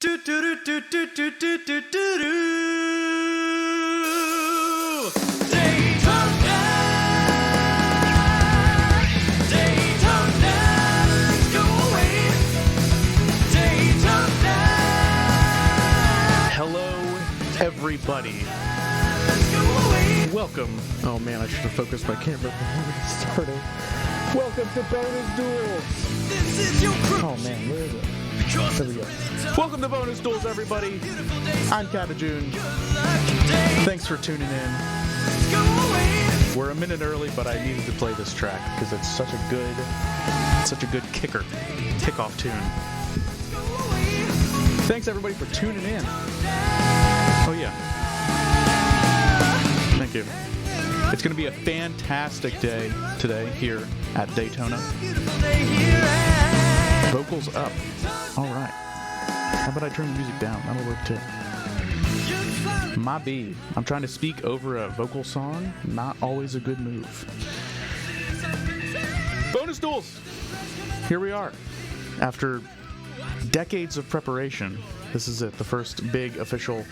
Hello, everybody. Welcome. Oh man, I should have focused my camera before we started. Welcome to Bonus Duels. Oh man, where is it? There we go. Welcome to Bonus Duels, everybody. I'm Cabajun. Thanks for tuning in. We're a minute early, but I needed to play this track because it's such a good kickoff tune. Thanks everybody for tuning in. Oh yeah. Thank you. It's going to be a fantastic day today here at Daytona. Vocals up. All right. How about I turn the music down? That'll work too. My B. I'm trying to speak over a vocal song. Not always a good move. Bonus Duels. Here we are. After decades of preparation, this is it. The first big official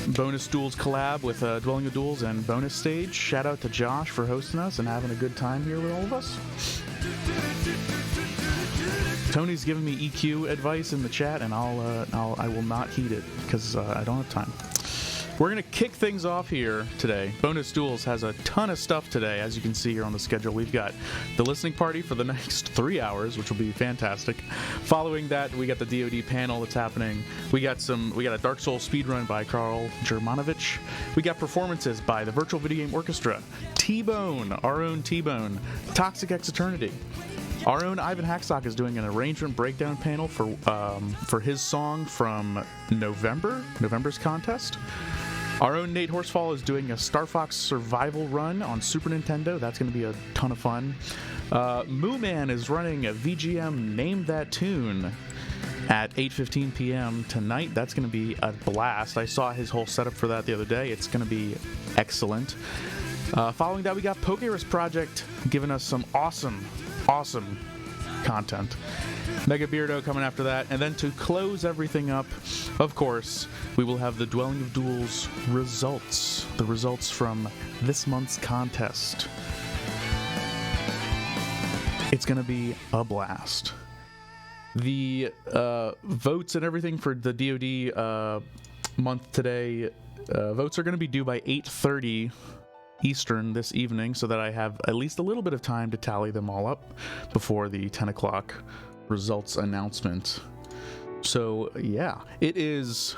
Bonus Duels collab with Dwelling of Duels and Bonus Stage. Shout out to Josh for hosting us and having a good time here with all of us. Tony's giving me EQ advice in the chat, and I will not heed it because I don't have time. We're going to kick things off here today. Bonus Duels has a ton of stuff today, as you can see here on the schedule. We've got the listening party for the next 3 hours, which will be fantastic. Following that, we got the DoD panel that's happening. We got a Dark Souls speedrun by Karl Germanovich. We got performances by the Virtual Video Game Orchestra, T-Bone, our own T-Bone, Toxic X Eternity. Our own Ivan Hackstock is doing an arrangement breakdown panel for his song from November's contest. Our own Nate Horsefall is doing a Star Fox survival run on Super Nintendo. That's going to be a ton of fun. Moo Man is running a VGM Name That Tune at 8:15 p.m. tonight. That's going to be a blast. I saw his whole setup for that the other day. It's going to be excellent. Following that, we got Pokerus Project giving us some awesome content. Mega Beardo coming after that. And then to close everything up, of course, we will have the Dwelling of Duels results. The results from this month's contest. It's going to be a blast. The votes and everything for the DoD month today, votes are going to be due by 8:30 Eastern this evening, so that I have at least a little bit of time to tally them all up before the 10 o'clock results announcement. So yeah, it is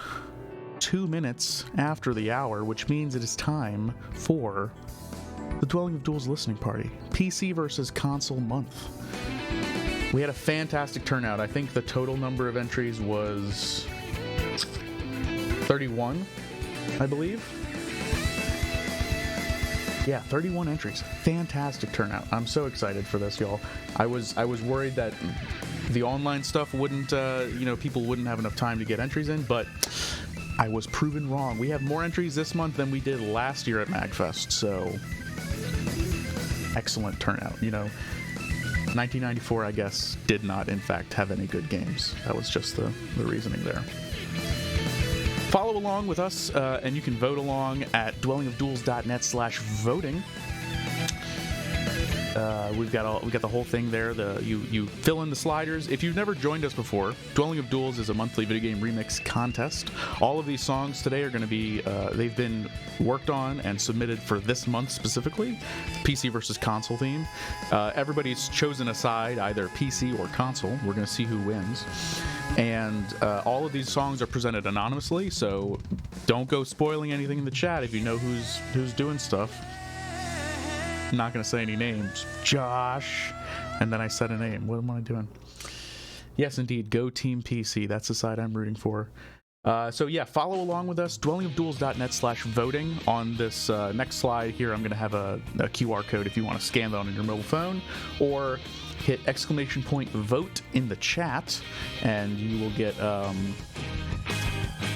2 minutes after the hour, which means it is time for the Dwelling of Duels listening party, PC versus console month. We had a fantastic turnout. I think the total number of entries was 31, I believe. Yeah, 31 entries. Fantastic turnout. I'm so excited for this, y'all. I was worried that the online stuff wouldn't, people wouldn't have enough time to get entries in, but I was proven wrong. We have more entries this month than we did last year at MagFest, so excellent turnout. 1994, I guess, did not, in fact, have any good games. That was just the reasoning there. Follow along with us, and you can vote along at dwellingofduels.net/voting. We've got the whole thing there. You fill in the sliders. If you've never joined us before, Dwelling of Duels is a monthly video game remix contest. All of these songs today are going to be they've been worked on and submitted for this month specifically, PC versus console theme. Everybody's chosen a side, either PC or console. We're going to see who wins. And all of these songs are presented anonymously, so don't go spoiling anything in the chat if you know who's doing stuff. I'm not going to say any names. Josh. And then I said a name. What am I doing? Yes, indeed. Go Team PC. That's the side I'm rooting for. So yeah, follow along with us. dwellingofduels.net/voting. On this next slide here, I'm going to have a QR code if you want to scan that on your mobile phone, or hit !vote in the chat, and you will get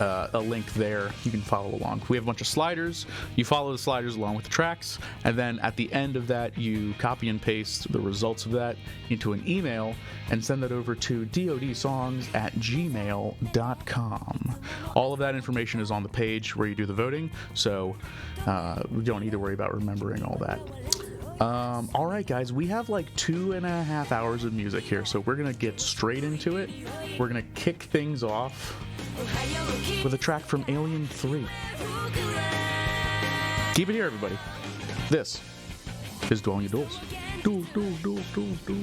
a link there. You can follow along. We have a bunch of sliders. You follow the sliders along with the tracks, and then at the end of that, you copy and paste the results of that into an email and send that over to dodsongs@gmail.com. All of that information is on the page where you do the voting, so we don't need to worry about remembering all that. All right, guys, we have like 2.5 hours of music here, so we're gonna get straight into it. We're gonna kick things off with a track from Alien 3. Keep it here, everybody. This is Dueling Your Duels. Duel, duel, duel, duel, duel.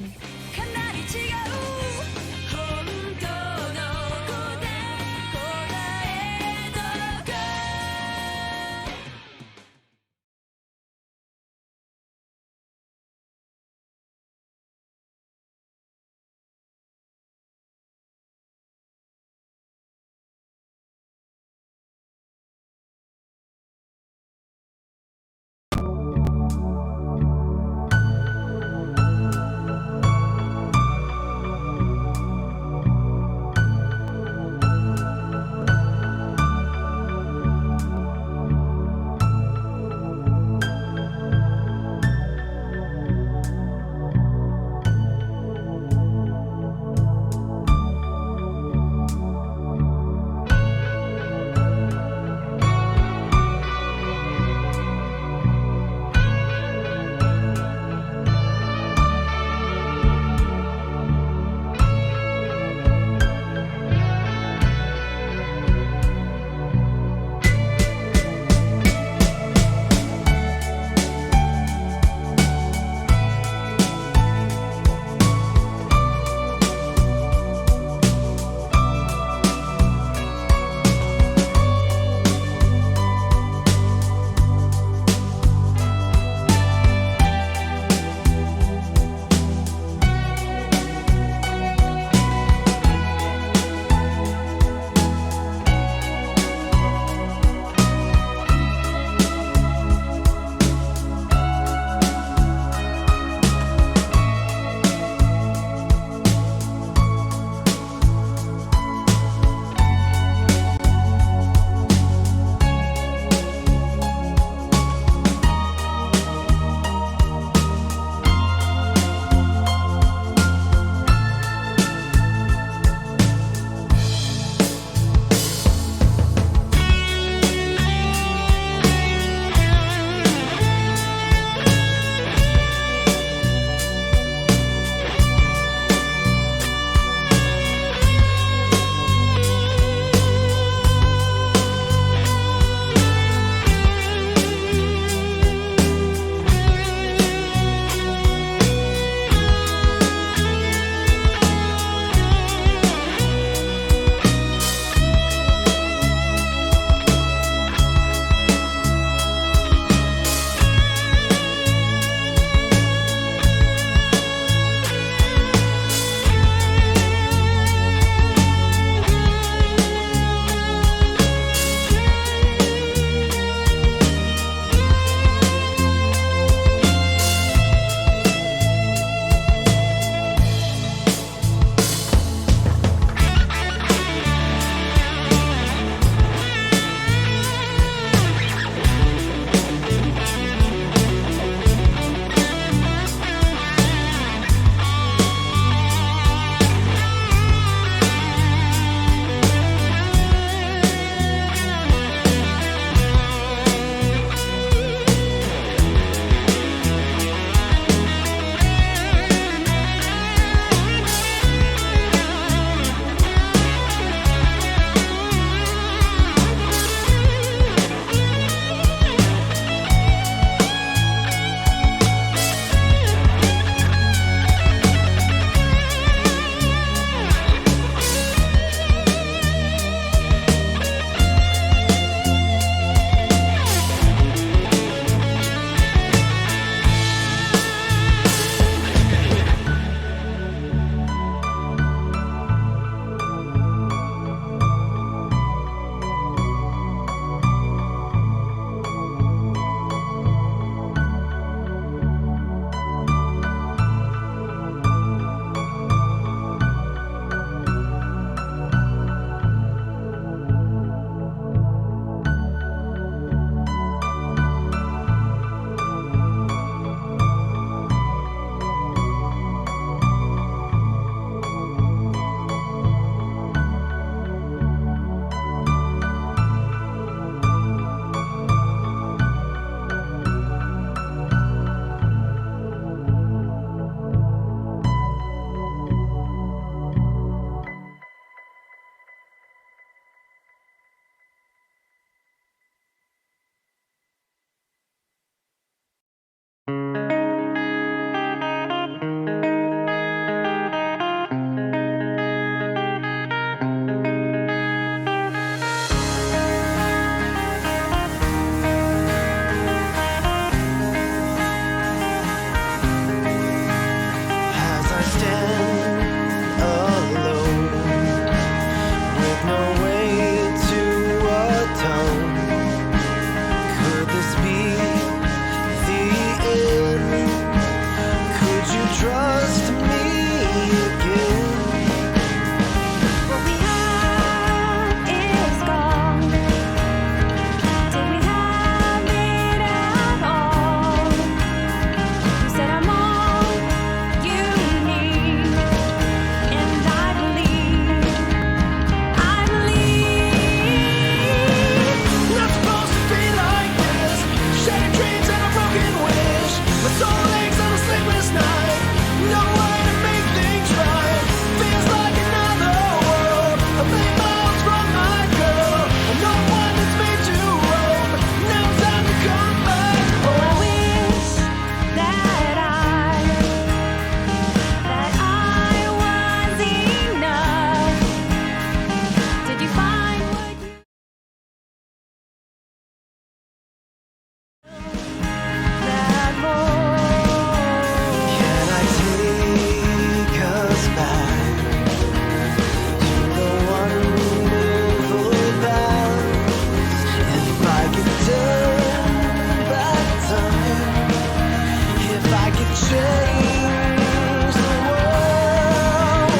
change the world.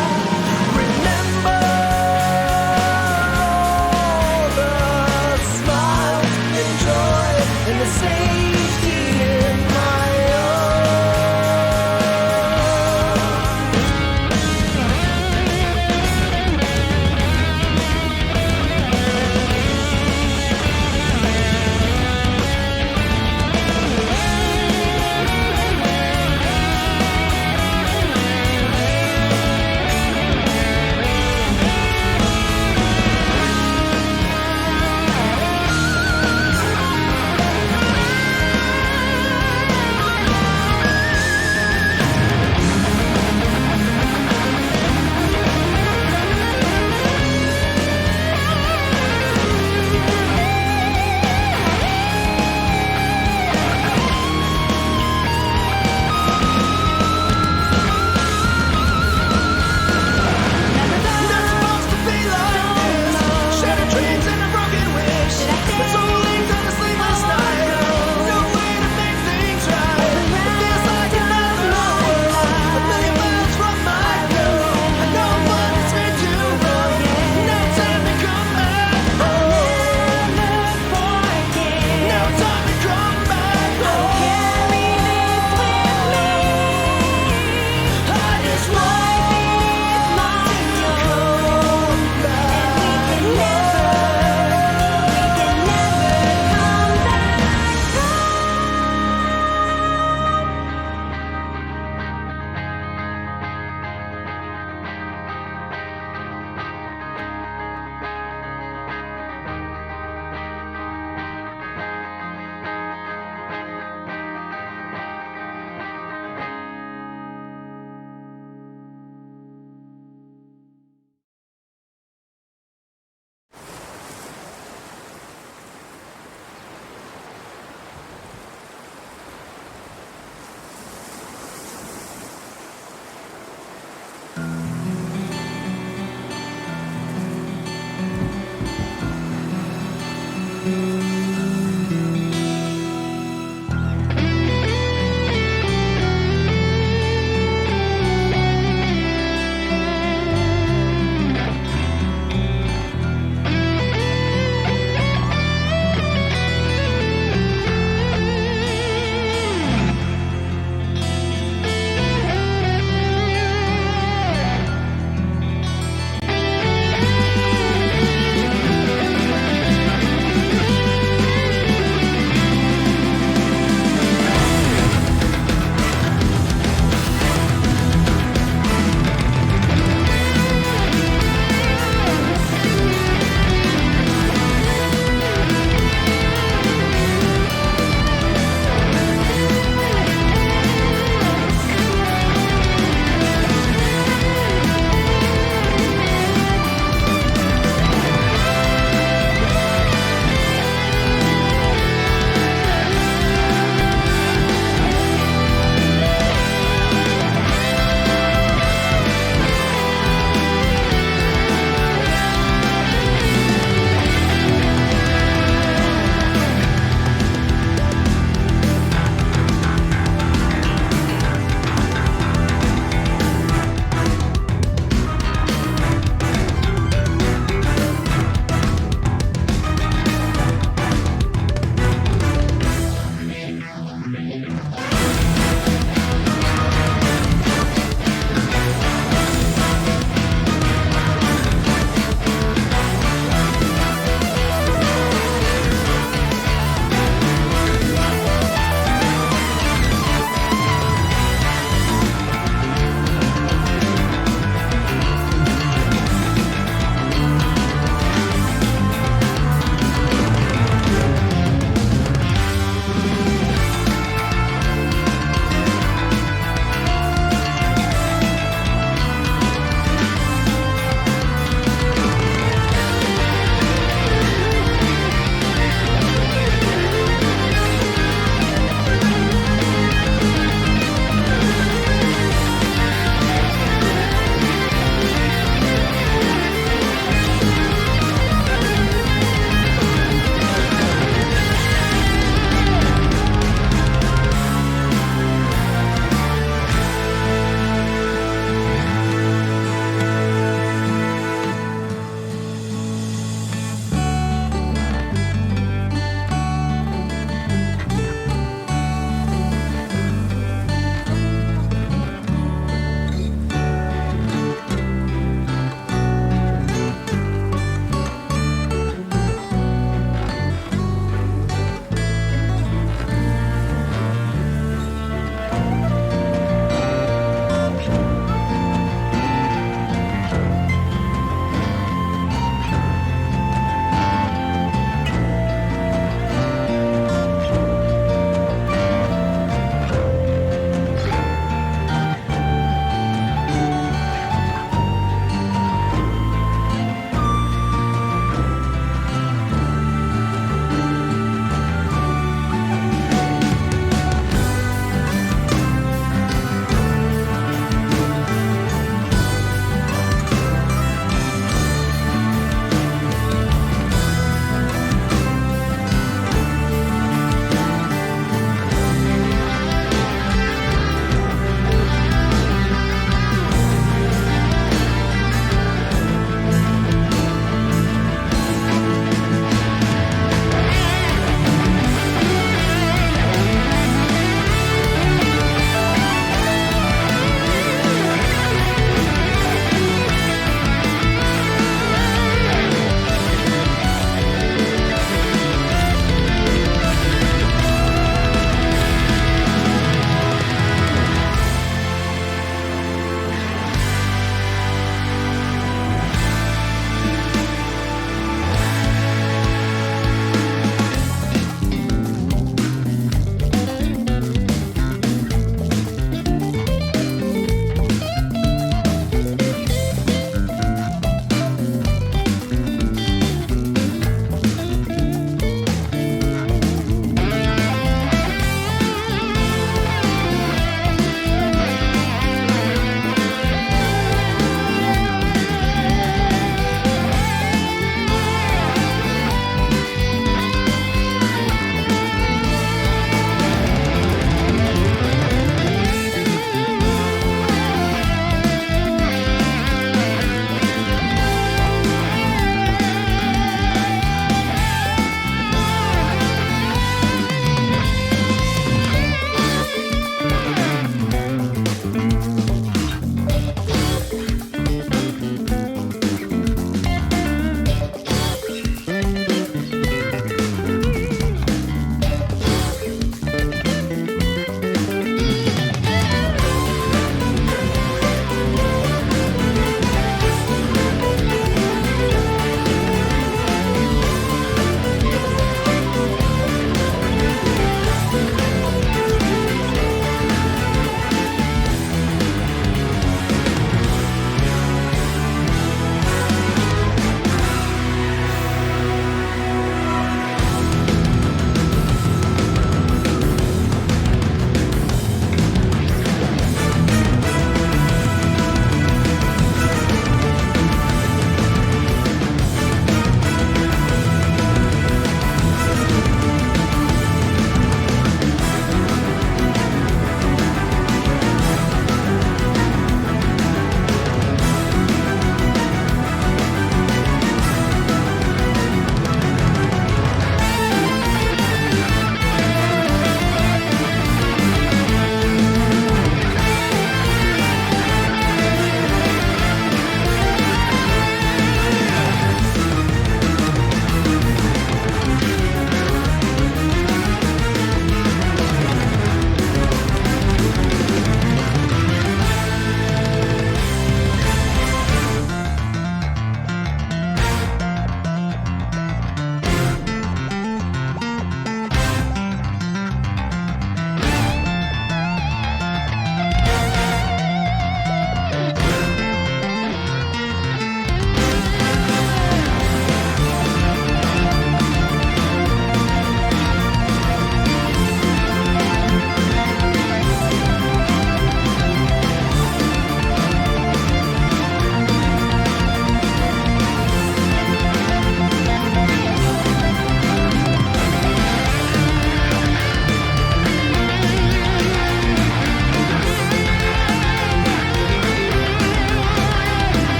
Remember all the smiles and joy and the safety in my arms.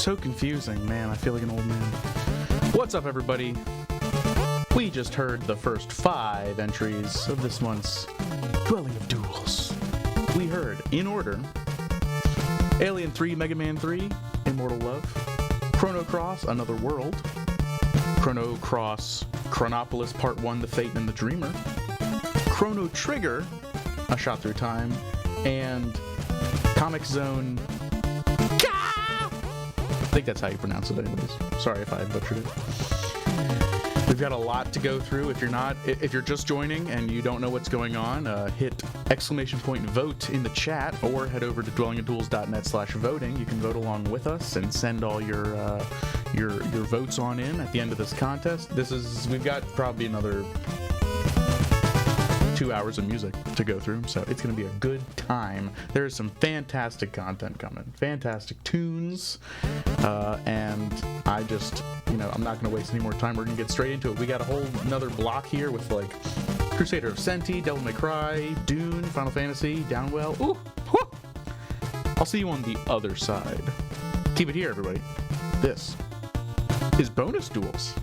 so confusing, man. I feel like an old man. What's up, everybody? We just heard the first 5 entries of this month's Dwelling of Duels. We heard, in order, Alien 3, Mega Man 3, Immortal Love, Chrono Cross, Another World, Chrono Cross, Chronopolis Part 1, The Fate and the Dreamer, Chrono Trigger, A Shot Through Time, and Comic Zone. I think that's how you pronounce it anyways. Sorry if I butchered it. We've got a lot to go through. If you're just joining and you don't know what's going on, hit !vote in the chat or head over to dwellingofduels.net/voting. You can vote along with us and send all your votes on in at the end of this contest. We've got probably another 2 hours of music to go through, so it's going to be a good time. There is some fantastic content coming, fantastic tunes, and I just, I'm not going to waste any more time. We're going to get straight into it. We got a whole another block here with like Crusader of Senti, Devil May Cry, Dune, Final Fantasy, Downwell. Ooh, whoo. I'll see you on the other side. Keep it here, everybody. This is Bonus Duels.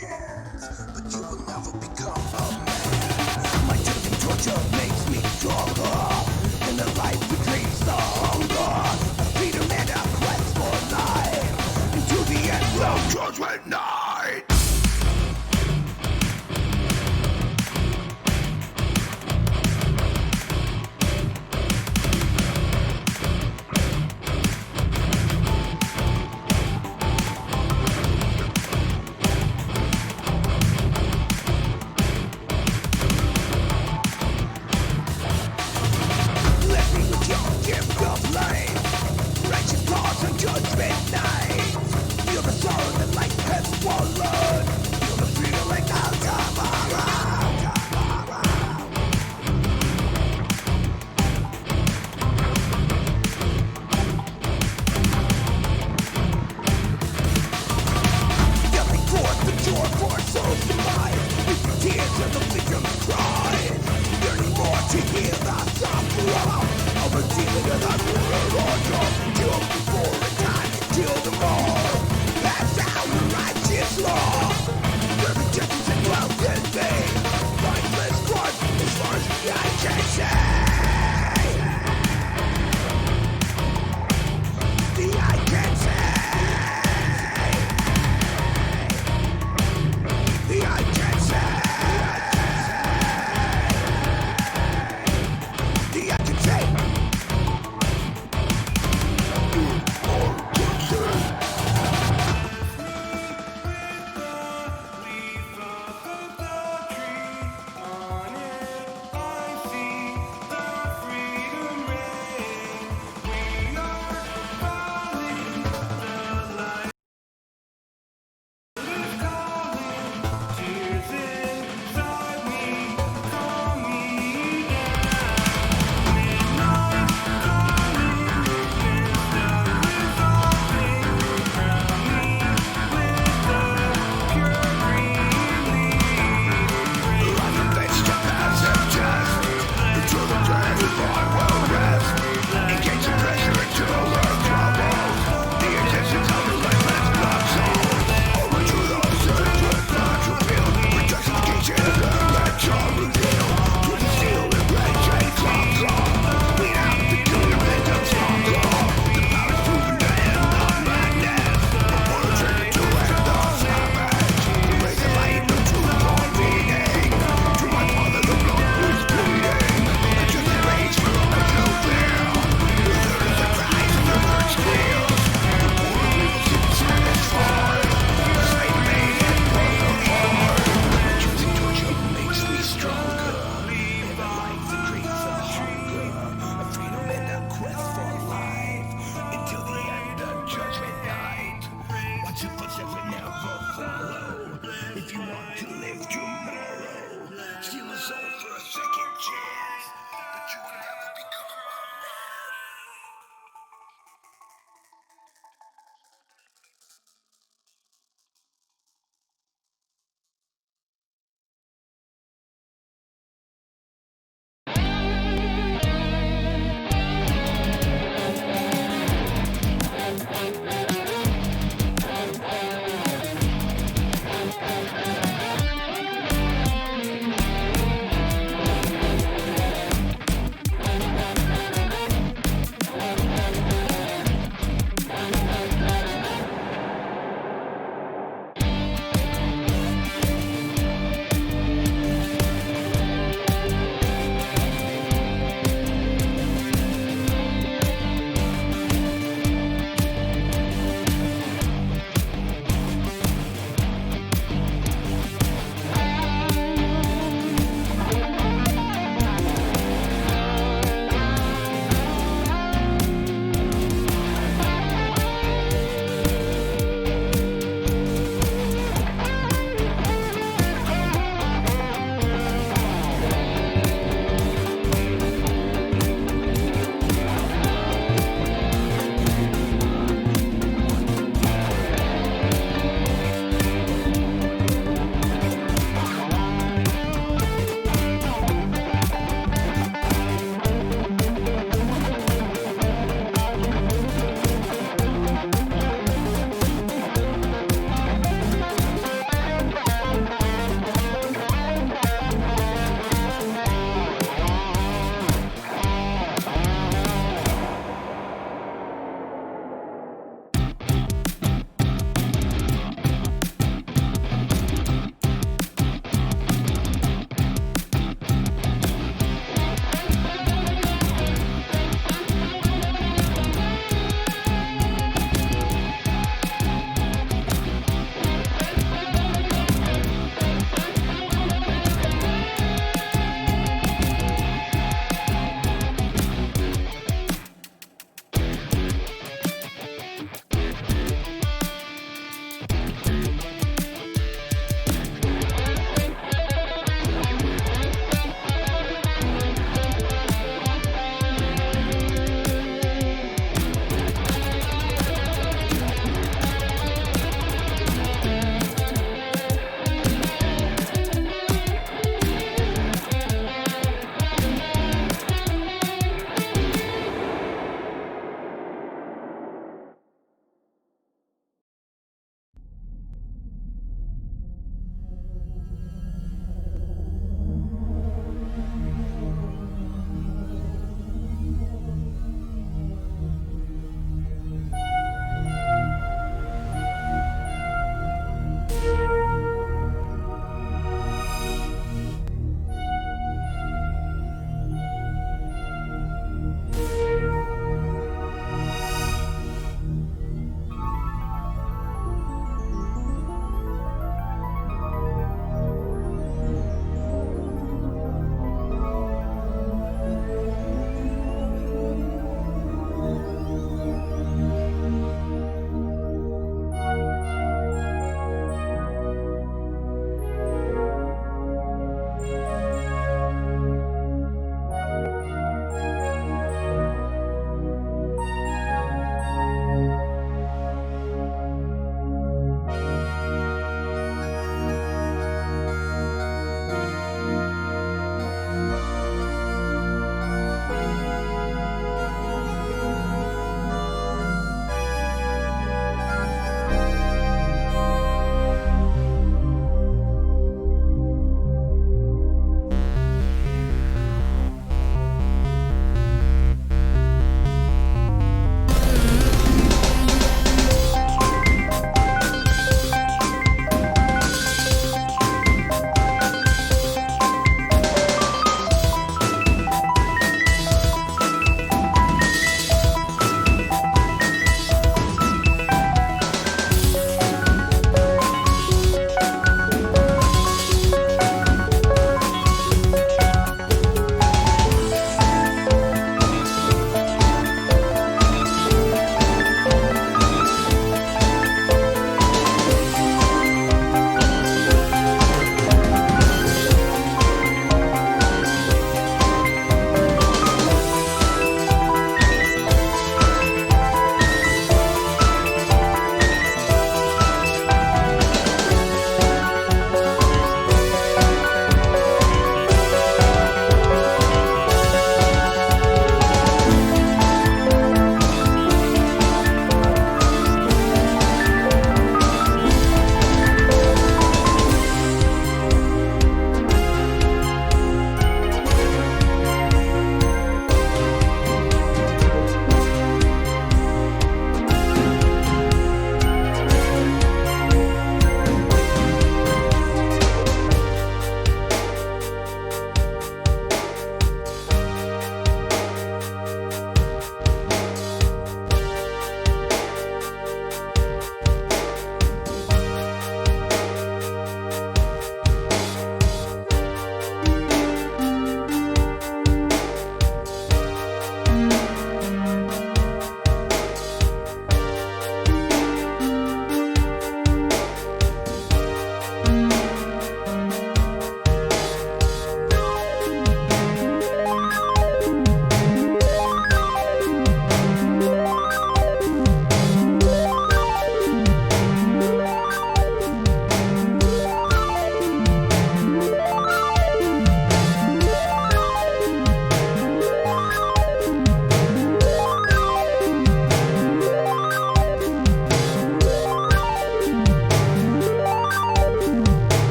chance, but you will never become a man. My chosen torture makes me stronger, and the life betrays the hunger. A freedom and a quest for life, into the end of judgment night. Let me with your gift of life, righteous cause on judgment night. Feel the sorrow that life has swallowed. Feel the freedom like Altamara. Stepping forth the door for souls to rise, with the tears of the victim's cries. Yearning more to hear the soft growl of a demon in the mirror on your kill before the time to kill them all. Pass out the righteous law. Their rejections and wealth in vain. Mindless blood as far as the eye can see. The eye can see. The eye can see. The eye can see.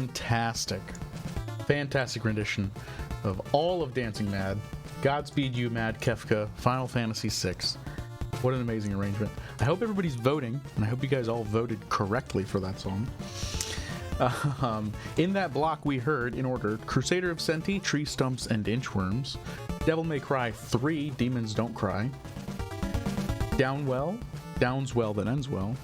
fantastic rendition of all of Dancing Mad. Godspeed You, Mad Kefka, Final Fantasy VI. What an amazing arrangement. I hope everybody's voting, and I hope you guys all voted correctly for that song. In that block, we heard, in order, Crusader of Senti, Tree Stumps, and Inchworms, Devil May Cry 3, Demons Don't Cry, Downs Well That Ends Well,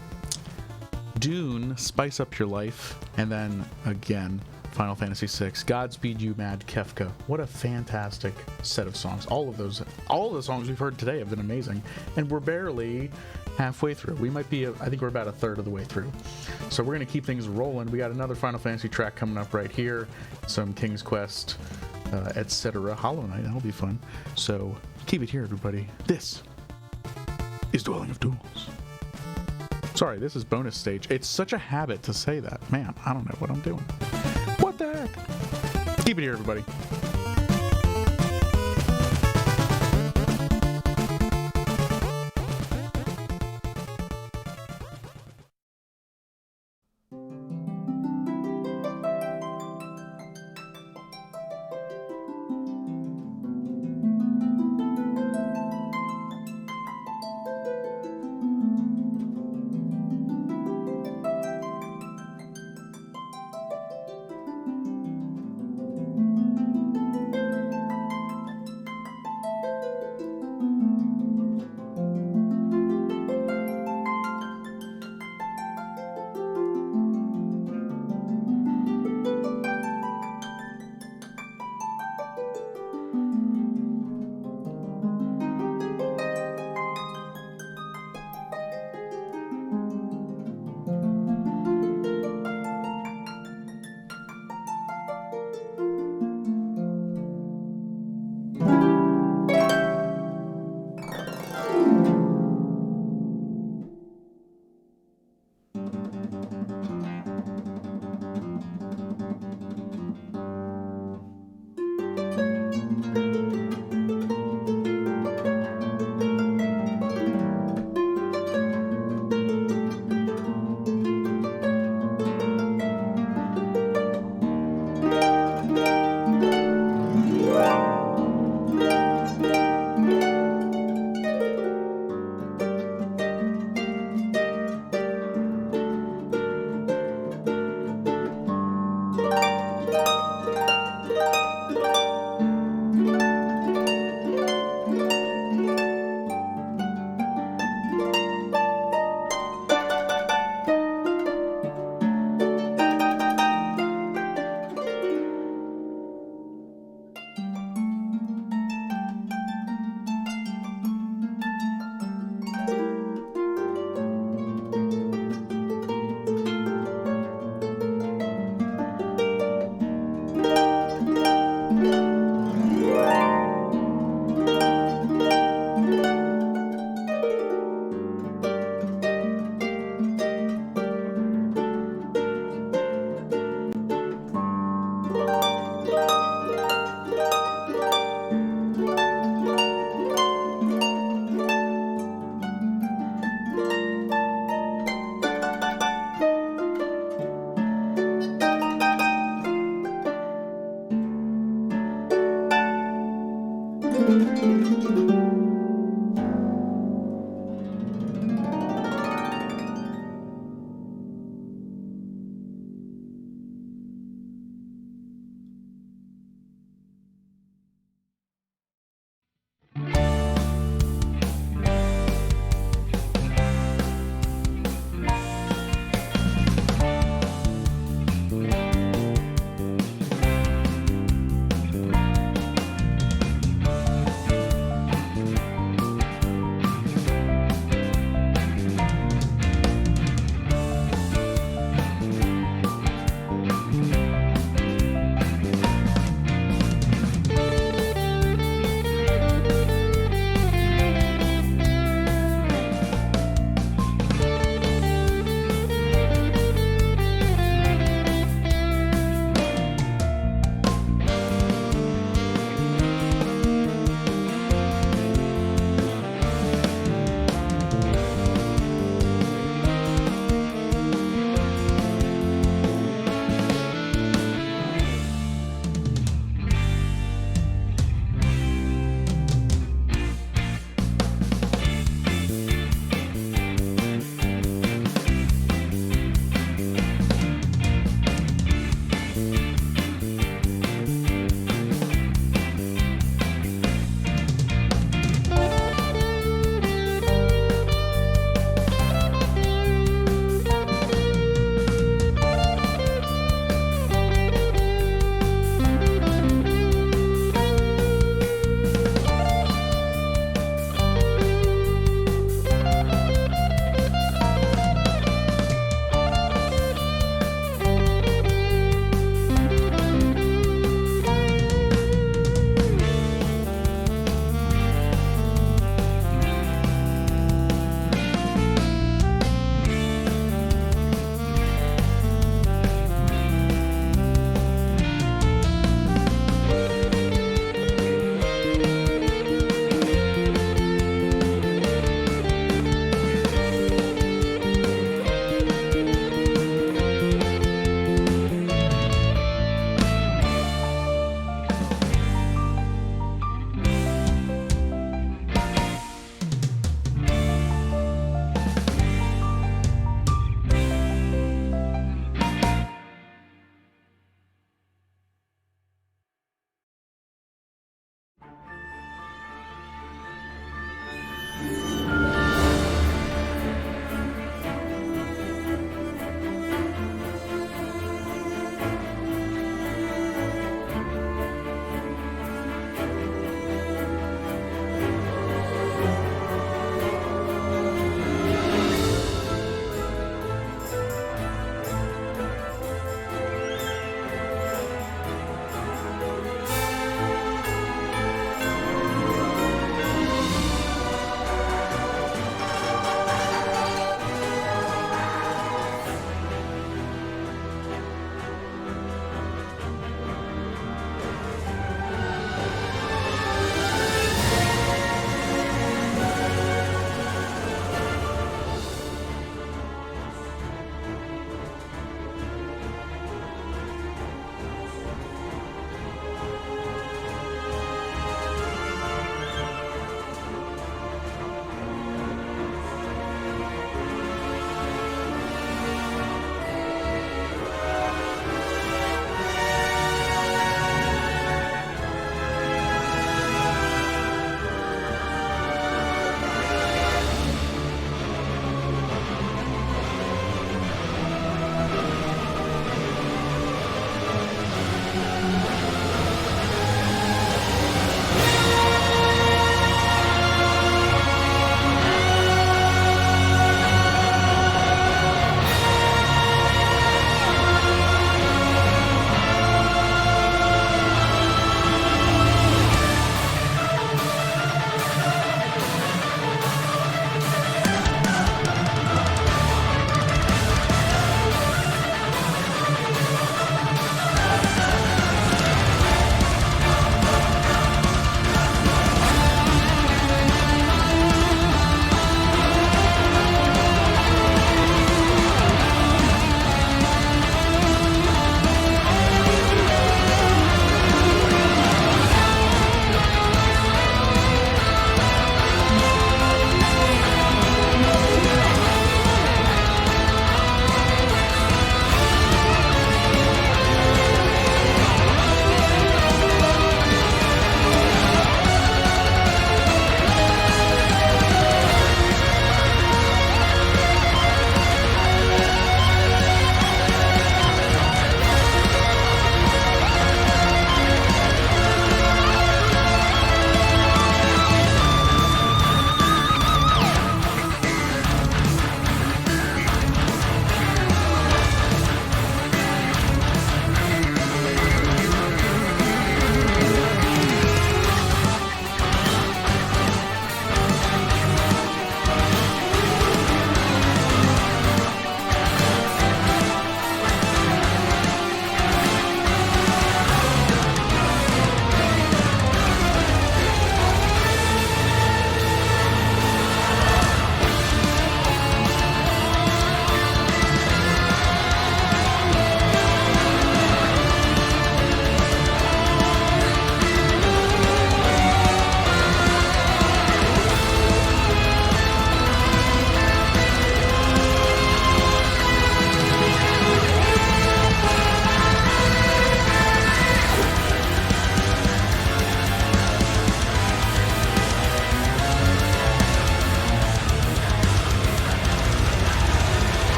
Dune, Spice Up Your Life, and then, again, Final Fantasy VI, Godspeed You, Mad Kefka. What a fantastic set of songs. All of the songs we've heard today have been amazing, and we're barely halfway through. We might be, I think we're about a third of the way through. So we're going to keep things rolling. We got another Final Fantasy track coming up right here, some King's Quest, etc. Hollow Knight, that'll be fun. So keep it here, everybody. This is Dwelling of Duels. Sorry, this is bonus stage. It's such a habit to say that. Man, I don't know what I'm doing. What the heck? Keep it here, everybody.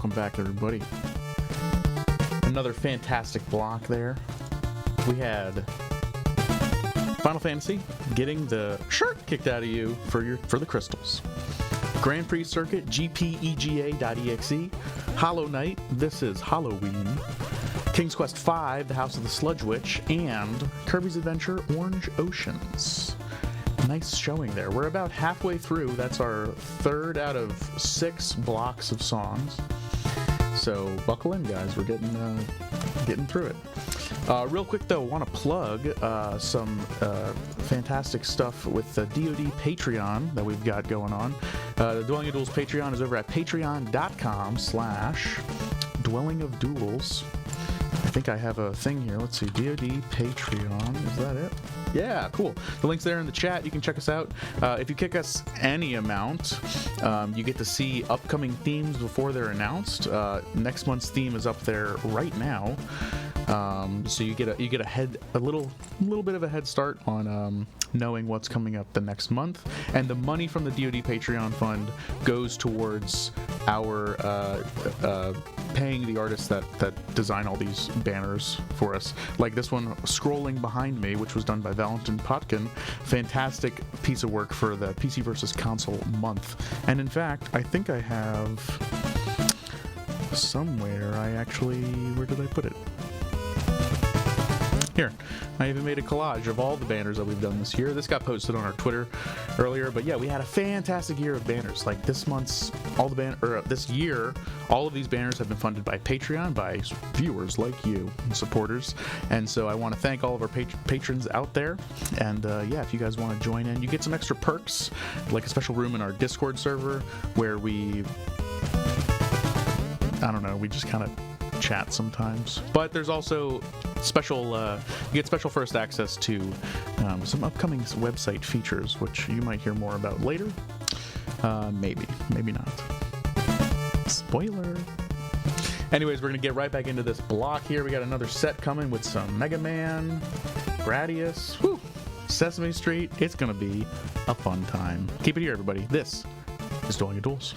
Welcome back, everybody. Another fantastic block there. We had Final Fantasy getting the shirt kicked out of you for the crystals. Grand Prix Circuit, GPEGA.exe. Hollow Knight, This Is Halloween. King's Quest V, The House of the Sludge Witch, and Kirby's Adventure Orange Oceans. Nice showing there. We're about halfway through. That's our third out of 6 blocks of songs. So buckle in, guys. We're getting through it. Real quick, though, I want to plug some fantastic stuff with the DoD Patreon that we've got going on. The Dwelling of Duels Patreon is over at patreon.com/dwellingofduels. I think I have a thing here. Let's see. DoD Patreon. Is that it? Yeah, cool. The link's there in the chat. You can check us out. If you kick us any amount, you get to see upcoming themes before they're announced. Next month's theme is up there right now. So you get a little bit of a head start on knowing what's coming up the next month, and the money from the DoD Patreon fund goes towards our paying the artists that design all these banners for us. Like this one scrolling behind me, which was done by Valentin Potkin. Fantastic piece of work for the PC versus console month. And in fact, I think I have somewhere where did I put it? Here, I even made a collage of all the banners that we've done this year. This got posted on our Twitter earlier, but yeah, we had a fantastic year of banners. Like this year, all of these banners have been funded by Patreon, by viewers like you, supporters. And so I want to thank all of our patrons out there. And yeah, if you guys want to join in, you get some extra perks, like a special room in our Discord server where we just kind of chat sometimes. But there's also you get special first access to some upcoming website features, which you might hear more about later. Maybe not. Spoiler. Anyways, we're gonna get right back into this block here. We got another set coming with some Mega Man, Gradius, Sesame Street. It's gonna be a fun time. Keep it here, everybody. This is Dueling of Duels.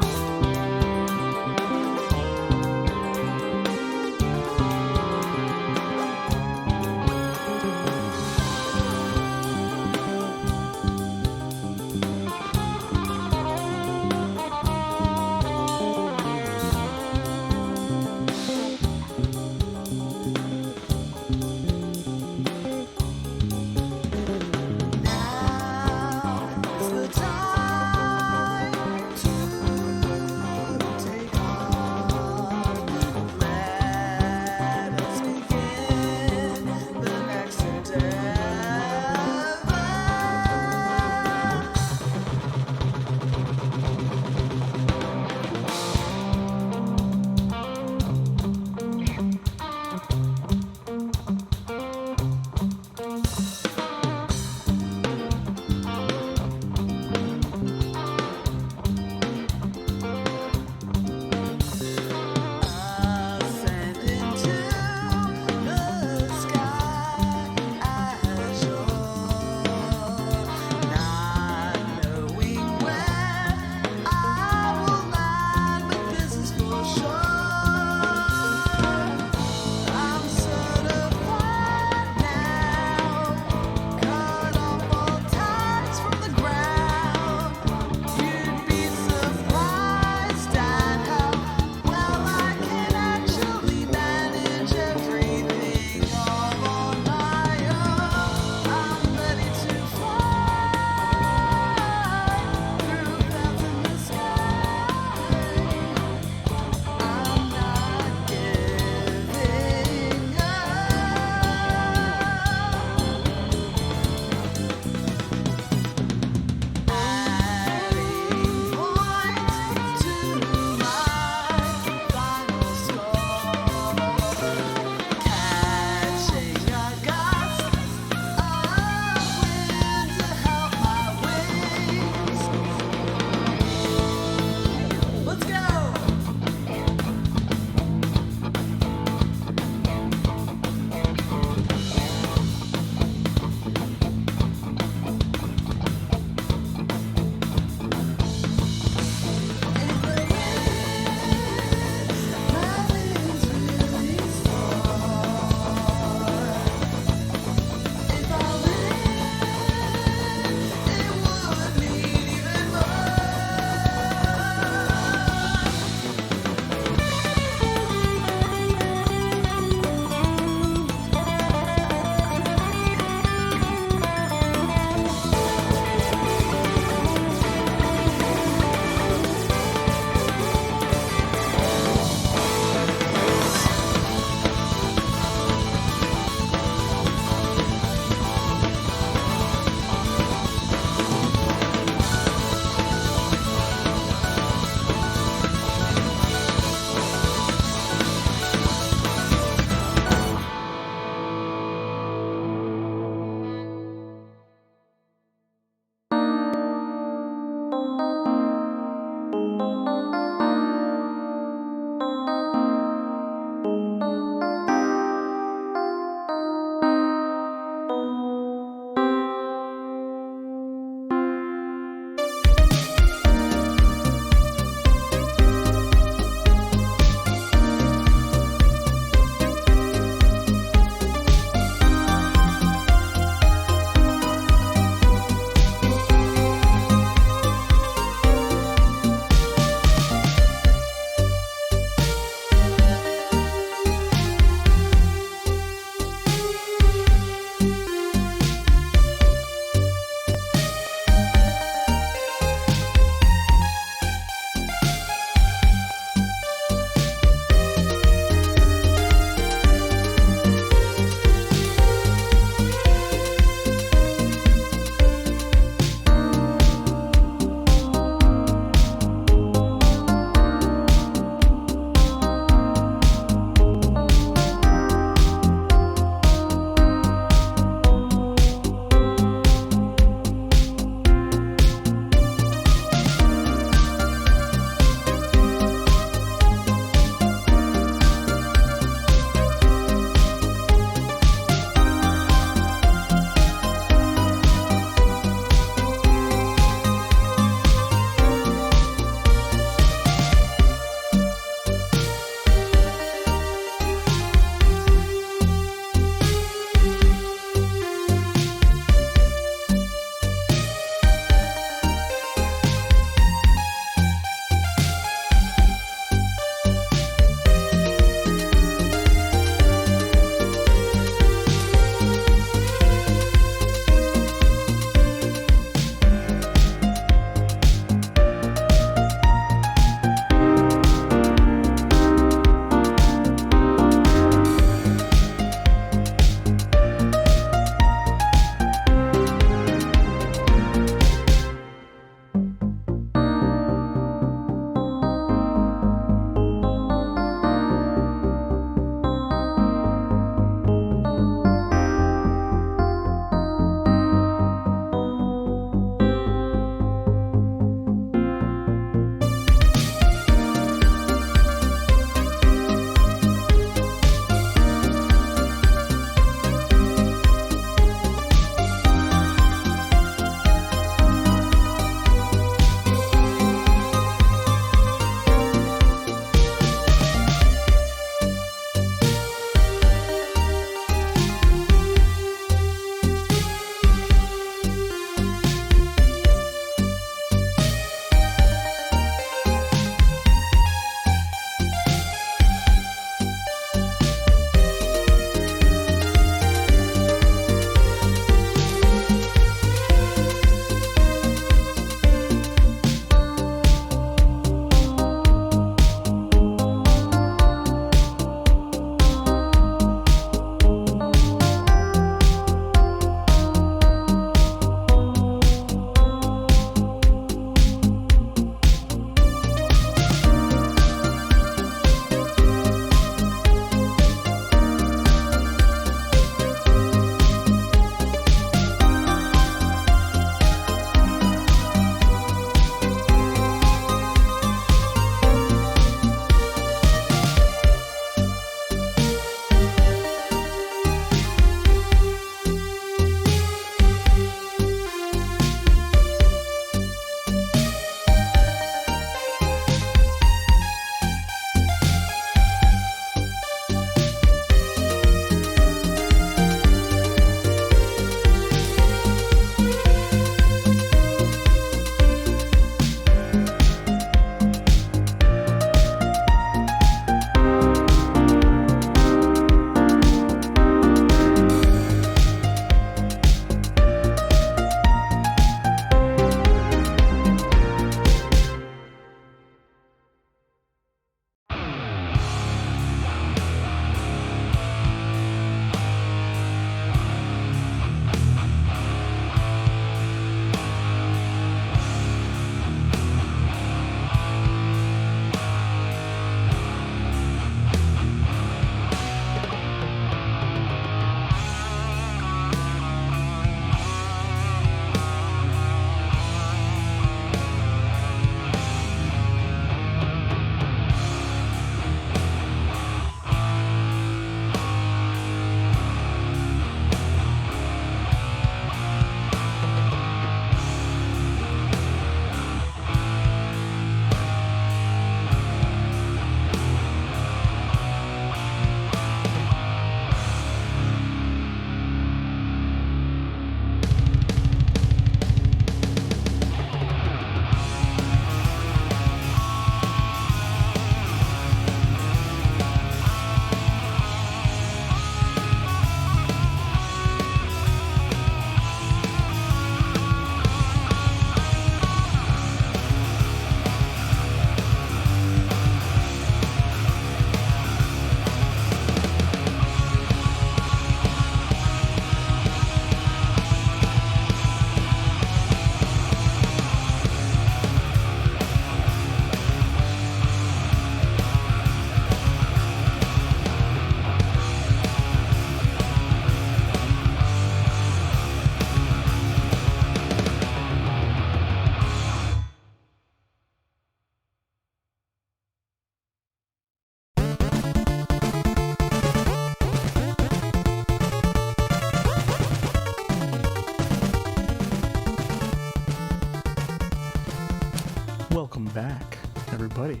everybody.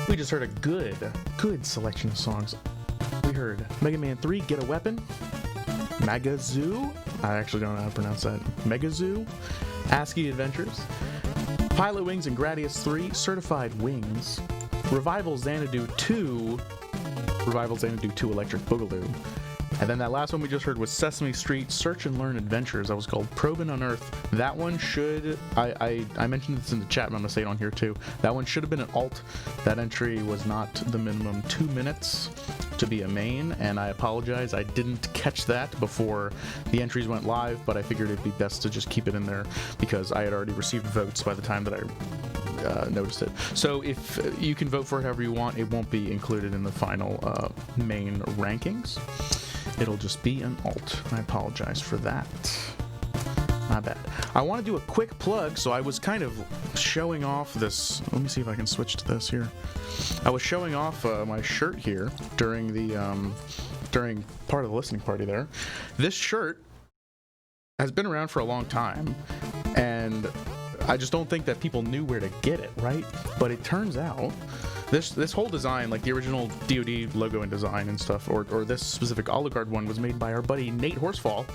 We just heard a good selection of songs. We heard Mega Man 3, Get a Weapon, Magazoo, I actually don't know how to pronounce that, Megazoo, ASCII Adventures, Pilot Wings and Gradius 3, Certified Wings, Revival Xanadu 2 Electric Boogaloo. And then that last one we just heard was Sesame Street Search and Learn Adventures. That was called Probe and Unearth. That one should, I mentioned this in the chat, but I'm going to say it on here too. That one should have been an alt. That entry was not the minimum 2 minutes to be a main, and I apologize. I didn't catch that before the entries went live, but I figured it'd be best to just keep it in there because I had already received votes by the time that I noticed it. So if you can vote for it however you want, it won't be included in the final main rankings. It'll just be an alt. I apologize for that. My bad. I want to do a quick plug, so I was kind of showing off this. Let me see if I can switch to this here. I was showing off my shirt here during the during part of the listening party there. This shirt has been around for a long time, and I just don't think that people knew where to get it, right? But it turns out this whole design, like the original DoD logo and design and stuff, or this specific Oligard one, was made by our buddy Nate Horsefall,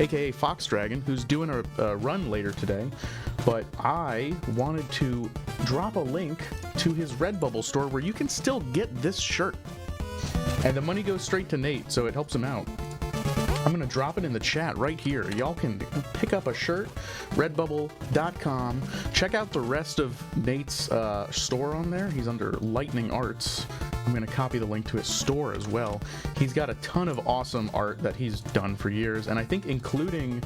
aka Fox Dragon, who's doing a run later today. But I wanted to drop a link to his Redbubble store where you can still get this shirt, and the money goes straight to Nate, so it helps him out. I'm going to drop it in the chat right here. Y'all can pick up a shirt, redbubble.com. Check out the rest of Nate's store on there. He's under Lightning Arts. I'm going to copy the link to his store as well. He's got a ton of awesome art that he's done for years, and I think including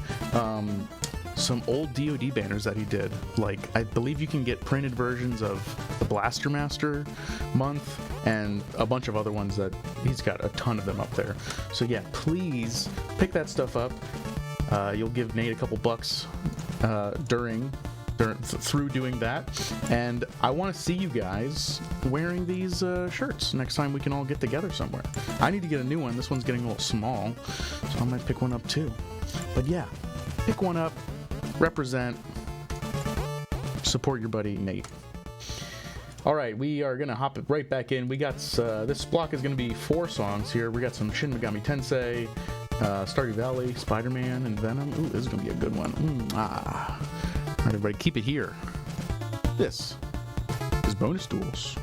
some old DoD banners that he did. Like, I believe you can get printed versions of the Blaster Master month and a bunch of other ones that he's got a ton of them up there. So yeah, please pick that stuff up. You'll give Nate a couple bucks through doing that, and I want to see you guys wearing these shirts next time we can all get together somewhere. I need to get a new one. This one's getting a little small, so I might pick one up too. But yeah, pick one up, represent, support your buddy Nate. All right, we are gonna hop right back in. We got this block is gonna be 4 songs here. We got some Shin Megami Tensei, Stardew Valley, Spider-Man, and Venom. Ooh, this is gonna be a good one. All right, everybody, keep it here. This is Bonus Duels.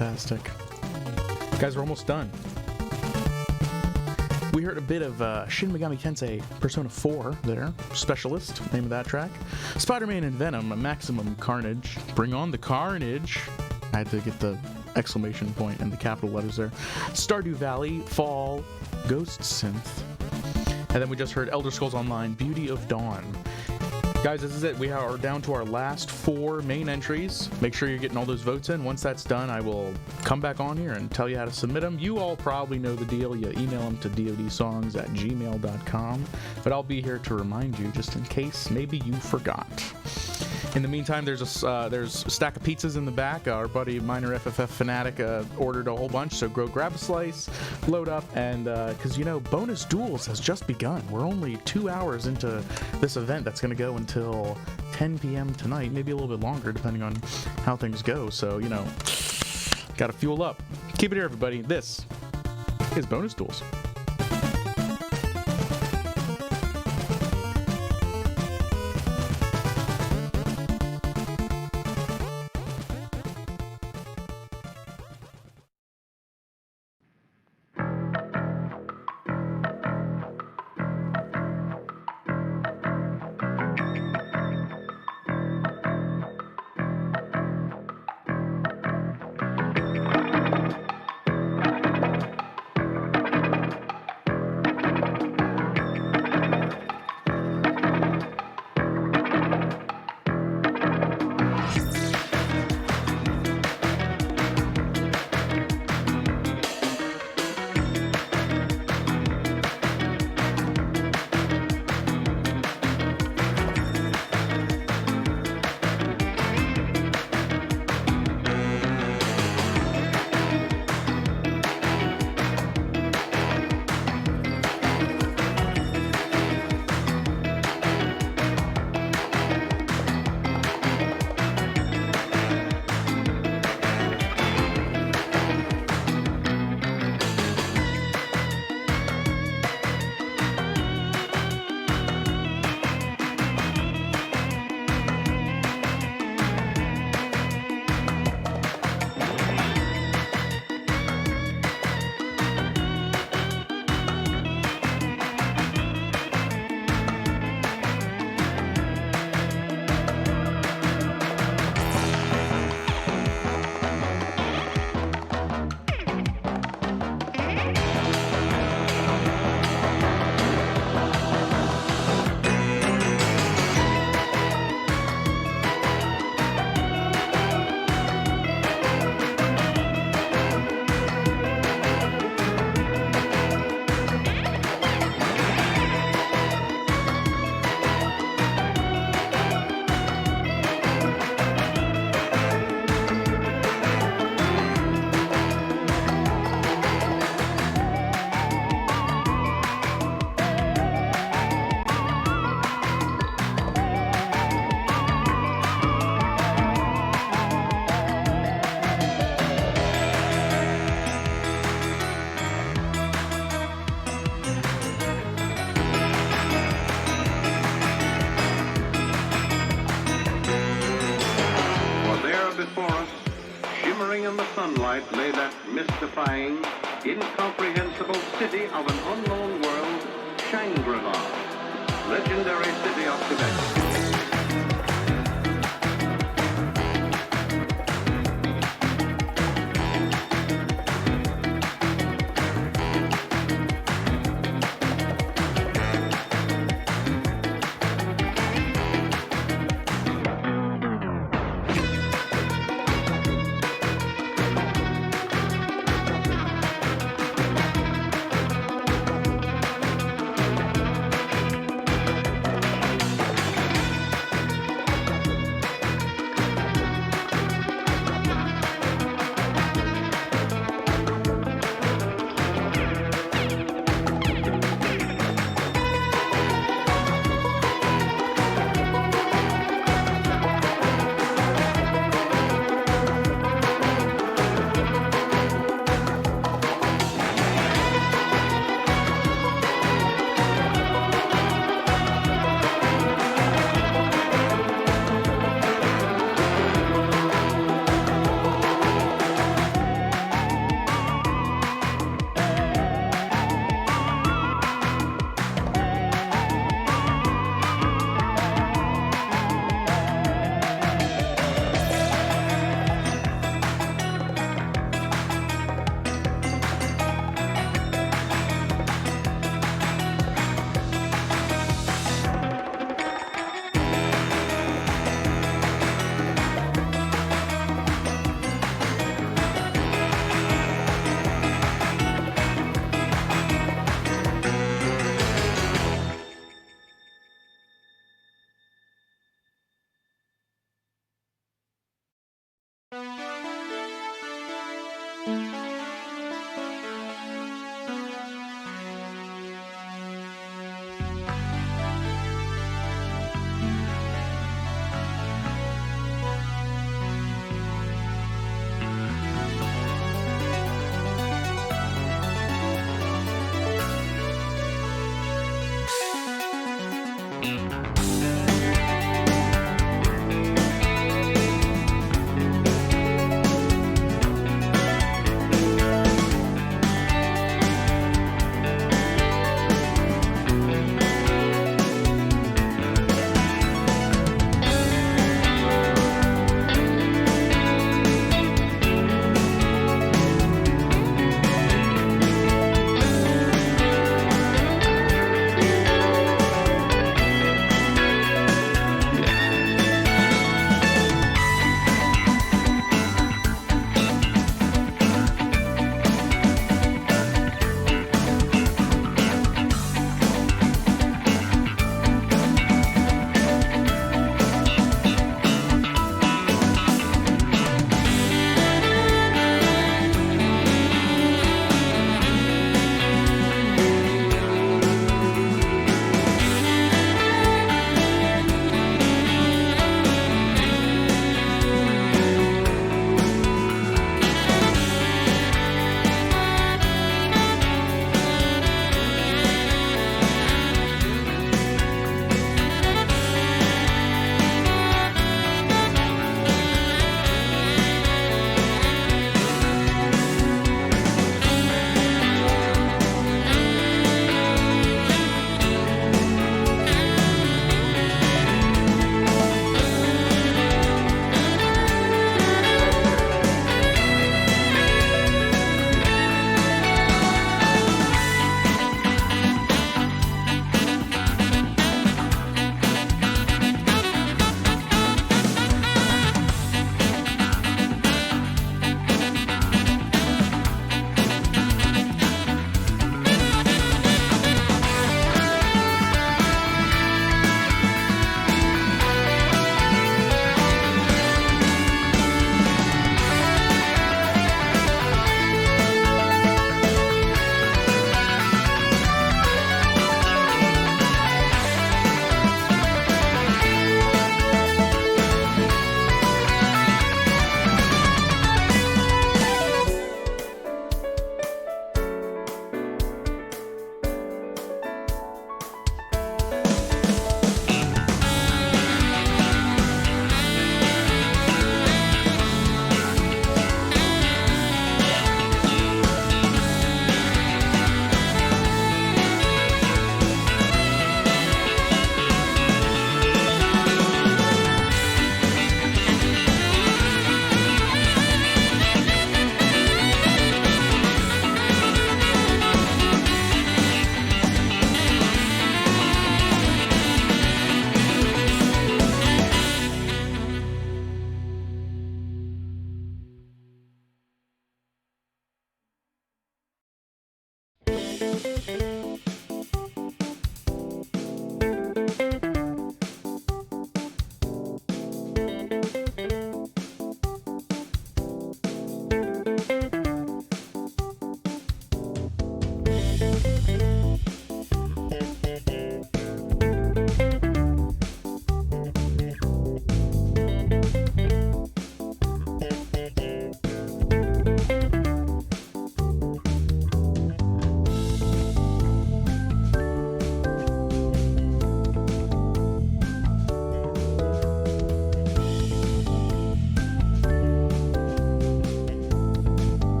Fantastic. Guys, we're almost done. We heard a bit of Shin Megami Tensei Persona 4 there. Specialist, name of that track. Spider-Man and Venom, Maximum Carnage. Bring on the Carnage. I had to get the exclamation point and the capital letters there. Stardew Valley, Fall, Ghost Synth. And then we just heard Elder Scrolls Online, Beauty of Dawn. Guys, this is it. We are down to our last 4 main entries. Make sure you're getting all those votes in. Once that's done, I will come back on here and tell you how to submit them. You all probably know the deal. You email them to dodsongs@gmail.com. But I'll be here to remind you just in case maybe you forgot. In the meantime, there's a stack of pizzas in the back. Our buddy Minor FFF Fanatic ordered a whole bunch, so go grab a slice, load up, and because Bonus Duels has just begun. We're only 2 hours into this event that's going to go until 10 p.m. tonight, maybe a little bit longer depending on how things go. So got to fuel up. Keep it here, everybody. This is Bonus Duels. sunlight lay that mystifying, incomprehensible city of an unknown world, Shangri-La, legendary city of Tibet.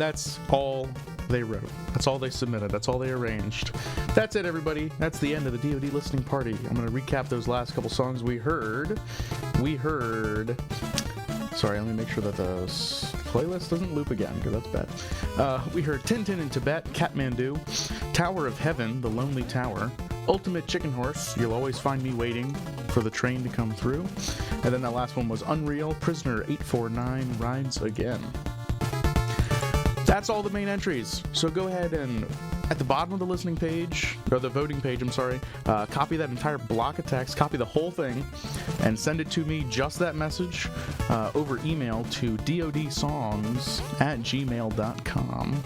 that's all they wrote. That's all they submitted. That's all they arranged. That's it, everybody. That's the end of the DoD listening party. I'm going to recap those last couple songs we heard. Sorry, let me make sure that the playlist doesn't loop again, because that's bad. We heard Tintin in Tibet, Kathmandu, Tower of Heaven, The Lonely Tower, Ultimate Chicken Horse, You'll Always Find Me Waiting for the Train to Come Through, and then that last one was Unreal, Prisoner 849 Rides Again. That's all the main entries. So go ahead and, at the bottom of the listening page, or the voting page, I'm sorry, copy that entire block of text, copy the whole thing, and send it to me, just that message, over email to dodsongs@gmail.com.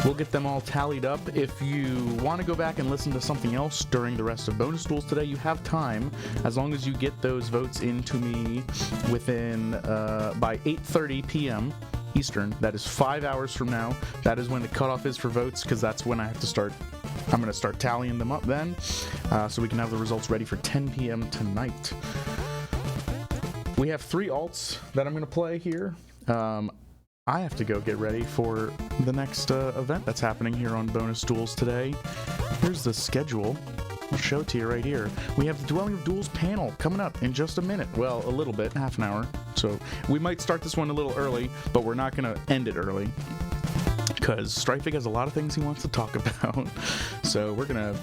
We'll get them all tallied up. If you want to go back and listen to something else during the rest of Bonus Duels today, you have time, as long as you get those votes into me within, by 8:30 p.m. Eastern. That is 5 hours from now. That is when the cutoff is for votes, because that's when I'm going to start tallying them up then, so we can have the results ready for 10 p.m. tonight. We have 3 alts that I'm going to play here. I have to go get ready for the next event that's happening here on Bonus Duels today. Here's the schedule. I'll show it to you right here. We have the Dwelling of Duels panel coming up in just a minute. Well, a little bit, half an hour. So we might start this one a little early, but we're not going to end it early, because Strifig has a lot of things he wants to talk about. So we're going to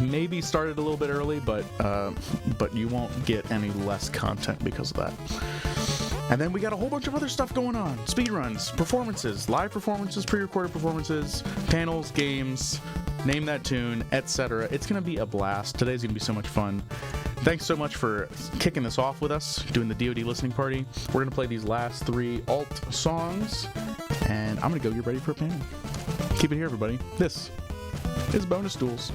maybe start it a little bit early, but you won't get any less content because of that. And then we got a whole bunch of other stuff going on. Speedruns, performances, live performances, pre-recorded performances, panels, games, name that tune, etc. It's going to be a blast. Today's going to be so much fun. Thanks so much for kicking this off with us, doing the DoD listening party. We're going to play these last 3 alt songs, and I'm going to go get ready for a panel. Keep it here, everybody. This is Bonus Duels.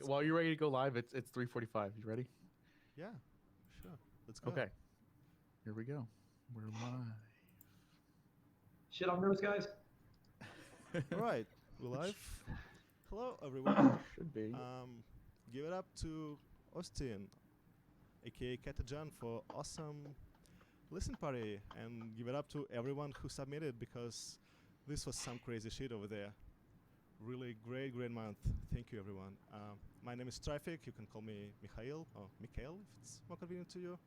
while you're ready to go live, it's 3:45. You ready? Yeah, sure. Let's go. Okay. Here we go. We're live. Shit on nerves, guys. All right, we're live. Hello, everyone. Should be. Give it up to Austin, aka Katajan, for awesome listen party, and give it up to everyone who submitted because this was some crazy shit over there. Really great month. Thank you, everyone. My name is Traffic. You can call me Mikhail or Mikhail if it's more convenient to you.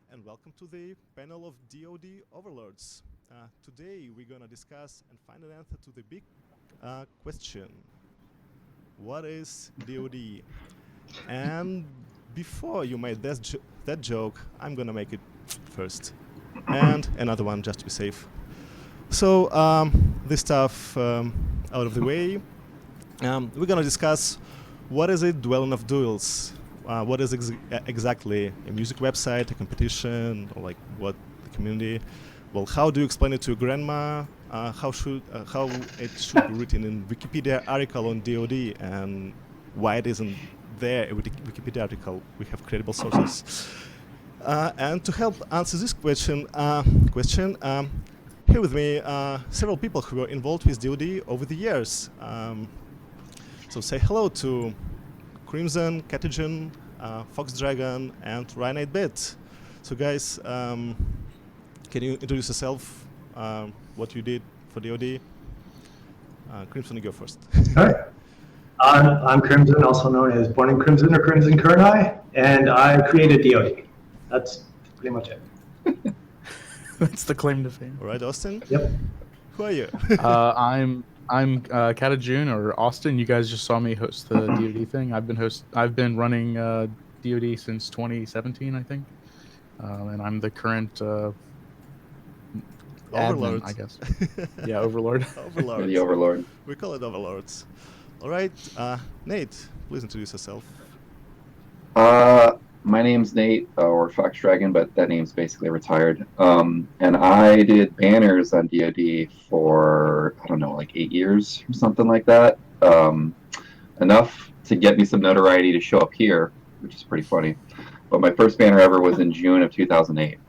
And welcome to the panel of DoD overlords. Today we're gonna discuss and find an answer to the big question: what is DoD? And before you made that joke, I'm gonna make it first, and another one just to be safe. So this stuff out of the way, we're gonna discuss what is it, Duel of Duels. What is exactly a music website, a competition, or like what the community? Well, how do you explain it to your grandma? How it should be written in Wikipedia article on DoD, and why it isn't there a Wikipedia article? We have credible sources. And to help answer this question, here with me several people who were involved with DoD over the years. So say hello to Crimson, Catagen, Fox Dragon, and Ryan 8-Bit. So guys, can you introduce yourself, what you did for DoD? Crimson, you go first. All right. I'm Crimson, also known as Born in Crimson or Crimson Kernai, and I created DoD. That's pretty much it. That's the claim to fame. All right, Austin? Yep. Who are you? I'm Katajun or Austin. You guys just saw me host the DoD thing. I've been running DoD since 2017, I think, and I'm the current Overlords, admin, I guess. Yeah, overlord. Overlords. The overlord. We call it overlords. All right, Nate, please introduce yourself. My name's Nate, or Fox Dragon, but that name's basically retired. And I did banners on DoD for, I don't know, like 8 years or something like that. Enough to get me some notoriety to show up here, which is pretty funny. But my first banner ever was in June of 2008.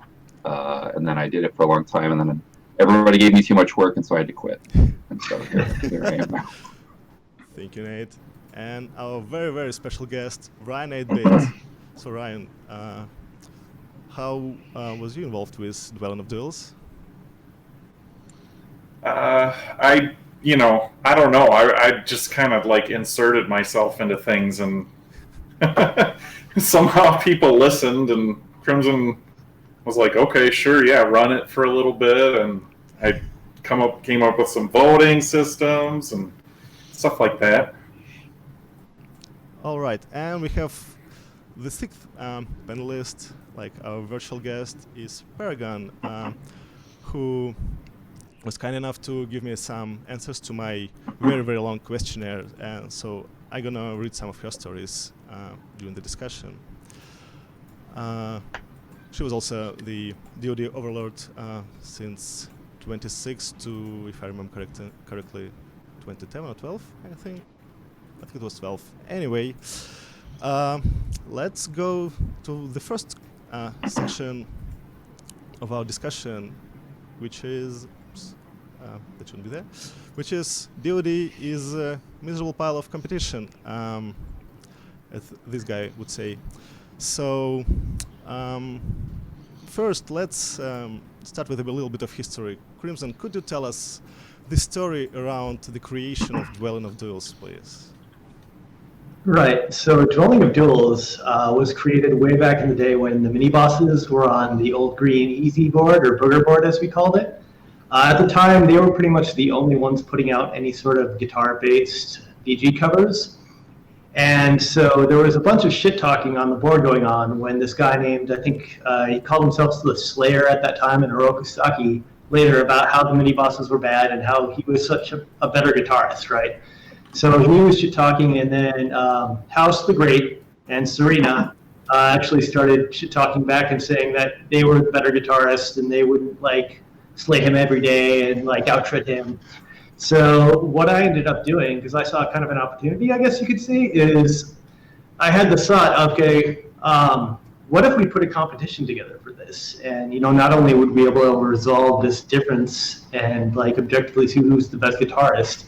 And then I did it for a long time, and then everybody gave me too much work, and so I had to quit. And so here I am now. Thank you, Nate. And our very, very special guest, Ryan 8-Bit. So Ryan, how was you involved with Duel of Duels? I don't know. I just kind of like inserted myself into things, and somehow people listened, and Crimson was like, okay, sure, yeah, run it for a little bit, and I came up with some voting systems and stuff like that. All right, and we have the sixth panelist, like our virtual guest, is Paragon, who was kind enough to give me some answers to my very, very long questionnaire. And so I'm gonna read some of her stories during the discussion. She was also the DoD overlord since 26 to, if I remember correctly, 2010 or 12, I think. I think it was 12. Anyway, let's go to the first section of our discussion, which is that shouldn't be there, which is DoD is a miserable pile of competition, as this guy would say. So first, let's start with a little bit of history. Crimson, could you tell us the story around the creation of Dwelling of Duels, please? Right. So Dwelling of Duels was created way back in the day when the mini bosses were on the old green easy board, or booger board as we called it. At the time, they were pretty much the only ones putting out any sort of guitar-based BG covers. And so there was a bunch of shit talking on the board going on when this guy named, I think he called himself the Slayer at that time, and Hiroku Saki later, about how the mini bosses were bad and how he was such a better guitarist, right? So he was shit talking, and then House the Great and Serena actually started shit talking back and saying that they were the better guitarists and they wouldn't like slay him every day and like out-tread him. So what I ended up doing, because I saw kind of an opportunity, I guess you could say, is I had the thought, okay, what if we put a competition together for this? And not only would we be able to resolve this difference and like objectively see who's the best guitarist,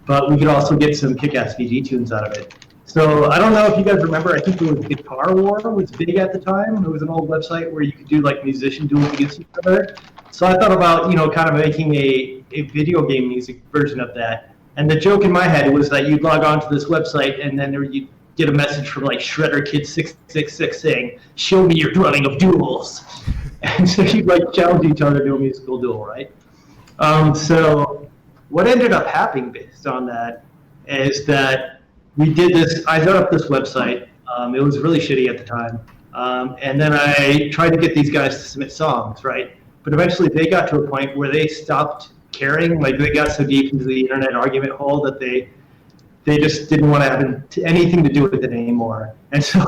but we could also get some kick-ass VG tunes out of it. So I don't know if you guys remember, I think it was Guitar War was big at the time. It was an old website where you could do like musician duels against each other. So I thought about, kind of making a video game music version of that. And the joke in my head was that you'd log on to this website and then you'd get a message from like Shredder Kid 666 saying, "Show me your dwelling of duels." And so you'd like challenge each other to a musical duel, right? So what ended up happening based on that is that we did this, I set up this website. It was really shitty at the time. And then I tried to get these guys to submit songs, right? But eventually they got to a point where they stopped caring. Like they got so deep into the internet argument hole that they just didn't want to have anything to do with it anymore. And so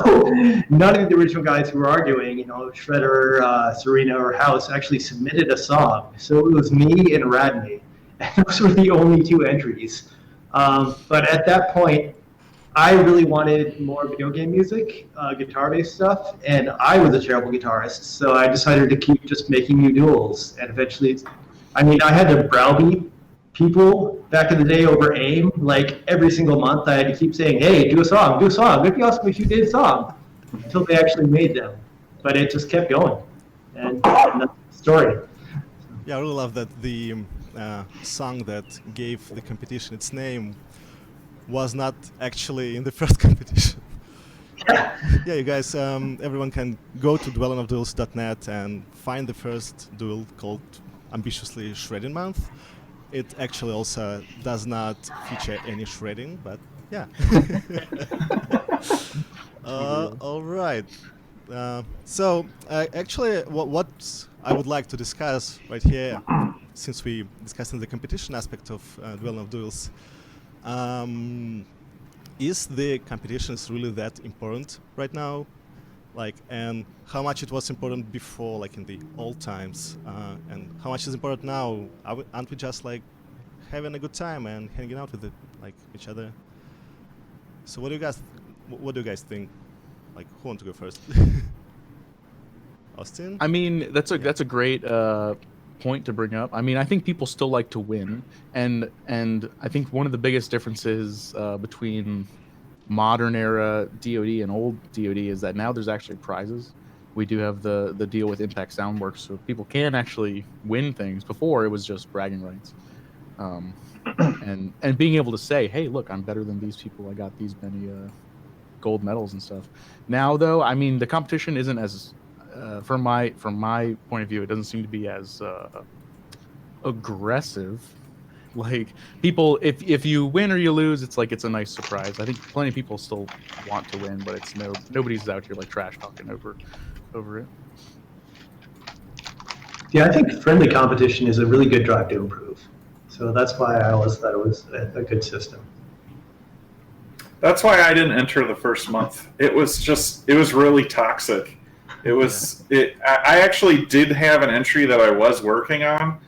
none of the original guys who were arguing, Shredder, Serena, or House actually submitted a song. So it was me and Radney. And those were the only two entries. But at that point, I really wanted more video game music, guitar-based stuff, and I was a terrible guitarist, so I decided to keep just making new duels. And eventually, I had to browbeat people back in the day over AIM. Like every single month, I had to keep saying, "Hey, do a song, do a song. Maybe I'll wish you did a song," until they actually made them. But it just kept going, and that's the story. Yeah, I really love that the song that gave the competition its name was not actually in the first competition. Yeah, you guys, everyone can go to dwellingofduels.net and find the first duel called ambitiously Shredding Month. It actually also does not feature any shredding, but yeah. All right. So actually, what I would like to discuss right here, since we discussing the competition aspect of Dwelling of Duels, is the competitions really that important right now? Like, and how much it was important before, like in the old times, and how much is important now? Aren't we just like having a good time and hanging out with each other? So what do you guys think? Like, who wants to go first? Austin? That's a great point to bring up. I think people still like to win, and I think one of the biggest differences between modern era DoD and old DoD is that now there's actually prizes. We do have the deal with Impact Soundworks, so people can actually win things. Before it was just bragging rights, and being able to say, "Hey, look, I'm better than these people. I got these many gold medals and stuff." Now, though, the competition isn't as from my point of view, it doesn't seem to be as aggressive. Like people, if you win or you lose, it's like it's a nice surprise. I think plenty of people still want to win, but it's nobody's out here like trash talking over it. Yeah, I think friendly competition is a really good drive to improve. So that's why I always thought it was a good system. That's why I didn't enter the first month. It was really toxic. I actually did have an entry that I was working on,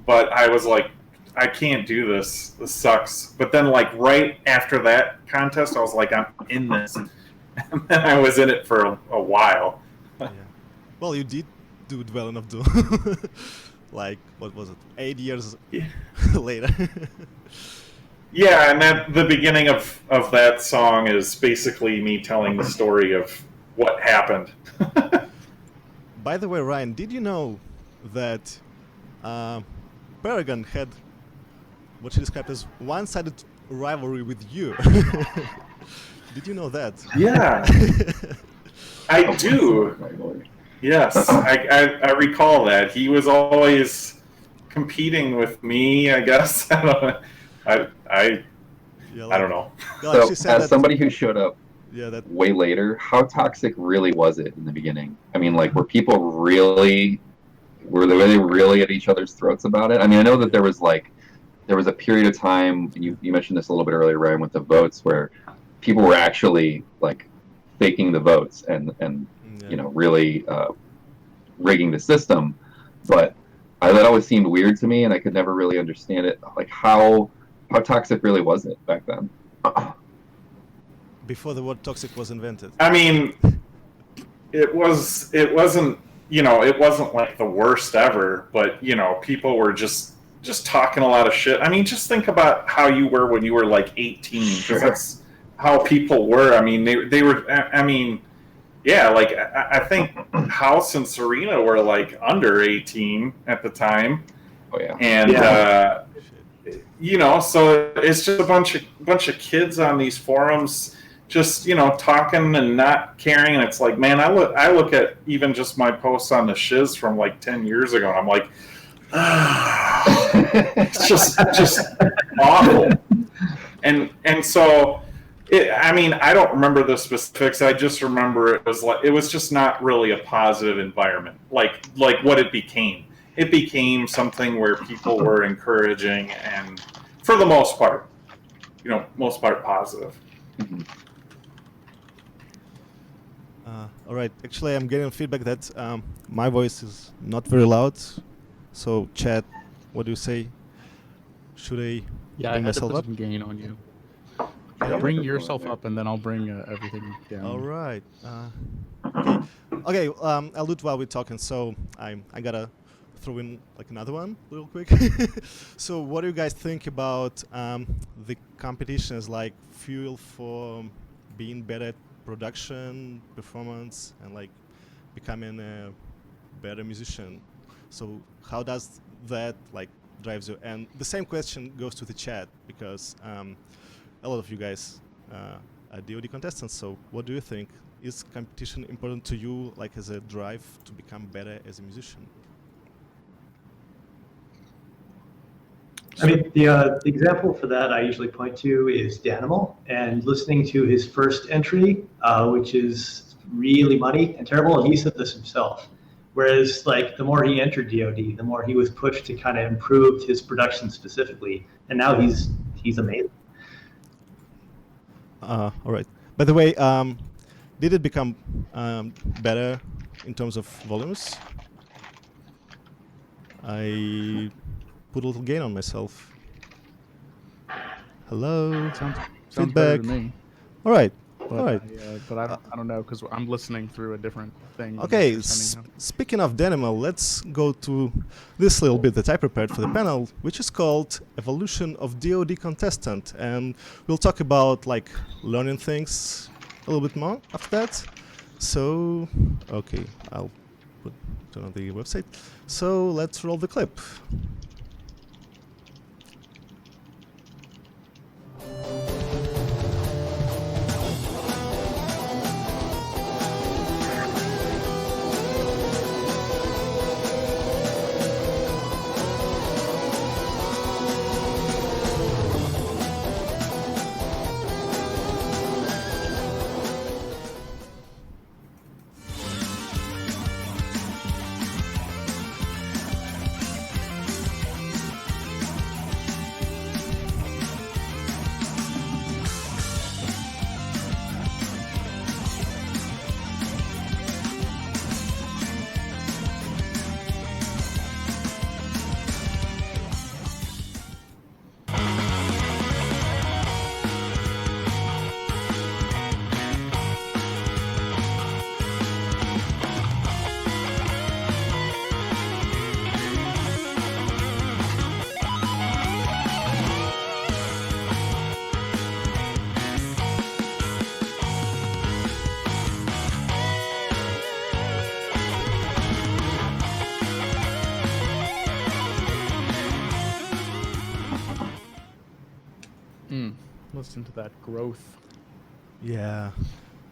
but I was like, I can't do this. This sucks. But then, like, right after that contest, I was like, I'm in this. And then I was in it for a while. Yeah. Well, you did do Dwelling of Doom. Like, what was it? 8 years later. Yeah, and the beginning of that song is basically me telling the story of what happened. By the way, Ryan, did you know that Paragon had what she described as one-sided rivalry with you? Did you know that? Yeah, I do. Yes, I recall that. He was always competing with me, I guess. I don't know. So, as somebody who showed up way later, how toxic really was it in the beginning? Were people really at each other's throats about it? I know that there was a period of time, you mentioned this a little bit earlier, Ryan, with the votes, where people were actually faking the votes and really rigging the system. But that always seemed weird to me, and I could never really understand it. How toxic really was it back then? before the word toxic was invented. I mean, it wasn't, it wasn't like the worst ever, but people were just talking a lot of shit. I mean, just think about how you were when you were like 18, because that's how people were. I mean, they were. I mean, yeah, like I think House and Serena were like under 18 at the time. Oh yeah. And so it's just a bunch of kids on these forums, just talking and not caring. And it's like, man, I look at even just my posts on the shiz from like 10 years ago, and I'm like, it's just awful. And so I mean, I don't remember the specifics. I just remember it was just not really a positive environment, like what it became. It became something where people were encouraging and, for the most part, positive. Mm-hmm. All right. Actually, I'm getting feedback that my voice is not very loud. So, chat, what do you say? Should I Yeah, I bring had to myself put up? some gain on you. Yeah, Bring microphone yourself there. up, and then I'll bring everything down. All right. Okay. I'll do it while we're talking. So I gotta throw in like another one real quick. So what do you guys think about the competition as like fuel for being better at production, performance, and like becoming a better musician? So how does that like drives you? And the same question goes to the chat, because a lot of you guys are DoD contestants. So what do you think? Is competition important to you, like as a drive to become better as a musician? I mean, the example for that I usually point to is Danimal, and listening to his first entry, which is really muddy and terrible, and he said this himself. Whereas, like, the more he entered DoD, the more he was pushed to kind of improve his production specifically, and now he's amazing. All right. By the way, did it become better in terms of volumes? I put a little gain on myself. Hello. Sounds Feedback. better to me. All right. But, All right. but I don't know, because I'm listening through a different thing. than Okay, you're sending out. speaking of Danimal, let's go to this little bit that I prepared for the panel, which is called Evolution of DoD Contestant. And we'll talk about like learning things a little bit more after that. So, okay, I'll turn on the website. So let's roll the clip. Listen to that growth. Yeah,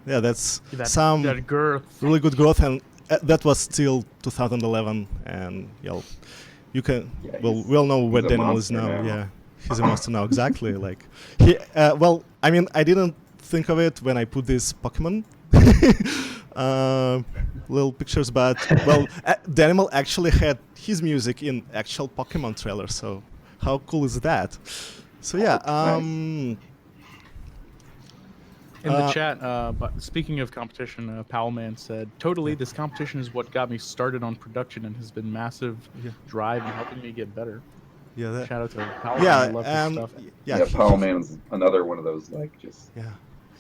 that's That girth. really good growth, and that was still 2011, and you can Yeah, we all know where he's a Danimal is monster now. now. Yeah, he's a monster now. Exactly. Like he, well, I mean, I didn't think of it when I put this Pokemon little pictures, but well, Danimal actually had his music in actual Pokemon trailer. So how cool is that? So yeah. In the chat, but speaking of competition, Powellman said, "Totally, this competition is what got me started on production and has been massive drive in helping me get better." Yeah, that, Shout out to Powellman. yeah, I love his stuff. yeah, Powell Man's another one of those, like, just yeah.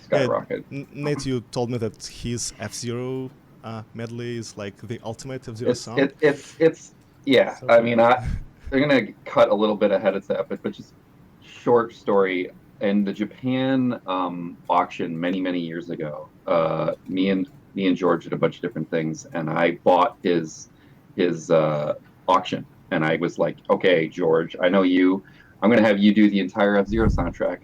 skyrocket. Nate, you told me that his F-Zero medley is like the ultimate F-Zero song. It's yeah. So I good. mean, they're gonna cut a little bit ahead of that, but just short story. In the Japan auction many years ago, me and George did a bunch of different things, and I bought his auction, and I was like, okay, George, I know you. I'm gonna have you do the entire F-Zero soundtrack.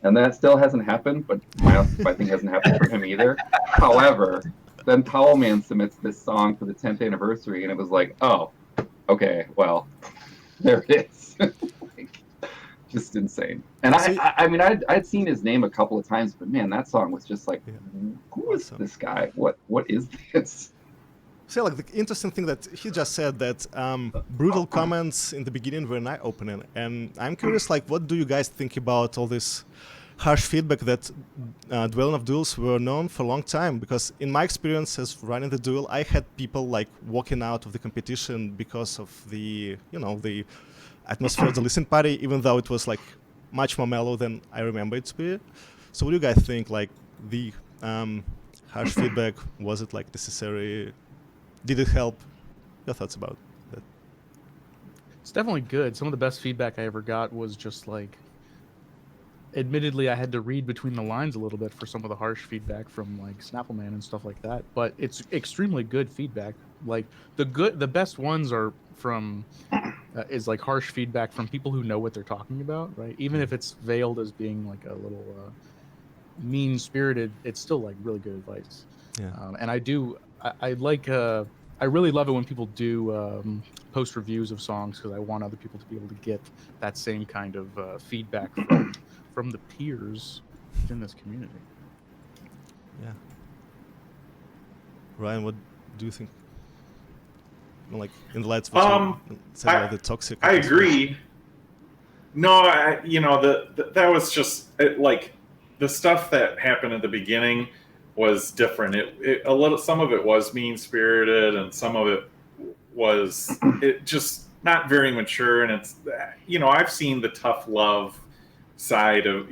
And that still hasn't happened, but my thing hasn't happened for him either. However, then Towel Man submits this song for the 10th anniversary, and it was like, oh, okay, well, there it is. Like, just insane. And I mean, I'd seen his name a couple of times, but man, that song was just like, who is this guy? What is this? So like the interesting thing that he just said that brutal comments in the beginning were eye-opening, and I'm curious, like, what do you guys think about all this harsh feedback that Duel of Duels were known for a long time? Because in my experience as running the duel, I had people like walking out of the competition because of the the atmosphere of the listen party, even though it was like much more mellow than I remember it to be. So what do you guys think? Like the harsh feedback, was it like necessary? Did it help? Your thoughts about that? It's definitely good. Some of the best feedback I ever got was just like, admittedly, I had to read between the lines a little bit for some of the harsh feedback from like Snappleman and stuff like that. But it's extremely good feedback. Like the best ones are from is like harsh feedback from people who know what they're talking about, right? Even if it's veiled as being like a little mean spirited, it's still like really good advice. Yeah. And I like I really love it when people do post reviews of songs, because I want other people to be able to get that same kind of feedback from the peers within this community. Yeah. Ryan, what do you think? Like in the lights of the toxic. I agree. No, that was just like the stuff that happened at the beginning was different. Some of it was mean spirited, and some of it was just not very mature. And it's I've seen the tough love side of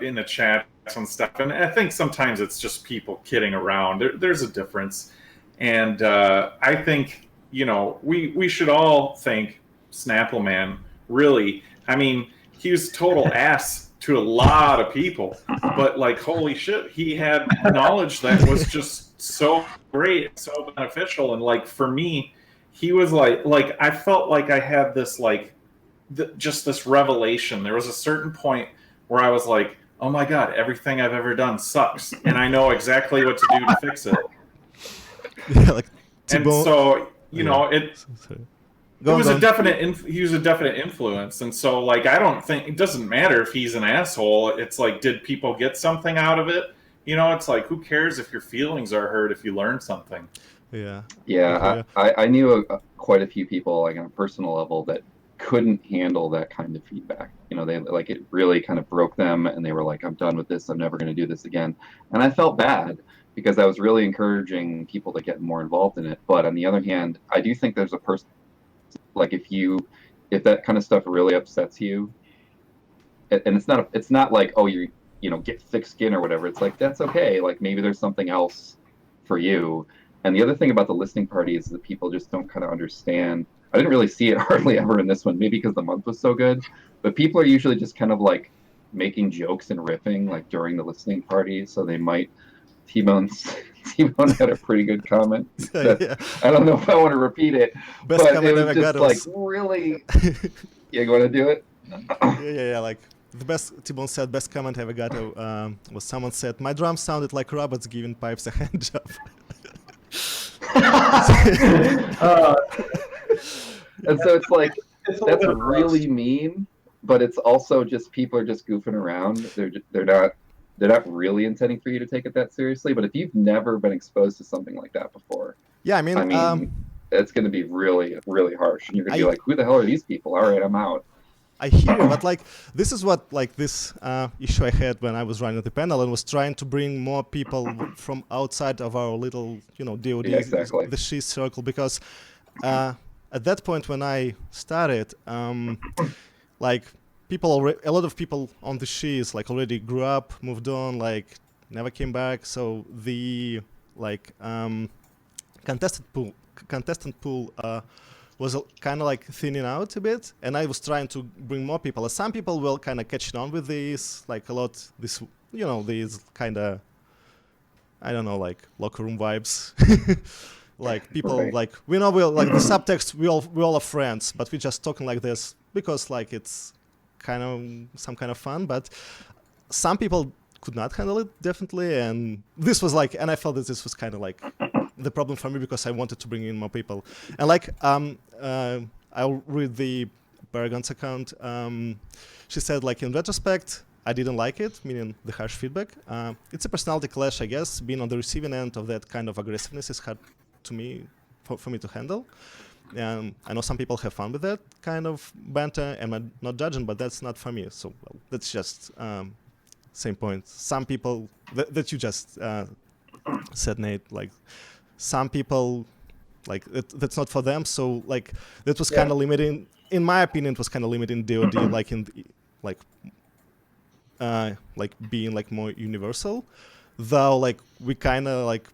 in the chat and stuff, and I think sometimes it's just people kidding around. There's a difference, and I think we should all thank Snappleman. Really, I mean, he was total ass to a lot of people, but like, holy shit, he had knowledge that was just so great, so beneficial. And like for me, he was like I felt like I had this just this revelation. There was a certain point where I was like, oh my god, everything I've ever done sucks, and I know exactly what to do to fix it. Yeah, like and so he was a definite influence, and so like I don't think it doesn't matter if he's an asshole. It's like, did people get something out of it? It's like, who cares if your feelings are hurt if you learn something? Yeah. I knew quite a few people, like on a personal level, that couldn't handle that kind of feedback. They like, it really kind of broke them, and they were like, I'm done with this, I'm never going to do this again. And I felt bad, because I was really encouraging people to get more involved in it. But on the other hand, I do think there's a person, like if that kind of stuff really upsets you, and it's not like, oh, you get thick skin or whatever. It's like, that's okay. Like maybe there's something else for you. And the other thing about the listening party is that people just don't kind of understand. I didn't really see it hardly ever in this one, maybe because the month was so good. But people are usually just kind of like making jokes and riffing like during the listening party. So they might. T-Bone had a pretty good comment. Yeah. I don't know if I want to repeat it, Best but comment it was just like really. You want to do it? Yeah. Like the best T-Bone said, best comment I ever got was someone said, "My drums sounded like robots giving pipes a hand job." And so it's like that's really mean, but it's also just people are just goofing around. They're not really intending for you to take it that seriously. But if you've never been exposed to something like that before, yeah, I mean, it's going to be really, really harsh. And you're going to be like, who the hell are these people? All right, I'm out. I hear you, but like this is what like this issue I had when I was running the panel and was trying to bring more people from outside of our little DoD, exactly. the SHE circle, because at that point when I started, like a lot of people on the SHEs like already grew up, moved on, like never came back. So the like contestant pool was kind of like thinning out a bit, and I was trying to bring more people. Some people will kind of catch on with this, like a lot. This these kind of, I don't know, like locker room vibes. Like people Right. like we'll like the subtext we all are friends, but we're just talking like this because like it's kind of some kind of fun. But some people could not handle it definitely, and this was like, and I felt that this was kind of like the problem for me because I wanted to bring in more people. And like I'll read the Paragon's account. She said like in retrospect, I didn't like it, meaning the harsh feedback. It's a personality clash, I guess. Being on the receiving end of that kind of aggressiveness is hard to me, for me to handle. I know some people have fun with that kind of banter, and I'm not judging, but that's not for me. So well, that's just same point. Some people that you just said, Nate, like some people, like that's not for them. So like that was kind of limiting. In my opinion, it was kind of limiting DoD, like in the, like being like more universal. Though like we kind of like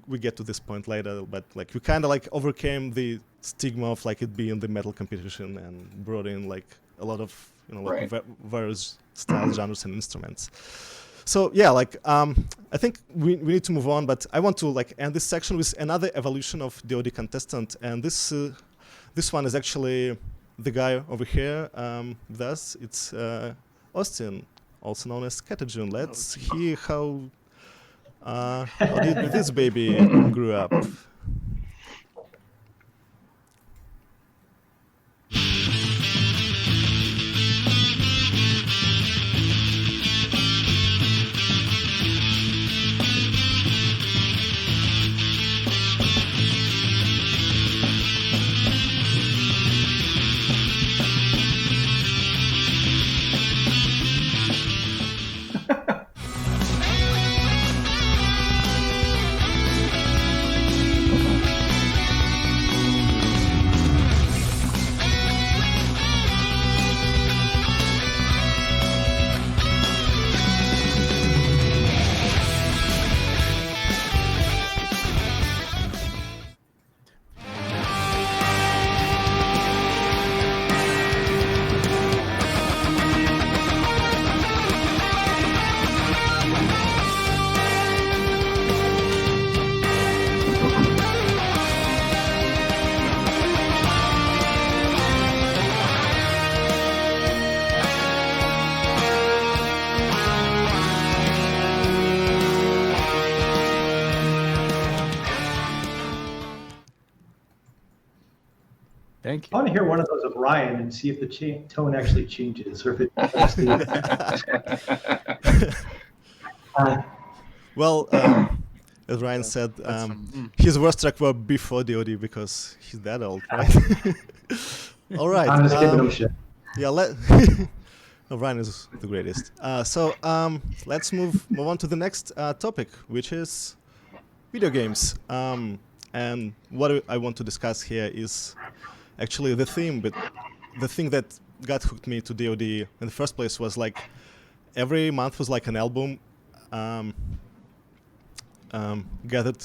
we get to this point later, but like we kind of like overcame the stigma of like it being the metal competition and brought in like a lot of like various styles, genres, and instruments. So yeah, like I think we need to move on, but I want to like end this section with another evolution of DoD contestant, and this one is actually the guy over here with us. It's Austin, also known as Catagen. Let's hear how did this baby grew up. Thank I you. want to hear one of those of Ryan and see if the tone actually changes or if it. Well, as Ryan said, his worst track were before DoD because he's that old, right? All right. I'm just giving him shit. Yeah, no, Ryan is the greatest. So let's move on to the next topic, which is video games. And what I want to discuss here is actually the theme, but the thing that got hooked me to DoD in the first place was like every month was like an album gathered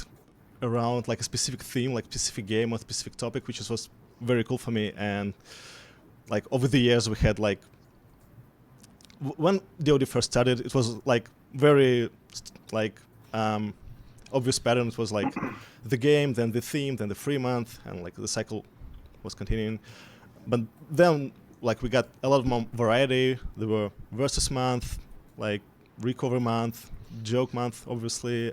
around like a specific theme, like specific game or specific topic, which was very cool for me. And like over the years, we had like when DoD first started, it was like very like obvious pattern. It was like the game, then the theme, then the free month, and like the cycle was continuing. But then like we got a lot more variety. There were versus month, like recover month, joke month, obviously.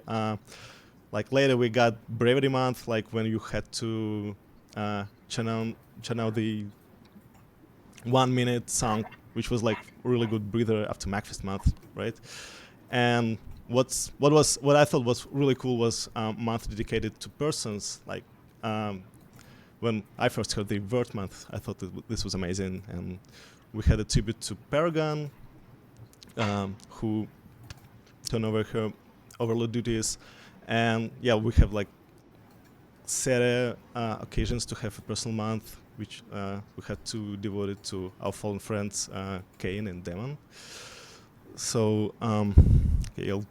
Like later we got bravery month, like when you had to channel the 1 minute song, which was like a really good breather after MacFest month, right? And what I thought was really cool was a month dedicated to persons. Like when I first heard the Vert month, I thought that this was amazing, and we had a tribute to Paragon, who turned over her overload duties, and yeah, we have like set occasions to have a personal month, which we had to devote it to our fallen friends, Kane and Demon. So okay,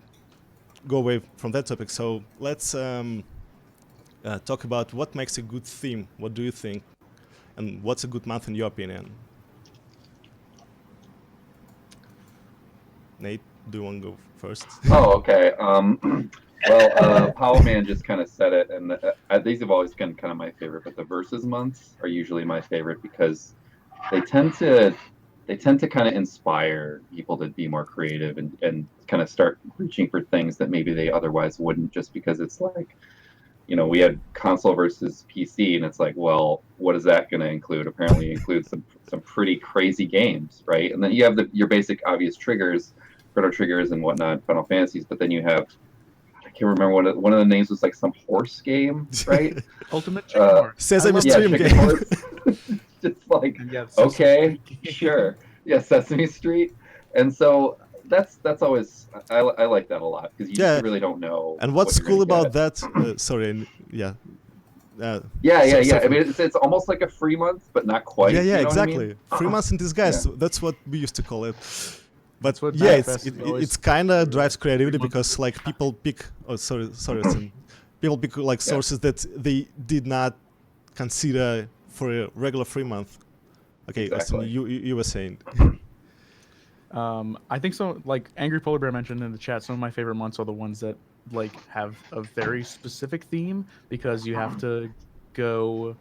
go away from that topic. So let's talk about what makes a good theme. What do you think? And what's a good month in your opinion? Nate, do you want to go first? Oh, okay. Well, Power Man just kind of said it, and these have always been kind of my favorite. But the versus months are usually my favorite because they tend to kind of inspire people to be more creative and kind of start reaching for things that maybe they otherwise wouldn't, just because it's like, we had console versus PC, and it's like, well, what is that going to include? Apparently, it includes some pretty crazy games, right? And then you have your basic obvious triggers, Chrono Triggers and whatnot, Final Fantasies, but then you have, I can't remember one of the names was like some horse game, right? Ultimate Chicken Horse. Sesame Yeah, Stream Chicken game. Horse. Just like, Yeah, Sesame okay, Street. sure, yeah, Sesame Street, and so that's always I like that a lot because you really don't know. And what's what you're cool gonna about get. that? Sorry, yeah. Yeah. I mean, it's almost like a free month, but not quite. Yeah, you know what I exactly. mean? 3 months in disguise. Yeah. That's what we used to call it. But what yeah, Manifest is always- it's kind of drives creativity 3 months. because like people pick. Oh, sorry, Austin. People pick like sources that they did not consider for a regular free month. Okay, Austin, Exactly. you were saying. I think so. Like Angry Polar Bear mentioned in the chat, some of my favorite months are the ones that like have a very specific theme because you have to go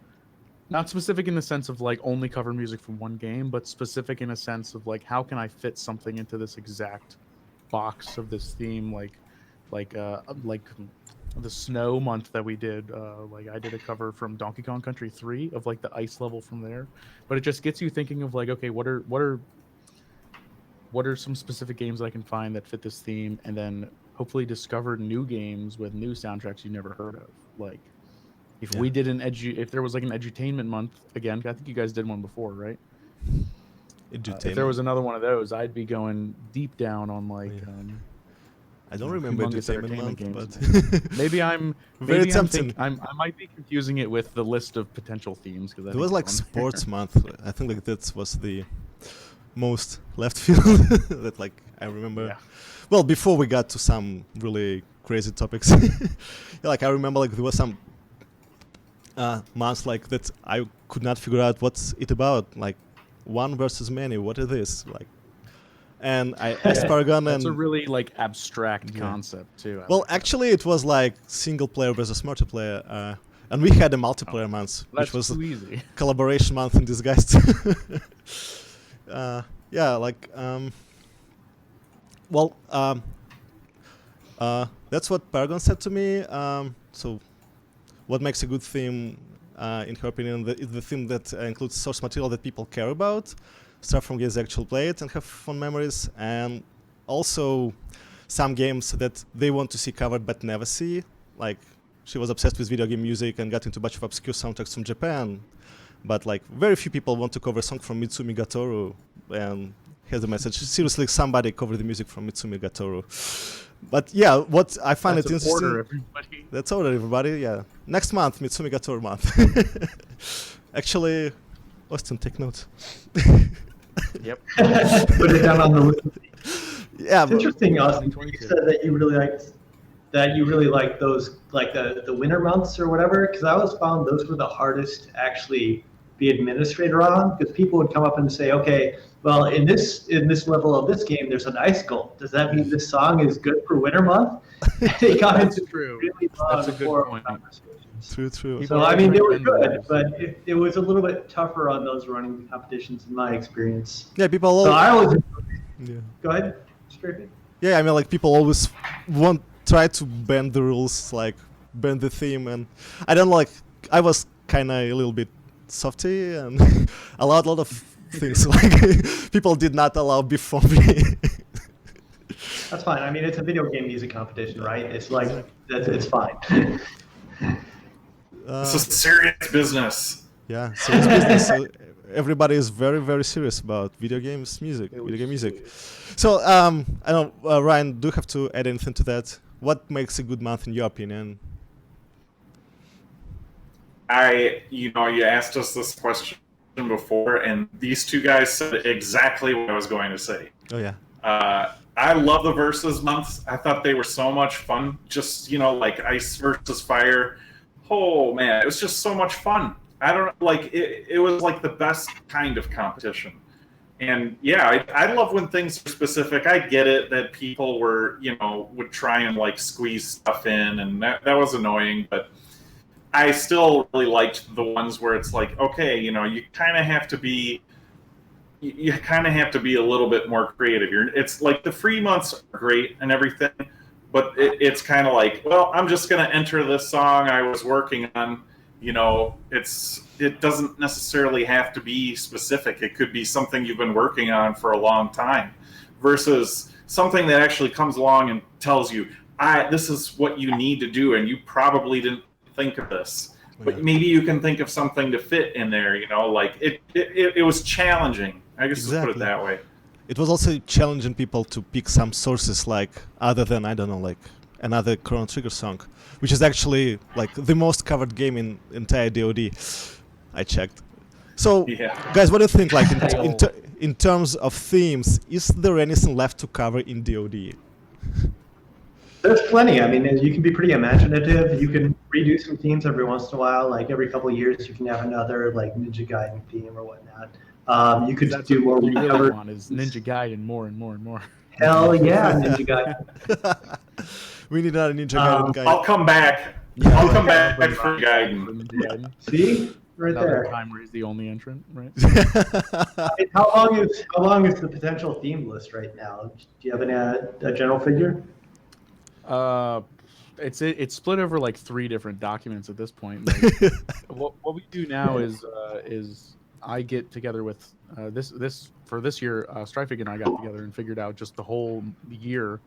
not specific in the sense of like only cover music from one game, but specific in a sense of like how can I fit something into this exact box of this theme, like the snow month that we did. Like I did a cover from Donkey Kong Country 3 of like the ice level from there, but it just gets you thinking of like, okay, what are some specific games I can find that fit this theme, and then hopefully discover new games with new soundtracks you never heard of. Like if we did if there was like an edutainment month again, I think you guys did one before, right? If there was another one of those, I'd be going deep down on like I don't remember humongous entertainment entertainment month, games. but Maybe I'm Very maybe tempting. I might be confusing it with the list of potential themes because there was like it's on there. sports month. I think like that was the most left field that like I remember. Yeah. Well, before we got to some really crazy topics, like I remember like there was some months like that I could not figure out what's it about. Like one versus many, what is this? Like, and I asked Paragon, That's and a really like abstract Yeah. concept too. I well, like that. actually, it was like single player versus multiplayer, and we had a multiplayer month, which That's was too easy. collaboration month in disguise. Yeah, like that's what Paragon said to me. So, what makes a good theme, in her opinion, is the theme that includes source material that people care about, start from games they actually play it and have fun memories, and also some games that they want to see covered but never see. Like, she was obsessed with video game music and got into a bunch of obscure soundtracks from Japan, but like very few people want to cover a song from Mitsumi Gatoru, and here's the message: seriously, somebody cover the music from Mitsumi Gatoru. But yeah, what I find That's it an interesting. order, everybody. That's order, everybody. Yeah, next month, Mitsumi Gatoru month. Actually, Austin, take notes. Yep. Put it down on the list. Yeah, It's interesting, Austin. You 2022. said that you really liked those, like the winter months or whatever. Because I always found those were the hardest to actually be administrator on, because people would come up and say, okay, well, in this level of this game, there's an ice goal. Does that mean this song is good for winter month? They got That's into true. really long, That's a good horrible point. conversations. true. People So are I mean, they were defend the good, rules. but it was a little bit tougher on those running competitions in my experience. Yeah, people. So I always Yeah. go ahead, Scrapey. Yeah, I mean, like people always try to bend the rules, like bend the theme, and I don't like. I was kind of a little bit softy and allowed a lot of things like people did not allow before me. That's fine. I mean, it's a video game music competition, right? It's like it's fine. This is serious business. Yeah, serious business. So everybody is very, very serious about video games, video game music. So I don't know, Ryan, do you have to add anything to that? What makes a good month in your opinion? You asked us this question before, and these two guys said exactly what I was going to say. Oh yeah. I love the versus months. I thought they were so much fun. Just, like Ice versus Fire. Oh man, it was just so much fun. I don't like it. It was like the best kind of competition. And yeah, I love when things are specific. I get it that people were, would try and like squeeze stuff in, and that was annoying. But I still really liked the ones where it's like, okay, you kind of have to be you kind of have to be a little bit more creative. It's like the free months are great and everything, but it's kind of like, well, I'm just going to enter this song I was working on. It doesn't necessarily have to be specific. It could be something you've been working on for a long time, versus something that actually comes along and tells you, this is what you need to do, and you probably didn't think of this. But maybe you can think of something to fit in there, like it was challenging. I guess to put it that way. It was also challenging people to pick some sources, like other than, I don't know, like another Chrono Trigger song, which is actually like the most covered game in entire DoD. I checked. So, guys, what do you think? Like in terms of themes, is there anything left to cover in DoD? There's plenty. I mean, you can be pretty imaginative. You can redo some themes every once in a while. Like every couple of years, you can have another like Ninja Gaiden theme or whatnot. You could just do more. What you really want is Ninja Gaiden more and more and more. Hell yeah, Ninja Gaiden. We need another Ninja Gaiden. I'll come back. I'll come back for Gaiden. See, right Another there. time where he's the only entrant, right? How long is the potential theme list right now? Do you have a general figure? It's split over like 3 different documents at this point. Like, what we do now is I get together with this year. Strifig and I got together and figured out just the whole year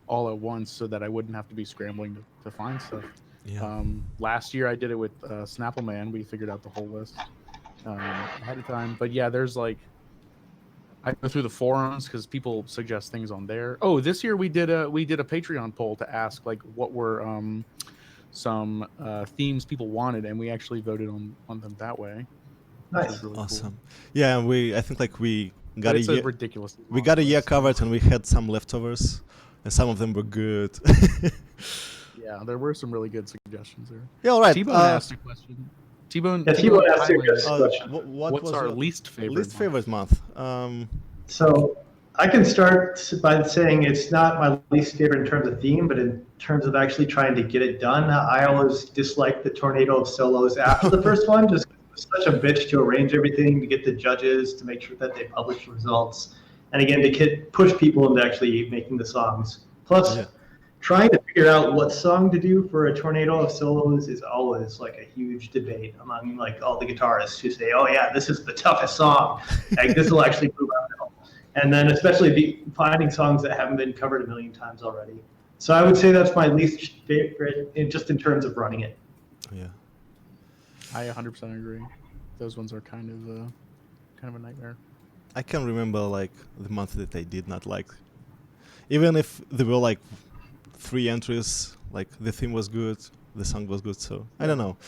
all at once, so that I wouldn't have to be scrambling to find stuff. Yeah. Last year I did it with Snappleman. We figured out the whole list ahead of time. But yeah, there's like, I go through the forums because people suggest things on there. Oh, this year we did a Patreon poll to ask like what were some themes people wanted, and we actually voted on them that way. Nice. Really Awesome. Cool. Yeah, I think like we got a year. Ridiculous. We got a year covered, and we had some leftovers, and some of them were good. Yeah, there were some really good suggestions there. Yeah, all right. T-Bone asked a question. T-Bone asked a good question. What's our least favorite month? So I can start by saying it's not my least favorite in terms of theme, but in terms of actually trying to get it done. I always disliked the tornado of solos after the first one, just such a bitch to arrange everything, to get the judges, to make sure that they publish results, and again to push people into actually making the songs. Plus, trying to figure out what song to do for a tornado of solos is always like a huge debate among like all the guitarists who say, "Oh yeah, this is the toughest song. Like this will actually move out." And then especially finding songs that haven't been covered a million times already. So I would say that's my least favorite, just in terms of running it. Yeah. I 100% agree. Those ones are kind of a nightmare. I can remember like the month that I did not like. Even if there were like 3 entries, like the theme was good, the song was good, so I don't know.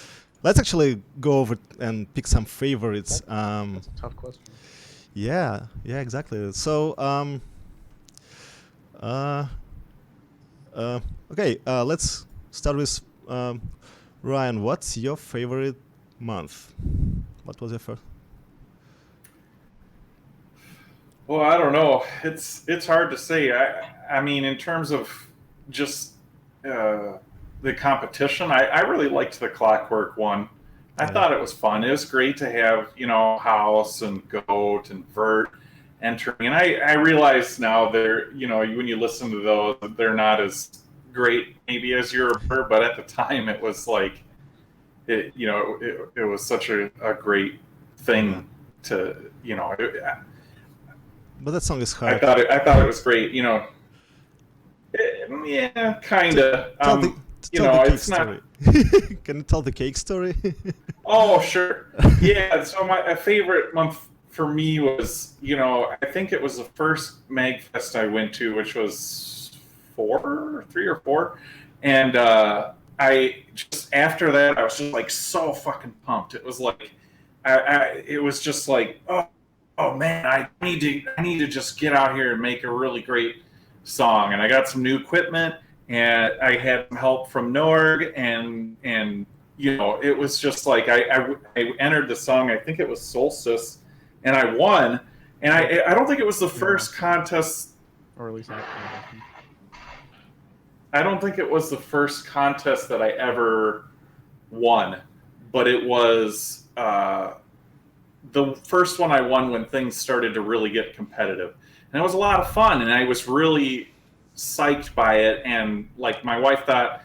Let's actually go over and pick some favorites. That's a tough question. Yeah, exactly. So, okay, let's start with Ryan. What's your favorite month? What was your first? Well, I don't know. It's hard to say. I mean, in terms of just the competition, I really liked the Clockwork one. I thought it was fun. It was great to have, House and Goat and Vert entering. And I realize now they're, when you listen to those, they're not as great maybe as Europe, but at the time it was like, it was such a great thing to, But that song is hard. I thought it was great, yeah, kind of. It's not. Can you tell the cake story? Oh, sure. Yeah. So my favorite month for me was, I think it was the first MagFest I went to, which was 3 or 4, and I just after that I was just like so fucking pumped. It was like, it was just like, oh man, I need to just get out here and make a really great song, and I got some new equipment, and I had some help from Norg, and it was just like I entered the song. I think it was Solstice, and I won. And I don't think it was the first contest, or at least I don't think it was the first contest that I ever won, but it was the first one I won when things started to really get competitive. And it was a lot of fun, and I was really psyched by it. And like my wife thought,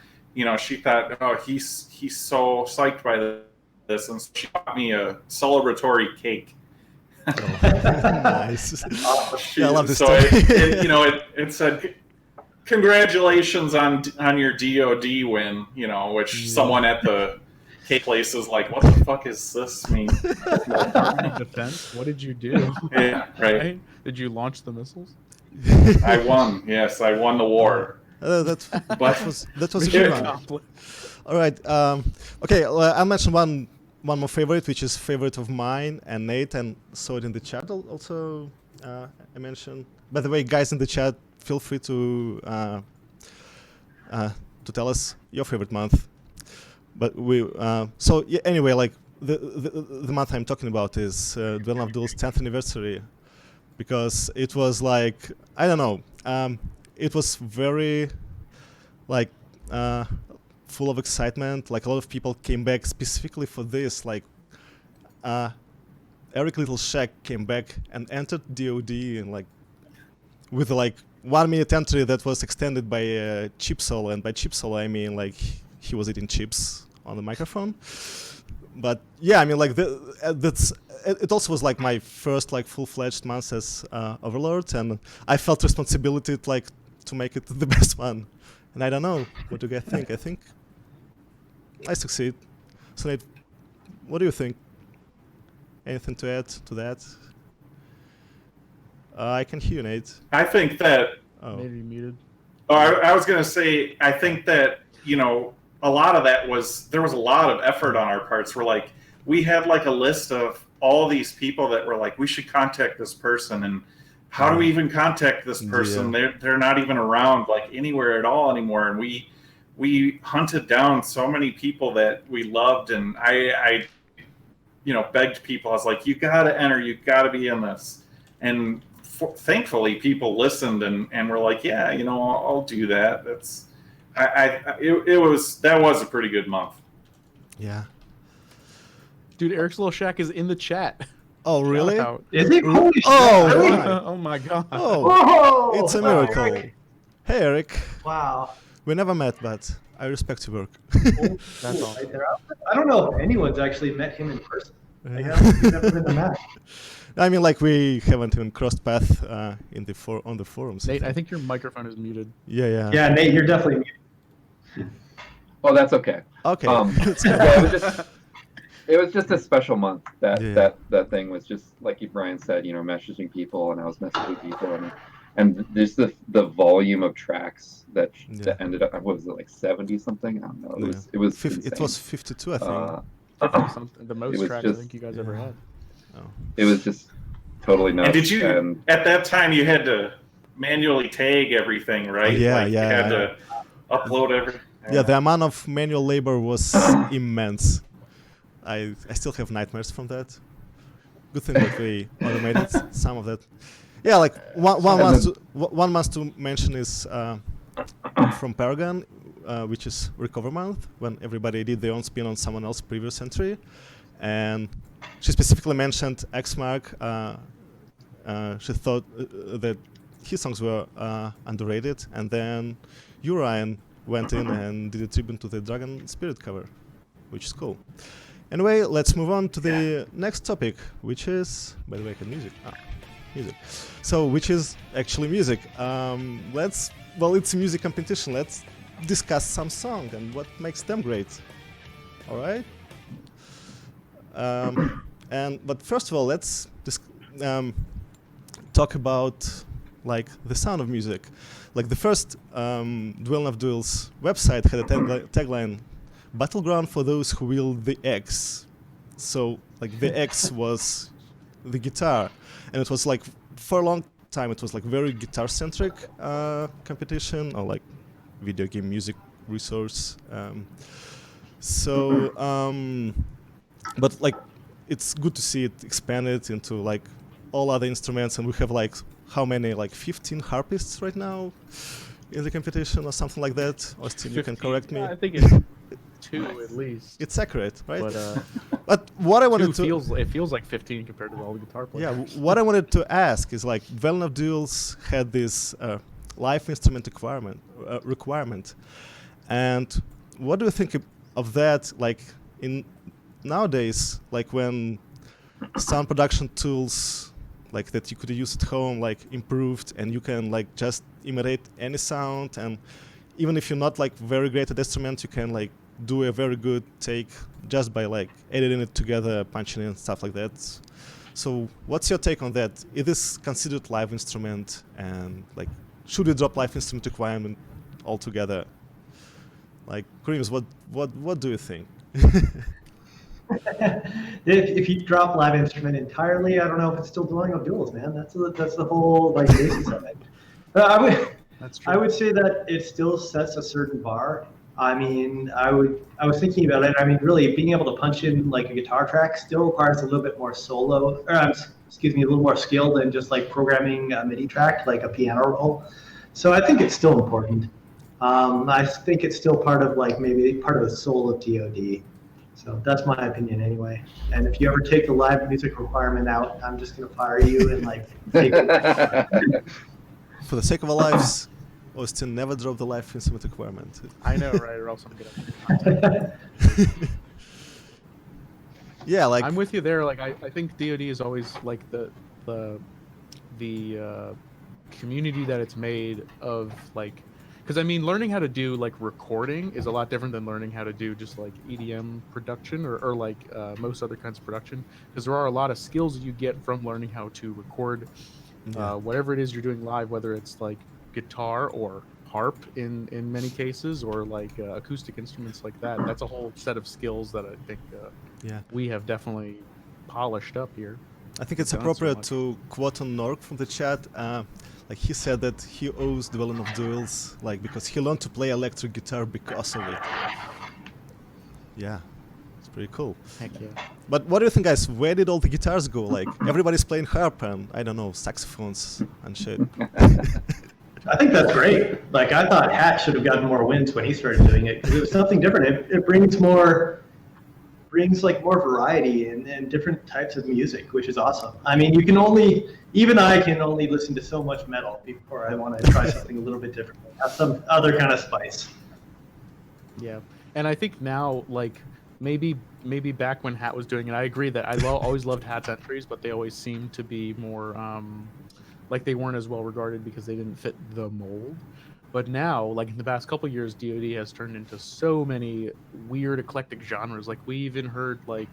she thought, oh, he's so psyched by this, and so she bought me a celebratory cake. Nice. I love this so story. it said, congratulations on your DOD win, which someone at the cake place is like, what the fuck is this mean? Defense? What did you do? Yeah, right. Did you launch the missiles? I won. Yes, I won the war. That was a good one. All right. Okay, I'll mention one more favorite, which is favorite of mine and Nate, and saw it in the chat also. I mentioned. By the way, guys in the chat, feel free to tell us your favorite month. But anyway, like the month I'm talking about is Duel of Duels 10th anniversary, because it was like, I don't know, it was very like full of excitement. Like a lot of people came back specifically for this. Like Eric Little Shack came back and entered DOD and like with like 1 minute entry that was extended by chip solo, and by chip solo I mean like he was eating chips on the microphone. But yeah, I mean like it also was like my first like full-fledged month as Overlord, and I felt responsibility to make it the best one. And I don't know, what do you guys think? I think I succeed. So Nate, what do you think? Anything to add to that? I can hear you, Nate. I think that. Maybe muted. Oh, I was going to say, I think that, a lot of that there was a lot of effort on our parts. We had like a list of all these people that were like, we should contact this person. And how do we even contact this person? Yeah. They're not even around like anywhere at all anymore. And we hunted down so many people that we loved. And I begged people. I was like, you got to enter, you got to be in this. And thankfully people listened and were like, yeah, I'll do that. That was a pretty good month. Yeah. Dude, Eric's Little Shack is in the chat. Oh, really? Is it? Holy shit. Oh my god. Oh, it's a miracle. Hey, Eric. Wow. We never met, but I respect your work. That's awesome. I don't know if anyone's actually met him in person. I guess we've never been to Mac. I mean, like we haven't even crossed paths on the forums. Nate, I think your microphone is muted. Yeah. Yeah, Nate, you're definitely muted. Oh, that's okay. Okay. It was just a special month. That thing was just like Brian said, messaging people, and I was messaging people, and just the volume of tracks that ended up. What was it, like 70 something? I don't know. It was. It was 52, I think. The most tracks I think you guys ever had. Oh. It was just totally nuts. And did you at that time you had to manually tag everything, right? You had to upload everything. Yeah, the amount of manual labor was immense. I still have nightmares from that. Good thing that we automated some of that. Yeah, like one month to mention is from Paragon, which is Recover Month, when everybody did their own spin on someone else's previous entry. And she specifically mentioned Xmark. She thought that his songs were underrated. And then Urian went in and did a tribute to the Dragon Spirit cover, which is cool. Anyway, let's move on to the next topic, which is, by the way, music. Music. So, which is actually music. It's a music competition. Let's discuss some song and what makes them great. All right. But first of all, let's talk about like the sound of music. Like the first Duel of Duels website had a tagline, "Battleground for those who wield the X." So like the X was the guitar, and it was like for a long time it was like very guitar-centric competition, or like video game music resource. But like it's good to see it expanded into like all other instruments, and we have like how many, like 15 harpists right now in the competition or something like that. Austin, you can correct me. Yeah, I think it's 2 at least. It's accurate, right? But But what I wanted to it feels like 15 compared to all the guitar players. yeah, what I wanted to ask is like Valen of Duels had this live instrument requirement, and what do you think of that? Like in nowadays, like when sound production tools like that you could use at home like improved, and you can like just imitate any sound, and even if you're not like very great at instruments, you can like do a very good take just by like editing it together, punching in stuff like that. So what's your take on that? Is this considered live instrument, and like should we drop live instrument requirement altogether? Like Creams, what do you think? If you drop live instrument entirely, I don't know if it's still Dueling of Duels, man. That's the whole like basis of it. That's true. I would say that it still sets a certain bar. I mean, I was thinking about it. I mean, really being able to punch in like a guitar track still requires a little bit more a little more skill than just like programming a MIDI track like a piano roll. So I think it's still important. I think it's still part of like maybe part of the soul of DoD. So that's my opinion anyway. And if you ever take the live music requirement out, I'm just gonna fire you and like take it. For the sake of our lives, Austin, never drop the live instrument requirement. I know, right? Or else I'm gonna. Yeah, like I'm with you there. Like I think DoD is always like the community that it's made of, like, because I mean learning how to do like recording is a lot different than learning how to do just like EDM production or like most other kinds of production, because there are a lot of skills you get from learning how to record whatever it is you're doing live, whether it's like guitar or harp in many cases, or like acoustic instruments like that. That's a whole set of skills that I think we have definitely polished up here. I think it's Done so appropriate much. to quote on Nork from the chat. Like he said that he owes Dueling of Duels like because he learned to play electric guitar because of it. Yeah, it's pretty cool. Heck yeah. But what do you think, guys? Where did all the guitars go? Like everybody's playing harp and I don't know, saxophones and shit. I think that's great. Like I thought Hat should have gotten more wins when he started doing it because it was something different. It brings like more variety and different types of music, which is awesome. I mean, even I can only listen to so much metal before I want to try something a little bit different, have some other kind of spice. Yeah, and I think now, like maybe back when Hat was doing it, I agree that I always loved Hat's entries, but they always seemed to be more like they weren't as well regarded because they didn't fit the mold. But now, like in the past couple years, DoD has turned into so many weird eclectic genres. Like we even heard like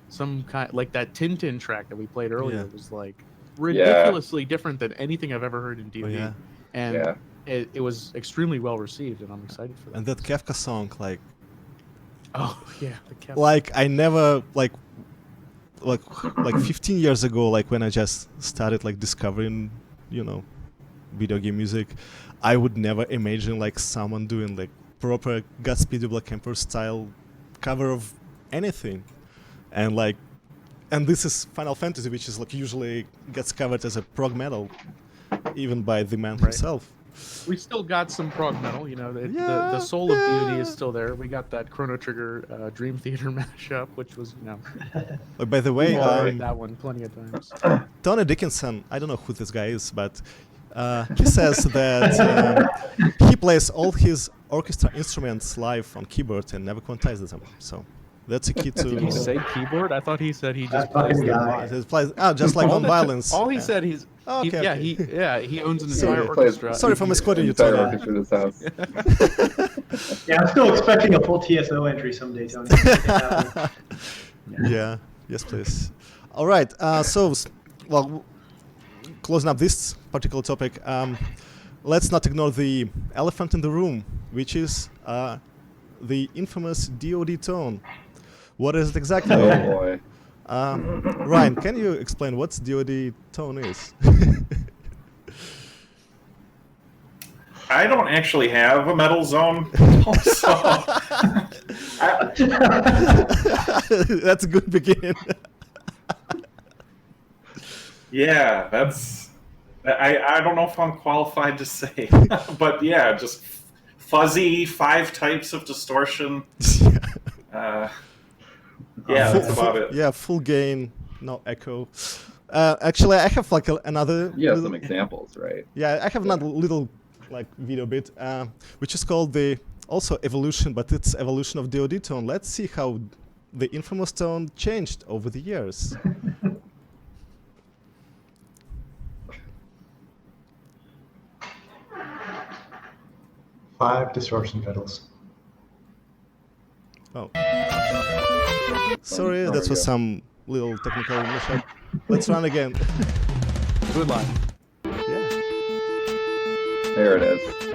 some kind, like that Tintin track that we played earlier was like ridiculously different than anything I've ever heard in DoD. And it was extremely well received, and I'm excited for that. And that Kafka song, like, oh yeah, the Kafka. like I never like 15 years ago, like when I just started like discovering, video game music, I would never imagine like someone doing like proper Godspeed You Black Emperor style cover of anything, and this is Final Fantasy, which is like usually gets covered as a prog metal, even by the man himself. We still got some prog metal, the soul of DoD is still there. We got that Chrono Trigger Dream Theater mashup, which was, By the way, played that one plenty of times. Tony Dickinson, I don't know who this guy is, but he says that he plays all his orchestra instruments live on keyboard and never quantizes them. So that's a key to. Did he say keyboard? I thought he said he just fucking plays guy. them Plays, just like on violence. All he said he owns an entire orchestra. Sorry for misquoting you, Entire Tony. orchestra in this house. Yeah, I'm still expecting a full TSO entry someday, Tony. Yeah. Yes, please. All right. Closing up this particular topic, let's not ignore the elephant in the room, which is the infamous DoD tone. What is it exactly? Oh boy. Ryan, can you explain what DoD tone is? I don't actually have a metal zone, so That's a good beginning. yeah, that's. I don't know if I'm qualified to say, but yeah, just fuzzy 5 types of distortion. Yeah, that's about it. Yeah, full gain, no echo. Actually, I have like another. You have little- some examples, right? Yeah, I have another little like video bit, which is called the also evolution, but it's evolution of DoD tone. Let's see how the infamous tone changed over the years. Five distortion pedals. Oh, sorry, There that we was go. some little technical mishap. Let's run again. Good line. Yeah. There it is.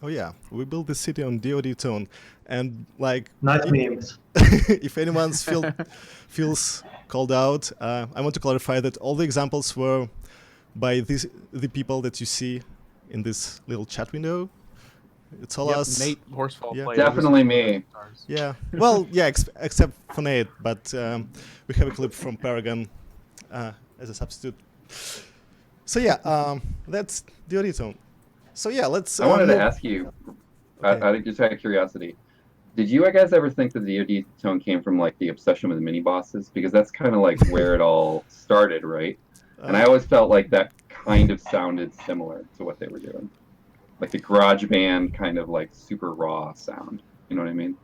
Oh yeah, we built the city on DoD tone, and like Nice memes. if anyone feels called out, I want to clarify that all the examples were by the people that you see in this little chat window. It's all Yep, us. Nate Horsfall Yeah. played Definitely me. Yeah. Well, yeah, except for Nate, but we have a clip from Paragon as a substitute. So yeah, that's DoD tone. So yeah, let's. I wanted to move- ask you, Okay. just out of curiosity, did you guys ever think that the DoD tone came from like the obsession with mini bosses? Because that's kind of like where it all started, right? And I always felt like that kind of sounded similar to what they were doing, like the garage band kind of like super raw sound. You know what I mean?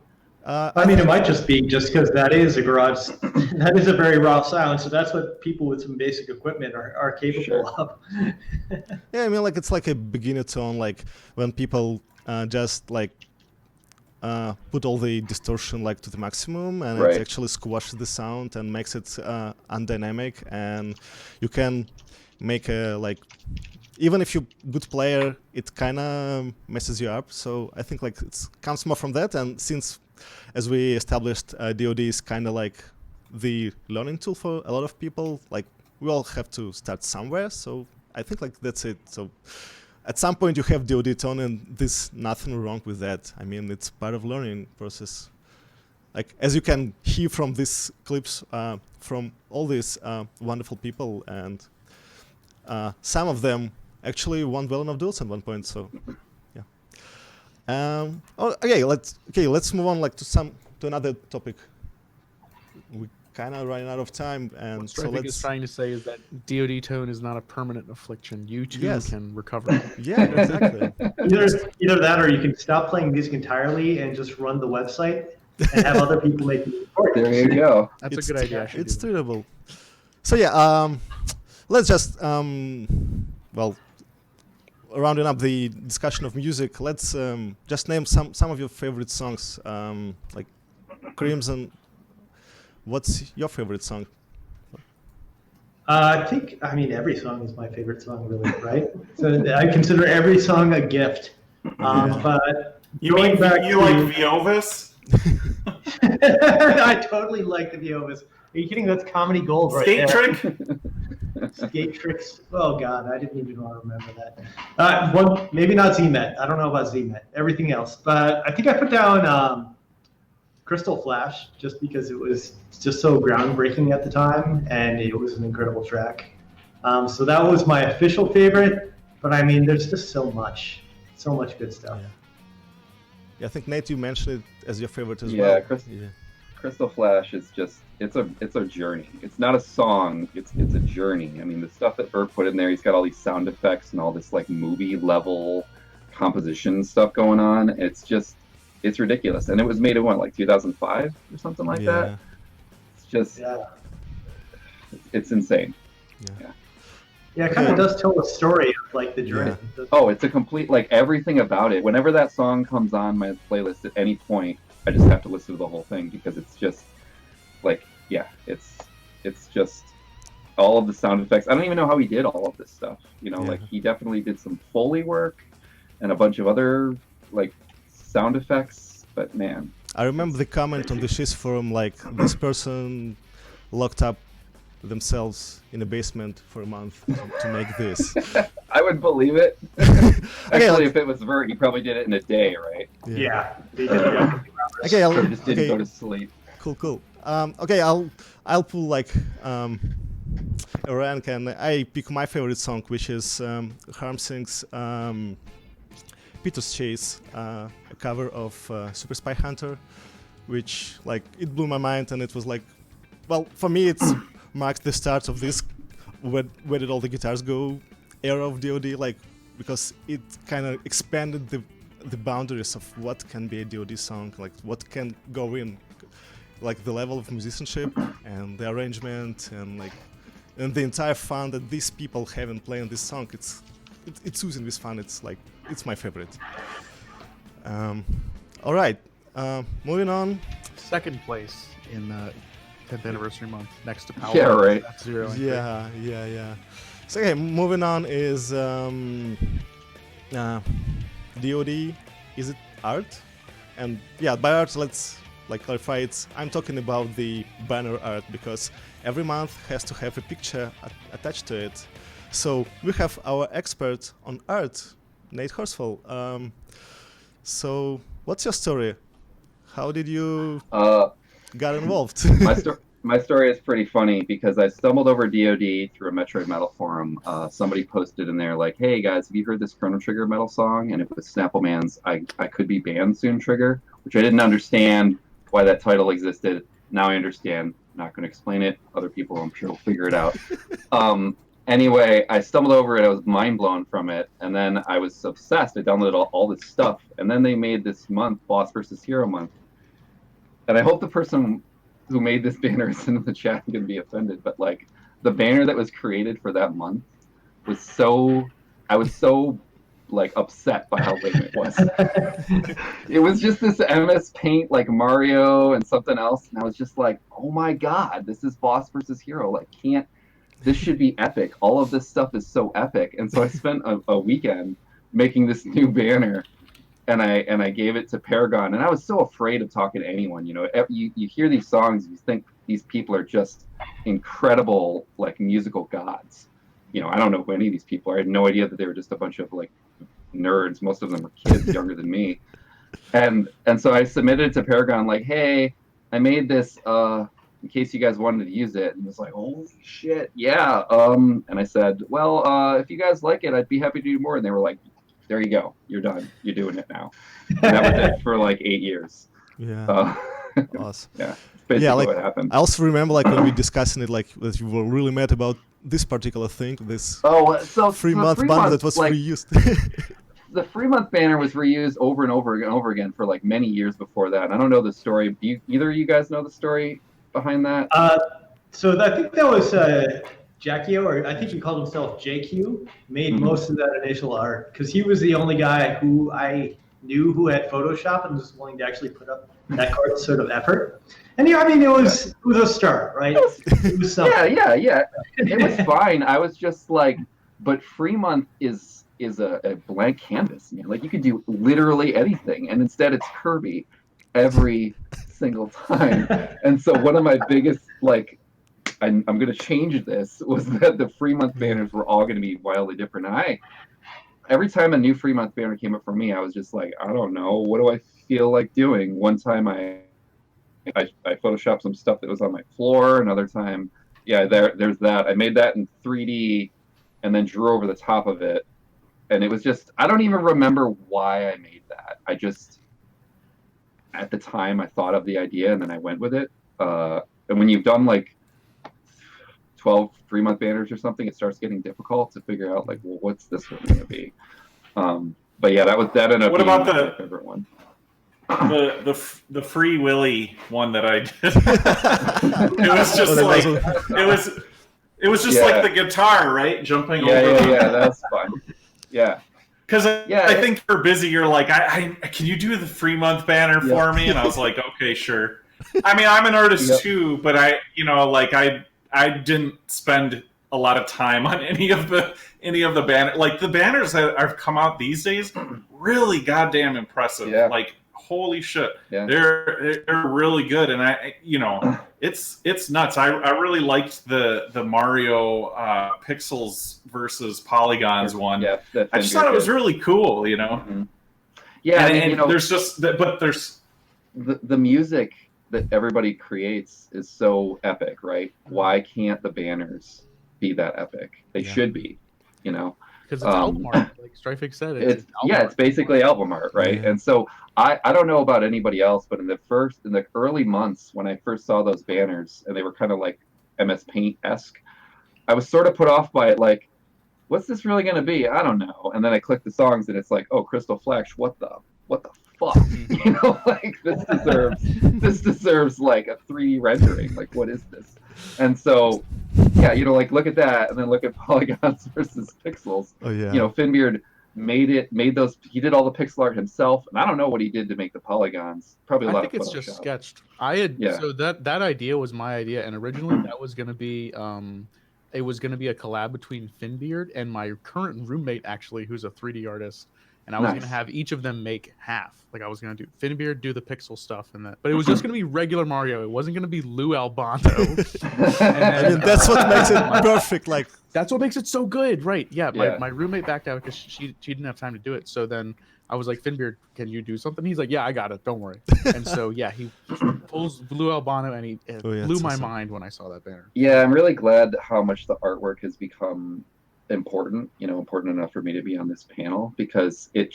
I mean, it might just be just because that is a garage, that is a very raw sound. So that's what people with some basic equipment are capable Sure. of. Yeah, I mean, like it's like a beginner tone, like when people just like put all the distortion like to the maximum, and Right. it actually squashes the sound and makes it undynamic, and you can make a like, even if you're a good player, it kind of messes you up. So I think like it comes more from that, and since as we established, DoD is kind of like the learning tool for a lot of people. Like we all have to start somewhere, so I think like that's it. So at some point you have DoD tone, and there's nothing wrong with that. I mean, it's part of learning process. Like as you can hear from these clips from all these wonderful people, and some of them actually won Well Enough Duels at one point. So yeah. Let's move on like to another topic. We kind of running out of time, and What so Strike is let's. trying to say is that DoD tone is not a permanent affliction. You too Yes. can recover. Yeah, exactly. Either that, or you can stop playing music entirely and just run the website and have other people make the recordings. There you go. That's a good idea. I should It's do that. doable. So yeah, let's just rounding up the discussion of music. Let's just name some of your favorite songs. Like Crimson, what's your favorite song? I mean, every song is my favorite song, really, right? So I consider every song a gift. But You going mean back you to, like Viovis? I totally like the Viovis. Are you kidding? That's comedy gold right Skate there. trick? Skate tricks. Oh God, I didn't even want to remember that. Maybe not ZMet. I don't know about ZMet. Everything else, but I think I put down Crystal Flash just because it was just so groundbreaking at the time, and it was an incredible track. So that was my official favorite. But I mean, there's just so much good stuff. Yeah, I think Nate, you mentioned it as your favorite as Yeah, well. Crystal Flash is just it's a journey. It's not a song. It's a journey. I mean, the stuff that Bert put in there, he's got all these sound effects and all this like movie level composition stuff going on. It's ridiculous. And it was made in what, like 2005 or something like that. It's just it's insane. Yeah, it kind of does tell a story of like the journey. Oh, it's a complete, like everything about it. Whenever that song comes on my playlist at any point, I just have to listen to the whole thing because it's just like, it's just all of the sound effects. I don't even know how he did all of this stuff. You know, like he definitely did some Foley work and a bunch of other like sound effects, but man. I remember the comment on the Shiz forum, like this person locked up themselves in a basement for a month to make this. I would believe it. Actually, if it was Vert, he probably did it in a day, right? Yeah. Okay, Or just didn't go to sleep. Cool. Okay, I'll pull like a rank, and I pick my favorite song, which is Harmsing's Peter's Chase, a cover of Super Spy Hunter, which like it blew my mind, and it was like, well, for me it's marked the start of this where did all the guitars go era of DoD, like because it kind of expanded the boundaries of what can be a DoD song, like what can go in, like the level of musicianship and the arrangement and like and the entire fun that these people have in playing this song. It's oozing with fun. It's like it's my favorite. All right, moving on. Second place in 10th anniversary month, next to Power. Yeah, right. Yeah. So okay, moving on is DoD. Is it art? And yeah, by art, let's like clarify it. I'm talking about the banner art because every month has to have a picture attached to it. So we have our expert on art, Nate Horsfall. So what's your story? How did you got involved? My story is pretty funny because I stumbled over DoD through a Metroid Metal forum. Somebody posted in there like, "Hey guys, have you heard this Chrono Trigger metal song?" And it was Snapple Man's "I Could Be Banned Soon" Trigger, which I didn't understand why that title existed. Now I understand. I'm not going to explain it. Other people, I'm sure, will figure it out. Anyway, I stumbled over it. I was mind blown from it, and then I was obsessed. I downloaded all this stuff, and then they made this month Boss versus Hero month. And I hope the person who made this banner is in the chat and going to be offended, but like the banner that was created for that month was I was so like upset by how lame it was. It was just this MS Paint like Mario and something else, and I was just like, oh my god, this is Boss versus Hero. Like, this should be epic. All of this stuff is so epic. And so I spent a weekend making this new banner. And I gave it to Paragon, and I was so afraid of talking to anyone. You know, you hear these songs, you think these people are just incredible, like musical gods. You know, I don't know who any of these people are. I had no idea that they were just a bunch of like nerds. Most of them were kids younger than me. And so I submitted it to Paragon, like, hey, I made this in case you guys wanted to use it. And it was like, holy shit, yeah. And I said, well, if you guys like it, I'd be happy to do more. And they were like, there you go. You're done. You're doing it now. And that was it for like 8 years. Yeah. Awesome. Yeah. Basically what happened. I also remember like when we were discussing it, like that you were really mad about this particular thing, this free-month banner that was like, reused. The free-month banner was reused over and over again for like many years before that. I don't know the story. Do either of you guys know the story behind that? So I think that was Jackie, or I think he called himself JQ, made most of that initial art because he was the only guy who I knew who had Photoshop and was willing to actually put up that sort of effort. And yeah, I mean, it was a start, right? It was something. Yeah. It was fine. I was just like, but free month is a blank canvas, man. Like you could do literally anything, and instead it's Kirby every single time. And so one of my biggest like I'm going to change this was that the free month banners were all going to be wildly different. And every time a new free month banner came up for me, I was just like, I don't know, what do I feel like doing? One time I photoshopped some stuff that was on my floor. Another time, there's that. I made that in 3D and then drew over the top of it. And it was just, I don't even remember why I made that. I just, at the time, I thought of the idea and then I went with it. And when you've done like 12 3-month banners or something, it starts getting difficult to figure out like, well, what's this one going to be? But yeah, that ended up What being about my favorite one. The Free Willy one that I did? It was just like it was just like the guitar, right? Jumping over. Yeah, that's fun. Yeah. Because I think you're busy. You're like, can you do the free month banner for me? And I was like, okay, sure. I mean, I'm an artist too, but I didn't spend a lot of time on any of the banner. Like the banners that have come out these days, really goddamn impressive. Yeah. Like holy shit, yeah. they're really good. And it's nuts. I really liked the Mario pixels versus polygons one. Yeah, I just thought it was really cool. Mm-hmm. Yeah, and there's just but there's the music that everybody creates is so epic, right? Why can't the banners be that epic? They should be, because it's album art, like Strifix said. It's basically album art, right? Yeah. And so I don't know about anybody else, but in the early months when I first saw those banners and they were kind of like MS Paint-esque, I was sort of put off by it, like, what's this really going to be? I don't know. And then I clicked the songs and it's like, oh, Crystal Flash, what the fuck? Like this deserves like a 3D rendering. Like, what is this? And so, yeah, like look at that, and then look at polygons versus pixels. Oh yeah. Finbeard he did all the pixel art himself, and I don't know what he did to make the polygons. Probably a lot of Photoshop. I think it's just sketched. So that idea was my idea, and originally that was going to be it was going to be a collab between Finbeard and my current roommate, actually, who's a 3D artist. And I was going to have each of them make half. Like I was going to do Finbeard, do the pixel stuff, but it was just going to be regular Mario. It wasn't going to be Lou Albano. And that's what makes it perfect. Like that's what makes it so good, right? Yeah. My roommate backed out because she didn't have time to do it. So then I was like, Finbeard, can you do something? He's like, yeah, I got it. Don't worry. And so he pulls Lou Albano, and he blew my mind when I saw that banner. Yeah, I'm really glad how much the artwork has become important enough for me to be on this panel, because it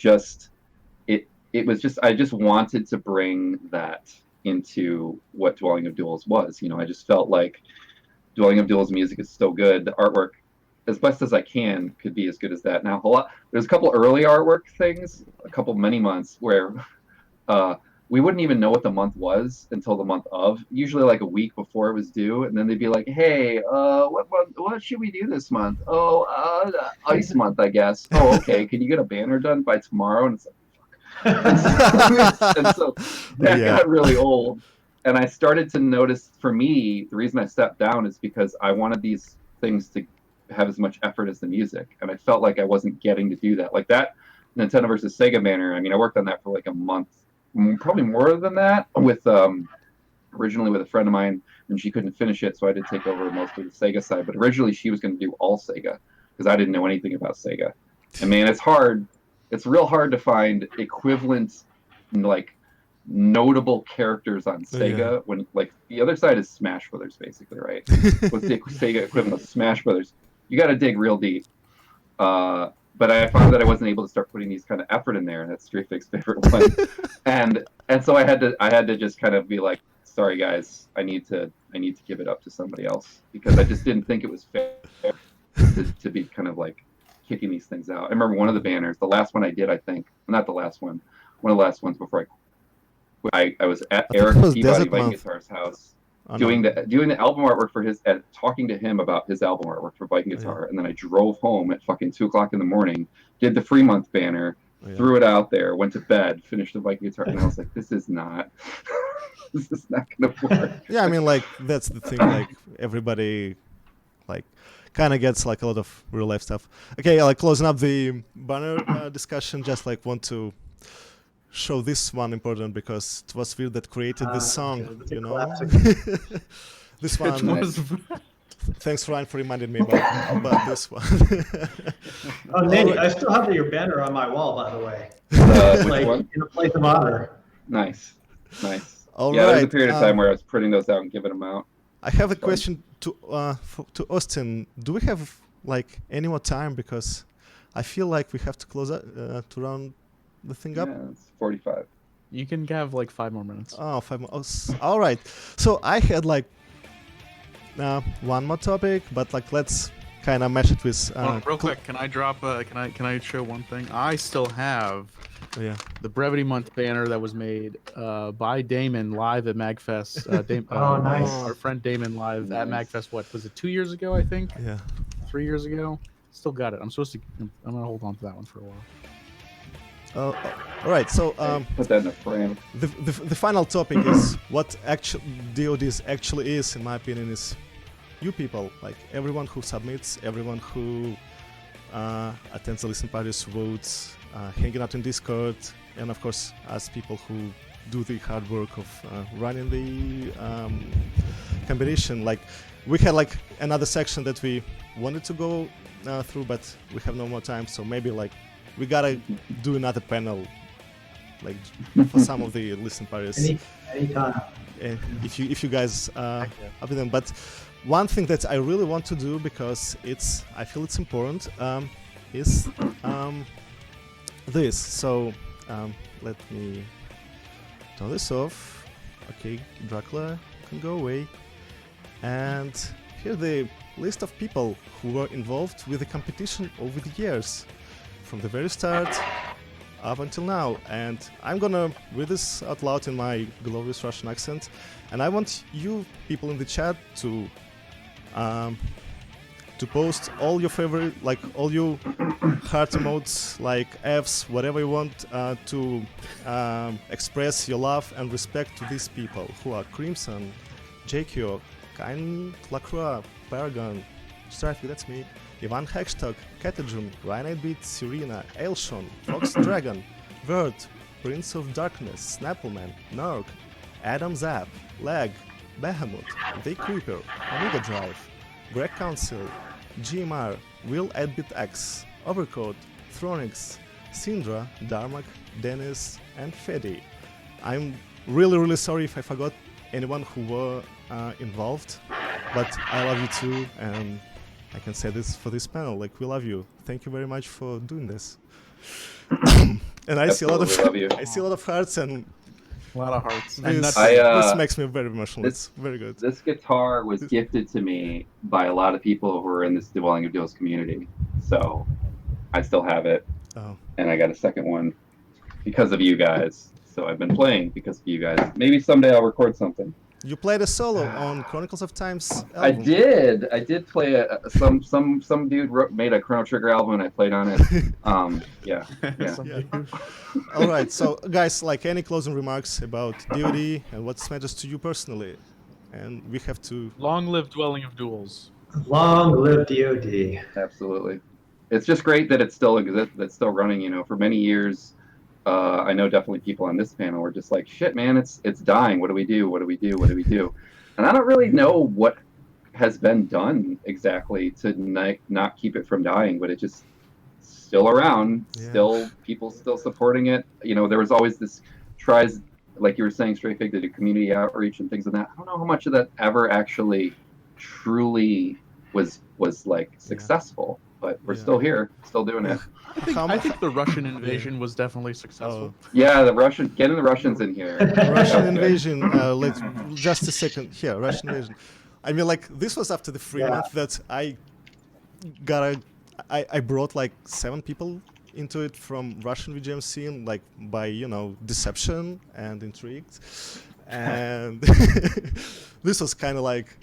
was just I just wanted to bring that into what Dwelling of Duels was. I just felt like Dwelling of Duels music is so good, the artwork, as best as I can, could be as good as that. Now there's a couple early artwork things, many months where we wouldn't even know what the month was until the month of, usually like a week before it was due, and then they'd be like, hey, what should we do this month? Ice month, I guess. Oh, okay, can you get a banner done by tomorrow? And it's like, fuck. And so that got really old, and I started to notice, for me, the reason I stepped down is because I wanted these things to have as much effort as the music, and I felt like I wasn't getting to do that. Like that Nintendo versus Sega banner, I worked on that for like a month, probably more than that, with originally with a friend of mine, and she couldn't finish it, so I did take over most of the Sega side. But originally she was going to do all Sega, because I didn't know anything about Sega. And man, it's real hard to find equivalent, like, notable characters on Sega when, like, the other side is Smash Brothers, basically, right? What's the Sega equivalent of Smash Brothers? You got to dig real deep. But I found that I wasn't able to start putting these kind of effort in there, and that's Streetfig's favorite one. and so I had to just kind of be like, sorry guys, I need to give it up to somebody else, because I just didn't think it was fair to be kind of like kicking these things out. I remember one of the banners, the last one I did, I think, not the last one, one of the last ones before I was at Eric Peabody Viking Guitar's house. Doing the album artwork for talking to him about his album artwork for Viking Guitar, and then I drove home at fucking 2:00 in the morning, did the free month banner, threw it out there, went to bed, finished the Viking Guitar, and I was like, this is not gonna work. Yeah, like that's the thing. Like everybody, like, kind of gets like a lot of real life stuff. Okay, like closing up the banner discussion, just like want to show this one important, because it was Phil that created this song, This one. Thanks, Ryan, for reminding me about this one. Oh, Nate, I still have your banner on my wall, by the way. Which Like one? in a place of honor. Nice, nice. All Yeah, there was a right, period of time where I was printing those out and giving them out. I have a Fun. question to Austin. Do we have like any more time? Because I feel like we have to close up to round the thing up. Yeah, it's 45. You can have like 5 more minutes. Oh, 5 more. Oh, all right. So I had like one more topic, but like let's kind of match it with. Real quick, can I drop? Can I show one thing? I still have Yeah. the Brevity Month banner that was made by Damon live at MagFest. Oh, nice. Our friend Damon live at Nice. MagFest. What was it? 2 years ago, I think. Yeah. 3 years ago. Still got it. I'm gonna hold on to that one for a while. All right. So Put that in a frame. the final topic is what actual DoDs actually is, in my opinion, is you people, like everyone who submits, everyone who attends the listen parties, votes, hanging out in Discord, and of course us people who do the hard work of running the competition. Like we had like another section that we wanted to go through, but we have no more time, so maybe like we gotta do another panel, like for some of the listen parties. Anytime. If you guys up with them. But one thing that I really want to do, because I feel it's important, is this. So let me turn this off. Okay, Dracula can go away. And here the list of people who were involved with the competition over the years, from the very start up until now. And I'm gonna read this out loud in my glorious Russian accent, and I want you people in the chat to post all your favorite, like all your heart emotes, like Fs, whatever you want, to express your love and respect to these people who are Crimson, JQ, Kain Lacroix, Paragon, Strafik, that's me, Ivan Hextag, Catagum, Ryan8bit, Serena, Ailshon, Fox Dragon, Vert, Prince of Darkness, Snappleman, Narc, Adam Zap, Lag, Bahamut, The Creeper, Omega Drive, Greg Council, GMR, Will 8bit X, Overcoat, Thronix, Syndra, Darmak, Dennis, and Fedi. I'm really sorry if I forgot anyone who were involved, but I love you too, and I can say this for this panel, like we love you. Thank you very much for doing this. And I see a lot of Absolutely love you. I see a lot of hearts, and A lot of hearts. And this, that's, this makes me very emotional. this- It's very good. This guitar was gifted to me by a lot of people who are in this Dwelling of Duels community. So I still have it. Oh. And I got a second one because of you guys. So I've been playing because of you guys. Maybe someday I'll record something. You played a solo on Chronicles of Times I album. did. I did play some dude made a Chrono Trigger album and I played on it. Yeah. Yeah. All right, so guys, like any closing remarks about DoD and what matters to you personally, and we have to. Long live Dwelling of Duels. Long live DoD. Absolutely. It's just great that it still exists, that's still running. You know, for many years, I know definitely people on this panel were just like, "Shit, man, it's dying. What do we do? What do we do? What do we do?" And I don't really know what has been done exactly to not keep it from dying, but it just still around. Yeah. Still, people still supporting it. You know, there was always this tries, like you were saying, Stray Fig, to do community outreach and things like that. I don't know how much of that ever actually truly was like successful, but we're still here, still doing it. I think the Russian invasion was definitely successful. Yeah, getting the Russians in here. Russian invasion. Let's just a second here. Russian invasion. I mean, like this was after the free month that I brought like 7 people into it from Russian VGM scene, like by deception and intrigue, and this was kind of like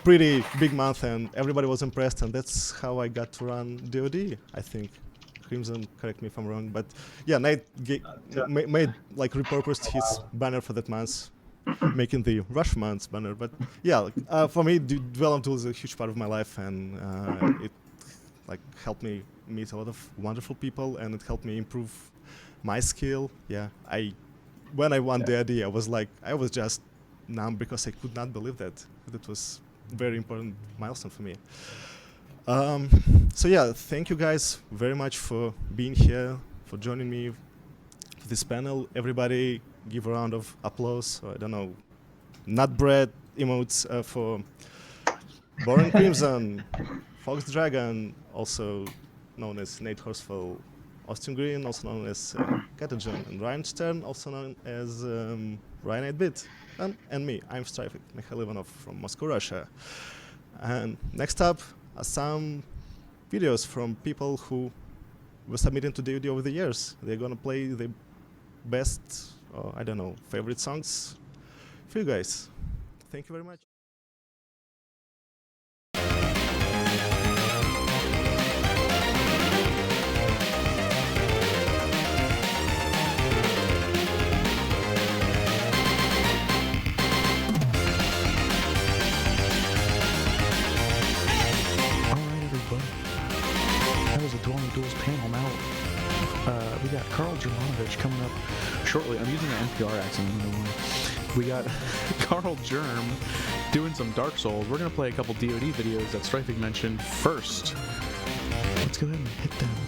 pretty big month, and everybody was impressed, and that's how I got to run DoD. I think Crimson, correct me if I'm wrong, but yeah, Nate made like repurposed his banner for that month, making the Rush month's banner. But yeah, for me, Dwelling of Duels is a huge part of my life, and it like helped me meet a lot of wonderful people, and it helped me improve my skill. Yeah, when I won DoD, I was just numb because I could not believe that. That was very important milestone for me. So yeah, thank you guys very much for being here, for joining me for this panel. Everybody give a round of applause. Or, I don't know, nut bread emotes for Boring Crimson, Fox Dragon, also known as Nate Horsfall, Austin Green, also known as Catagen, and Ryan Stern, also known as Ryan 8-Bit, and me. I'm Strifik Mikhail Ivanov from Moscow, Russia. And next up are some videos from people who were submitting to DoD over the years. They're gonna play the best, I don't know, favorite songs for you guys. Thank you very much. That was a Dueling Duels panel. Now we got Karl Germanovich coming up shortly. I'm using an NPR accent. I don't know why. We got Karl Germ doing some Dark Souls. We're going to play a couple DoD videos that Strifing mentioned first. Let's go ahead and hit them up.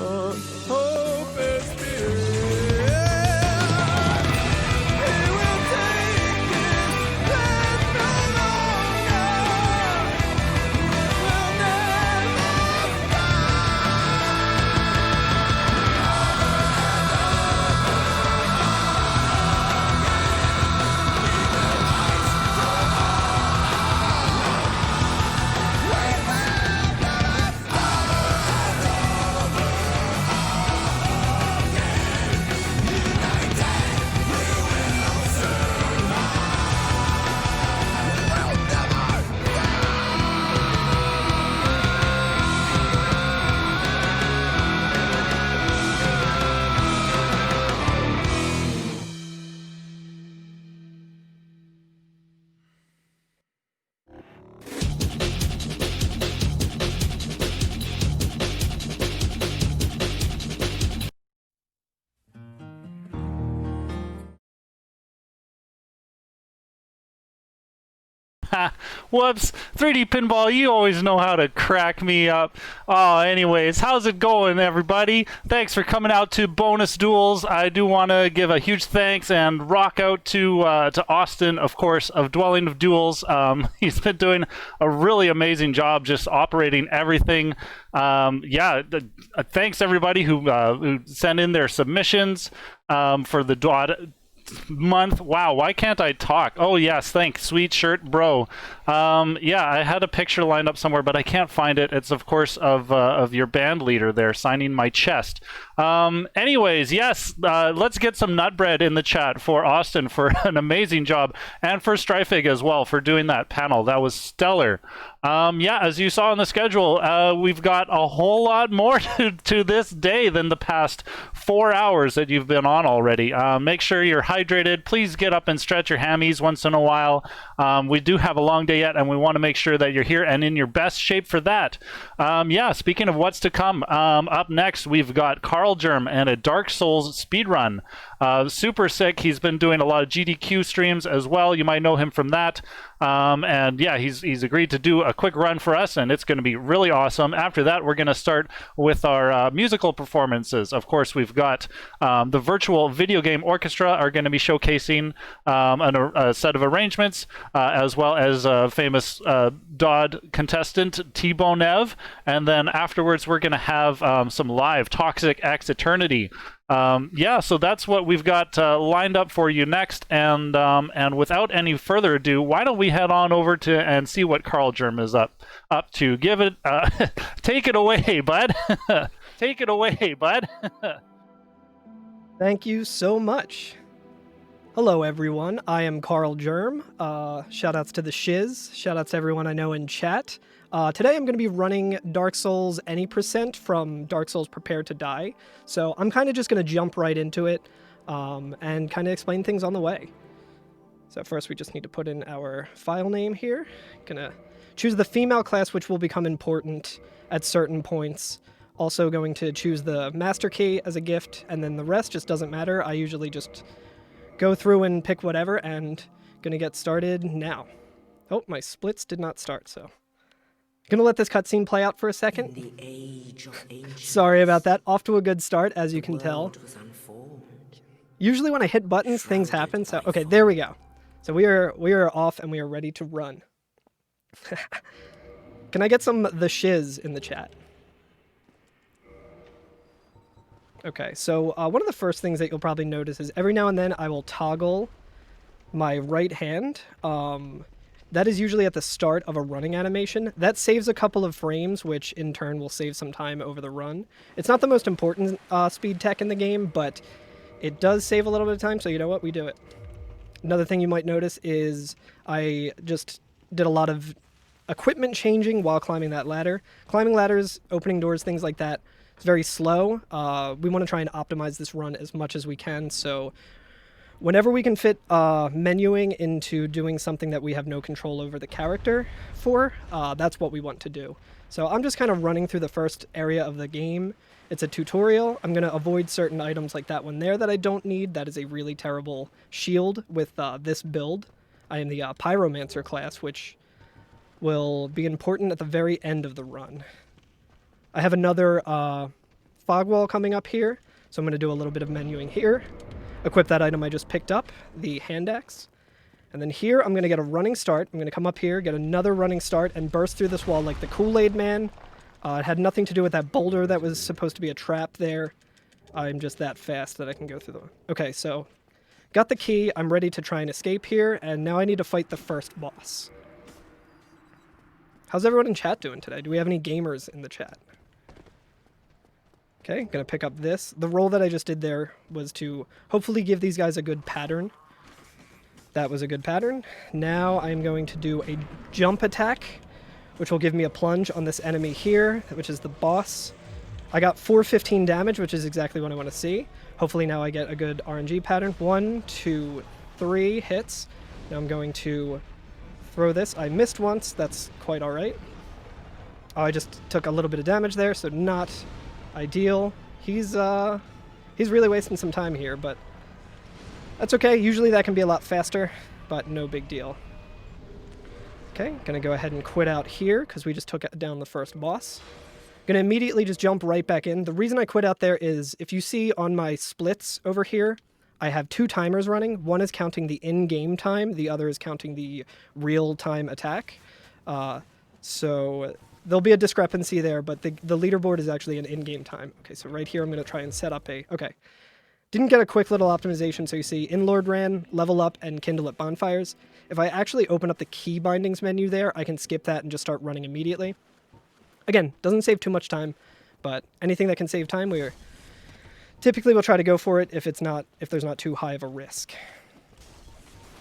hope is fear. He will take his path no longer. Will never Whoops. 3D Pinball, you always know how to crack me up. Oh, anyways, how's it going, everybody? Thanks for coming out to Bonus Duels. I do want to give a huge thanks and rock out to Austin, of course, of Dwelling of Duels. He's been doing a really amazing job just operating everything. Thanks, everybody who sent in their submissions for the month. Wow, why can't I talk? Oh yes, thanks, sweet shirt bro. I had a picture lined up somewhere, but I can't find it. It's of course of your band leader there signing my chest. Anyways, yes, let's get some nutbread in the chat for Austin for an amazing job, and for Strifig as well for doing that panel. That was stellar. As you saw on the schedule, we've got a whole lot more to this day than the past 4 hours that you've been on already. Make sure you're hydrated. Please get up and stretch your hammies once in a while. We do have a long day yet, and we want to make sure that you're here and in your best shape for that. Speaking of what's to come, up next we've got Carl Germ and a Dark Souls speedrun. Super sick. He's been doing a lot of GDQ streams as well. You might know him from that. He's agreed to do a quick run for us, and it's going to be really awesome. After that, we're going to start with our musical performances. Of course, we've got the virtual video game orchestra are going to be showcasing a set of arrangements, as well as famous Dodd contestant T-Bone Ev, and then afterwards we're going to have some live Toxic X Eternity. So that's what we've got lined up for you next, and without any further ado, why don't we head on over to and see what Carl Germ is up to. Give it take it away, bud. Take it away, bud. Thank you so much. Hello everyone, I am Carl Germ. Shoutouts to the Shiz, shoutouts to everyone I know in chat. Today I'm going to be running Dark Souls Any Percent from Dark Souls Prepare to Die. So I'm kind of just going to jump right into it and kind of explain things on the way. So first we just need to put in our file name here. Gonna choose the female class, which will become important at certain points. Also going to choose the master key as a gift, and then the rest just doesn't matter. I usually just go through and pick whatever, and gonna get started now. Oh, my splits did not start, so gonna let this cutscene play out for a second. The age of Sorry about that. Off to a good start, as you can tell. Usually when I hit buttons, things happen. So okay, there we go. So we are off and we are ready to run. Can I get some the shiz in the chat? Okay, so one of the first things that you'll probably notice is every now and then I will toggle my right hand. That is usually at the start of a running animation. That saves a couple of frames, which in turn will save some time over the run. It's not the most important speed tech in the game, but it does save a little bit of time, so you know what? We do it. Another thing you might notice is I just did a lot of equipment changing while climbing that ladder. Climbing ladders, opening doors, things like that, it's very slow. We want to try and optimize this run as much as we can, so whenever we can fit menuing into doing something that we have no control over the character for, that's what we want to do. So I'm just kind of running through the first area of the game. It's a tutorial. I'm going to avoid certain items like that one there that I don't need. That is a really terrible shield with this build. I am the Pyromancer class, which will be important at the very end of the run. I have another fog wall coming up here, so I'm going to do a little bit of menuing here. Equip that item I just picked up, the hand axe. And then here, I'm going to get a running start. I'm going to come up here, get another running start, and burst through this wall like the Kool-Aid Man. It had nothing to do with that boulder that was supposed to be a trap there. I'm just that fast that I can go through the... Okay, so got the key. I'm ready to try and escape here, and now I need to fight the first boss. How's everyone in chat doing today? Do we have any gamers in the chat? Okay, gonna pick up this. The roll that I just did there was to hopefully give these guys a good pattern. That was a good pattern. Now I'm going to do a jump attack, which will give me a plunge on this enemy here, which is the boss. I got 415 damage, which is exactly what I want to see. Hopefully now I get a good RNG pattern. 1, 2, 3 hits. Now I'm going to throw this. I missed once. That's quite all right. Oh, I just took a little bit of damage there, so not ideal. He's really wasting some time here, but that's okay. Usually that can be a lot faster, but no big deal. Okay, gonna go ahead and quit out here because we just took down the first boss. Gonna immediately just jump right back in. The reason I quit out there is if you see on my splits over here, I have 2 timers running. One is counting the in-game time, the other is counting the real-time attack. So there'll be a discrepancy there, but the leaderboard is actually an in-game time. Okay, so right here I'm gonna try and set up a... Okay. Didn't get a quick little optimization, so you see Inlord Ran, Level Up, and Kindle at Bonfires. If I actually open up the key bindings menu there, I can skip that and just start running immediately. Again, doesn't save too much time, but anything that can save time, typically we'll try to go for it if there's not too high of a risk.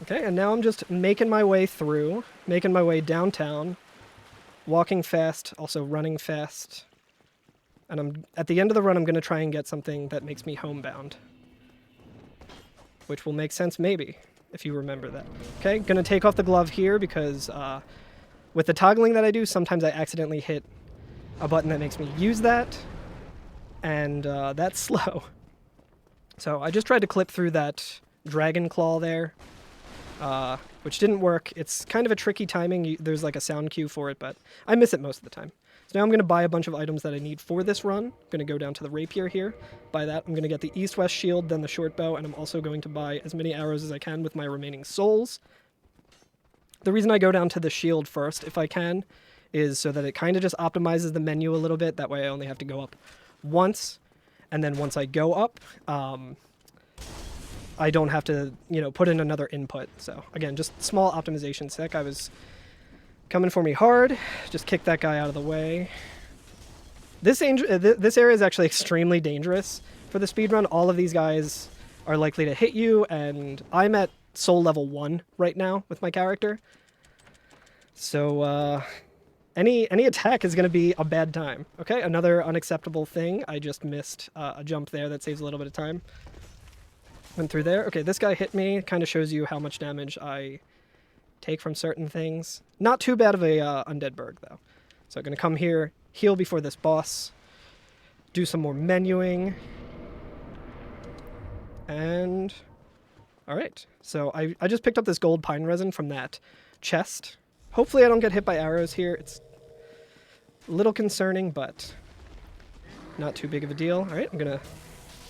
Okay, and now I'm just making my way through, making my way downtown, walking fast, also running fast. And at the end of the run, I'm going to try and get something that makes me homebound. Which will make sense, maybe, if you remember that. Okay, going to take off the glove here because with the toggling that I do, sometimes I accidentally hit a button that makes me use that. And that's slow. So I just tried to clip through that dragon claw there, which didn't work. It's kind of a tricky timing. There's like a sound cue for it, but I miss it most of the time. So now I'm going to buy a bunch of items that I need for this run. I'm going to go down to the rapier here. Buy that. I'm going to get the east-west shield, then the short bow, and I'm also going to buy as many arrows as I can with my remaining souls. The reason I go down to the shield first, if I can, is so that it kind of just optimizes the menu a little bit. That way I only have to go up once, and then once I go up, I don't have to, put in another input. So again, just small optimization. That guy was coming for me hard. Just kick that guy out of the way. This area is actually extremely dangerous for the speedrun. All of these guys are likely to hit you, and I'm at soul level 1 right now with my character. So any attack is going to be a bad time. Okay, another unacceptable thing. I just missed a jump there that saves a little bit of time. Went through there. Okay, this guy hit me. Kind of shows you how much damage I take from certain things. Not too bad of a undead berg, though. So I'm going to come here, heal before this boss, do some more menuing, and... Alright, so I just picked up this gold pine resin from that chest. Hopefully I don't get hit by arrows here. It's a little concerning, but not too big of a deal. Alright,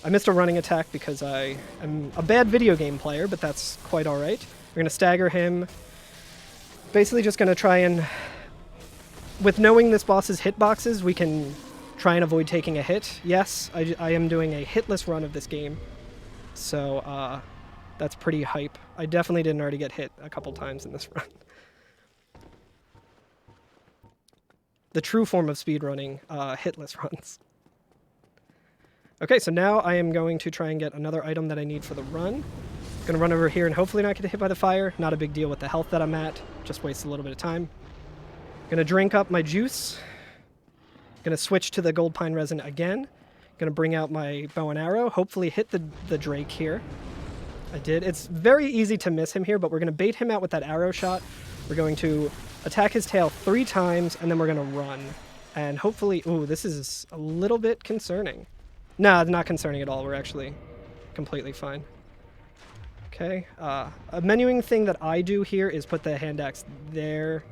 I missed a running attack because I am a bad video game player, but that's quite alright. We're going to stagger him. Basically just going to try and... With knowing this boss's hitboxes, we can try and avoid taking a hit. Yes, I am doing a hitless run of this game. So, that's pretty hype. I definitely didn't already get hit a couple times in this run. The true form of speedrunning, hitless runs. Okay, so now I am going to try and get another item that I need for the run. Gonna run over here and hopefully not get hit by the fire. Not a big deal with the health that I'm at. Just waste a little bit of time. Gonna drink up my juice. Gonna switch to the gold pine resin again. Gonna bring out my bow and arrow. Hopefully hit the drake here. I did. It's very easy to miss him here, but we're gonna bait him out with that arrow shot. We're going to attack his tail 3 times, and then we're gonna run. And hopefully... Ooh, this is a little bit concerning. Nah, not concerning at all. We're actually completely fine. Okay, a menuing thing that I do here is put the hand axe there.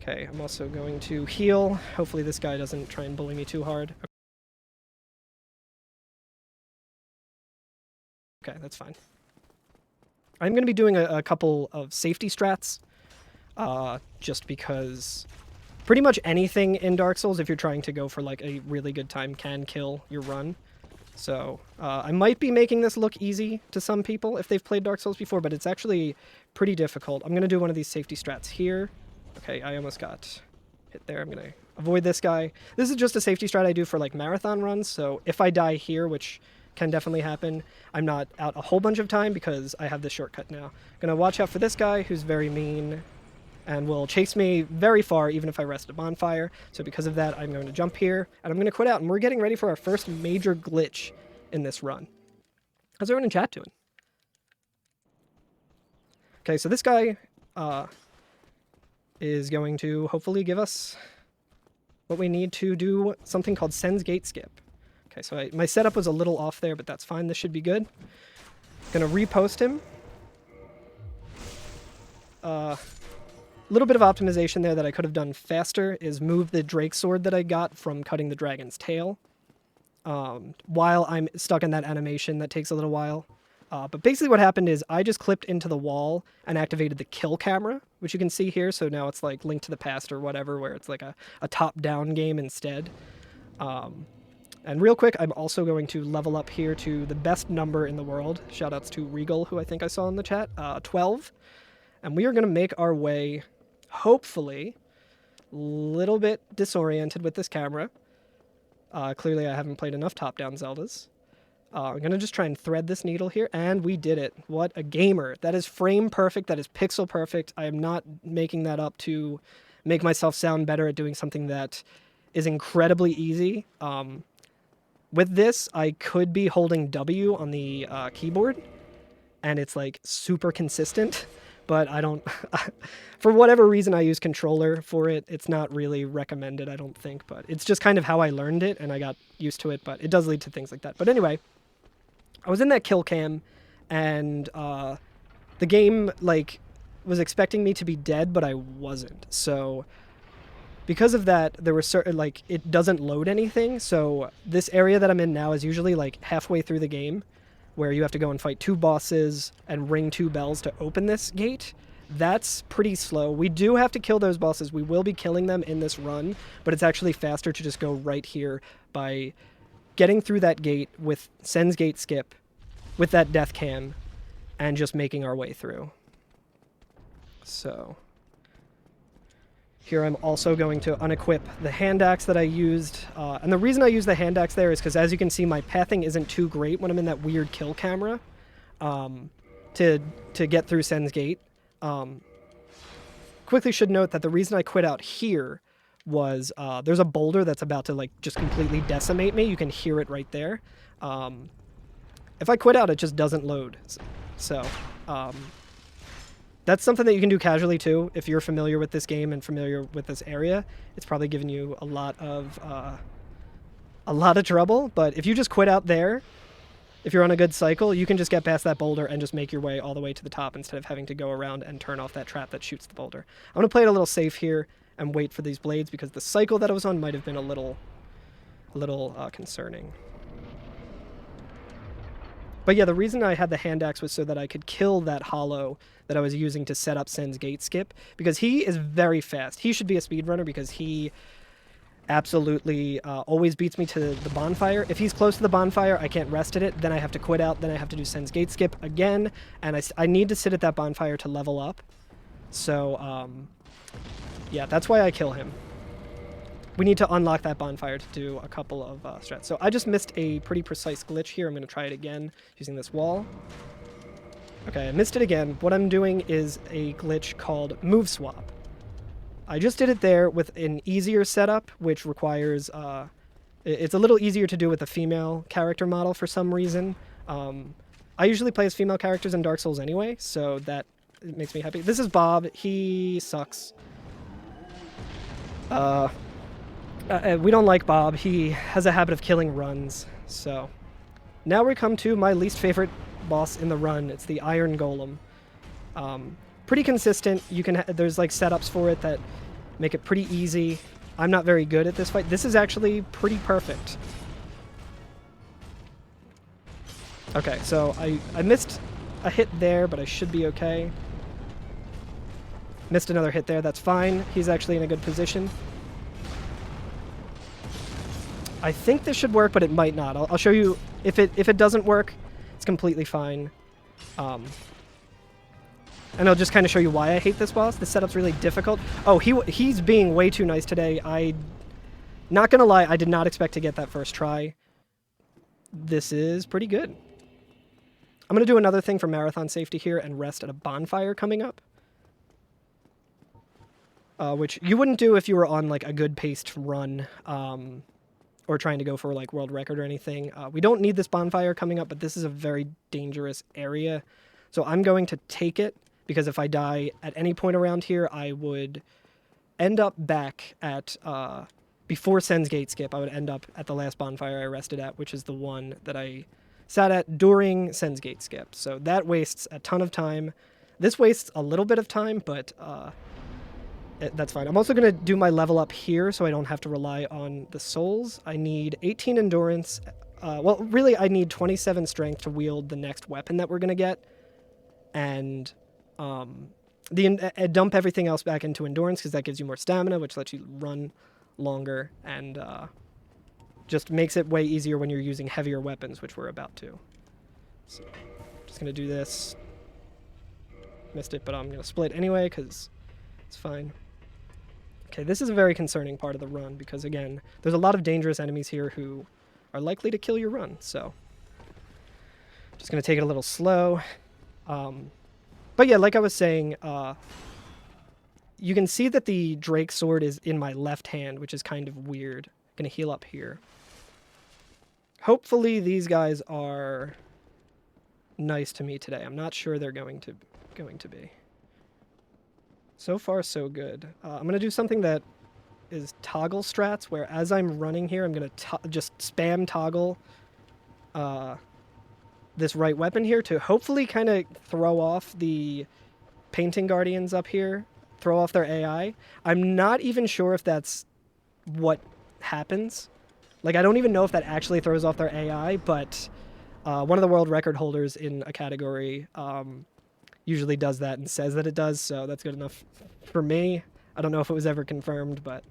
Okay, I'm also going to heal. Hopefully this guy doesn't try and bully me too hard. Okay, that's fine. I'm going to be doing a couple of safety strats, just because pretty much anything in Dark Souls, if you're trying to go for like a really good time, can kill your run. So I might be making this look easy to some people if they've played Dark Souls before, but it's actually pretty difficult. I'm going to do one of these safety strats here. Okay, I almost got hit there. I'm going to avoid this guy. This is just a safety strat I do for like marathon runs, so if I die here, which can definitely happen, I'm not out a whole bunch of time because I have this shortcut now. I'm going to watch out for this guy who's very mean and will chase me very far even if I rest a bonfire. So because of that, I'm going to jump here, and I'm going to quit out, and we're getting ready for our first major glitch in this run. How's everyone in chat doing? Okay, so this guy is going to hopefully give us what we need to do something called Sen's Gate Skip. Okay, so my setup was a little off there, but that's fine. This should be good. Gonna repost him. Little bit of optimization there that I could have done faster is move the Drake sword that I got from cutting the dragon's tail. While I'm stuck in that animation, that takes a little while. But basically what happened is I just clipped into the wall and activated the kill camera, which you can see here. So now it's like Link to the Past or whatever, where it's like a top-down game instead. And real quick, I'm also going to level up here to the best number in the world. Shoutouts to Regal, who I think I saw in the chat, 12. And we are going to make our way, hopefully, a little bit disoriented with this camera. Clearly, I haven't played enough top-down Zeldas. I'm going to just try and thread this needle here, and we did it. What a gamer. That is frame perfect. That is pixel perfect. I am not making that up to make myself sound better at doing something that is incredibly easy. With this, I could be holding W on the keyboard, and it's like super consistent, but I don't, for whatever reason I use controller for it. It's not really recommended, I don't think, but it's just kind of how I learned it, and I got used to it, but it does lead to things like that. But anyway, I was in that kill cam, and the game, like, was expecting me to be dead, but I wasn't, so because of that, there were certain, like, it doesn't load anything, so this area that I'm in now is usually, like, halfway through the game, where you have to go and fight 2 bosses and ring 2 bells to open this gate. That's pretty slow. We do have to kill those bosses. We will be killing them in this run, but it's actually faster to just go right here by getting through that gate with Sen's Gate Skip, with that death cam, and just making our way through. So here I'm also going to unequip the hand axe that I used. And the reason I use the hand axe there is because, as you can see, my pathing isn't too great when I'm in that weird kill camera to get through Sen's Gate. Quickly should note that the reason I quit out here was there's a boulder that's about to like just completely decimate me. You can hear it right there. If I quit out, it just doesn't load. So that's something that you can do casually too. If you're familiar with this game and familiar with this area, it's probably given you a lot of trouble. But if you just quit out there, if you're on a good cycle, you can just get past that boulder and just make your way all the way to the top instead of having to go around and turn off that trap that shoots the boulder. I'm going to play it a little safe here and wait for these blades because the cycle that I was on might have been a little concerning. But yeah, the reason I had the hand axe was so that I could kill that hollow that I was using to set up Sen's Gate Skip, because he is very fast. He should be a speedrunner because he absolutely always beats me to the bonfire. If he's close to the bonfire, I can't rest at it. Then I have to quit out. Then I have to do Sen's Gate Skip again, and I need to sit at that bonfire to level up. So, yeah, that's why I kill him. We need to unlock that bonfire to do a couple of strats. So I just missed a pretty precise glitch here. I'm going to try it again using this wall. Okay, I missed it again. What I'm doing is a glitch called Move Swap. I just did it there with an easier setup, which requires... it's a little easier to do with a female character model for some reason. I usually play as female characters in Dark Souls anyway, so that makes me happy. This is Bob. He sucks. We don't like Bob. He has a habit of killing runs. So now we come to my least favorite boss in the run. It's the Iron Golem. Pretty consistent. You can there's like setups for it that make it pretty easy. I'm not very good at this fight. This is actually pretty perfect. Okay, so I missed a hit there, but I should be okay. Missed another hit there, that's fine. He's actually in a good position. I think this should work, but it might not. I'll show you. If it doesn't work, it's completely fine. And I'll just kind of show you why I hate this boss. This setup's really difficult. Oh, he's being way too nice today. Not gonna lie, I did not expect to get that first try. This is pretty good. I'm gonna do another thing for marathon safety here and rest at a bonfire coming up. Which you wouldn't do if you were on like a good paced run, or trying to go for like world record or anything. We don't need this bonfire coming up, but this is a very dangerous area. So I'm going to take it, because if I die at any point around here, I would end up back at, before Sen's Gate skip, I would end up at the last bonfire I rested at, which is the one that I sat at during Sen's Gate skip. So that wastes a ton of time. This wastes a little bit of time, but that's fine. I'm also going to do my level up here so I don't have to rely on the souls. I need 18 endurance. Well, really, I need 27 strength to wield the next weapon that we're going to get. And dump everything else back into endurance, because that gives you more stamina, which lets you run longer, and just makes it way easier when you're using heavier weapons, which we're about to. So, just going to do this. Missed it, but I'm going to split anyway, because it's fine. Okay, this is a very concerning part of the run, because again, there's a lot of dangerous enemies here who are likely to kill your run, so just going to take it a little slow. But yeah, like I was saying, you can see that the Drake sword is in my left hand, which is kind of weird. Going to heal up here. Hopefully these guys are nice to me today. I'm not sure they're going to be. So far, so good. I'm going to do something that is toggle strats, where as I'm running here, I'm going to just spam toggle this right weapon here to hopefully kind of throw off the painting guardians up here, throw off their AI. I'm not even sure if that's what happens. Like, I don't even know if that actually throws off their AI, but one of the world record holders in a category usually does that and says that it does, so that's good enough for me. I don't know if it was ever confirmed, but...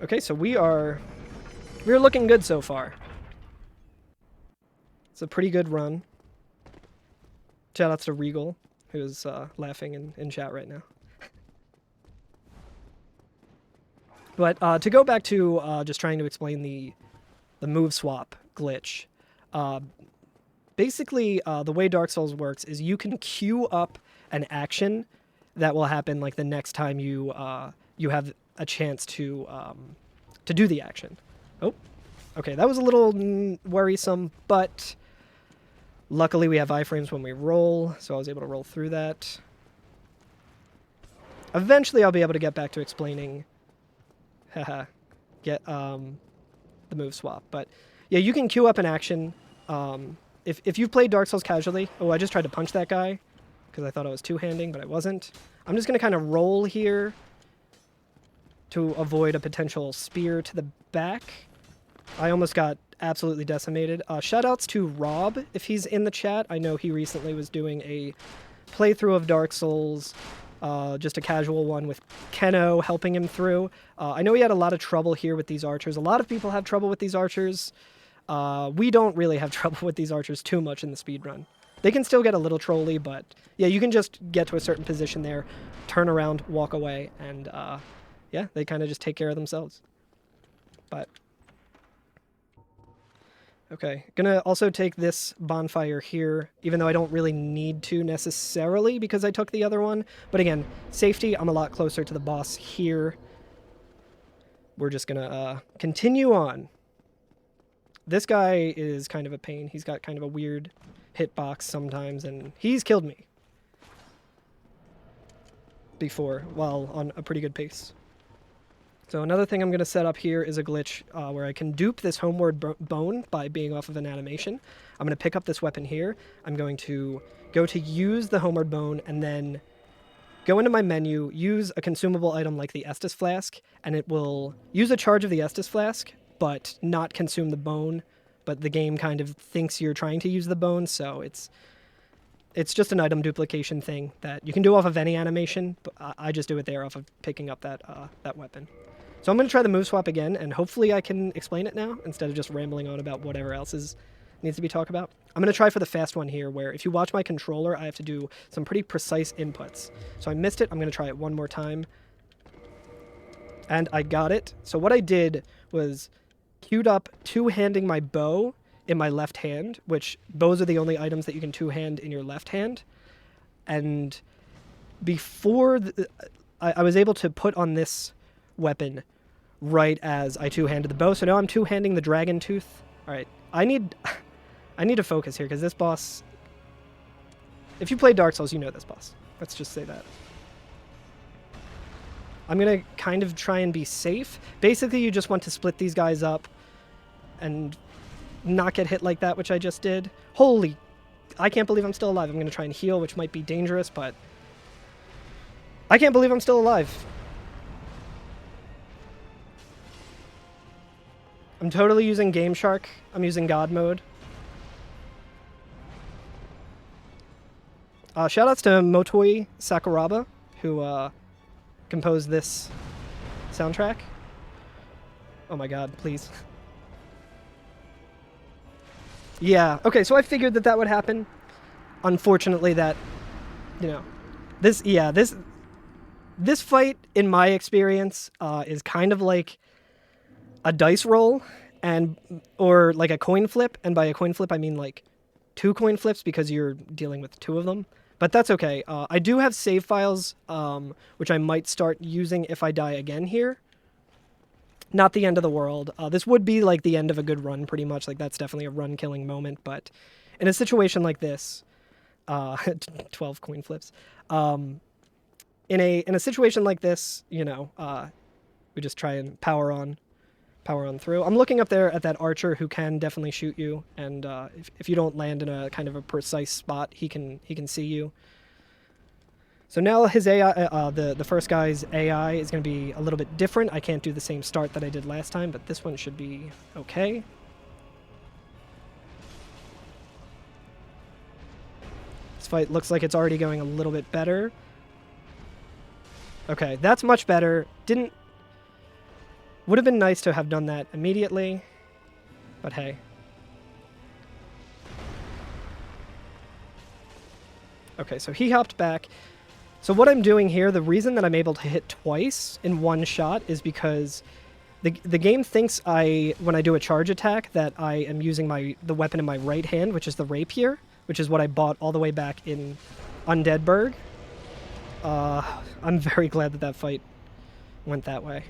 Okay, so we're looking good so far. It's a pretty good run. Shoutouts to Regal, who's laughing in chat right now. But to go back to just trying to explain the move swap glitch, basically the way Dark Souls works is you can queue up an action that will happen like the next time you have a chance to do the action. Oh, okay, that was a little worrisome, but luckily we have iframes when we roll, so I was able to roll through that. Eventually I'll be able to get back to explaining the move swap, but yeah, you can queue up an action. If you've played Dark Souls casually... Oh, I just tried to punch that guy because I thought I was two-handing, but I wasn't. I'm just going to kind of roll here to avoid a potential spear to the back. I almost got absolutely decimated. Shoutouts to Rob, if he's in the chat. I know he recently was doing a playthrough of Dark Souls, just a casual one with Keno helping him through. I know he had a lot of trouble here with these archers. A lot of people have trouble with these archers. We don't really have trouble with these archers too much in the speedrun. They can still get a little trolly, but yeah, you can just get to a certain position there, turn around, walk away, and yeah, they kind of just take care of themselves. But okay, gonna also take this bonfire here, even though I don't really need to necessarily because I took the other one. But again, safety, I'm a lot closer to the boss here. We're just gonna continue on. This guy is kind of a pain. He's got kind of a weird hitbox sometimes, and he's killed me before while on a pretty good pace. So another thing I'm going to set up here is a glitch where I can dupe this homeward bone by being off of an animation. I'm going to pick up this weapon here. I'm going to go to use the homeward bone and then go into my menu, use a consumable item like the Estus Flask, and it will use a charge of the Estus Flask, but not consume the bone but the game kind of thinks you're trying to use the bones, so it's just an item duplication thing that you can do off of any animation, but I just do it there off of picking up that weapon. So I'm going to try the move swap again, and hopefully I can explain it now instead of just rambling on about whatever else needs to be talked about. I'm going to try for the fast one here, where if you watch my controller, I have to do some pretty precise inputs. So I missed it. I'm going to try it one more time. And I got it. So what I did was queued up two-handing my bow in my left hand, which bows are the only items that you can two-hand in your left hand. And before I was able to put on this weapon right as I two-handed the bow. So now I'm two-handing the dragon tooth. All right, I need to focus here because this boss, if you play Dark Souls, you know this boss. Let's just say that. I'm going to kind of try and be safe. Basically, you just want to split these guys up and not get hit like that, which I just did. Holy, I can't believe I'm still alive. I'm going to try and heal, which might be dangerous, but I can't believe I'm still alive. I'm totally using Game Shark. I'm using God mode. Shoutouts to Motoi Sakuraba, who composed this soundtrack. Oh my god, please. Yeah, okay, so I figured that would happen. Unfortunately, that, you know, this fight, in my experience, is kind of like a dice roll or like a coin flip, and by a coin flip I mean like 2 coin flips because you're dealing with 2 of them. But that's okay. I do have save files, which I might start using if I die again here. Not the end of the world. This would be like the end of a good run, pretty much. Like, that's definitely a run-killing moment. But in a situation like this, 12 coin flips. In a situation like this, you know, we just try and power on through. I'm looking up there at that archer who can definitely shoot you, and if you don't land in a kind of a precise spot, he can see you. So now his AI, the first guy's AI is going to be a little bit different. I can't do the same start that I did last time, but this one should be okay. This fight looks like it's already going a little bit better. Okay, that's much better. Would have been nice to have done that immediately, but hey. Okay, so he hopped back. So what I'm doing here, the reason that I'm able to hit twice in one shot is because the game thinks when I do a charge attack, that I am using the weapon in my right hand, which is the rapier, which is what I bought all the way back in Undeadburg. I'm very glad that fight went that way.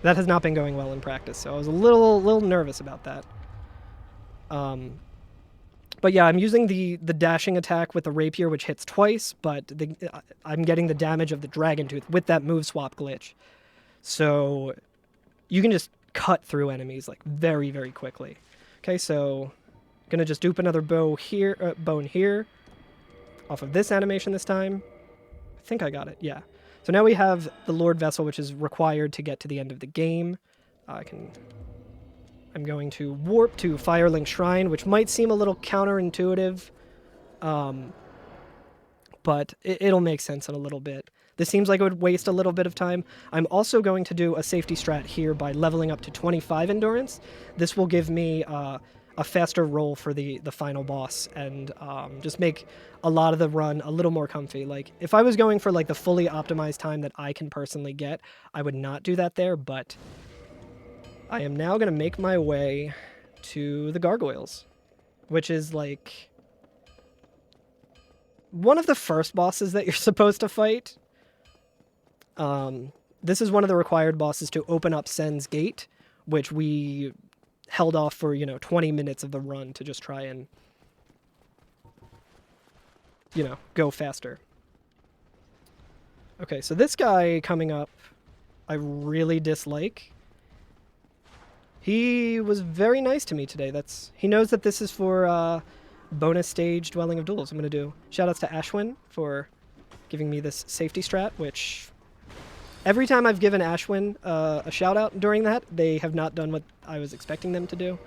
That has not been going well in practice, so I was a little nervous about that. But yeah, I'm using the dashing attack with the rapier, which hits twice, but I'm getting the damage of the dragon tooth with that move swap glitch. So you can just cut through enemies like very, very quickly. Okay, so gonna just dupe another bone here, off of this animation this time. I think I got it, yeah. So now we have the Lord Vessel, which is required to get to the end of the game. I'm going to warp to Firelink Shrine, which might seem a little counterintuitive, but it'll make sense in a little bit. This seems like it would waste a little bit of time. I'm also going to do a safety strat here by leveling up to 25 endurance. This will give me a faster roll for the final boss and just make a lot of the run a little more comfy. Like, if I was going for like the fully optimized time that I can personally get, I would not do that there, but I am now going to make my way to the gargoyles, which is like one of the first bosses that you're supposed to fight. This is one of the required bosses to open up Sen's Gate, which we held off for, 20 minutes of the run to just try and, go faster. Okay, so this guy coming up, I really dislike. He was very nice to me today. He knows that this is for bonus stage Dwelling of Duels. I'm going to do shoutouts to Ashwin for giving me this safety strat, which every time I've given Ashwin a shout out during that, they have not done what I was expecting them to do.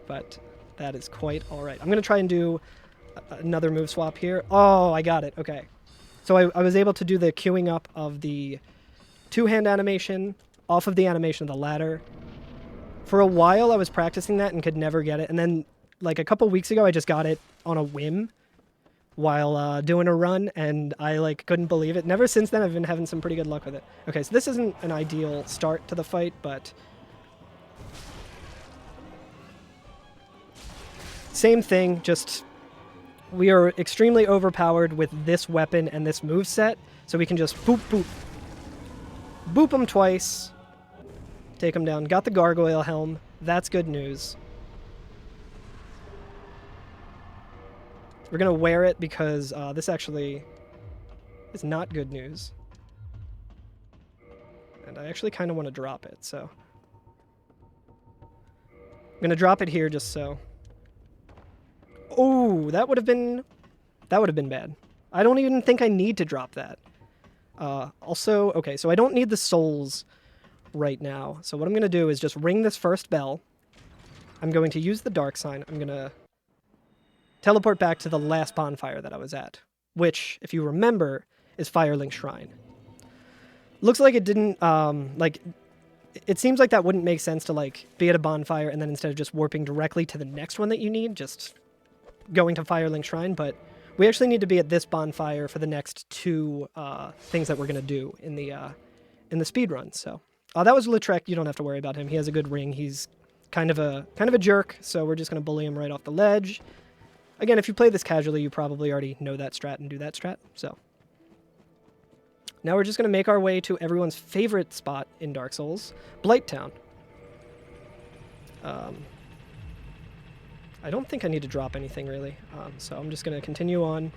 but that is quite all right. I'm going to try and do another move swap here. Oh, I got it. Okay. So I was able to do the queuing up of the two-hand animation off of the animation of the ladder. For a while, I was practicing that and could never get it. And then, like, a couple weeks ago, I just got it on a whim while doing a run, and I, like, couldn't believe it. Never since then, I've been having some pretty good luck with it. Okay, so this isn't an ideal start to the fight, but same thing, just we are extremely overpowered with this weapon and this moveset, so we can just boop, boop. Boop them twice. Take them down. Got the gargoyle helm. That's good news. We're going to wear it because this actually is not good news. And I actually kind of want to drop it, so I'm going to drop it here just so. Oh, that would have been bad. I don't even think I need to drop that. Also, okay, so I don't need the souls right now. So what I'm going to do is just ring this first bell. I'm going to use the dark sign. I'm going to teleport back to the last bonfire that I was at, which, if you remember, is Firelink Shrine. Looks like it didn't, it seems like that wouldn't make sense to, like, be at a bonfire and then instead of just warping directly to the next one that you need, just going to Firelink Shrine, but we actually need to be at this bonfire for the next two things that we're going to do in the speed run. So that was Lautrec. You don't have to worry about him. He has a good ring. He's kind of a jerk, so we're just going to bully him right off the ledge. Again, if you play this casually, you probably already know that strat and do that strat. So now we're just going to make our way to everyone's favorite spot in Dark Souls, Blighttown. I don't think I need to drop anything, really, so I'm just going to continue on.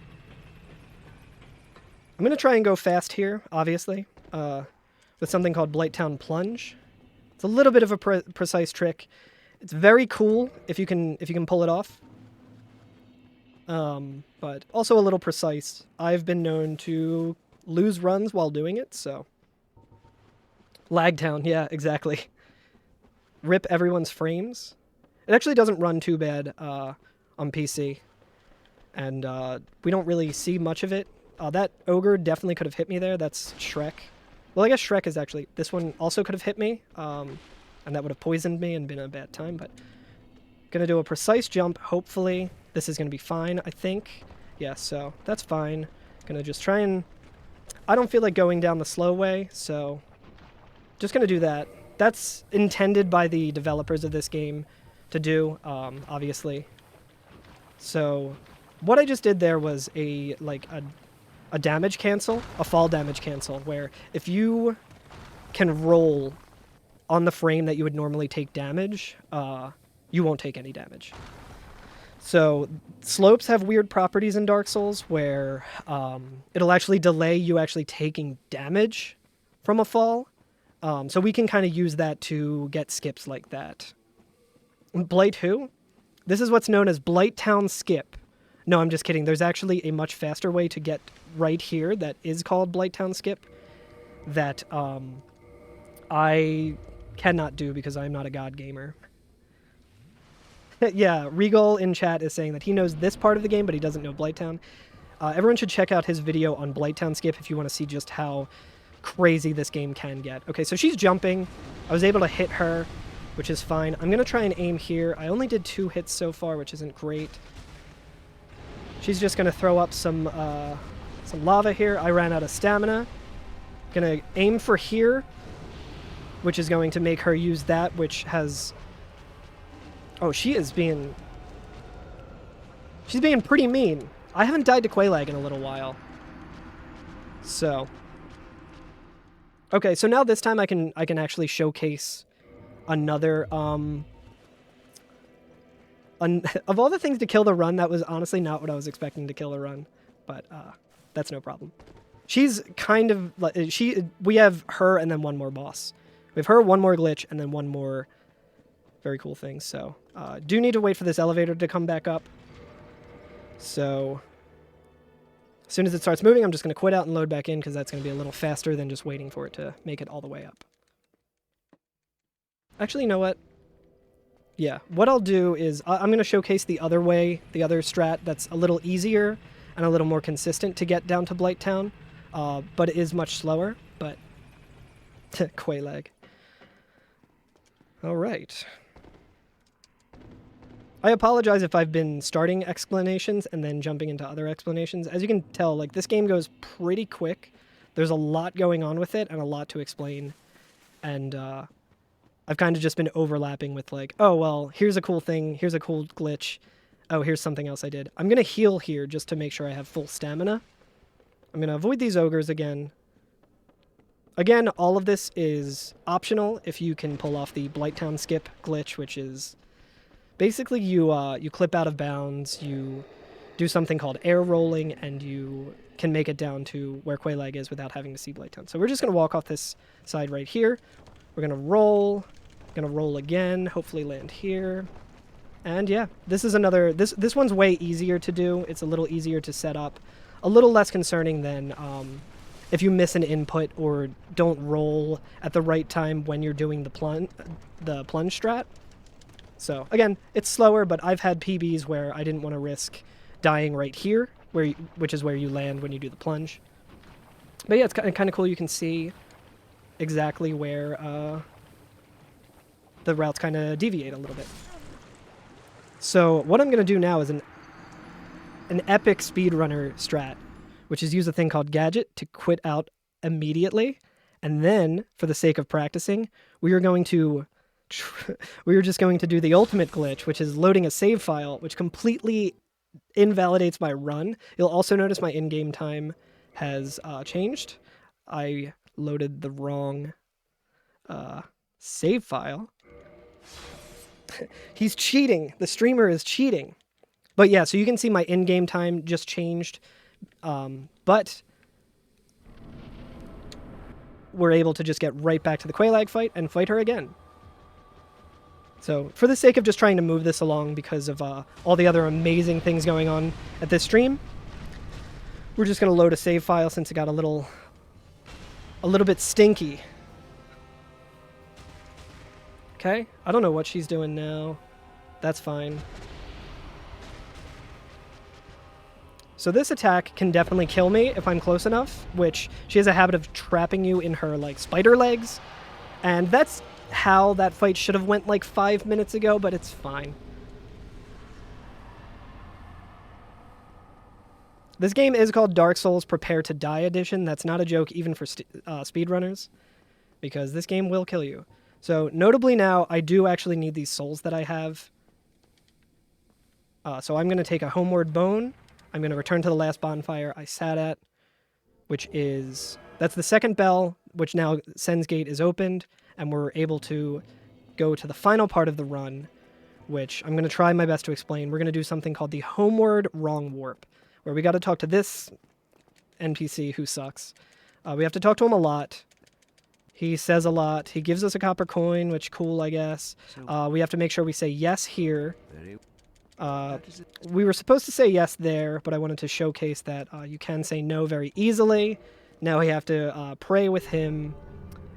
I'm going to try and go fast here, obviously, with something called Blighttown Plunge. It's a little bit of a precise trick. It's very cool if you can pull it off, but also a little precise. I've been known to lose runs while doing it, so... Lagtown, yeah, exactly. Rip everyone's frames. It actually doesn't run too bad on PC, and we don't really see much of it. That ogre definitely could have hit me there. That's Shrek. Well, I guess Shrek is actually... This one also could have hit me, and that would have poisoned me and been a bad time, but... Gonna do a precise jump, hopefully. This is gonna be fine, I think. Yeah, so that's fine. Gonna just try and... I don't feel like going down the slow way, so... Just gonna do that. That's intended by the developers of this game to do, obviously. So, what I just did there was a damage cancel, a fall damage cancel, where if you can roll on the frame that you would normally take damage, you won't take any damage. So, slopes have weird properties in Dark Souls where it'll actually delay you actually taking damage from a fall. So we can kind of use that to get skips like that. Blight who? This is what's known as Blighttown Skip. No, I'm just kidding. There's actually a much faster way to get right here that is called Blighttown Skip that I cannot do because I'm not a god gamer. Yeah, Regal in chat is saying that he knows this part of the game, but he doesn't know Blighttown. Everyone should check out his video on Blighttown Skip if you want to see just how crazy this game can get. Okay, so she's jumping. I was able to hit her, which is fine. I'm going to try and aim here. I only did 2 hits so far, which isn't great. She's just going to throw up some lava here. I ran out of stamina. Going to aim for here, which is going to make her use that, which has... Oh, she's being pretty mean. I haven't died to Quelaag in a little while. So... Okay, so now this time I can actually showcase another, of all the things to kill the run, that was honestly not what I was expecting to kill the run, but that's no problem. She's kind of, we have her and then one more boss. We have her, one more glitch, and then one more very cool thing, so do need to wait for this elevator to come back up. So as soon as it starts moving, I'm just going to quit out and load back in because that's going to be a little faster than just waiting for it to make it all the way up. Actually, you know what? Yeah, what I'll do is I'm going to showcase the other way, the other strat that's a little easier and a little more consistent to get down to Blighttown, but it is much slower, but Quaylag. All right. I apologize if I've been starting explanations and then jumping into other explanations. As you can tell, like, this game goes pretty quick. There's a lot going on with it and a lot to explain, and I've kind of just been overlapping with like, oh, well, here's a cool thing, here's a cool glitch, oh, here's something else I did. I'm going to heal here just to make sure I have full stamina. I'm going to avoid these ogres again. Again, all of this is optional if you can pull off the Blighttown skip glitch, which is basically you clip out of bounds, you do something called air rolling, and you can make it down to where Quaylag is without having to see Blighttown. So we're just going to walk off this side right here. We're going to roll. Gonna roll again, hopefully land here. And yeah, this is another, this one's way easier to do. It's a little easier to set up, a little less concerning than if you miss an input or don't roll at the right time when you're doing the plunge strat. So again, it's slower, but I've had PBs where I didn't want to risk dying right here, which is where you land when you do the plunge. But yeah, it's kind of cool. You can see exactly where the routes kind of deviate a little bit. So what I'm going to do now is an epic speedrunner strat, which is use a thing called Gadget to quit out immediately. And then, for the sake of practicing, we are just going to do the ultimate glitch, which is loading a save file, which completely invalidates my run. You'll also notice my in-game time has changed. I loaded the wrong save file. He's cheating. The streamer is cheating. But yeah, so you can see my in-game time just changed. But we're able to just get right back to the Quaylag fight and fight her again. So for the sake of just trying to move this along because of all the other amazing things going on at this stream, we're just going to load a save file since it got a little bit stinky. Okay, I don't know what she's doing now. That's fine. So this attack can definitely kill me if I'm close enough, which she has a habit of trapping you in her, like, spider legs. And that's how that fight should have went, like, 5 minutes ago, but it's fine. This game is called Dark Souls Prepare to Die Edition. That's not a joke even for speedrunners, because this game will kill you. So, notably now, I do actually need these souls that I have. So I'm going to take a homeward bone. I'm going to return to the last bonfire I sat at, which is... That's the second bell, which now Sen's Gate is opened, and we're able to go to the final part of the run, which I'm going to try my best to explain. We're going to do something called the Homeward Wrong Warp, where we got to talk to this NPC who sucks. We have to talk to him a lot. He says a lot. He gives us a copper coin, which cool, I guess. We have to make sure we say yes here. We were supposed to say yes there, but I wanted to showcase that you can say no very easily. Now we have to pray with him.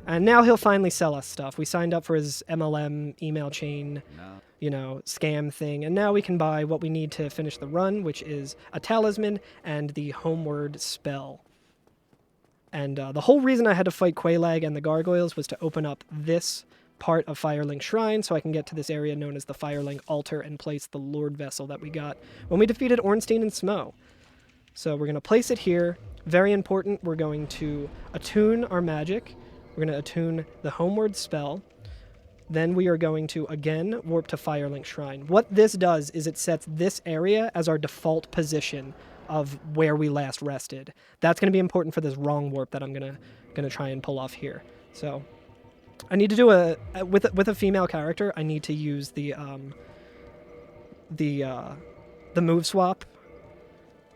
And now he'll finally sell us stuff. We signed up for his MLM email chain, scam thing. And now we can buy what we need to finish the run, which is a talisman and the homeward spell. And the whole reason I had to fight Quaylag and the gargoyles was to open up this part of Firelink Shrine so I can get to this area known as the Firelink Altar and place the Lord Vessel that we got when we defeated Ornstein and Smo. So we're going to place it here. Very important, we're going to attune our magic. We're going to attune the homeward spell. Then we are going to, again, warp to Firelink Shrine. What this does is it sets this area as our default position of where we last rested. That's going to be important for this wrong warp that I'm going to try and pull off here. So I need to do with a female character, I need to use the move swap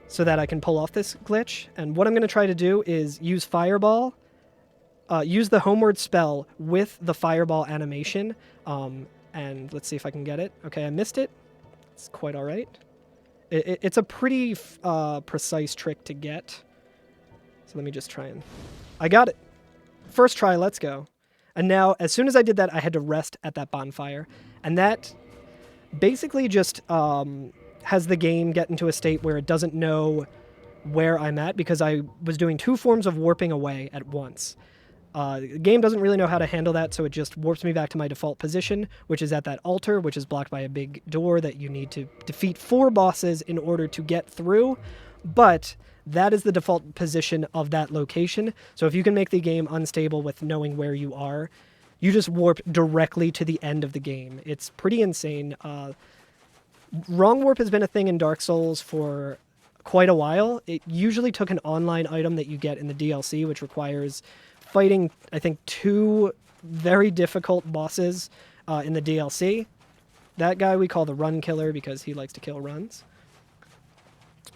so that I can pull off this glitch. And what I'm going to try to do is use Fireball, use the homeward spell with the Fireball animation, and let's see if I can get it. Okay, I missed it. It's quite all right. It's a pretty precise trick to get. So let me just try and... I got it. First try, let's go. And now, as soon as I did that, I had to rest at that bonfire. And that basically just has the game get into a state where it doesn't know where I'm at because I was doing 2 forms of warping away at once. The game doesn't really know how to handle that, so it just warps me back to my default position, which is at that altar, which is blocked by a big door that you need to defeat 4 bosses in order to get through. But that is the default position of that location, so if you can make the game unstable with knowing where you are, you just warp directly to the end of the game. It's pretty insane. Wrong warp has been a thing in Dark Souls for quite a while. It usually took an online item that you get in the DLC, which requires fighting, I think, 2 very difficult bosses in the DLC. That guy we call the Run Killer because he likes to kill runs.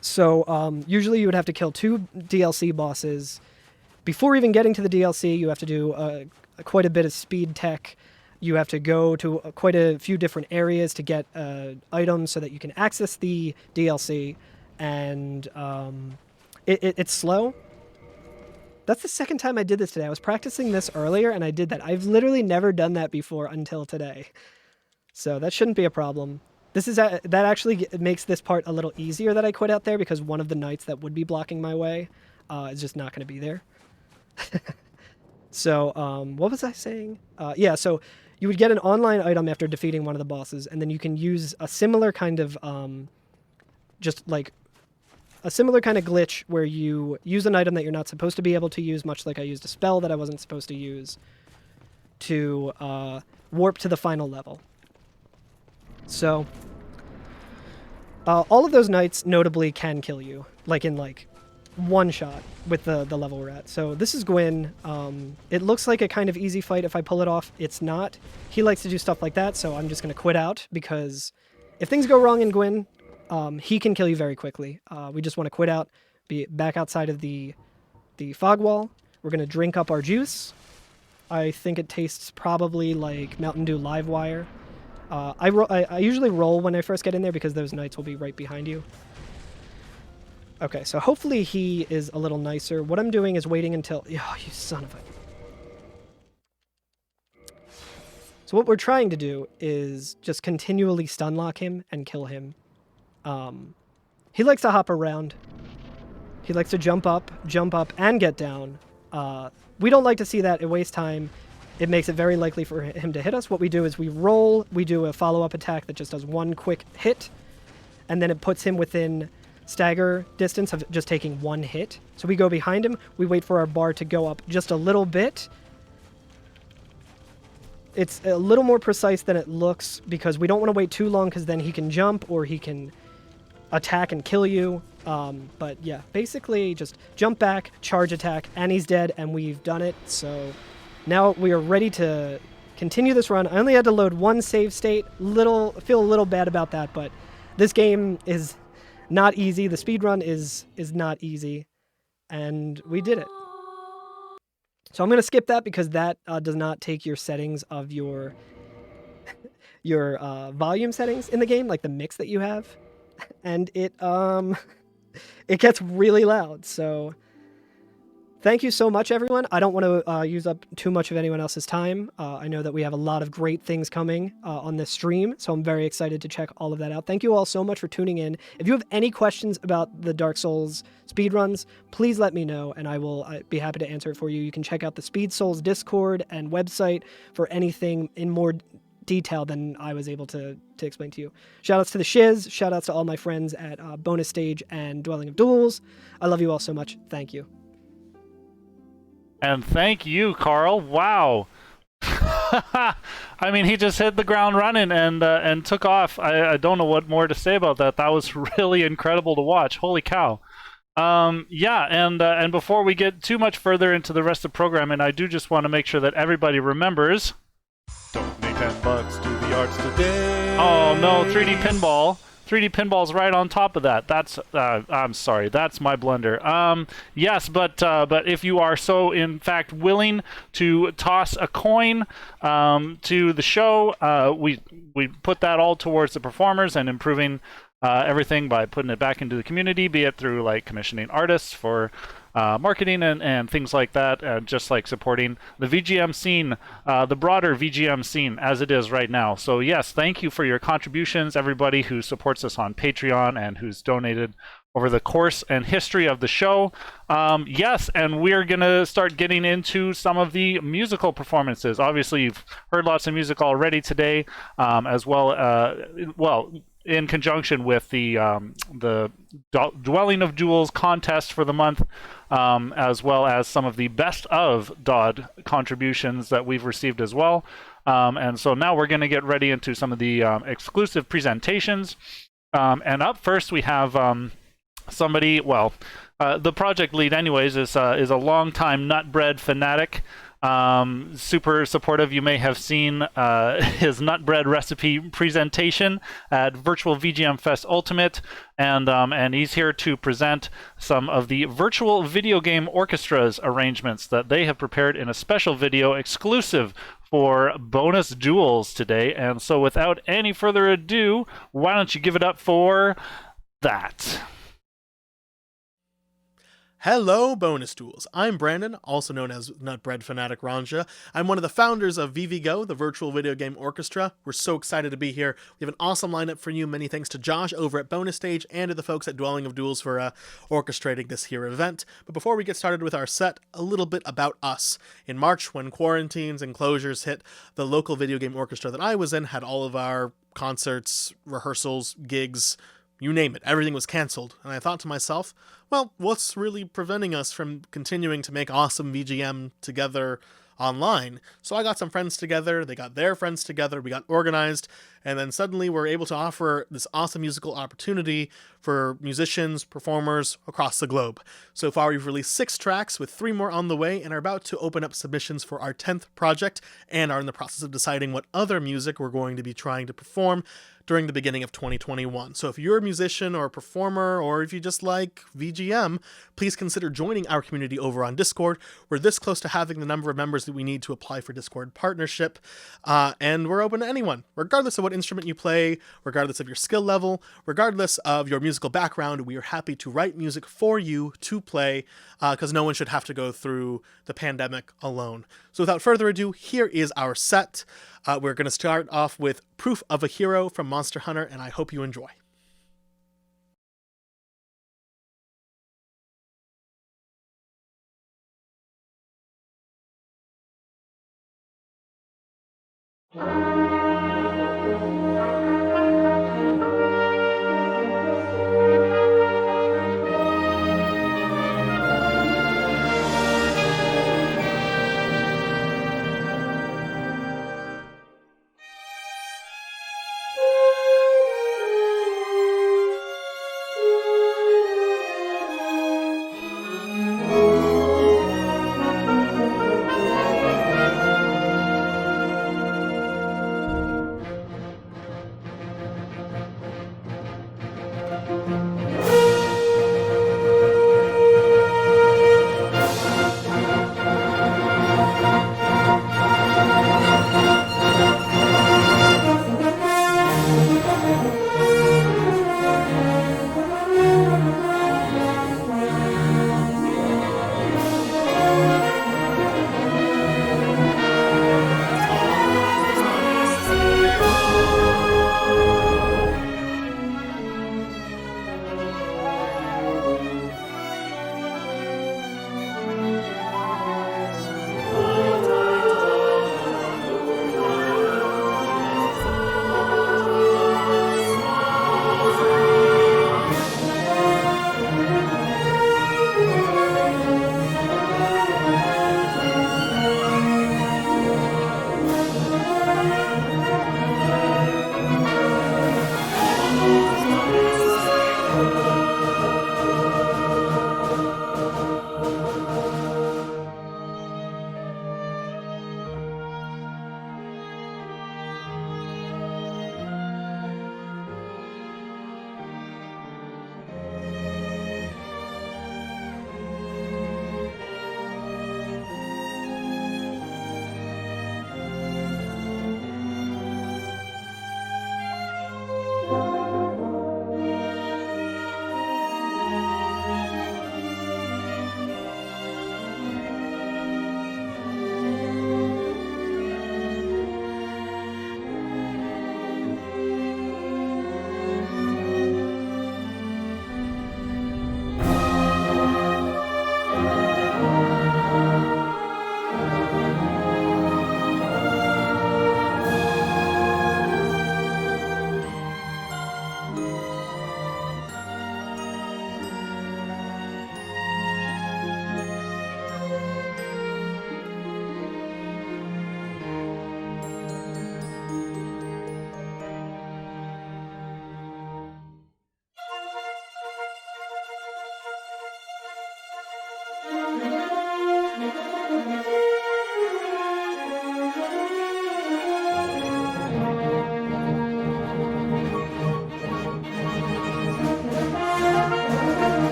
So usually you would have to kill 2 DLC bosses. Before even getting to the DLC, you have to do quite a bit of speed tech. You have to go to quite a few different areas to get items so that you can access the DLC, and it's slow. That's the second time I did this today. I was practicing this earlier, and I did that. I've literally never done that before until today. So that shouldn't be a problem. That actually makes this part a little easier that I quit out there, because one of the knights that would be blocking my way is just not going to be there. So, what was I saying? Yeah, so you would get an online item after defeating one of the bosses, and then you can use a similar kind of, a similar kind of glitch where you use an item that you're not supposed to be able to use, much like I used a spell that I wasn't supposed to use, to warp to the final level. So, all of those knights notably can kill you, in one shot with the level we're at. So this is Gwyn. It looks like a kind of easy fight if I pull it off. It's not. He likes to do stuff like that, so I'm just going to quit out, because if things go wrong in Gwyn, he can kill you very quickly. We just want to quit out, be back outside of the fog wall. We're going to drink up our juice. I think it tastes probably like Mountain Dew Live Wire. I usually roll when I first get in there because those knights will be right behind you. Okay, so hopefully he is a little nicer. What I'm doing is waiting until... Oh, you son of a... So what we're trying to do is just continually stun lock him and kill him. He likes to hop around. He likes to jump up, and get down. We don't like to see that. It wastes time. It makes it very likely for him to hit us. What we do is we roll, we do a follow-up attack that just does one quick hit, and then it puts him within stagger distance of just taking one hit. So we go behind him, we wait for our bar to go up just a little bit. It's a little more precise than it looks, because we don't want to wait too long, because then he can jump or he can attack and kill you. But yeah, basically just jump back, charge attack, and he's dead, and we've done it. So now we are ready to continue this run. I only had to load 1 save state. Feel a little bad about that, but this game is not easy. The speedrun is not easy, and we did it. So I'm going to skip that because that does not take your settings of your volume settings in the game, like the mix that you have, and it gets really loud. So thank you so much, everyone. I don't want to use up too much of anyone else's time. I know that we have a lot of great things coming on this stream, so I'm very excited to check all of that out. Thank you all so much for tuning in. If you have any questions about the Dark Souls speedruns, please let me know, and I will be happy to answer it for you. You can check out the Speed Souls Discord and website for anything in more detail than I was able to explain to you. Shoutouts to the Shiz. Shoutouts to all my friends at Bonus Stage and Dwelling of Duels. I love you all so much. Thank you. And thank you, Carl. Wow. I mean, he just hit the ground running and took off. I don't know what more to say about that. That was really incredible to watch. Holy cow. Yeah, and before we get too much further into the rest of the programming, I do just want to make sure that everybody remembers. Donate $10 to the arts today. Oh no, 3D Pinball. 3D Pinball's right on top of that. That's I'm sorry, that's my blunder. Yes, but if you are so in fact willing to toss a coin to the show, we put that all towards the performers and improving everything by putting it back into the community, be it through like commissioning artists for marketing and things like that, and just like supporting the VGM scene, the broader VGM scene as it is right now. So yes, thank you for your contributions, everybody who supports us on Patreon and who's donated over the course and history of the show. Yes, and we're going to start getting into some of the musical performances. Obviously, you've heard lots of music already today, as well, in conjunction with the Dwelling of Duels contest for the month, as well as some of the best of DOD contributions that we've received as well. And so now we're going to get ready into some of the exclusive presentations. And up first, we have somebody, the project lead anyways is a longtime Nutbread fanatic, super supportive. You may have seen his Nutbread recipe presentation at Virtual VGM Fest Ultimate, and he's here to present some of the Virtual Video Game Orchestra's arrangements that they have prepared in a special video exclusive for Bonus Duels today. And so without any further ado, why don't you give it up for that? Hello, Bonus Duels. I'm Brandon, also known as Nutbread Fanatic Ranja. I'm one of the founders of VVGO, the Virtual Video Game Orchestra. We're so excited to be here. We have an awesome lineup for you. Many thanks to Josh over at Bonus Stage and to the folks at Dwelling of Duels for orchestrating this here event. But before we get started with our set, a little bit about us. In March, when quarantines and closures hit, the local video game orchestra that I was in had all of our concerts, rehearsals, gigs, you name it, everything was canceled. And I thought to myself, well, what's really preventing us from continuing to make awesome VGM together online? So I got some friends together, they got their friends together, we got organized, and then suddenly we're able to offer this awesome musical opportunity for musicians, performers across the globe. So far we've released 6 tracks with 3 more on the way and are about to open up submissions for our 10th project and are in the process of deciding what other music we're going to be trying to perform during the beginning of 2021. So if you're a musician or a performer, or if you just like VGM, please consider joining our community over on Discord. We're this close to having the number of members that we need to apply for Discord partnership, and we're open to anyone, regardless of what instrument you play, regardless of your skill level, regardless of your musical background. We are happy to write music for you to play, because no one should have to go through the pandemic alone. So without further ado, here is our set. We're going to start off with Proof of a Hero from Monster Hunter, and I hope you enjoy.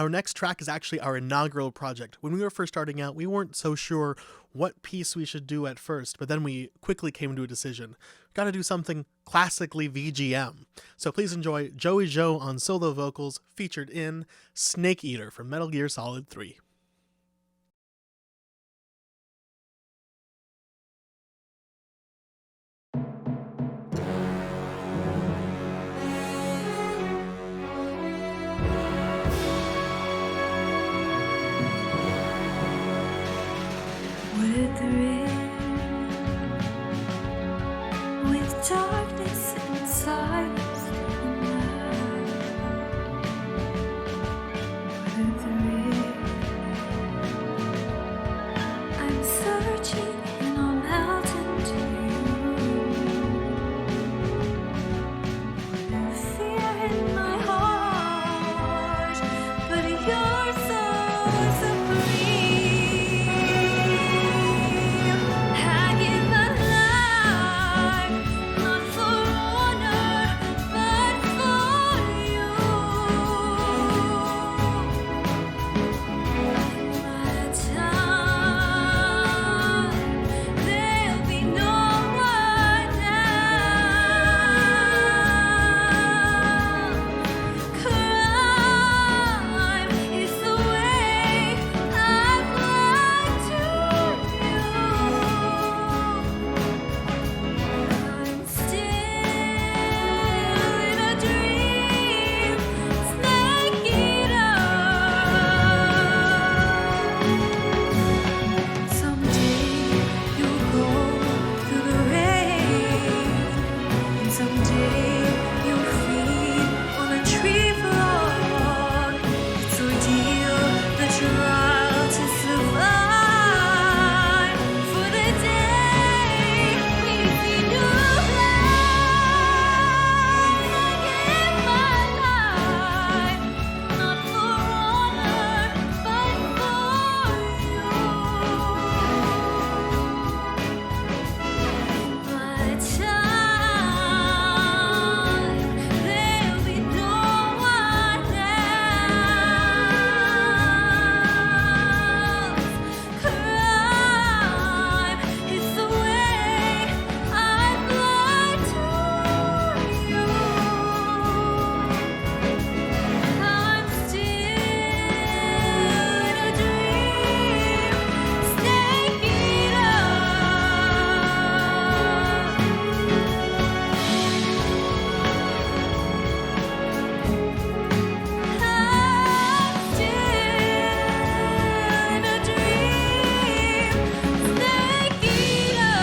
Our next track is actually our inaugural project. When we were first starting out, we weren't so sure what piece we should do at first, but then we quickly came to a decision. Got to do something classically VGM. So please enjoy Joey Joe on solo vocals, featured in Snake Eater from Metal Gear Solid 3. With darkness inside us I'm searching in a mountain dew. Fear in my heart, but you're so supreme. I give my life, not for honor, but for you. My time, there'll be no one else. Crime is the way I've lied to you. I'm still in a dream, snake eater. Someday you'll go through the rain, and someday you'll feed on a tree frog. It's ordeal, the trial to survive for the day if you knew life. I give my life, not for honor, but for you. My time, there'll be no one else. Crime is the way I've lied to you. I'm still in a dream, snake eater. I'm still in a dream, snake eater.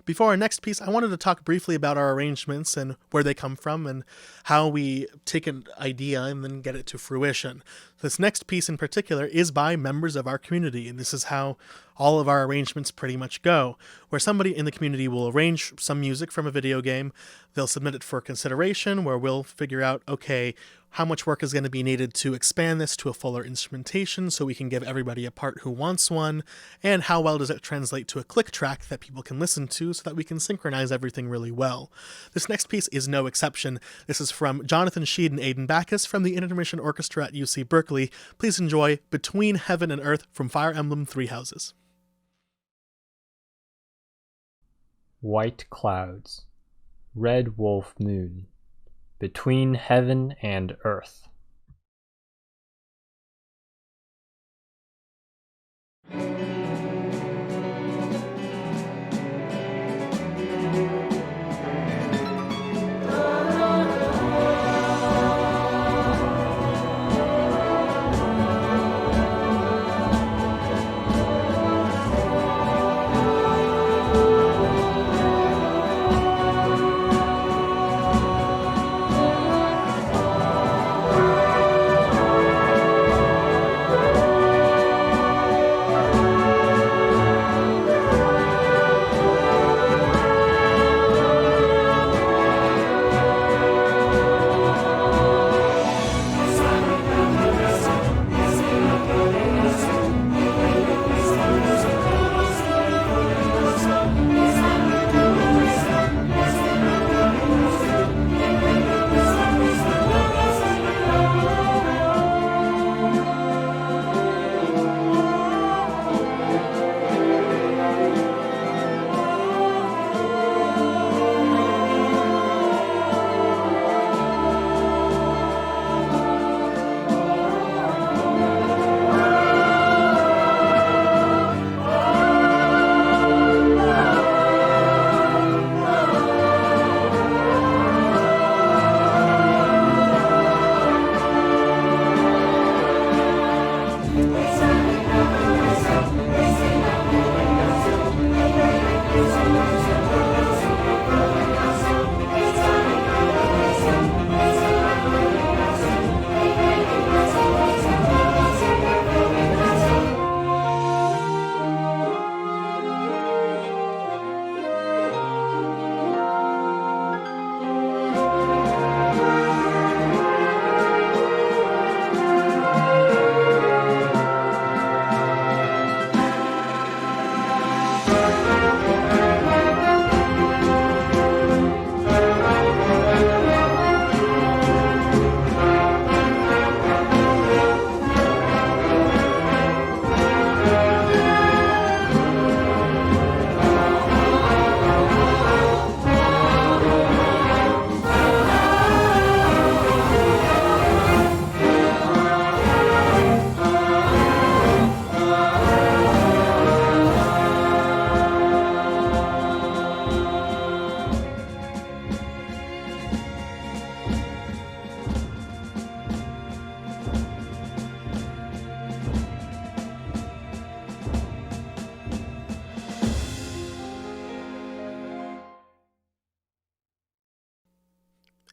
Before our next piece, I wanted to talk briefly about our arrangements and where they come from and how we take an idea and then get it to fruition. This next piece in particular is by members of our community, and this is how all of our arrangements pretty much go, where somebody in the community will arrange some music from a video game, they'll submit it for consideration, where we'll figure out, okay, how much work is going to be needed to expand this to a fuller instrumentation so we can give everybody a part who wants one, and how well does it translate to a click track that people can listen to so that we can synchronize everything really well. This next piece is no exception. This is from Jonathan Sheed and Aidan Backus from the Intermission Orchestra at UC Berkeley. Please enjoy Between Heaven and Earth from Fire Emblem Three Houses. White clouds, red wolf moon, between heaven and earth.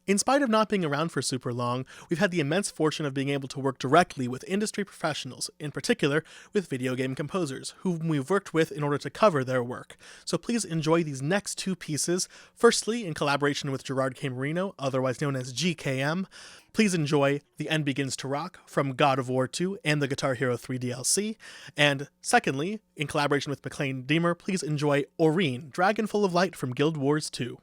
In spite of not being around for super long, we've had the immense fortune of being able to work directly with industry professionals, in particular with video game composers, whom we've worked with in order to cover their work. So please enjoy these next two pieces. Firstly, in collaboration with Gerard K. Marino, otherwise known as GKM, please enjoy The End Begins to Rock from God of War 2 and the Guitar Hero 3 DLC. And secondly, in collaboration with McLean Deemer, please enjoy Aurene, Dragon Full of Light from Guild Wars 2.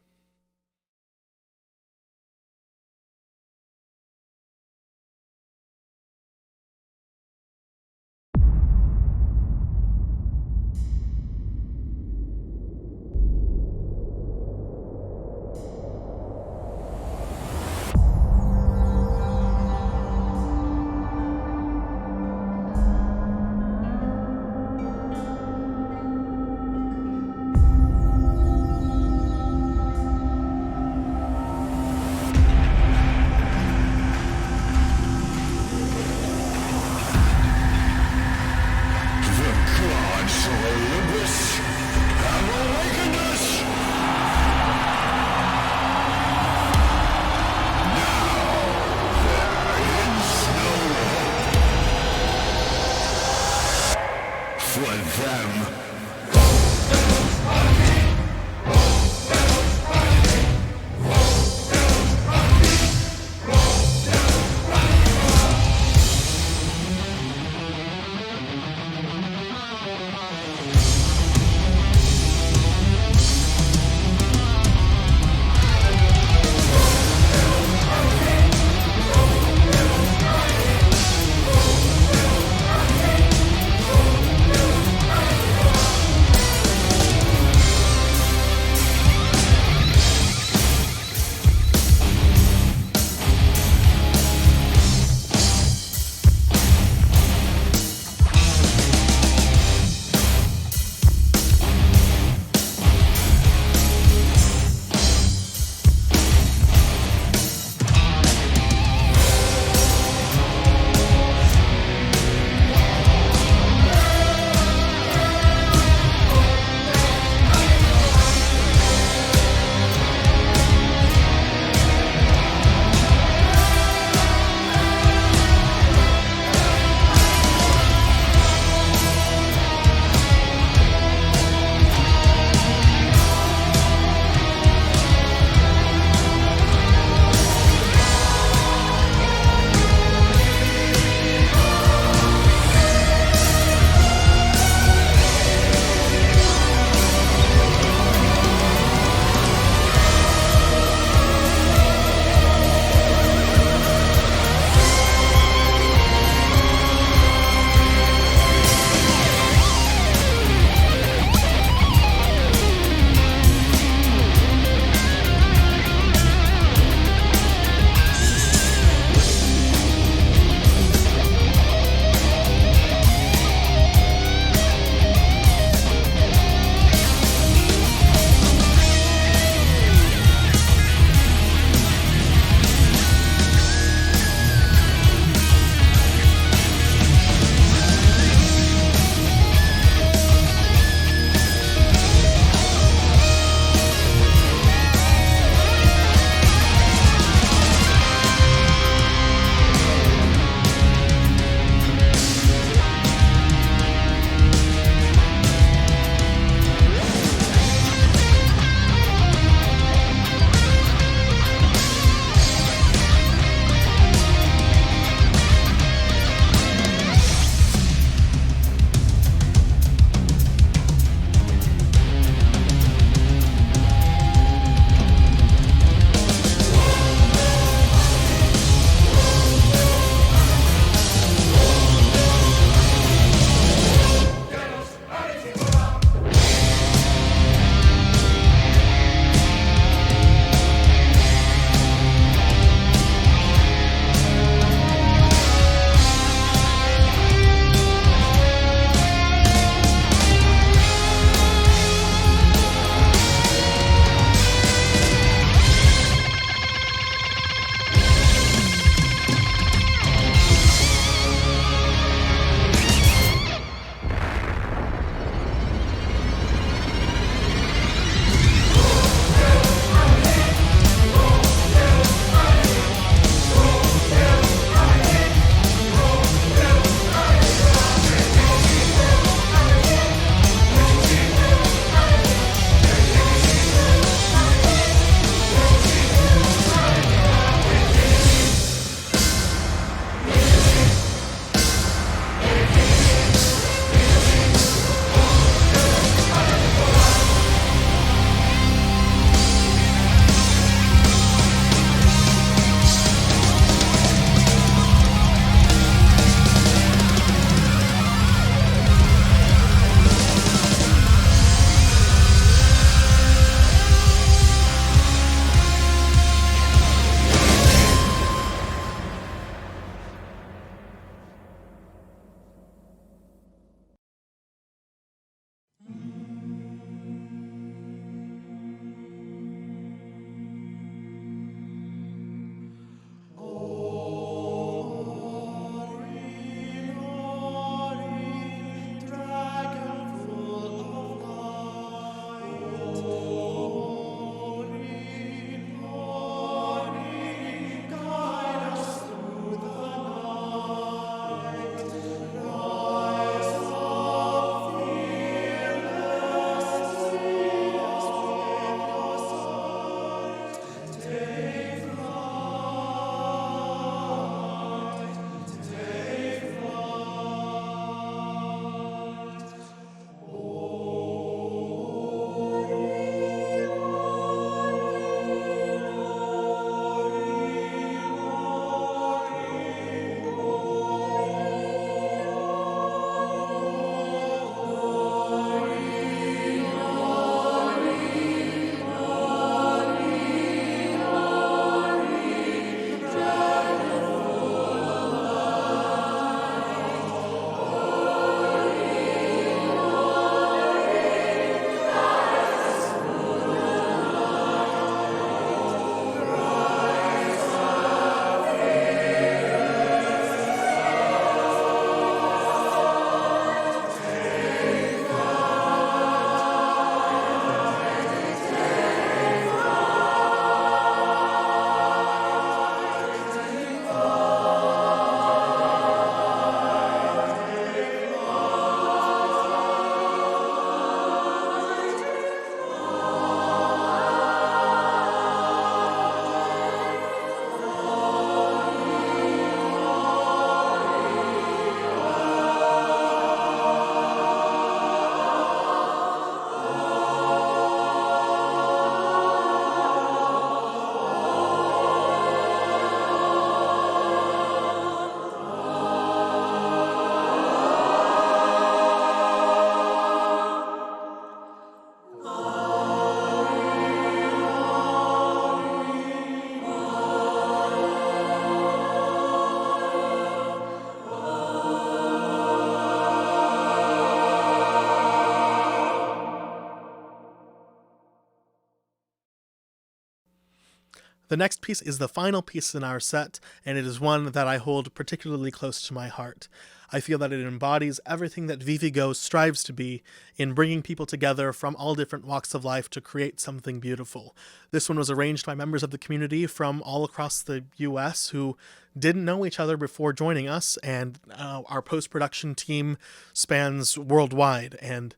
The next piece is the final piece in our set, and it is one that I hold particularly close to my heart. I feel that it embodies everything that ViviGo strives to be in bringing people together from all different walks of life to create something beautiful. This one was arranged by members of the community from all across the US who didn't know each other before joining us, and our post-production team spans worldwide, and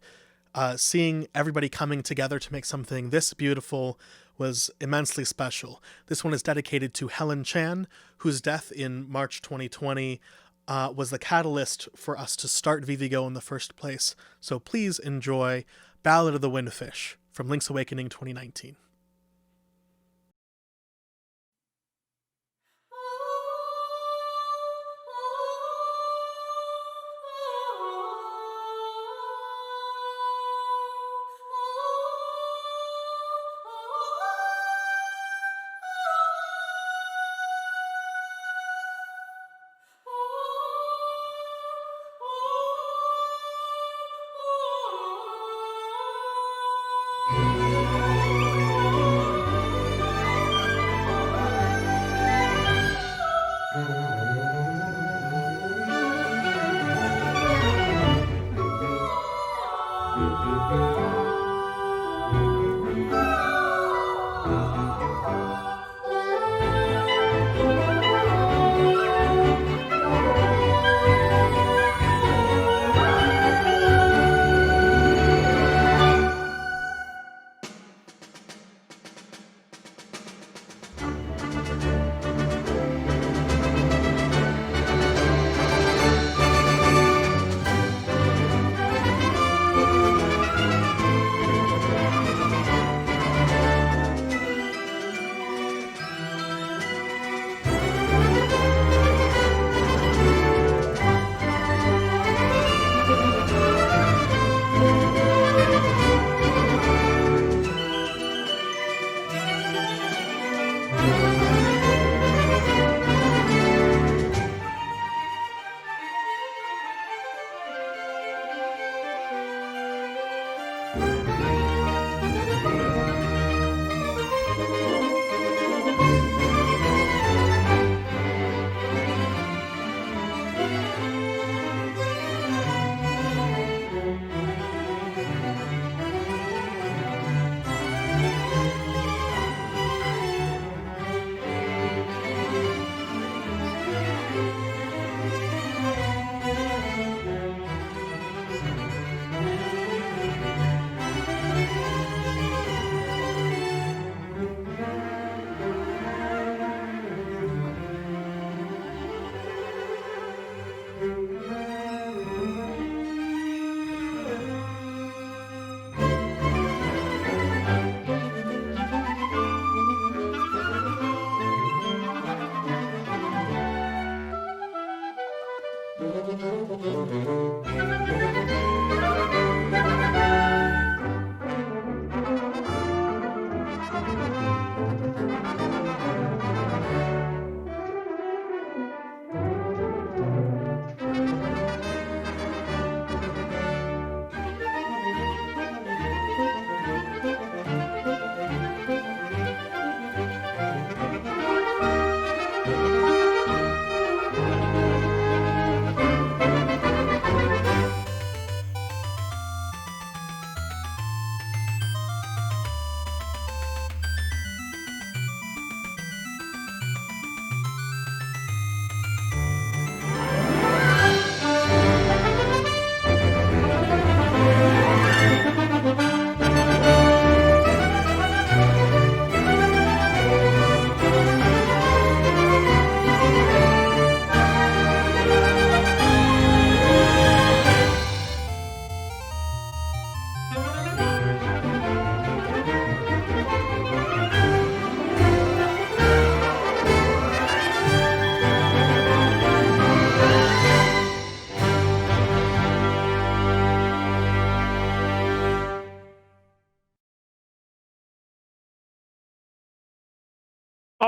seeing everybody coming together to make something this beautiful was immensely special. This one is dedicated to Helen Chan, whose death in March 2020 was the catalyst for us to start ViviGo in the first place. So please enjoy Ballad of the Windfish from Link's Awakening 2019.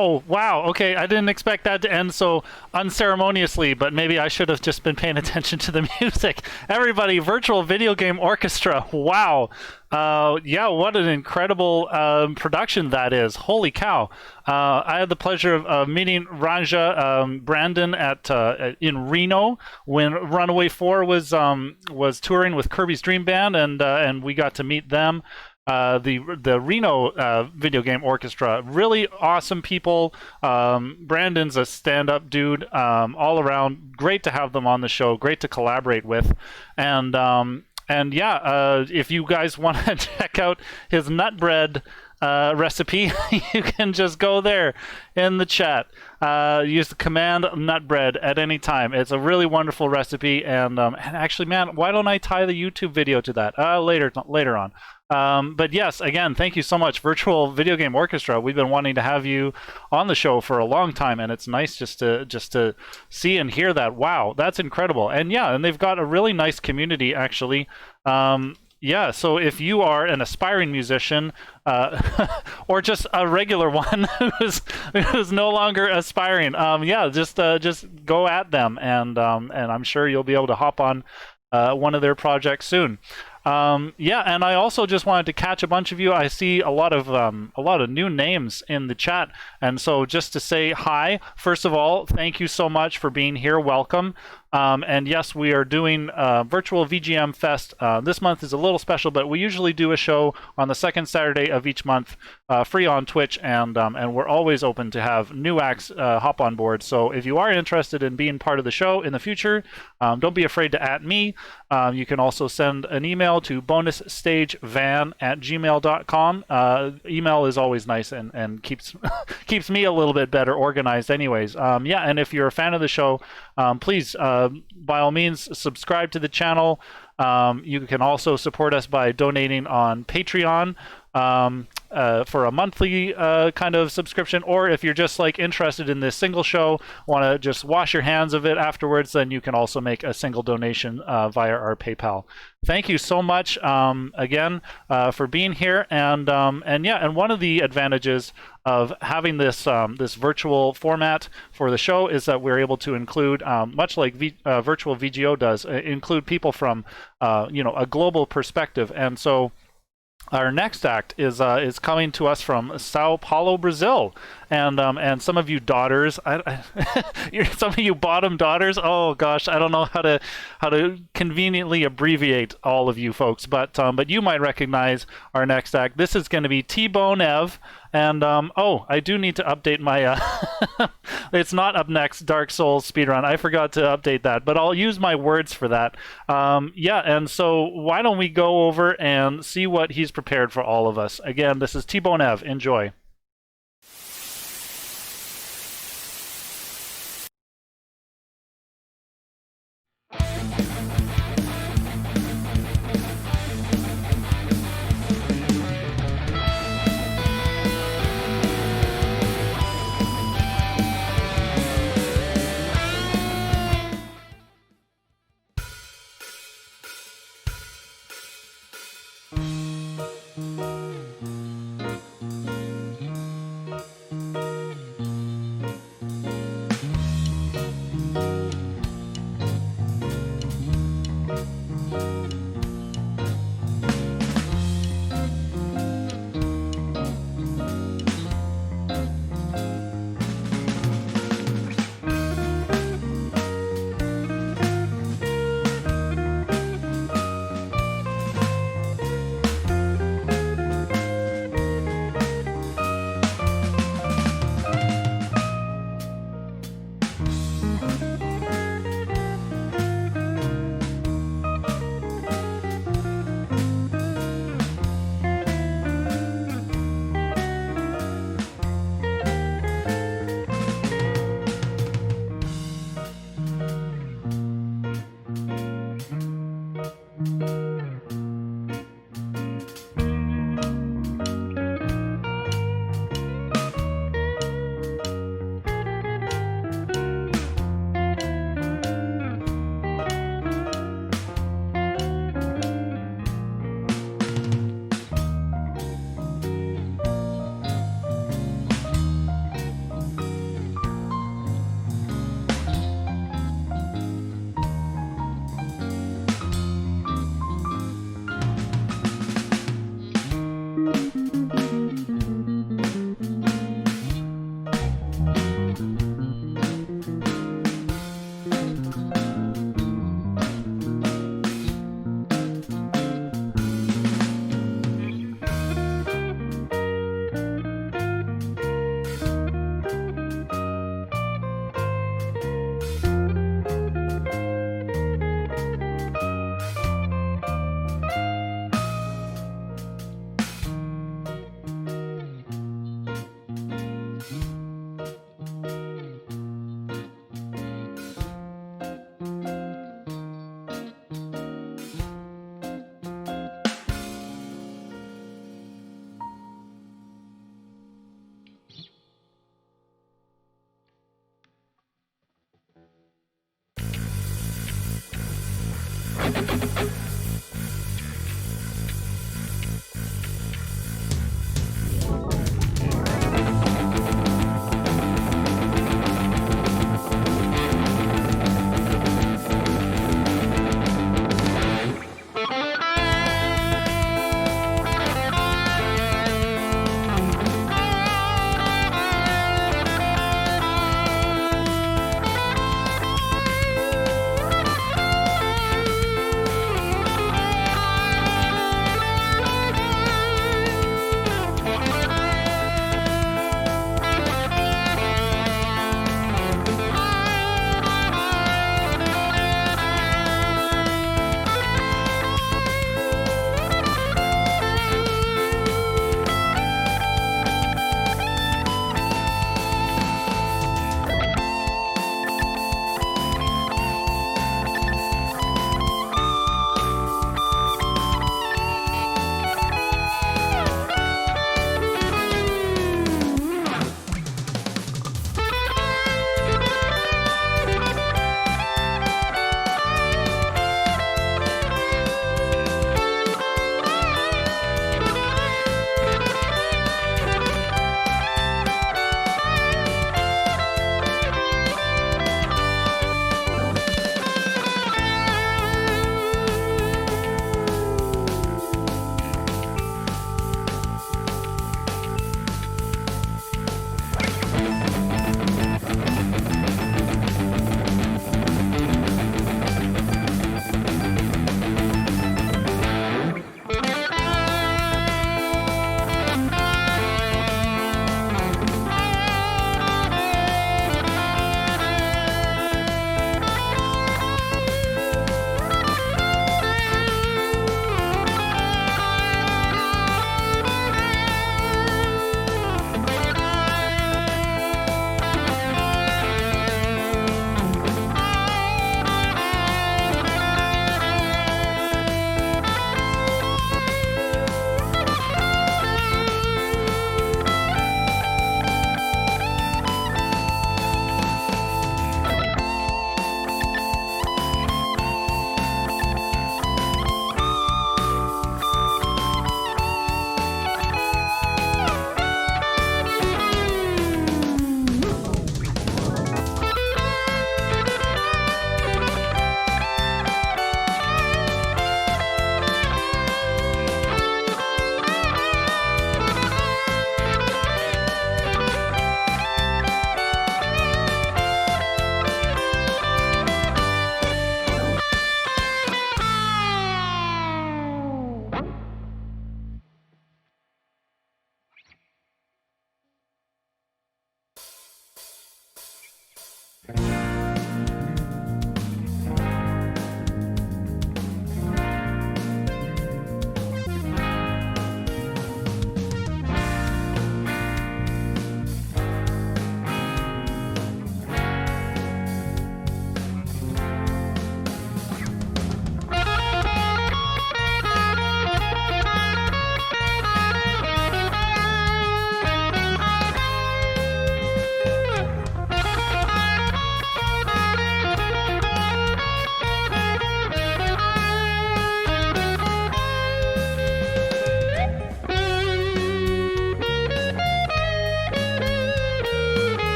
Oh, wow. Okay, I didn't expect that to end so unceremoniously, but maybe I should have just been paying attention to the music. Everybody, Virtual Video Game Orchestra. Wow. Yeah, what an incredible production that is. Holy cow. I had the pleasure of meeting Ranja Brandon at in Reno when Runaway 4 was touring with Kirby's Dream Band, and we got to meet them. The Reno Video Game Orchestra, really awesome people. Brandon's a stand-up dude, all around. Great to have them on the show. Great to collaborate with, and yeah, if you guys want to check out his nut bread recipe, you can just go there in the chat. Use the command nutbread at any time. It's a really wonderful recipe, and actually, man, why don't I tie the YouTube video to that later on? But yes, again, thank you so much, Virtual Video Game Orchestra. We've been wanting to have you on the show for a long time, and it's nice just to see and hear that. Wow, that's incredible. And yeah, and they've got a really nice community, actually. Yeah, so if you are an aspiring musician, or just a regular one who's no longer aspiring, yeah, just go at them, and I'm sure you'll be able to hop on one of their projects soon. Yeah, and I also just wanted to catch a bunch of you. I see a lot of new names in the chat, and so just to say hi. First of all, thank you so much for being here. Welcome. And yes, we are doing Virtual VGM Fest. This month is a little special, but we usually do a show on the second Saturday of each month, free on Twitch, and we're always open to have new acts hop on board. So if you are interested in being part of the show in the future, don't be afraid to @ me. You can also send an email to bonusstagevan@gmail.com. Email is always nice and keeps keeps me a little bit better organized anyways. Yeah, and if you're a fan of the show, please, by all means, subscribe to the channel. You can also support us by donating on Patreon for a monthly kind of subscription, or if you're just like interested in this single show, want to just wash your hands of it afterwards, then you can also make a single donation via our PayPal. Thank you so much again for being here, and yeah, and one of the advantages of having this this virtual format for the show is that we're able to include, much like Virtual VGO does, include people from a global perspective, and so our next act is coming to us from Sao Paulo, Brazil, and some of you daughters, some of you bottom daughters. Oh gosh, I don't know how to conveniently abbreviate all of you folks, but you might recognize our next act. This is going to be T-Bone Ev, and oh, I do need to update my. It's not up next, Dark Souls speedrun. I forgot to update that, but I'll use my words for that. Yeah, and so why don't we go over and see what he's prepared for all of us. Again, this is T-Bone Ev. Enjoy.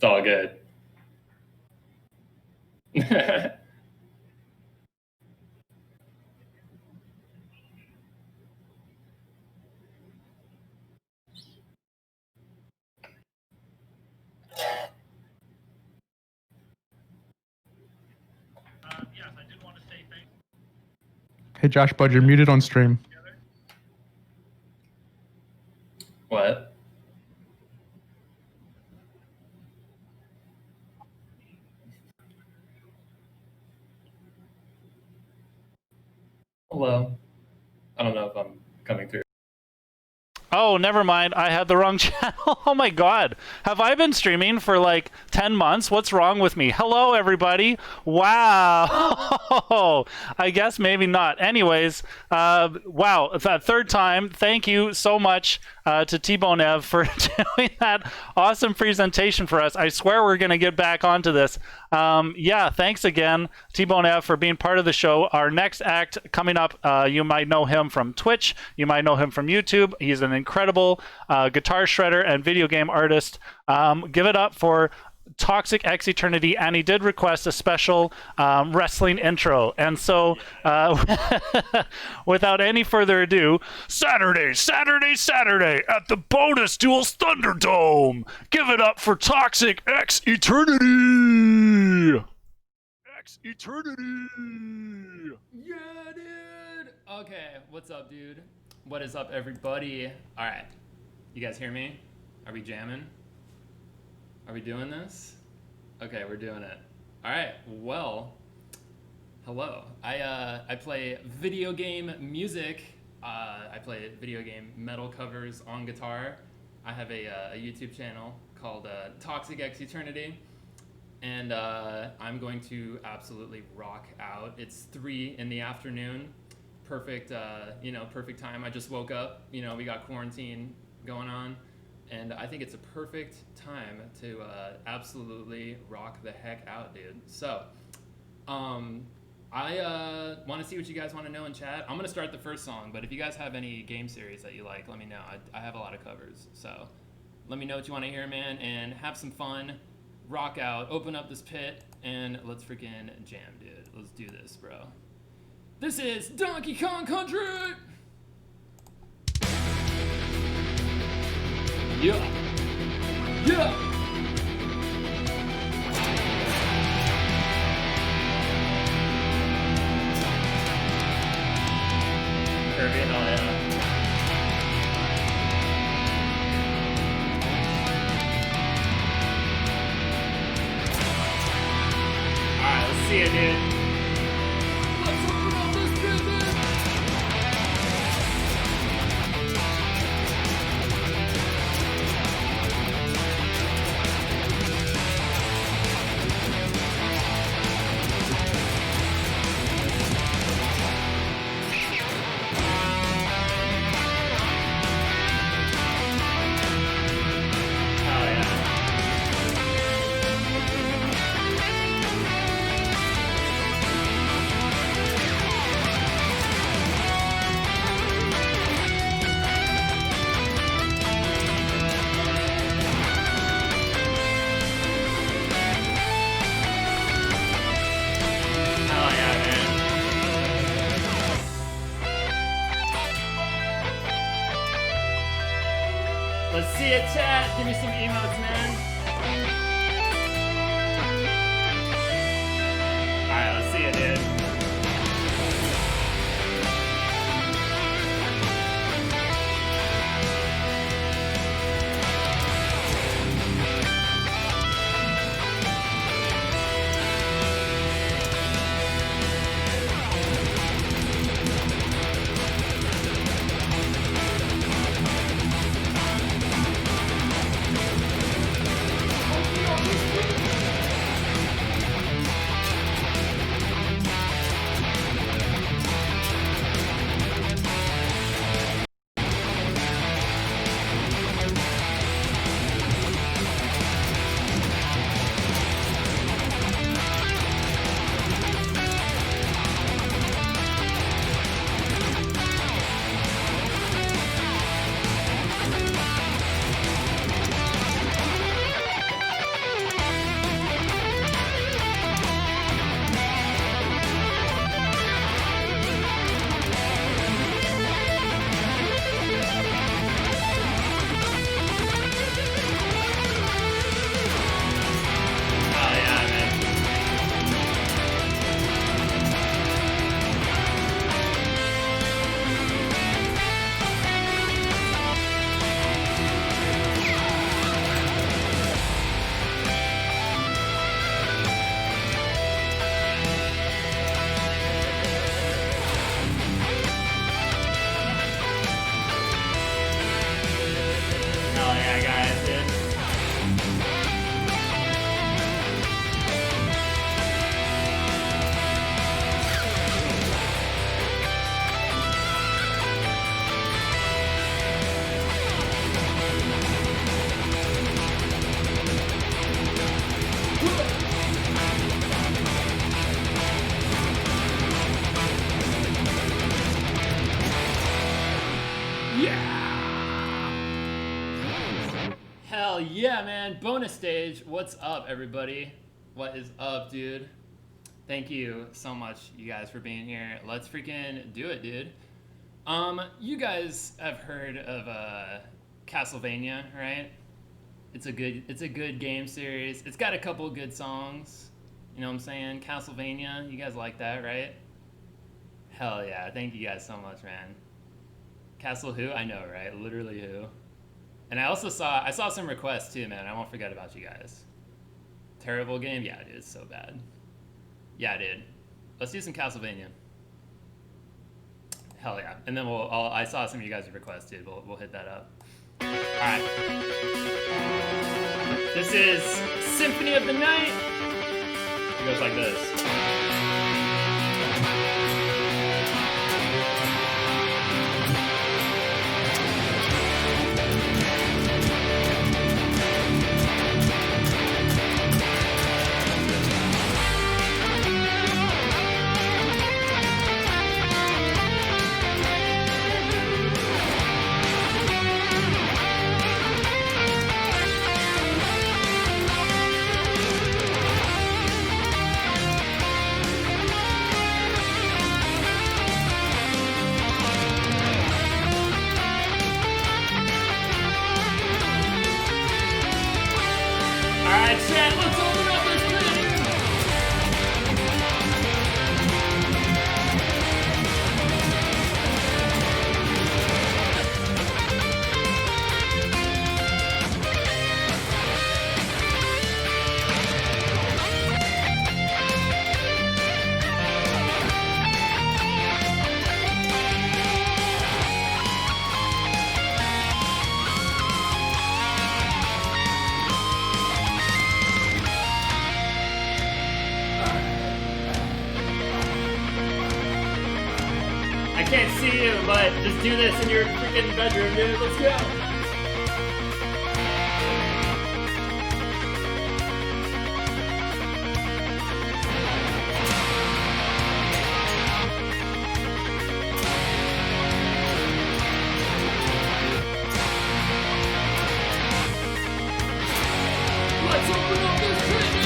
It's all good. Hey Josh Bud, you're muted on stream. What? Hello. I don't know if I'm coming through. Oh, never mind. I had the wrong channel. Oh my god. Have I been streaming for like 10 months? What's wrong with me? Hello, everybody. Wow. I guess maybe not. Anyways, wow. That third time. Thank you so much to T-Bone Ev for doing that awesome presentation for us. I swear we're going to get back onto this. Yeah, thanks again, T-Bone Ev, for being part of the show. Our next act coming up, you might know him from Twitch. You might know him from YouTube. He's an incredible guitar shredder and video game artist. Give it up for Toxic X Eternity, and he did request a special wrestling intro. And so, without any further ado, Saturday at the Bonus Duels Thunderdome. Give it up for Toxic X Eternity. X Eternity. Yeah, dude. Okay, what's up, dude? What is up, everybody? All right, you guys hear me? Are we jamming? Are we doing this? Okay, we're doing it. All right. Well, hello. I play video game music. I play video game metal covers on guitar. I have a YouTube channel called Toxic X Eternity, and I'm going to absolutely rock out. It's 3 in the afternoon. Perfect, perfect time. I just woke up. We got quarantine going on. And I think it's a perfect time to absolutely rock the heck out, dude. So, I want to see what you guys want to know in chat. I'm going to start the first song, but if you guys have any game series that you like, let me know. I have a lot of covers. So, let me know what you want to hear, man, and have some fun. Rock out, open up this pit, and let's freaking jam, dude. Let's do this, bro. This is Donkey Kong Country! Yeah. Yeah. Kirby, oh yeah. Alright, let's see it, dude. Let's open up this business! see it, chat. Give me some emotes, man. Alright, let's see it, dude. Hell yeah, guys, dude. Hell yeah, man. Bonus stage. What's up, everybody? What is up, dude? Thank you so much, you guys, for being here. Let's freaking do it, dude. You guys have heard of Castlevania, right? It's a good game series. It's got a couple of good songs. You know what I'm saying? Castlevania, you guys like that, right? Hell yeah. Thank you guys so much, man. Castle who? I know, right? Literally who. And I also saw some requests too, man. I won't forget about you guys. Terrible game? Yeah, dude, it's so bad. Yeah, dude. Let's do some Castlevania. Hell yeah. And then I saw some of you guys requests, dude. We'll hit that up. Alright. This is Symphony of the Night. It goes like this. I can't see you, but just do this in your freaking bedroom, dude. Let's go. Let's open up this picnic!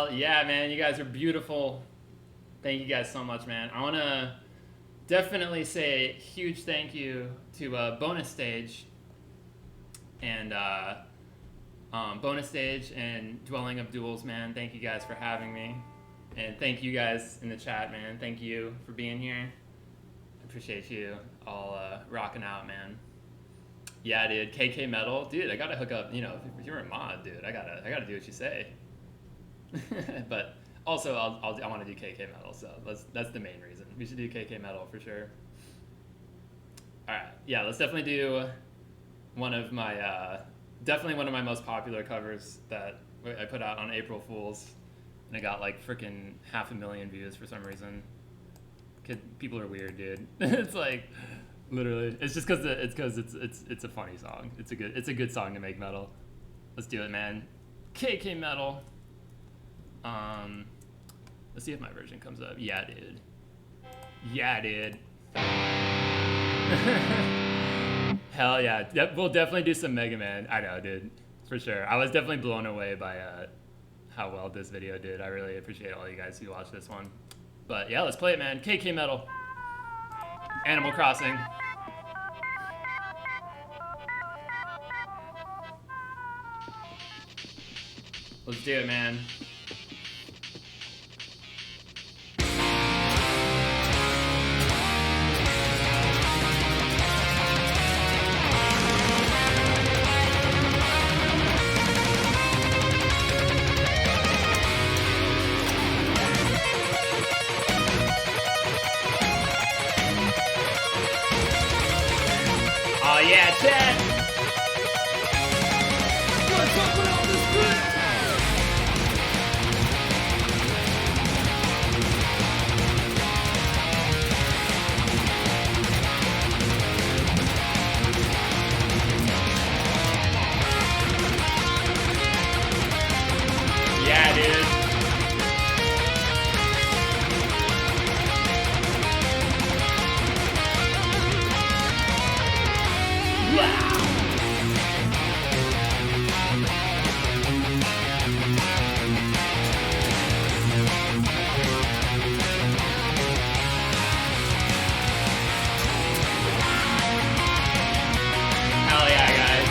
Hell yeah, man. You guys are beautiful. Thank you guys so much, man. I want to definitely say a huge thank you to Bonus Stage and Bonus Stage and Dwelling of Duels, man. Thank you guys for having me. And thank you guys in the chat, man. Thank you for being here. I appreciate you all rocking out, man. Yeah, dude. KK Metal. Dude, I got to hook up, you know, if you're a mod, dude, I got to do what you say. But also, I want to do KK Metal, so that's the main reason. We should do KK Metal for sure. All right, yeah, let's definitely do definitely one of my most popular covers that I put out on April Fools, and it got like freaking 500,000 views for some reason. People are weird, dude. It's like literally, it's just because it's a funny song. It's a good song to make metal. Let's do it, man. KK Metal. Let's see if my version comes up. Yeah, dude. Yeah, dude. Hell yeah. We'll definitely do some Mega Man. I know, dude. For sure. I was definitely blown away by how well this video did. I really appreciate all you guys who watched this one. But yeah, let's play it, man. KK Metal. Animal Crossing. Let's do it, man. Oh yeah, chat! What's up with all this shit? Yeah, dude. Hell yeah, guys.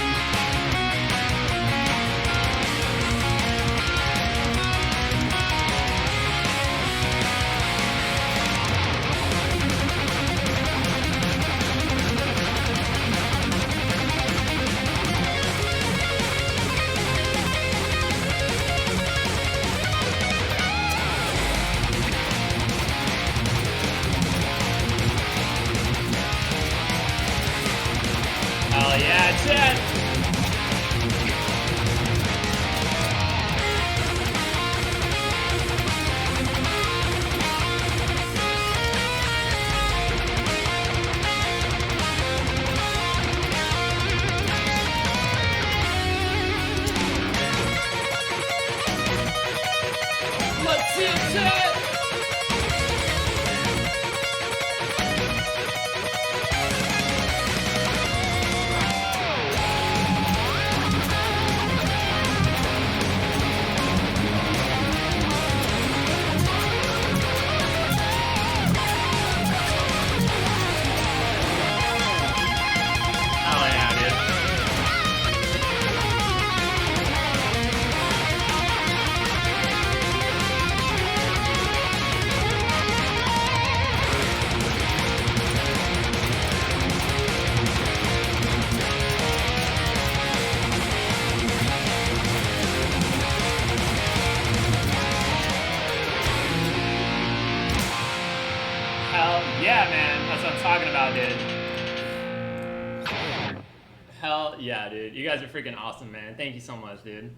Hell yeah, chat. Let's see it, chat. Hell yeah, dude. Hell yeah, man. That's what I'm talking about, dude. Hell yeah, dude. You guys are freaking awesome, man. Thank you so much, dude.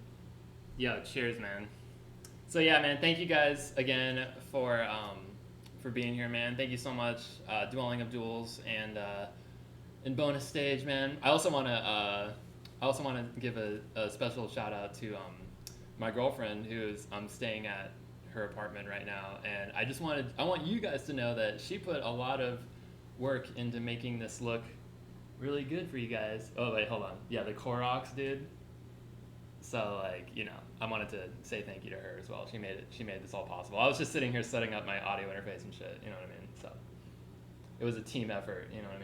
Yo, cheers, man. So yeah, man. Thank you guys again for being here, man. Thank you so much, Dwelling of Duels and Bonus Stage, man. I also want to give a special shout out to my girlfriend who's staying at her apartment right now, and I want you guys to know that she put a lot of work into making this look really good for you guys. Oh wait, hold on. Yeah, the Koroks, dude. So So like, you know, I wanted to say thank you to her as well. She made this all possible. I was just sitting here setting up my audio interface and shit, you know what I mean? So it was a team effort, you know what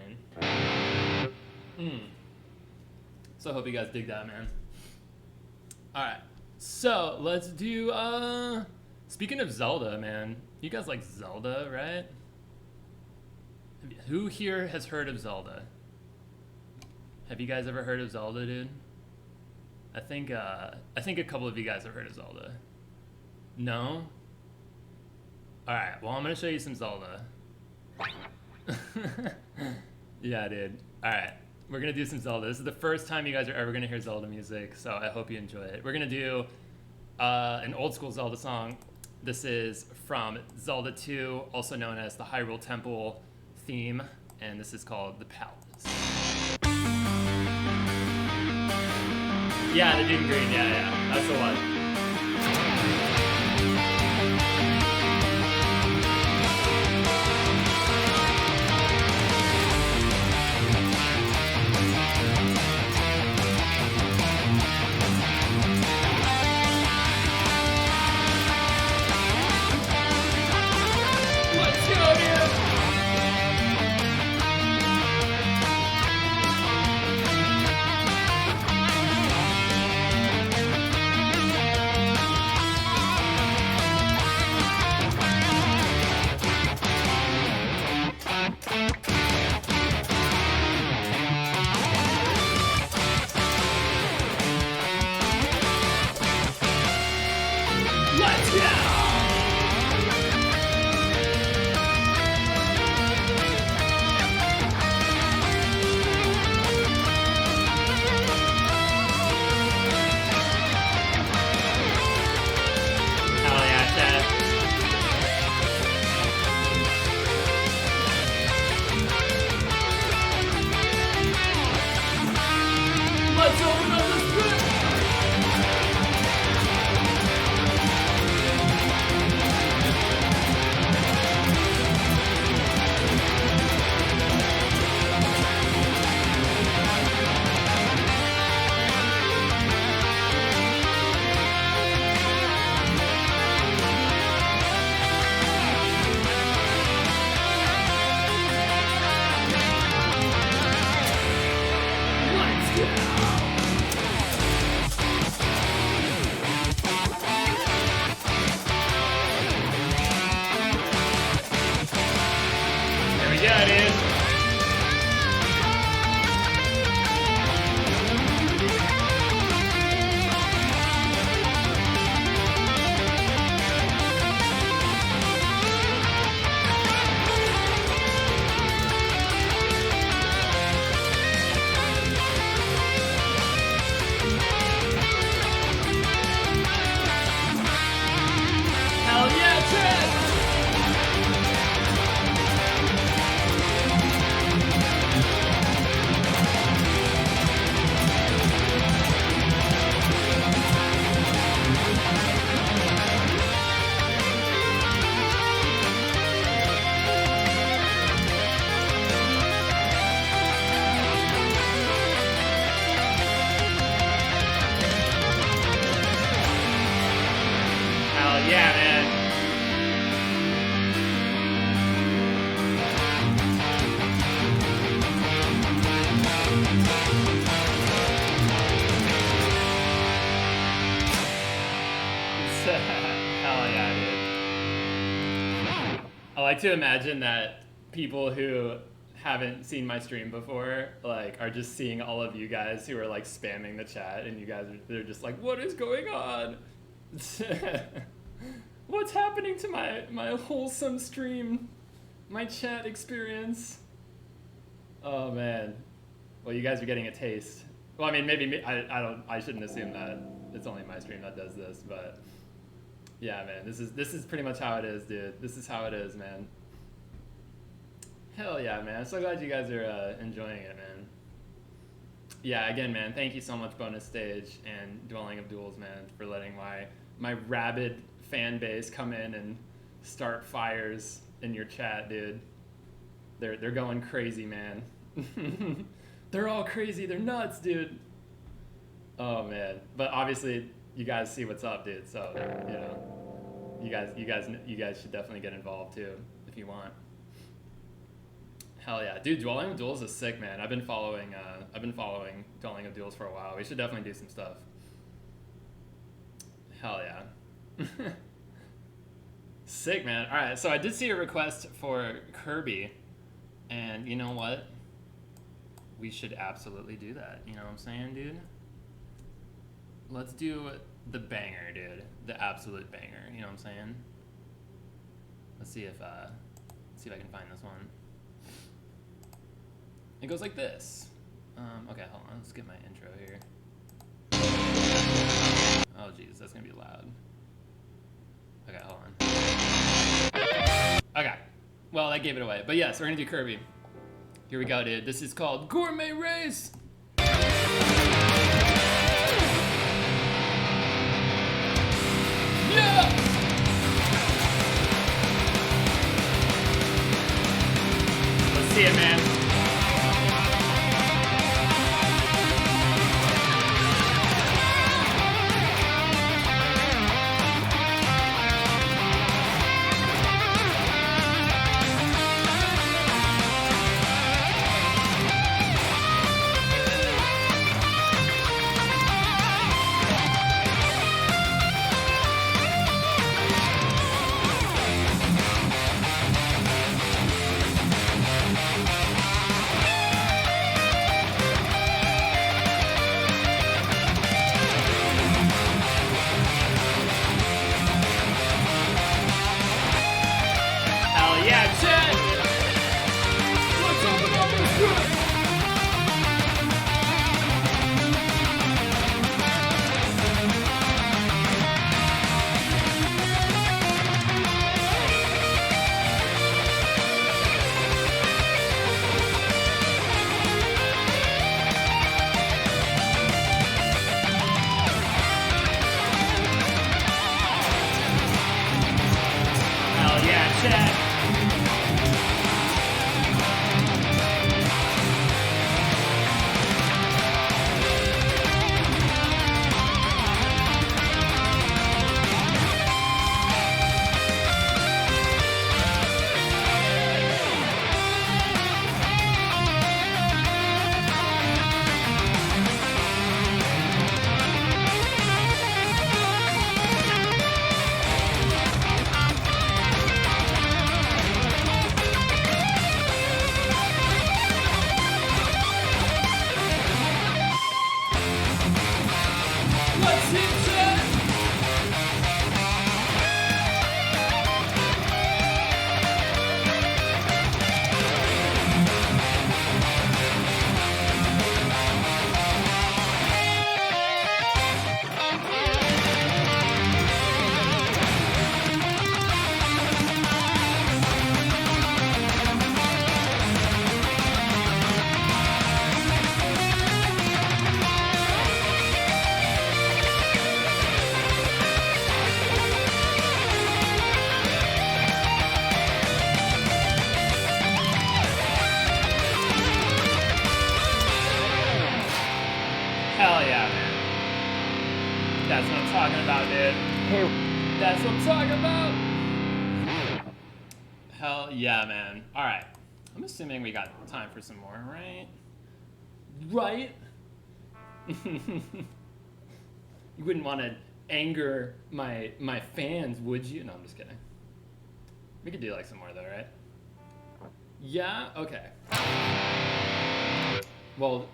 I mean? So I hope you guys dig that, man. All right. So let's do speaking of Zelda, man. You guys like Zelda, right? Who here has heard of Zelda? Have you guys ever heard of Zelda, dude? I think a couple of you guys have heard of Zelda. No? Alright, well I'm gonna show you some Zelda. Yeah, dude. Alright, we're gonna do some Zelda. This is the first time you guys are ever gonna hear Zelda music, so I hope you enjoy it. We're gonna do an old school Zelda song. This is from Zelda 2, also known as the Hyrule Temple theme, and this is called The Palace. Yeah, the dude in green, yeah, that's the one. Let's go, dude! Let's go! Hell yeah, Chad. Let's open up this book! Let's go! There we go, dude. Hell yeah, Chad! Hell yeah, man. Hell yeah, dude. I like to imagine that people who haven't seen my stream before, like, are just seeing all of you guys who are like spamming the chat, and you guys they're just like, what is going on? What's happening to my wholesome stream, my chat experience? Oh man. Well, you guys are getting a taste. Well, I mean, maybe I shouldn't assume that it's only my stream that does this, but yeah, man, this is pretty much how it is, dude. This is how it is, man. Hell yeah, man. I'm so glad you guys are enjoying it, man. Yeah, again, man, thank you so much, Bonus Stage and Dwelling of Duels, man, for letting my rabid fan base come in and start fires in your chat, dude. They're going crazy, man. They're all crazy. They're nuts, dude. Oh man, but obviously you guys see what's up, dude. So you know, you guys should definitely get involved too if you want. Hell yeah, dude! Dueling of Duels is sick, man. I've been following Dueling of Duels for a while. We should definitely do some stuff. Hell yeah. Sick, man. All right, so I did see a request for Kirby, and you know what? We should absolutely do that. You know what I'm saying, dude? Let's do the banger, dude. The absolute banger. You know what I'm saying? Let's see if I can find this one. It goes like this. Okay, hold on. Let's get my intro here. Oh, jeez, that's gonna be loud. Okay, hold on. Okay. Well, that gave it away. But yes, we're gonna do Kirby. Here we go, dude. This is called Gourmet Race. Yeah! Let's see it, man. Hell yeah, Chad! What's up with all this good? Hell yeah, Chad! Let's hit Chad! Hell yeah, man. That's what I'm talking about, dude. Hey, That's what I'm talking about. Hell yeah, man. All right. I'm assuming we got time for some more, right? Right? You wouldn't want to anger my fans, would you? No, I'm just kidding. We could do like some more though, right? Yeah? Okay. Well,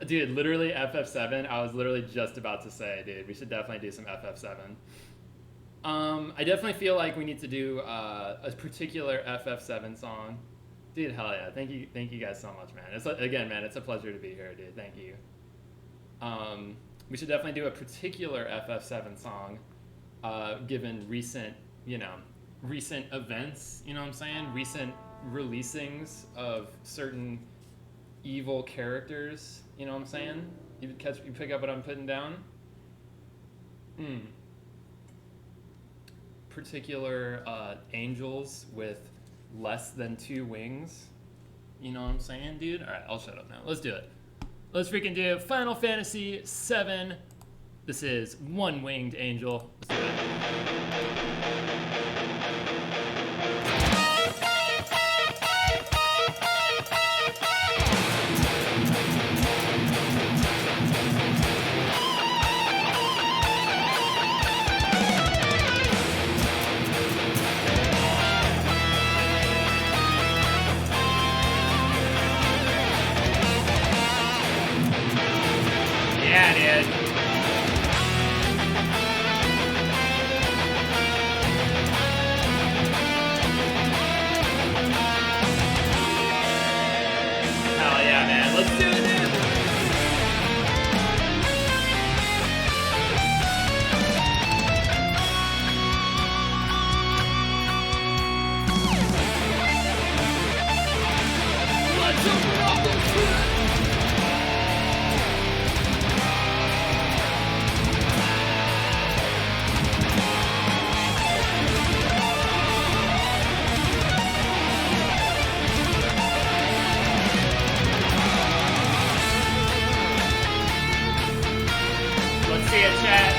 dude, literally FF7, I was literally just about to say, dude, we should definitely do some FF7. I definitely feel like we need to do a particular FF7 song. Dude, hell yeah. Thank you guys so much, man. Again, man, it's a pleasure to be here, dude. Thank you. We should definitely do a particular FF7 song, given recent events, you know what I'm saying? Recent releasings of certain evil characters, you know what I'm saying? You pick up what I'm putting down? Particular angels with less than 2 wings. You know what I'm saying, dude? Alright, I'll shut up now. Let's do it. Let's freaking do Final Fantasy VII. This is One Winged Angel. Let's do it. Yeah, dude. Hell yeah, man. Let's do it, dude. Let's rock this shit. Let's see it, chat.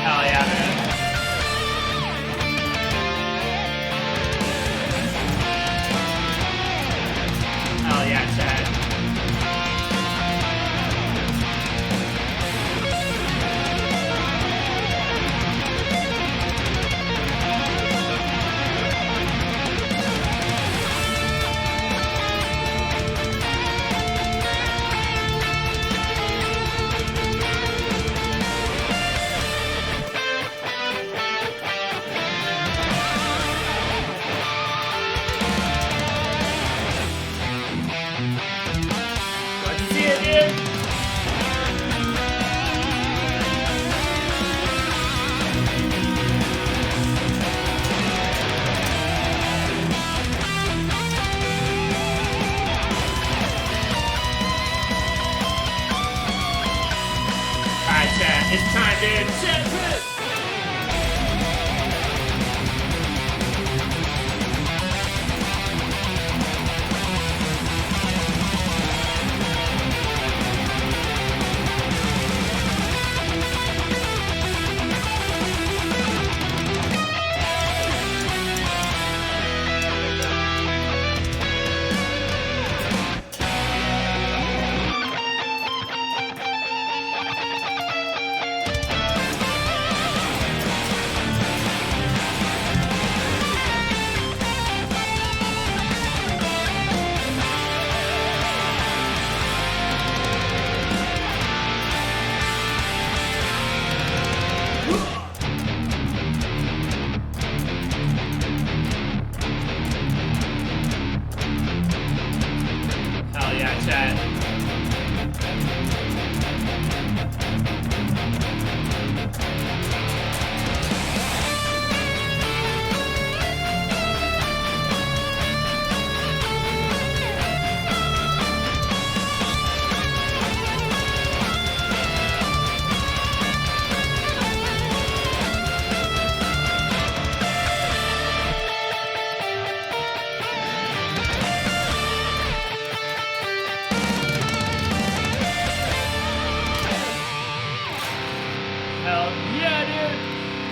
Hell yeah, man. Hell yeah, chat. Let's see it, dude. Alright, chat. It's time, dude. Chat, put it. Hell yeah, chat. Hell yeah, dude.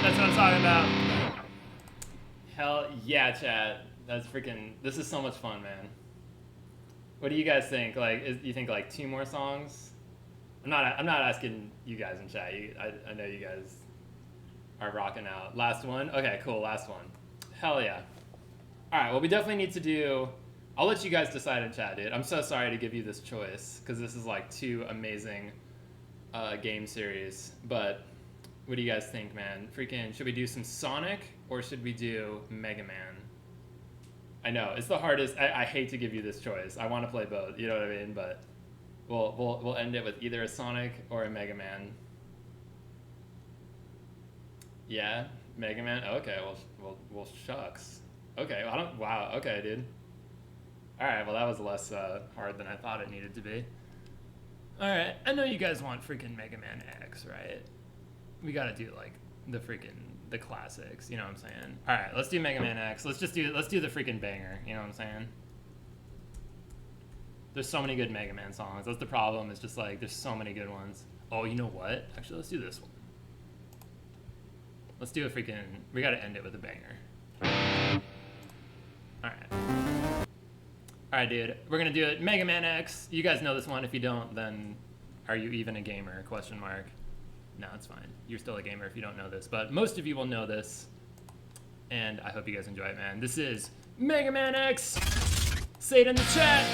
That's what I'm talking about. Hell yeah, chat. That's freaking. This is so much fun, man. What do you guys think? Like, you think like 2 more songs? I'm not asking you guys in chat. I know you guys are rocking out. Last one? Okay, cool. Last one. Hell yeah. All right. Well, we definitely need to do. I'll let you guys decide in chat, dude. I'm so sorry to give you this choice because this is like 2 amazing game series. But what do you guys think, man? Freaking, should we do some Sonic or should we do Mega Man? I know it's the hardest. I hate to give you this choice. I want to play both. You know what I mean? But we'll end it with either a Sonic or a Mega Man. Yeah. Mega Man. Okay, well, shucks. Okay, well, I don't. Wow. Okay, dude. All right. Well, that was less hard than I thought it needed to be. All right. I know you guys want freaking Mega Man X, right? We gotta do like the classics. You know what I'm saying? All right. Let's do Mega Man X. Let's do the freaking banger. You know what I'm saying? There's so many good Mega Man songs. That's the problem. It's just like there's so many good ones. Oh, you know what? Actually, let's do this one. Let's do a freaking... We gotta end it with a banger. Alright. Alright, dude. We're gonna do it. Mega Man X. You guys know this one. If you don't, then are you even a gamer? Question mark. No, it's fine. You're still a gamer if you don't know this. But most of you will know this. And I hope you guys enjoy it, man. This is Mega Man X. Say it in the chat.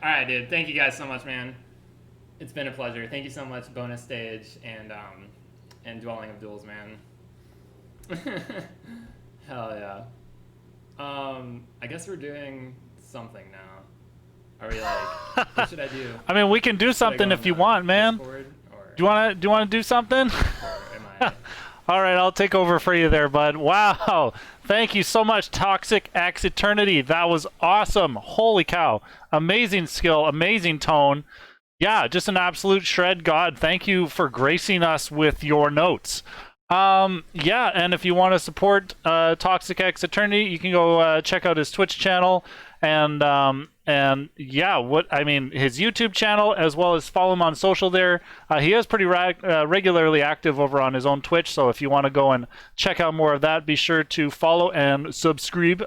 Alright, dude. Thank you guys so much, man. It's been a pleasure. Thank you so much, Bonus Stage and Dwelling of Duels, man. Hell yeah. I guess we're doing something now. Are we like, what should I do? I mean, we can do something if you want, man. Do you want to do something? All right, I'll take over for you there, bud. Wow. Thank you so much, Toxic X Eternity. That was awesome. Holy cow. Amazing skill, amazing tone. Yeah, just an absolute shred god. Thank you for gracing us with your notes. Yeah, and if you want to support Toxic X Eternity, you can go check out his Twitch channel and yeah, his YouTube channel, as well as follow him on social there. He is pretty regularly active over on his own Twitch, so if you want to go and check out more of that, be sure to follow and subscribe,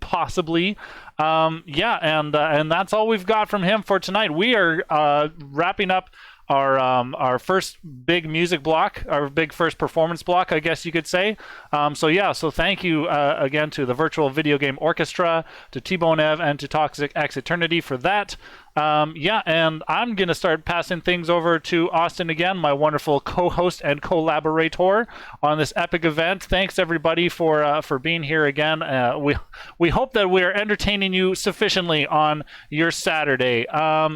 possibly. Yeah, and that's all we've got from him for tonight. We are wrapping up our first big music block, our big first performance block, I guess you could say. So thank you again to the Virtual Video Game Orchestra, to T-Bone Ev, and to Toxic X Eternity for that. Yeah, and I'm going to start passing things over to Austin again, my wonderful co-host and collaborator on this epic event. Thanks, everybody, for being here again. We hope that we're entertaining you sufficiently on your Saturday.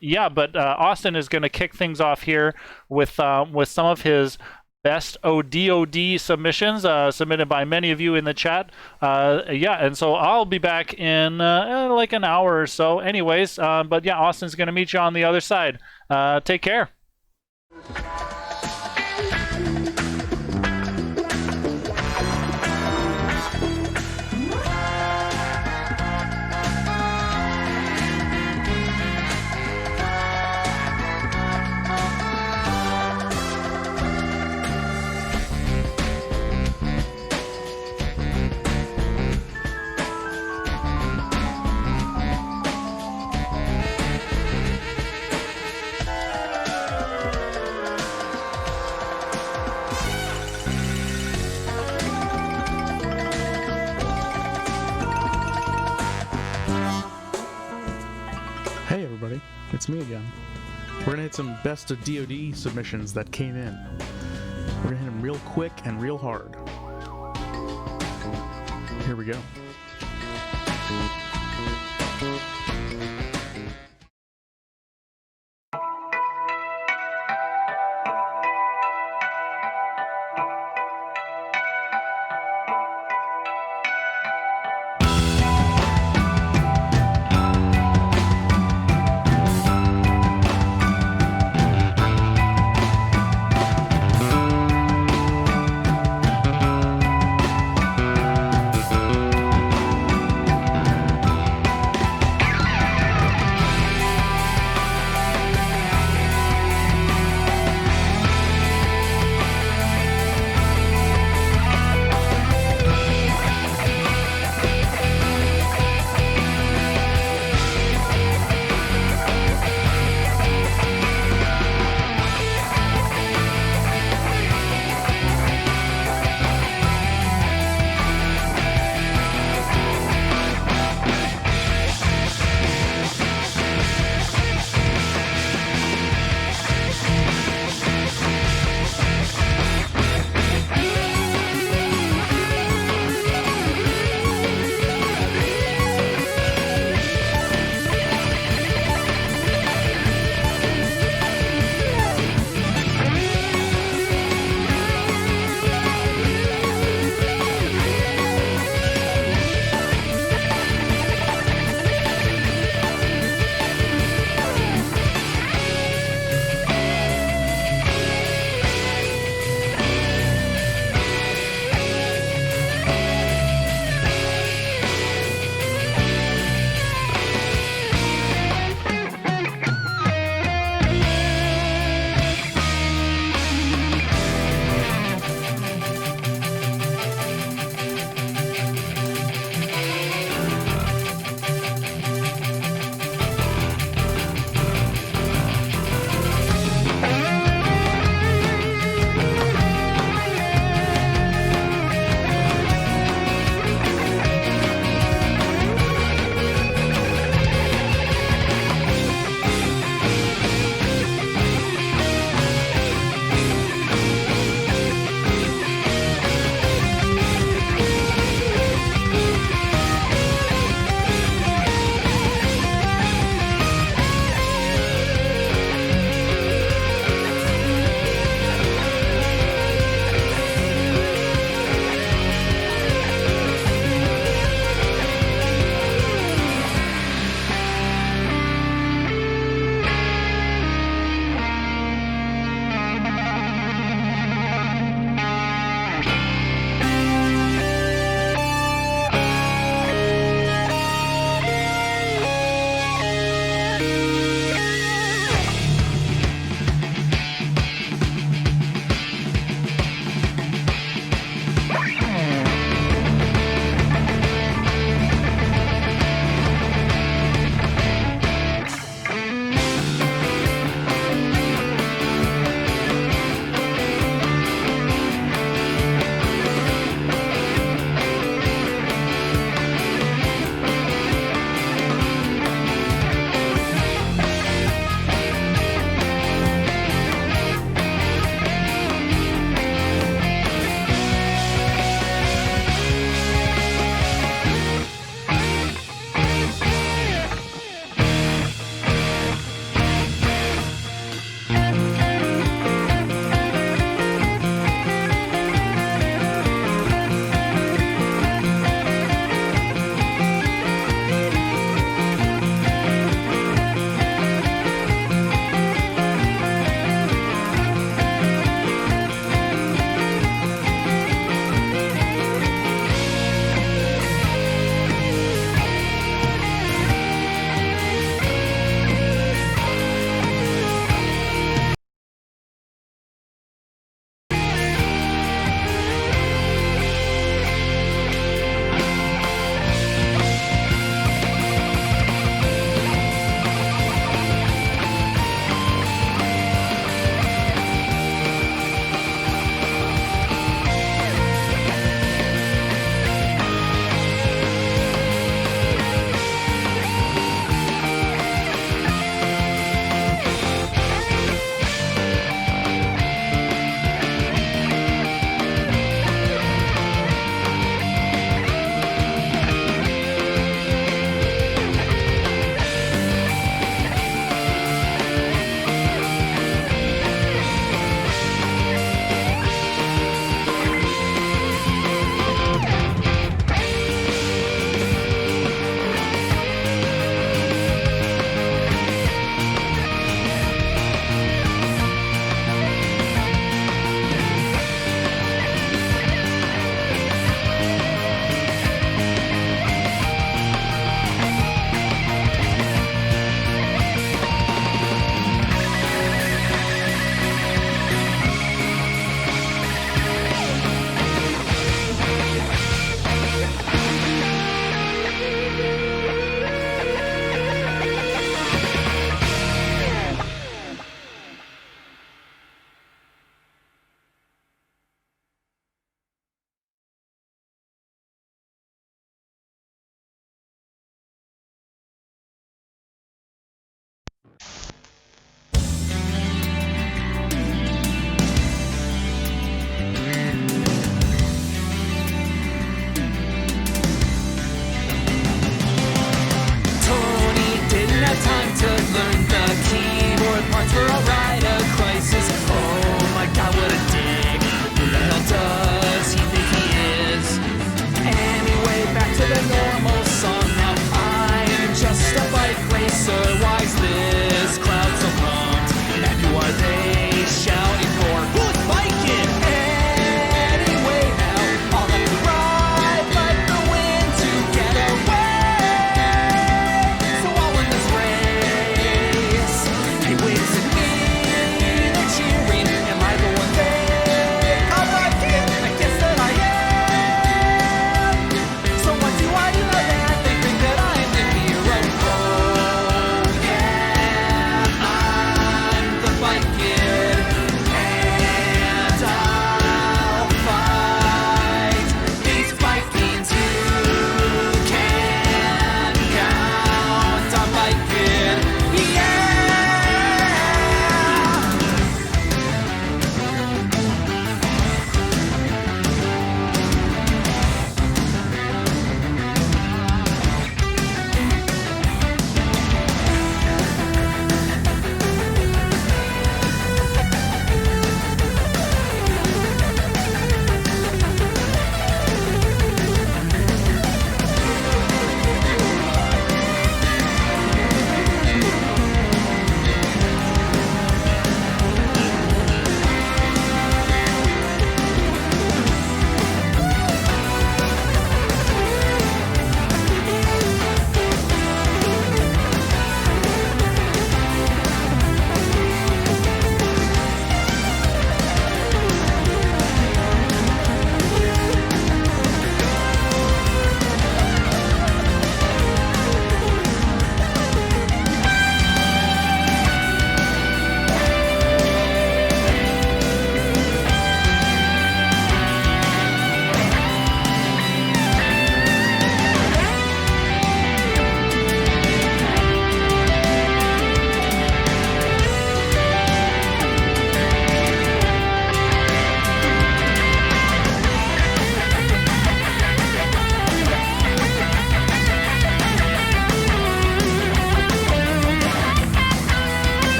Yeah, but Austin is going to kick things off here with some of his best ODOD submissions submitted by many of you in the chat. And so I'll be back in like an hour or so anyways. But yeah, Austin's going to meet you on the other side. Take care. Hey everybody, it's me again. We're gonna hit some best of DoD submissions that came in. We're gonna hit them real quick and real hard. Here we go.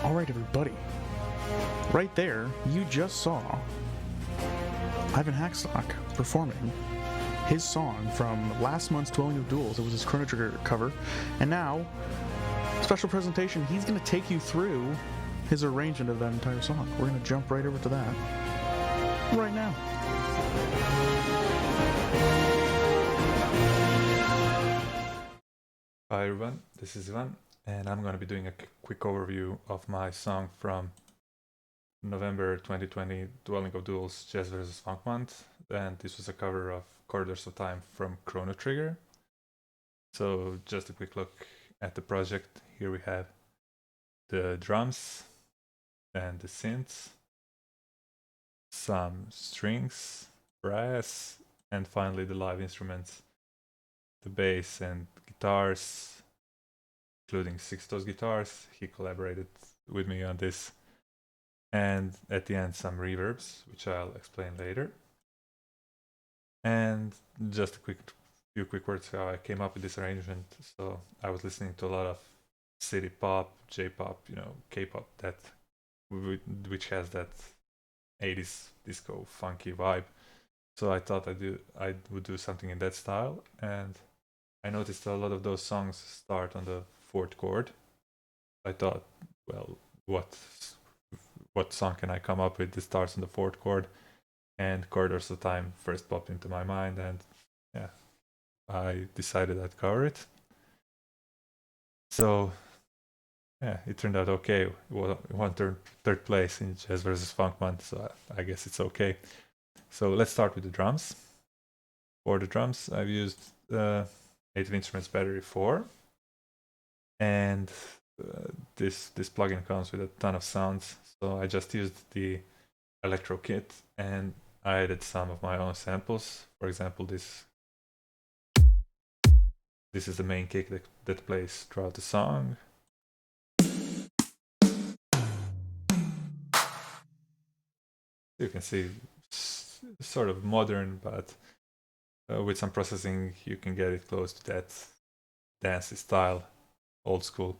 All right, everybody. Right there, you just saw Ivan Hackstock performing his song from last month's Dueling of Duels. It was his Chrono Trigger cover. And now, special presentation, he's going to take you through his arrangement of that entire song. We're going to jump right over to that right now. Hi everyone, this is Ivan, and I'm going to be doing a quick overview of my song from November 2020 Dueling of Duels Jazz vs. Funk Month, and this was a cover of Corridors of Time from Chrono Trigger. So just a quick look at the project. Here we have the drums and the synths, some strings, brass, and finally the live instruments, the bass and guitars, including Sixto's guitars. He collaborated with me on this. And at the end, some reverbs, which I'll explain later. And just a few quick words how I came up with this arrangement. So I was listening to a lot of city pop, J-pop, K-pop, which has that 80s disco funky vibe. So I thought I would do something in that style, and I noticed a lot of those songs start on the fourth chord. I thought, well, what song can I come up with that starts on the fourth chord? And Corridors of Time first popped into my mind, and yeah, I decided I'd cover it. So yeah, it turned out okay. It won third place in Jazz vs. Funk Month, so I guess it's okay. So let's start with the drums. For the drums, I've used Native Instruments Battery 4, and this plugin comes with a ton of sounds. So I just used the Electro kit, and I added some of my own samples. For example, this is the main kick that plays throughout the song. You can see sort of modern, but with some processing you can get it close to that dancey style, old school.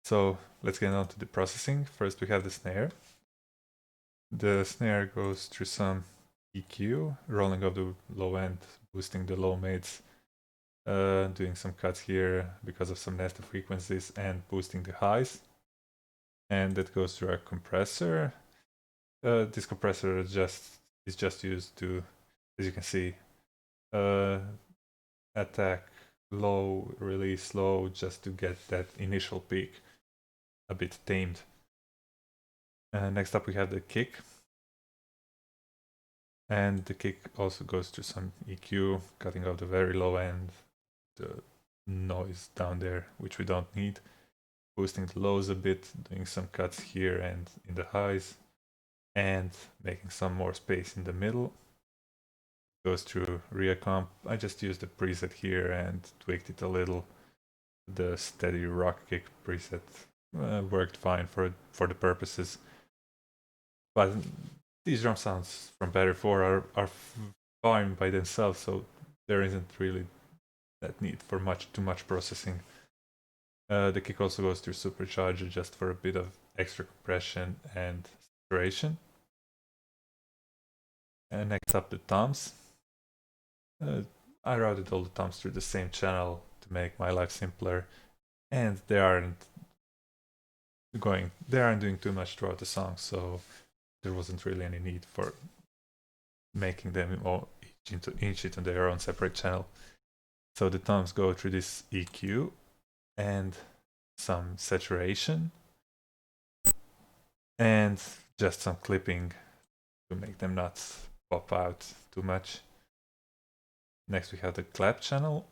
So let's get on to the processing. First we have the snare. The snare goes through some EQ, rolling up the low end, boosting the low mids, doing some cuts here because of some nested frequencies, and boosting the highs. And that goes through a compressor. This compressor is just used to, as you can see, attack low, release low, just to get that initial peak a bit tamed. Next up we have the kick. And the kick also goes to some EQ, cutting out the very low end, the noise down there, which we don't need. Boosting the lows a bit, doing some cuts here and in the highs, and making some more space in the middle. Goes through Reacomp. I just used the preset here and tweaked it a little. The steady rock kick preset worked fine for the purposes. But these drum sounds from Battery 4 are fine by themselves, so there isn't really that need for too much processing. The kick also goes through Supercharger just for a bit of extra compression and saturation. And next up, the toms. I routed all the toms through the same channel to make my life simpler, and they aren't doing too much throughout the song, so there wasn't really any need for making them all each into their own separate channel. So the toms go through this EQ and some saturation and just some clipping to make them not pop out too much. Next we have the clap channel,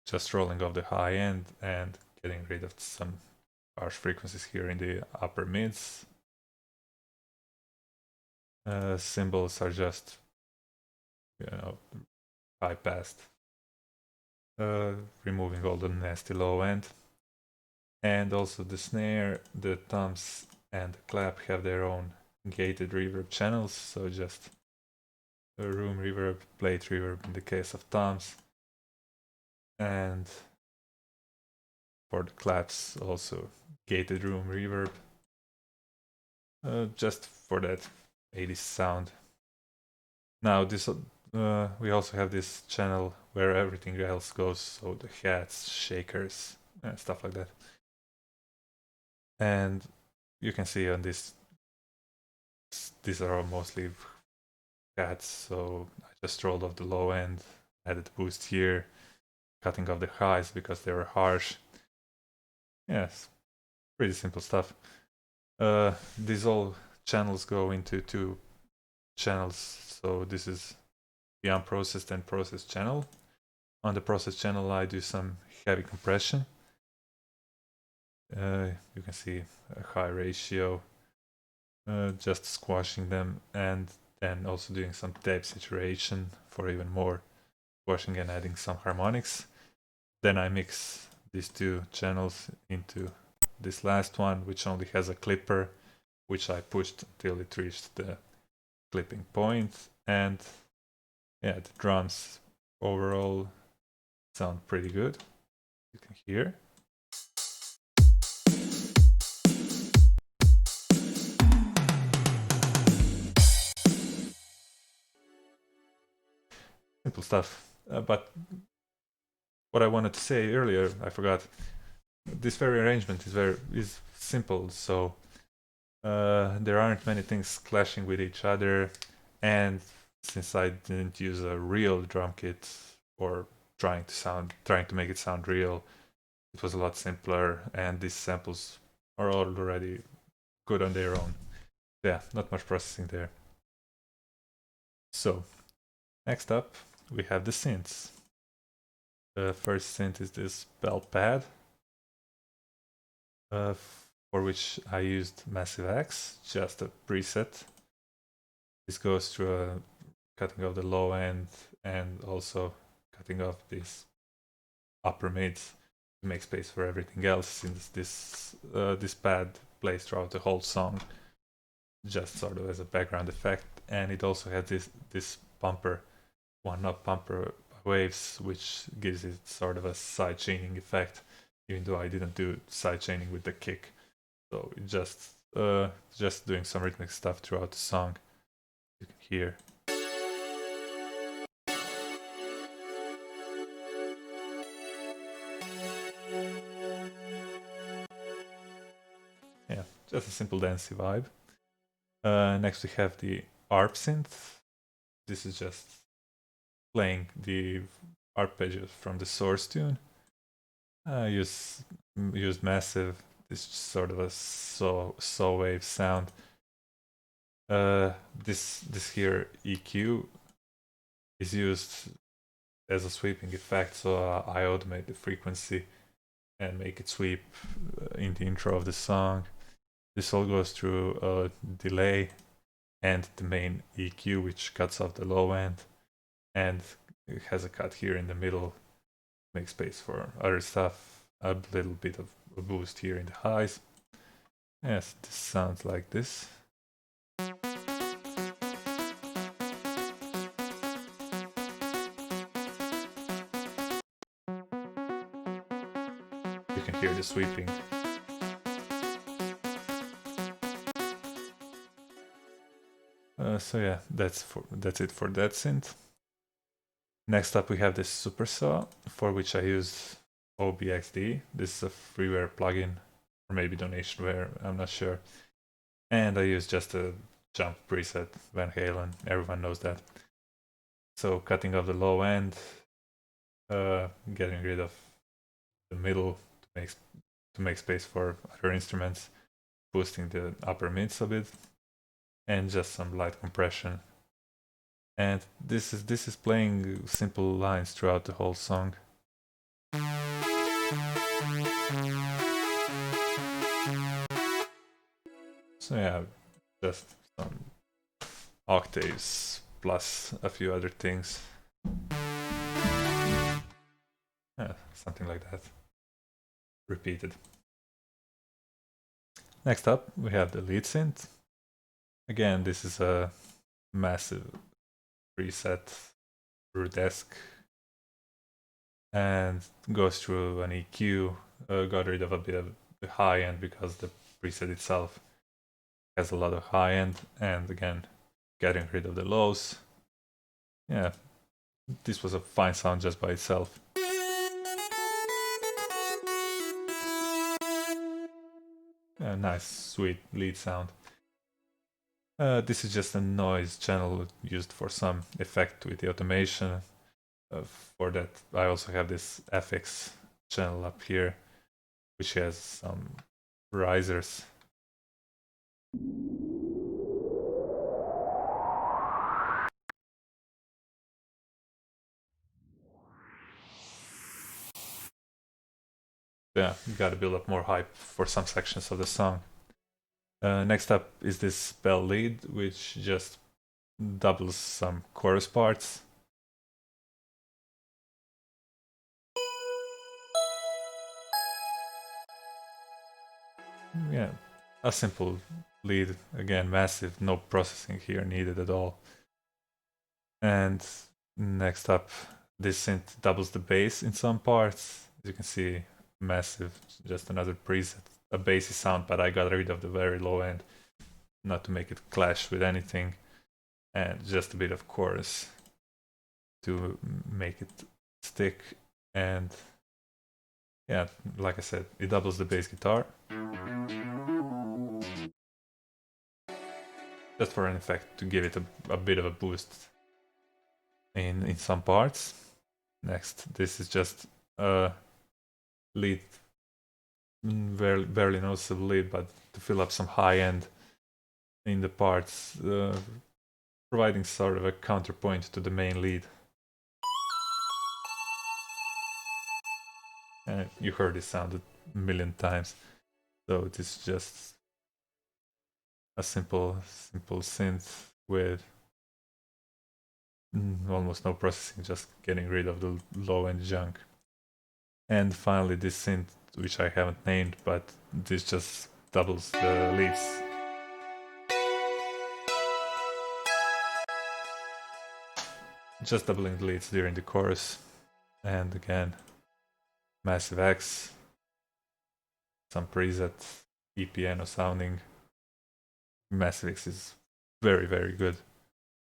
just rolling off the high end and getting rid of some harsh frequencies here in the upper mids. Cymbals are just, high passed, removing all the nasty low end. And also the snare, the toms, and the clap have their own gated reverb channels, so just a room reverb, plate reverb in the case of toms, and for the claps also gated room reverb, just for that 80s sound. Now this we also have this channel where everything else goes, so the hats, shakers, and stuff like that. And you can see on this, these are all mostly hats, so I just rolled off the low end, added boost here, cutting off the highs because they were harsh. Yes, pretty simple stuff. These all channels go into two channels, so this is the unprocessed and processed channel. On the processed channel I do some heavy compression. You can see a high ratio, just squashing them, and then also doing some tape saturation for even more squashing and adding some harmonics. Then I mix these two channels into this last one, which only has a clipper, which I pushed until it reached the clipping point. And yeah, the drums overall sound pretty good, you can hear. Simple stuff, but what I wanted to say earlier, I forgot. This very arrangement is simple, so there aren't many things clashing with each other, and since I didn't use a real drum kit or trying to make it sound real, it was a lot simpler, and these samples are already good on their own. Yeah, not much processing there. So, next up, we have the synths. The first synth is this bell pad, for which I used Massive X, just a preset. This goes through a cutting off the low end and also cutting off these upper mids to make space for everything else, since this pad plays throughout the whole song, just sort of as a background effect. And it also has this bumper, one-up bumper waves, which gives it sort of a side chaining effect, even though I didn't do side chaining with the kick. So just doing some rhythmic stuff throughout the song. You can hear. Yeah, just a simple dancey vibe. Next we have the ARP synth. This is just playing the arpeggios from the source tune. Used Massive. This is sort of a saw wave sound. This here EQ is used as a sweeping effect, so I automate the frequency and make it sweep in the intro of the song. This all goes through a delay and the main EQ, which cuts off the low end, and it has a cut here in the middle, make space for other stuff, a little bit of a boost here in the highs. Yes, this sounds like this. You can hear the sweeping. So yeah, that's it for that synth. Next up we have this super saw, for which I used OBXD. This is a freeware plugin, or maybe donationware, I'm not sure. And I used just a jump preset, Van Halen, everyone knows that. So cutting off the low end, getting rid of the middle to make space for other instruments, boosting the upper mids a bit, and just some light compression. And this is playing simple lines throughout the whole song. So yeah, just some octaves plus a few other things. Yeah, something like that. Repeated. Next up, we have the lead synth. Again, this is a massive preset Rudesk, and goes through an EQ. Got rid of a bit of the high end because the preset itself has a lot of high end, and again, getting rid of the lows. Yeah, this was a fine sound just by itself. A nice, sweet lead sound. This is just a noise channel used for some effect with the automation. For that, I also have this FX channel up here, which has some risers. Yeah, you gotta build up more hype for some sections of the song. Next up is this bell lead, which just doubles some chorus parts. Yeah, a simple lead, again massive, no processing here needed at all. And next up, this synth doubles the bass in some parts. As you can see, massive, just another preset, a bassy sound, but I got rid of the very low end, not to make it clash with anything, and just a bit of chorus to make it stick. And yeah, like I said, it doubles the bass guitar. Just for an effect, to give it a bit of a boost in some parts. Next, this is just a lead, barely noticeable lead, but to fill up some high end in the parts, providing sort of a counterpoint to the main lead. And you heard this sound a million times, so this is just a simple synth with almost no processing, just getting rid of the low end junk. And finally this synth, which I haven't named, but this just doubles the leads. Just doubling the leads during the chorus. And again, Massive X, some preset, piano sounding. Massive X is very, very good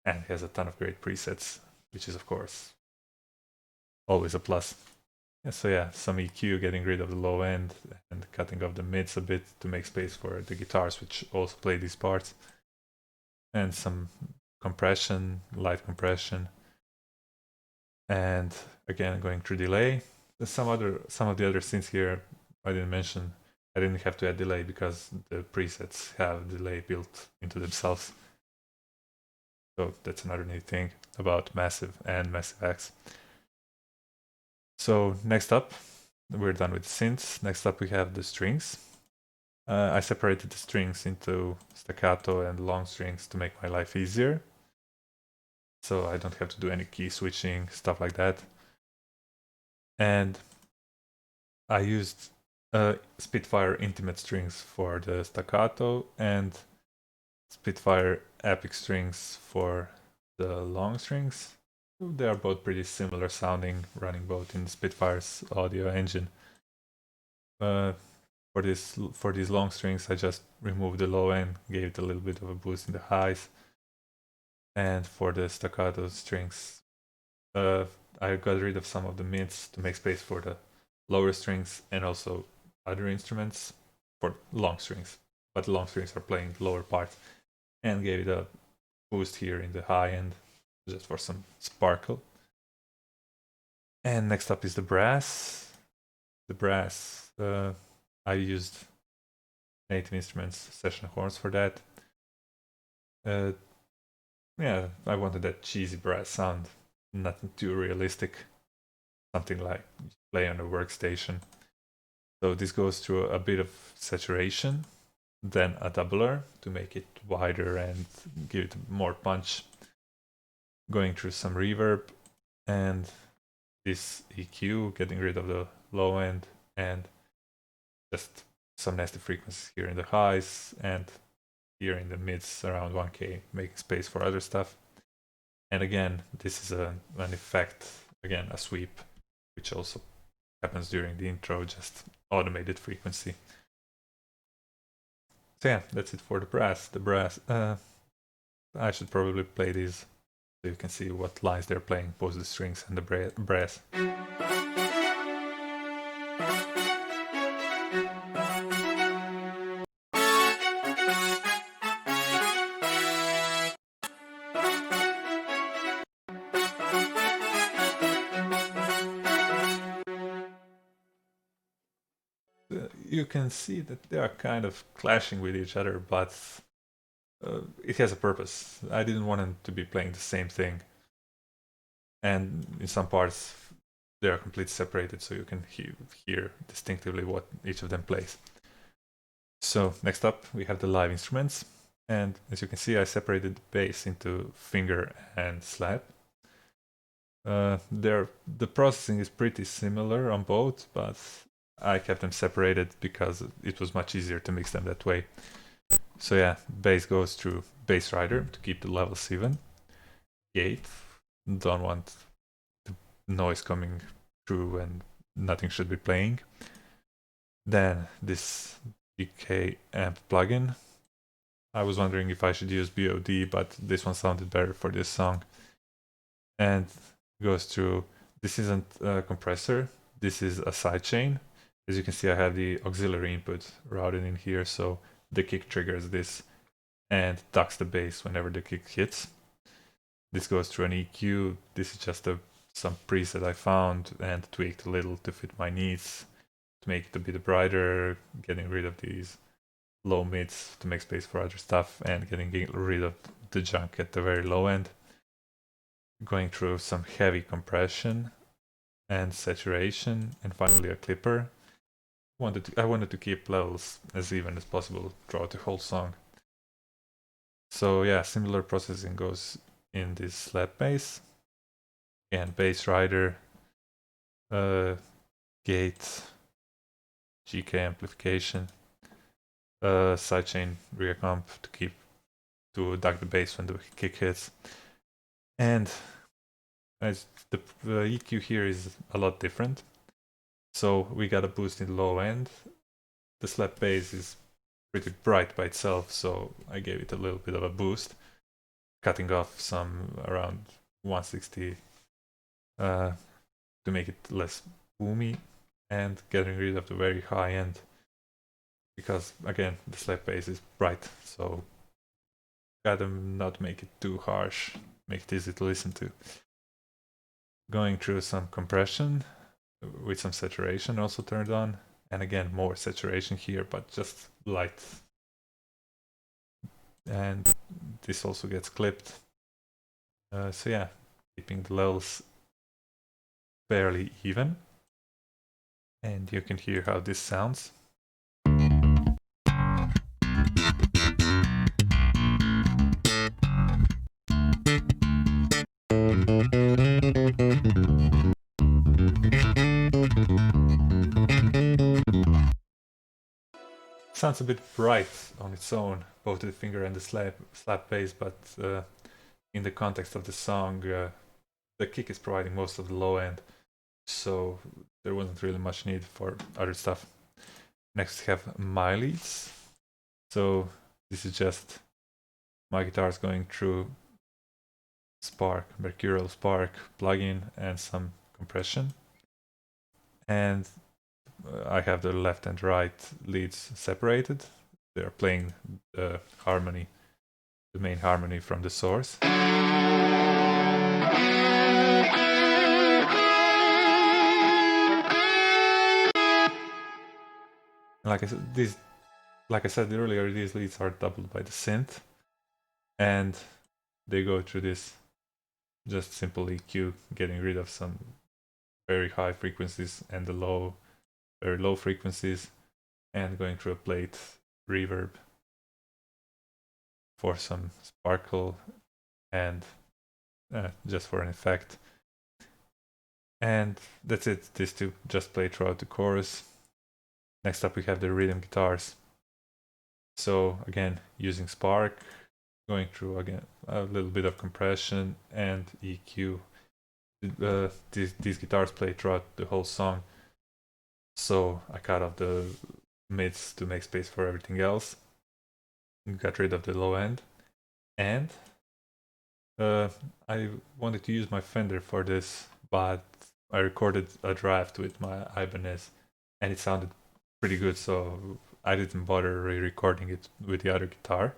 and has a ton of great presets, which is of course always a plus. Yeah, so yeah, some EQ, getting rid of the low end and cutting off the mids a bit to make space for the guitars, which also play these parts. And some compression, light compression. And again, going through delay. Some of the other synths here I didn't mention. I didn't have to add delay because the presets have delay built into themselves. So that's another neat thing about Massive and Massive X. So next up, we're done with the synths. Next up we have the strings. I separated the strings into staccato and long strings to make my life easier. So I don't have to do any key switching, stuff like that. And I used Spitfire Intimate strings for the staccato and Spitfire Epic strings for the long strings. They are both pretty similar sounding, running both in Spitfire's audio engine. For these long strings, I just removed the low end, gave it a little bit of a boost in the highs. And for the staccato strings, I got rid of some of the mids to make space for the lower strings and also other instruments for long strings. But long strings are playing lower parts, and gave it a boost here in the high end just for some sparkle. And next up is the brass. The brass, I used Native Instruments session horns for that. Yeah, I wanted that cheesy brass sound, nothing too realistic, something like play on a workstation. So this goes through a bit of saturation, then a doubler to make it wider and give it more punch, going through some reverb, and this EQ, getting rid of the low end, and just some nasty frequencies here in the highs and here in the mids around 1K, making space for other stuff. And again, this is an effect, again, a sweep, which also happens during the intro, just automated frequency. So yeah, that's it for the brass. The brass, I should probably play these so you can see what lines they're playing, both the strings and the brass. You can see that they are kind of clashing with each other, but it has a purpose. I didn't want them to be playing the same thing. And in some parts, they are completely separated, so you can hear distinctively what each of them plays. So next up, we have the live instruments. And as you can see, I separated the bass into finger and slap. The processing is pretty similar on both, but I kept them separated because it was much easier to mix them that way. So yeah, bass goes through bass rider to keep the levels even. Gate, don't want the noise coming through and nothing should be playing. Then this DK amp plugin. I was wondering if I should use BOD, but this one sounded better for this song. And goes through this isn't a compressor, this is a sidechain. As you can see, I have the auxiliary input routed in here, so the kick triggers this and ducks the bass whenever the kick hits. This goes through an EQ. This is just some preset I found and tweaked a little to fit my needs, to make it a bit brighter, getting rid of these low mids to make space for other stuff, and getting rid of the junk at the very low end. Going through some heavy compression and saturation, and finally a clipper. I wanted to keep levels as even as possible throughout the whole song. So yeah, similar processing goes in this slap bass. Again, bass rider, gate, GK amplification, sidechain rear comp to duck the bass when the kick hits. And as the EQ here is a lot different. So we got a boost in the low end. The slap bass is pretty bright by itself, so I gave it a little bit of a boost, cutting off some around 160 to make it less boomy, and getting rid of the very high end because again the slap bass is bright, so gotta not make it too harsh, make it easy to listen to. Going through some compression with some saturation also turned on, and again more saturation here, but just light. And this also gets clipped. So yeah, keeping the levels fairly even. And you can hear how this sounds. Sounds a bit bright on its own, both the finger and the slap bass, but in the context of the song, the kick is providing most of the low end, so there wasn't really much need for other stuff. Next we have my leads. So this is just my guitars going through Mercurial Spark plugin and some compression. And I have the left and right leads separated. They're playing the harmony, the main harmony from the source. Like I said earlier, these leads are doubled by the synth, and they go through this just simple EQ, getting rid of some very high frequencies and the very low frequencies, and going through a plate reverb for some sparkle and just for an effect. And that's it. These two just play throughout the chorus. Next up we have the rhythm guitars. So again, using Spark, going through again a little bit of compression and EQ. These guitars play throughout the whole song, so I cut off the mids to make space for everything else. Got rid of the low end, and I wanted to use my Fender for this, but I recorded a draft with my Ibanez, and it sounded pretty good, so I didn't bother re-recording it with the other guitar.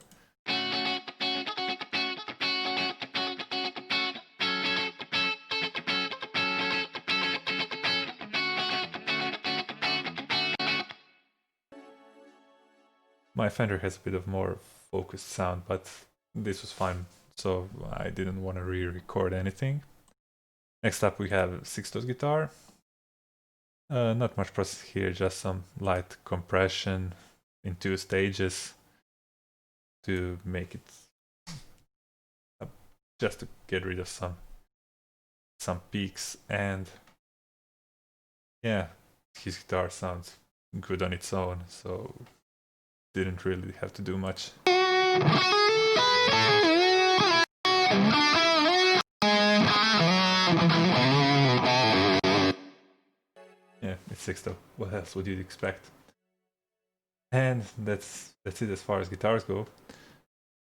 My Fender has a bit of more focused sound, but this was fine, so I didn't want to re-record anything. Next up we have Sixto's guitar. Not much process here, just some light compression in 2 stages to make it just to get rid of some peaks, and yeah, his guitar sounds good on its own, so didn't really have to do much. Yeah, it's Sixto. What else would you expect? And that's it as far as guitars go.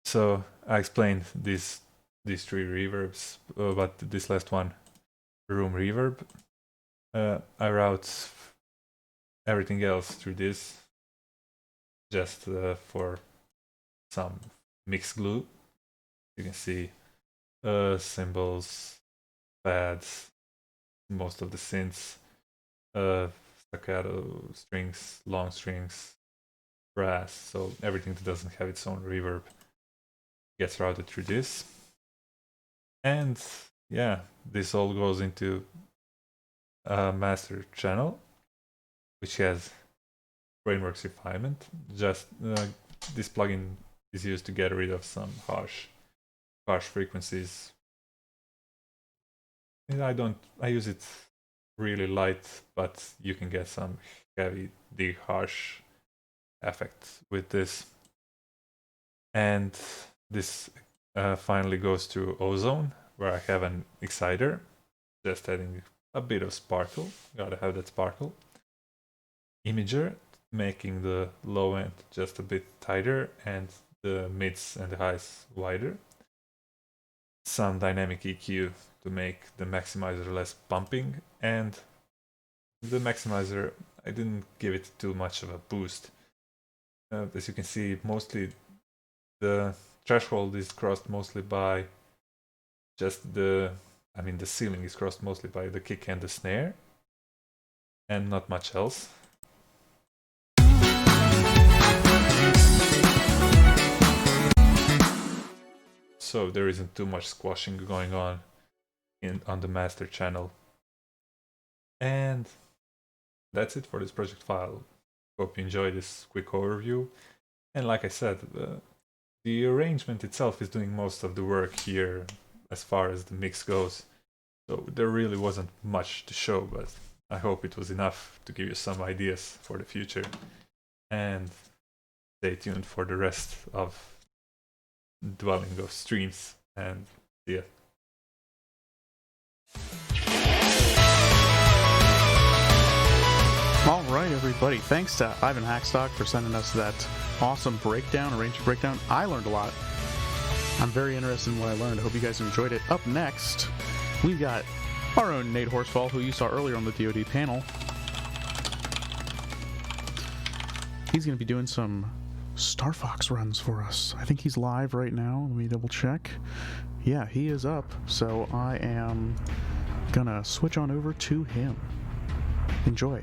So I explained these 3 reverbs, but this last one room reverb. I route everything else through this just for some mix glue. You can see cymbals, pads, most of the synths, staccato strings, long strings, brass, so everything that doesn't have its own reverb gets routed through this. And yeah, this all goes into a master channel, which has Brainworks refinement. Just this plugin is used to get rid of some harsh frequencies. And I use it really light, but you can get some heavy, deep, harsh effect with this. And this finally goes to Ozone, where I have an exciter, just adding a bit of sparkle. Gotta have that sparkle. Imager, making the low end just a bit tighter and the mids and the highs wider. Some dynamic EQ to make the maximizer less pumping, and the maximizer, I didn't give it too much of a boost. As you can see, mostly the threshold is crossed mostly by just the ceiling is crossed mostly by the kick and the snare, and not much else. So there isn't too much squashing going on on the master channel. And that's it for this project file. Hope you enjoyed this quick overview. And like I said, the arrangement itself is doing most of the work here as far as the mix goes. So there really wasn't much to show, but I hope it was enough to give you some ideas for the future. And stay tuned for the rest of Dwelling of streams, and see ya. All right, everybody. Thanks to Ivan Hackstock for sending us that awesome breakdown, arrangement breakdown. I learned a lot. I'm very interested in what I learned. I hope you guys enjoyed it. Up next, we've got our own Nate Horsfall, who you saw earlier on the DoD panel. He's going to be doing some Star Fox runs for us. I think he's live right now. Let me double check. Yeah, he is up. So I am gonna switch on over to him. Enjoy.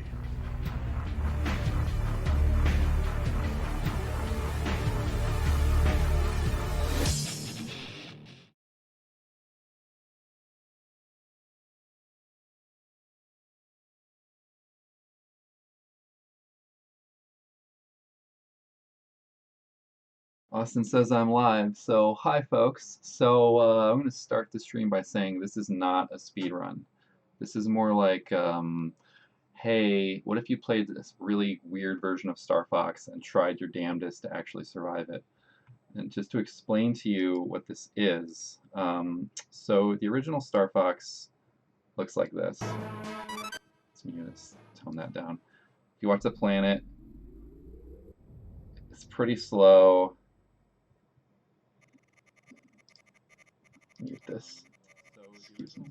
Austin says I'm live. So hi folks. So I'm going to start the stream by saying this is not a speed run. This is more like, hey, what if you played this really weird version of Star Fox and tried your damnedest to actually survive it? And just to explain to you what this is, so the original Star Fox looks like this. So I'm going to tone that down. If you watch the planet, it's pretty slow. Mute this. Excuse me.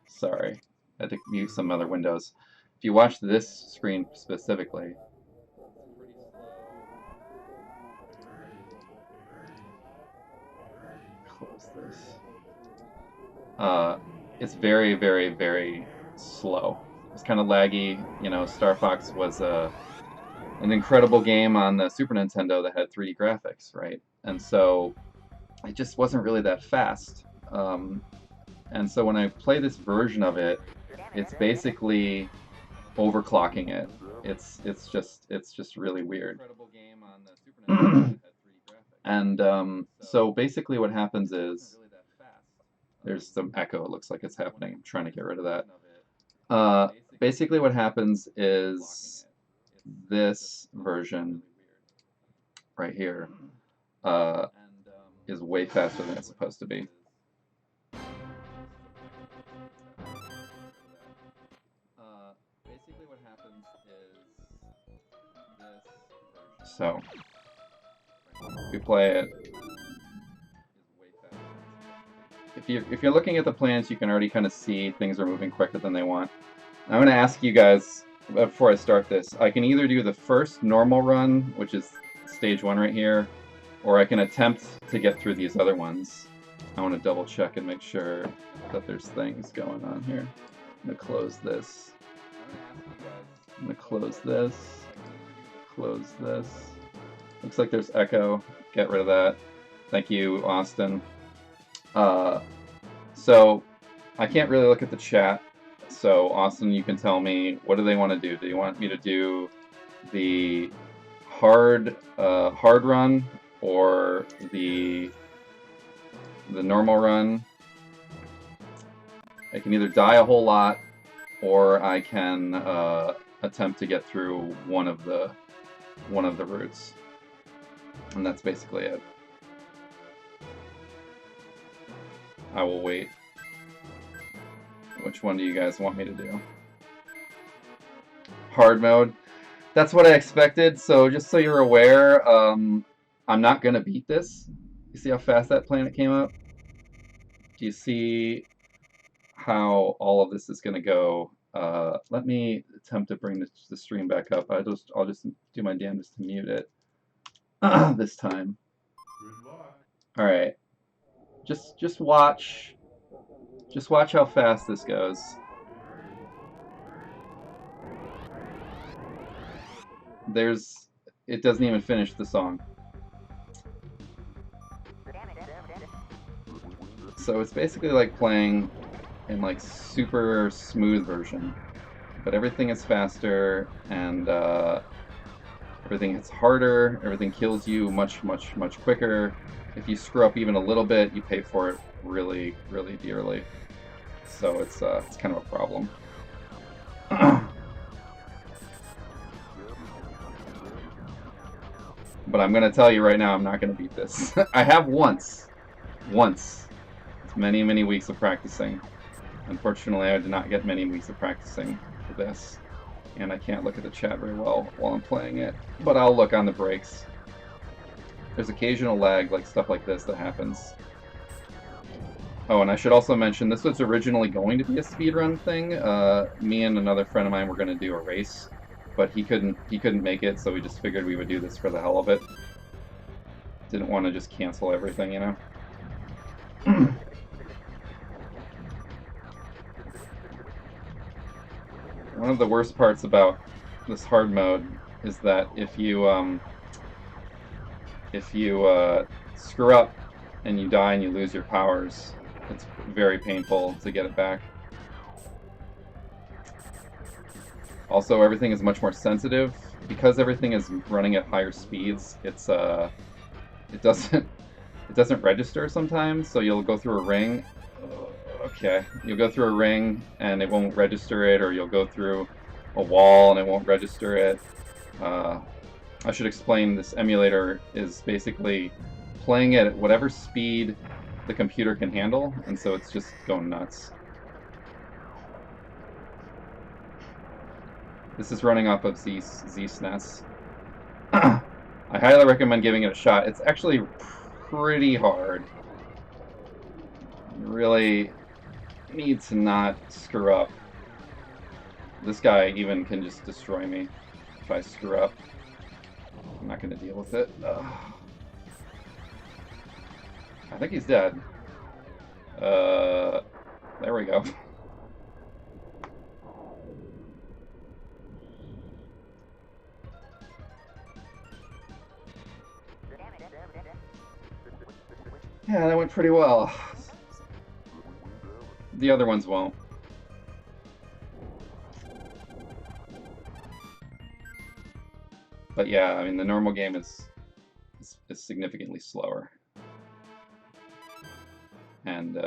Sorry, I had to mute some other windows. If you watch this screen specifically, close this. It's very, very, very slow. It's kind of laggy. You know, Star Fox was an incredible game on the Super Nintendo that had 3D graphics, right? And so it just wasn't really that fast. And so when I play this version of it, it's basically overclocking it. It's just really weird. And so basically what happens is there's some echo. It looks like it's happening. I'm trying to get rid of that. Basically what happens is this version right here is way faster than it's supposed to be. Basically what happens is this. So if we play it, if you're looking at the plans, you can already kind of see things are moving quicker than they want. I'm going to ask you guys before I start this. I can either do the first normal run, which is stage 1 right here, or I can attempt to get through these other ones. I want to double check and make sure that there's things going on here. I'm going to close this. I'm going to close this. Close this. Looks like there's echo. Get rid of that. Thank you, Austin. So I can't really look at the chat. So Austin, you can tell me, what do they want to do? Do you want me to do the hard run or the normal run? I can either die a whole lot, or I can attempt to get through one of the routes, and that's basically it. I will wait. Which one do you guys want me to do? Hard mode. That's what I expected, so just so you're aware, I'm not going to beat this. You see how fast that planet came up? Do you see how all of this is going to go? Let me attempt to bring the stream back up. I'll just do my damnedest to mute it this time. All right. Just watch. Just watch how fast this goes. It doesn't even finish the song. So it's basically like playing in like super smooth version, but everything is faster and everything hits harder. Everything kills you much quicker. If you screw up even a little bit, you pay for it really dearly. So it's kind of a problem. But I'm gonna tell you right now, I'm not gonna beat this. I have once. It's many weeks of practicing. Unfortunately, I did not get many weeks of practicing for this, and I can't look at the chat very well while I'm playing it. But I'll look on the breaks. There's occasional lag, like stuff like this, that happens. Oh, and I should also mention, this was originally going to be a speedrun thing. Me and another friend of mine were going to do a race, but he couldn't make it, so we just figured we would do this for the hell of it. Didn't want to just cancel everything, you know? One of the worst parts about this hard mode is that if you screw up and you die and you lose your powers, it's very painful to get it back. Also, everything is much more sensitive because everything is running at higher speeds. It doesn't register sometimes. So you'll go through a ring. Okay, you'll go through a ring and it won't register it, or you'll go through a wall and it won't register it. I should explain, this emulator is basically playing at whatever speed the computer can handle, and so it's just going nuts. This is running off of Z-SNES. I highly recommend giving it a shot. It's actually pretty hard. You really need to not screw up. This guy even can just destroy me if I screw up. I'm not going to deal with it. Ugh. I think he's dead. There we go. Yeah, that went pretty well. The other ones won't. But yeah, I mean, the normal game is significantly slower. And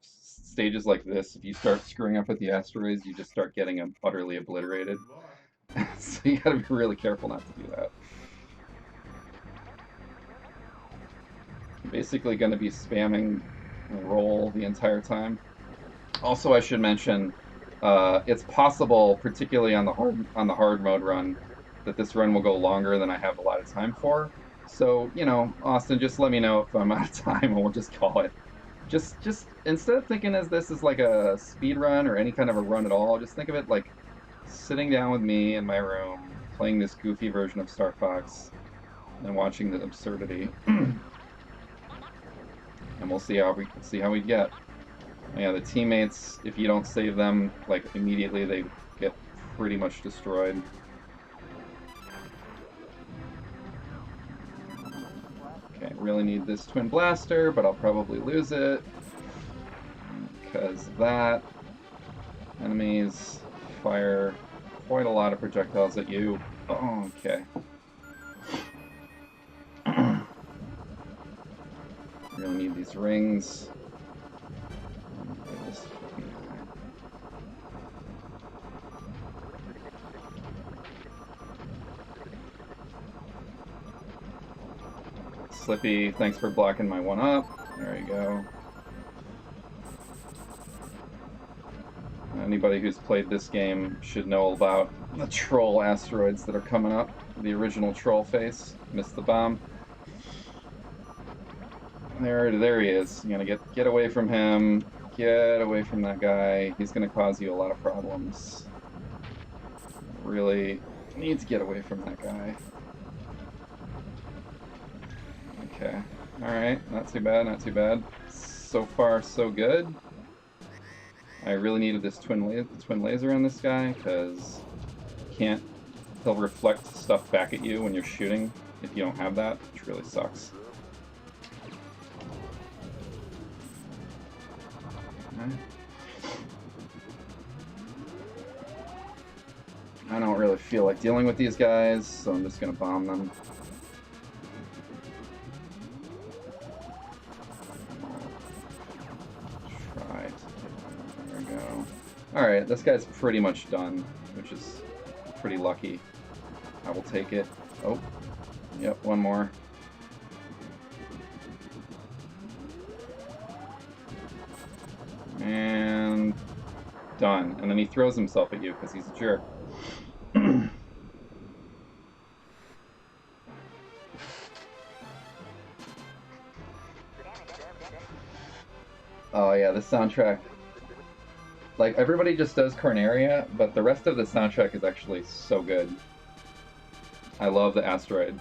stages like this, if you start screwing up with the asteroids, you just start getting them utterly obliterated. So you gotta be really careful not to do that. I'm basically gonna be spamming roll the entire time. Also, I should mention, it's possible, particularly on the hard mode run, that this run will go longer than I have a lot of time for. So, you know, Austin, just let me know if I'm out of time and we'll just call it. just instead of thinking as this is like a speed run or any kind of a run at all, just think of it like sitting down with me in my room, playing this goofy version of Star Fox, and watching the absurdity. And we'll see how we get. Yeah, the teammates, if you don't save them like immediately, they get pretty much destroyed. Okay, really need this twin blaster, but I'll probably lose it because of that. Enemies fire quite a lot of projectiles at you. Oh, okay. Really need these rings. Slippy, thanks for blocking my one up. There you go. Anybody who's played this game should know about the troll asteroids that are coming up. The original troll face. Missed the bomb. There he is. You're gonna get away from him. Get away from that guy. He's gonna cause you a lot of problems. Really need to get away from that guy. Okay. Alright, not too bad, not too bad. So far, so good. I really needed this twin laser on this guy, because he'll reflect stuff back at you when you're shooting if you don't have that, which really sucks. I don't really feel like dealing with these guys, so I'm just gonna bomb them. Try. There we go. Alright, this guy's pretty much done, which is pretty lucky. I will take it. Oh, yep, one more. And done. And then he throws himself at you because he's a jerk. Oh yeah, the soundtrack. Like, everybody just does Corneria, but the rest of the soundtrack is actually so good. I love the asteroid.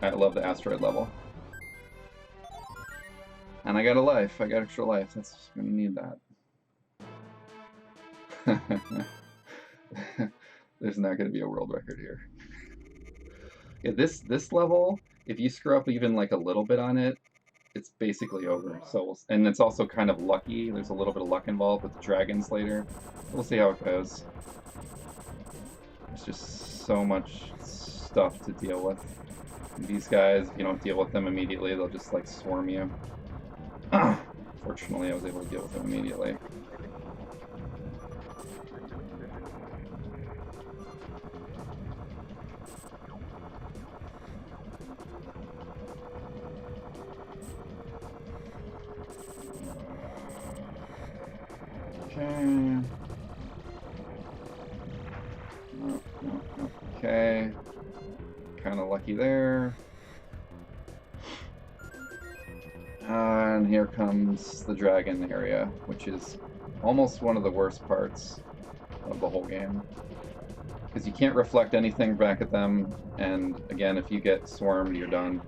I love the asteroid level. And I got a life. I got extra life. That's gonna need that. There's not gonna be a world record here. Yeah, this level, if you screw up even like a little bit on it, it's basically over. So, and it's also kind of lucky. There's a little bit of luck involved with the dragons later. We'll see how it goes. There's just so much stuff to deal with. These guys, if you don't deal with them immediately, they'll just like swarm you. Fortunately, I was able to deal with them immediately. Okay. Okay. Kind of lucky there. And here comes the dragon area, which is almost one of the worst parts of the whole game. Because you can't reflect anything back at them, and again, if you get swarmed, you're done.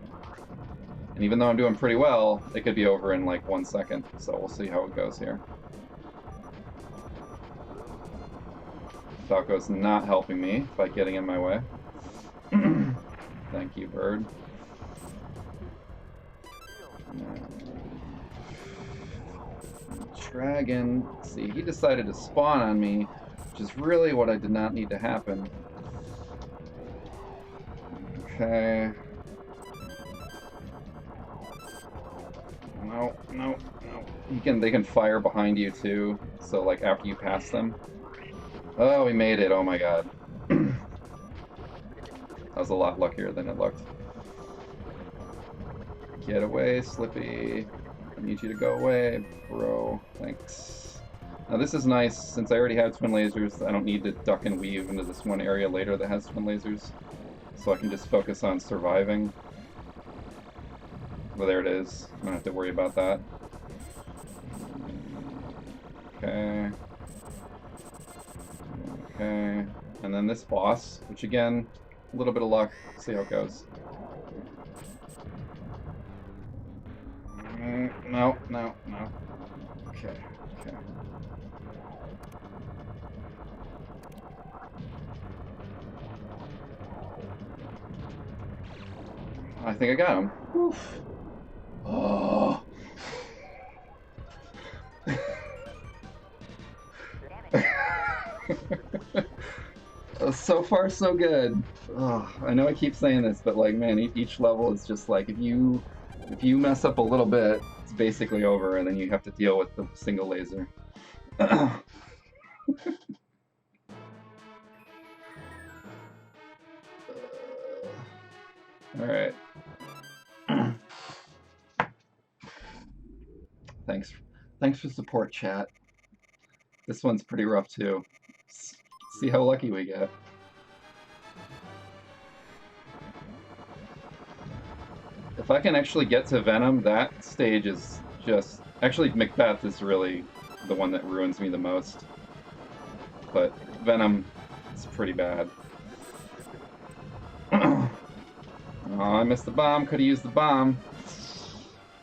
And even though I'm doing pretty well, it could be over in like 1 second, so we'll see how it goes here. Falco's not helping me by getting in my way. Thank you, bird. Dragon, see, he decided to spawn on me, which is really what I did not need to happen. Okay. No, no, no. They can fire behind you too, so like after you pass them. Oh, we made it, oh my god. That was a lot luckier than it looked. Get away, Slippy. I need you to go away, bro. Thanks. Now this is nice, since I already have twin lasers, I don't need to duck and weave into this one area later that has twin lasers. So I can just focus on surviving. Well, there it is. I don't have to worry about that. Okay. Okay. And then this boss, which again, a little bit of luck. See how it goes. No, no, no. Okay, okay. I think I got him. Oof. Oh. So far, so good. Oh, I know I keep saying this, but like, man, each level is just like if you mess up a little bit, it's basically over, and then you have to deal with the single laser. All right. Thanks for support, chat. This one's pretty rough too. See how lucky we get. If I can actually get to Venom, that stage is just... Actually, Macbeth is really the one that ruins me the most. But Venom is pretty bad. Oh, I missed the bomb. Could have used the bomb.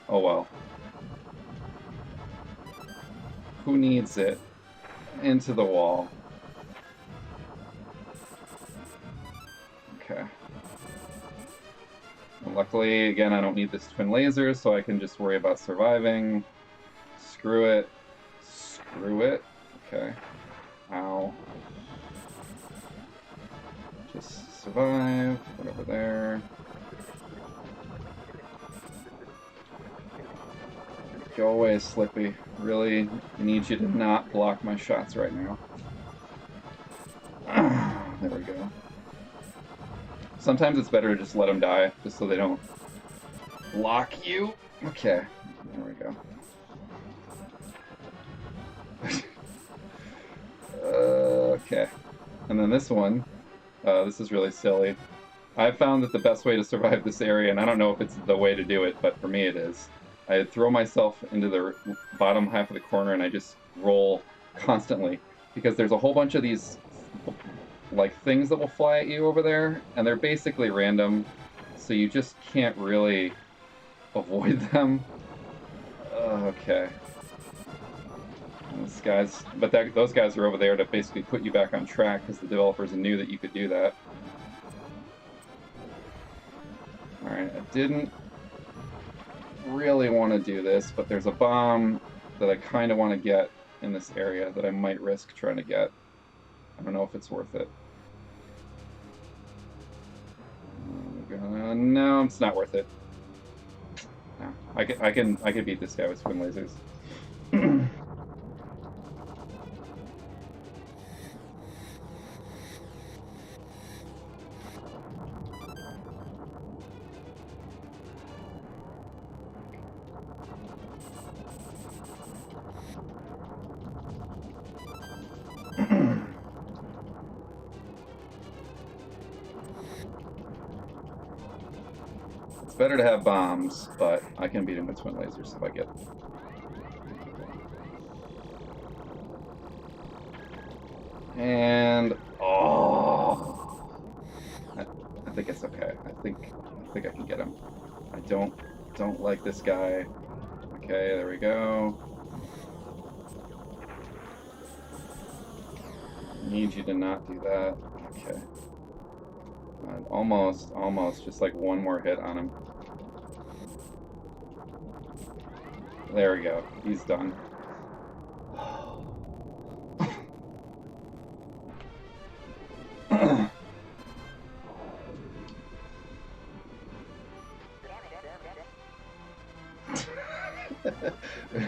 Oh well. Who needs it? Into the wall. Okay. And luckily, again, I don't need this twin laser, so I can just worry about surviving. Screw it. Screw it. Okay. Ow. Just survive. Put over there. Go away, Slippy. Really need you to not block my shots right now. There we go. Sometimes it's better to just let them die, just so they don't block you. Okay, there we go. Okay, and then this one. This is really silly. I've found that the best way to survive this area, and I don't know if it's the way to do it, but for me it is, I throw myself into the bottom half of the corner and I just roll constantly, because there's a whole bunch of these like things that will fly at you over there, and they're basically random, so you just can't really avoid them. Okay. Those guys are over there to basically put you back on track, because the developers knew that you could do that. Alright, I didn't really want to do this, but there's a bomb that I kind of want to get in this area that I might risk trying to get. I don't know if it's worth it. No, it's not worth it. No, I can beat this guy with twin lasers. It's better to have bombs, but I can beat him with twin lasers if I get... And... oh! I think it's okay. I think I can get him. I don't like this guy. Okay, there we go. Need you to not do that. Okay. Almost, just like one more hit on him. There we go. He's done.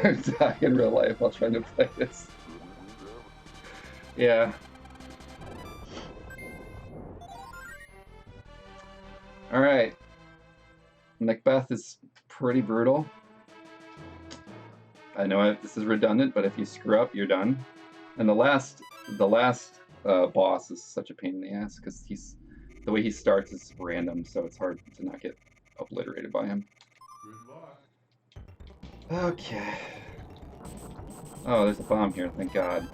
I'm dying in real life while trying to play this. Yeah. Alright. Macbeth is pretty brutal. I know this is redundant, but if you screw up, you're done. And the last boss is such a pain in the ass, because the way he starts is random, so it's hard to not get obliterated by him. Okay. Oh, there's a bomb here, thank God.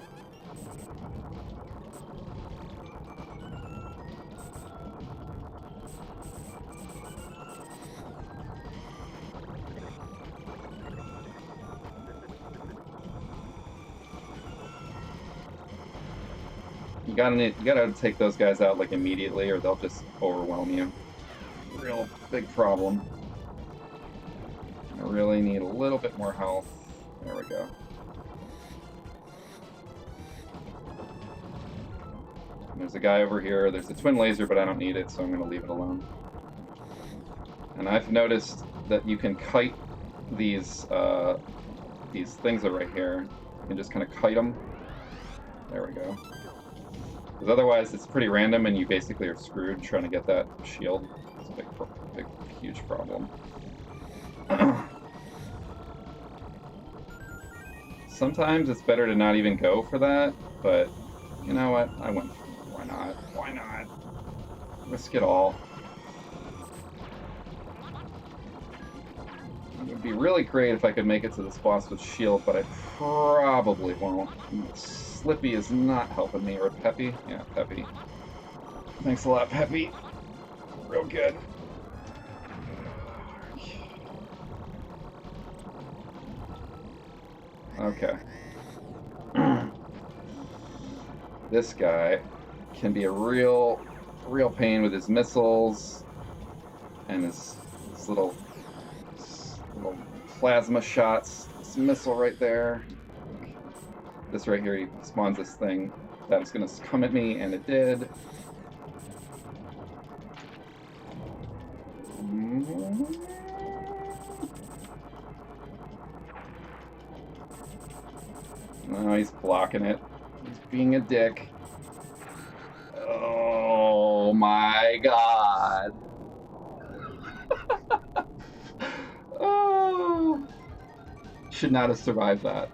You gotta take those guys out like immediately, or they'll just overwhelm you. Real big problem. I really need a little bit more health. There we go. There's a guy over here. There's a twin laser, but I don't need it, so I'm gonna leave it alone. And I've noticed that you can kite these things that are right here. You can just kind of kite them. There we go. Because otherwise, it's pretty random, and you basically are screwed trying to get that shield. It's a big, huge problem. Sometimes it's better to not even go for that, but you know what? I went for it. Why not? Why not? Risk it all. It would be really great if I could make it to this boss with shield, but I probably won't. Slippy is not helping me, or Peppy? Yeah, Peppy. Thanks a lot, Peppy. Real good. Okay. This guy can be a real pain with his missiles and his little plasma shots. This missile right there. This right here, he spawns this thing that is going to come at me, and it did. No, he's blocking it. He's being a dick. Oh my god. Oh. Should not have survived that.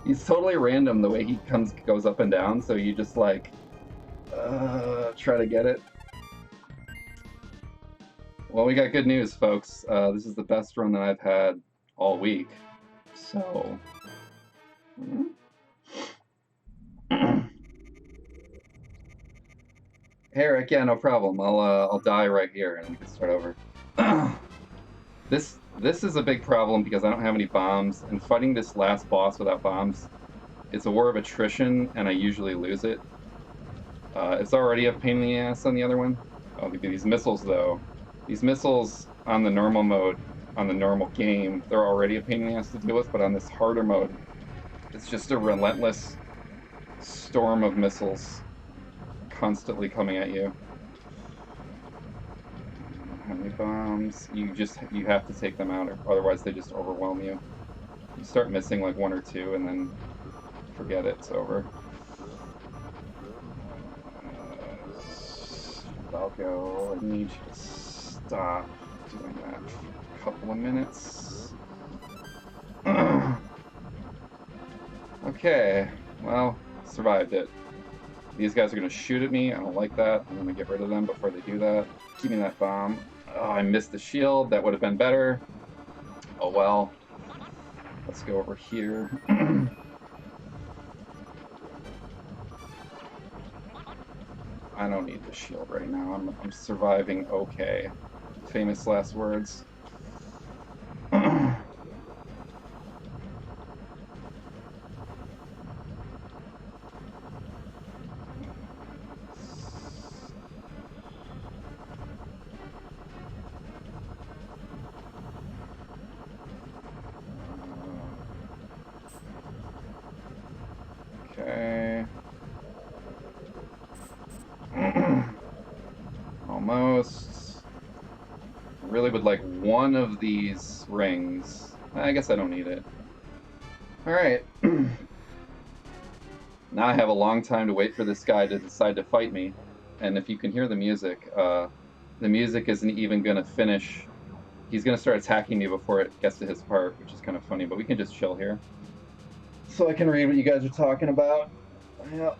He's totally random the way he goes up and down, so you just like try to get it. Well, we got good news, folks. This is the best run that I've had all week. So, Eric, yeah, no problem. I'll die right here and we can start over. This is a big problem because I don't have any bombs, and fighting this last boss without bombs, it's a war of attrition, and I usually lose it. It's already a pain in the ass on the other one. Oh, these missiles, though. These missiles on the normal mode, on the normal game, they're already a pain in the ass to deal with, but on this harder mode, it's just a relentless storm of missiles constantly coming at you. How many bombs? You have to take them out, or otherwise they just overwhelm you. You start missing like one or two, and then forget it, it's over. Falco, I need you to stop doing that for a couple of minutes. Okay, well, survived it. These guys are going to shoot at me. I don't like that. I'm going to get rid of them before they do that. Give me that bomb. Oh, I missed the shield. That would have been better. Oh well. Let's go over here. I don't need the shield right now. I'm surviving okay. Famous last words. Okay. Almost. I really would like one of these rings. I guess I don't need it. Alright. Now I have a long time to wait for this guy to decide to fight me. And if you can hear the music isn't even going to finish. He's going to start attacking me before it gets to his part, which is kind of funny, but we can just chill here. So I can read what you guys are talking about. Yeah.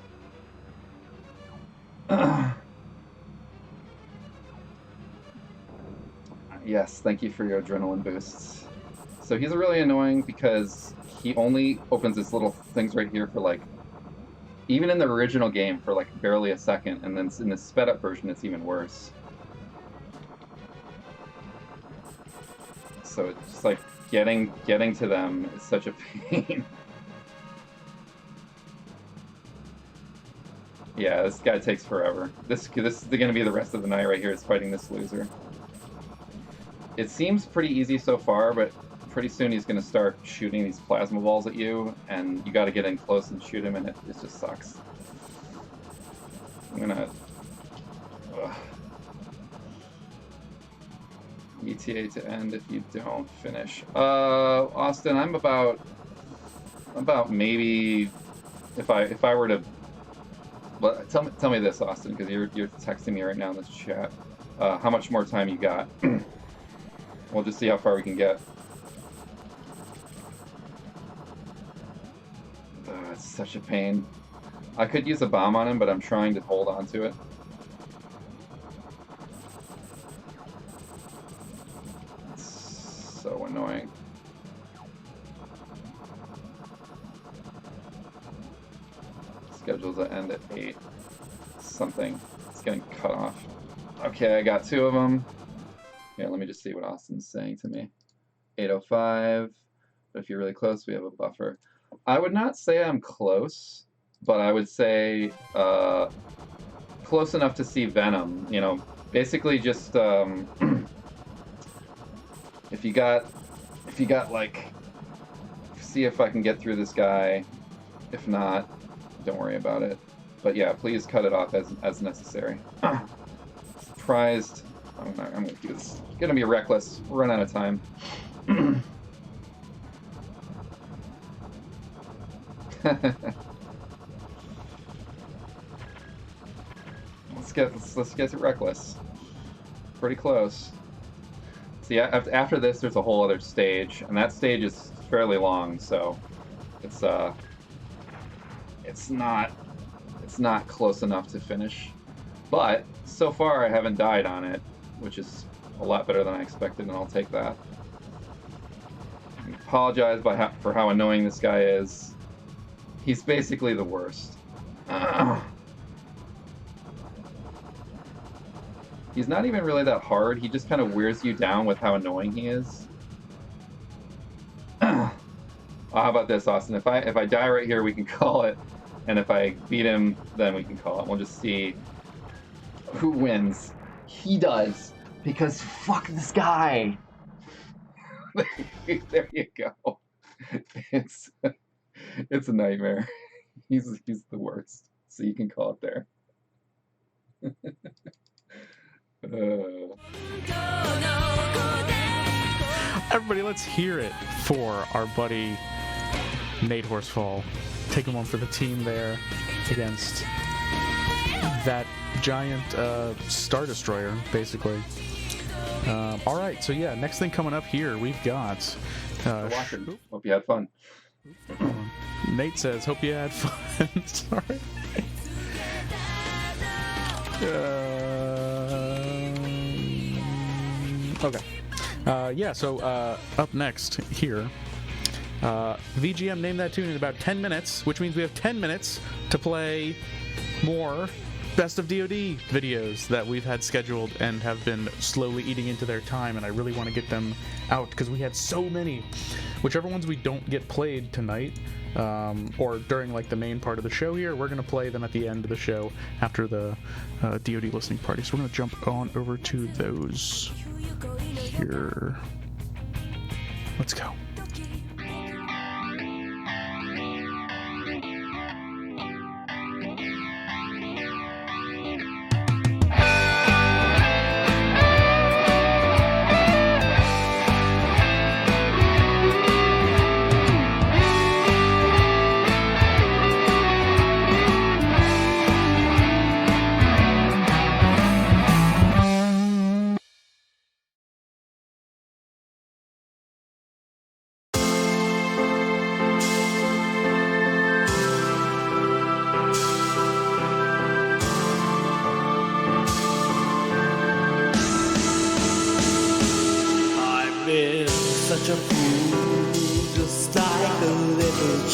Yes, thank you for your adrenaline boosts. So he's really annoying because he only opens his little things right here for like, even in the original game, for like barely a second, and then in the sped up version it's even worse. So it's just like getting to them is such a pain. Yeah, this guy takes forever. This is going to be the rest of the night right here, is fighting this loser. It seems pretty easy so far, but pretty soon he's going to start shooting these plasma balls at you, and you got to get in close and shoot him, and it just sucks. I'm gonna... ETA to end if you don't finish. Austin, I'm about maybe... If I were to... But tell me this, Austin, because you're texting me right now in this chat. How much more time you got? We'll just see how far we can get. It's such a pain. I could use a bomb on him, but I'm trying to hold on to it. It's so annoying. Scheduled to end at 8 something. It's getting cut off. Okay, I got 2 of them. Here, let me just see what Austin's saying to me. 8:05. But if you're really close, we have a buffer. I would not say I'm close, but I would say close enough to see Venom. You know, basically just if you got like, see if I can get through this guy. If not, don't worry about it. But yeah, please cut it off as necessary. Surprised. I'm gonna do this. It's gonna be reckless. We're running out of time. Let's get to reckless. Pretty close. See, after this, there's a whole other stage, and that stage is fairly long, so it's not close enough to finish. But so far, I haven't died on it, which is a lot better than I expected, and I'll take that. I apologize for how annoying this guy is. He's basically the worst. He's not even really that hard. He just kind of wears you down with how annoying he is. How about this, Austin? If I die right here, we can call it. And if I beat him, then we can call it. We'll just see who wins. He does, because fuck this guy. There you go. It's a nightmare. He's the worst. So you can call it there. Everybody, let's hear it for our buddy Nate Horsefall. Taking one for the team there against that giant Star Destroyer, basically. All right, so yeah, next thing coming up here, we've got... Hope you had fun. Nate says, hope you had fun. Sorry. Okay. Yeah, so up next here, VGM named that tune in about 10 minutes, which means we have 10 minutes to play more Best of DoD videos that we've had scheduled and have been slowly eating into their time, and I really want to get them out because we had so many. Whichever ones we don't get played tonight, or during like the main part of the show here, we're going to play them at the end of the show after the DoD listening party. So we're going to jump on over to those here. Let's go.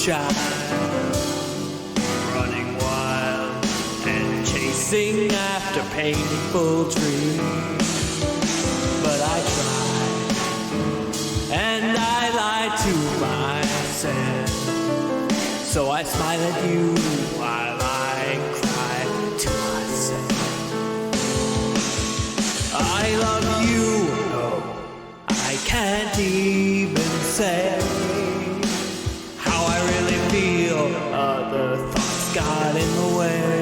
child, running wild and chasing after painful dreams. But I tried, and I lied to myself. So I smile at you while I cry to myself. I love you, no, I can't even say how I really feel. Other thoughts got in the way.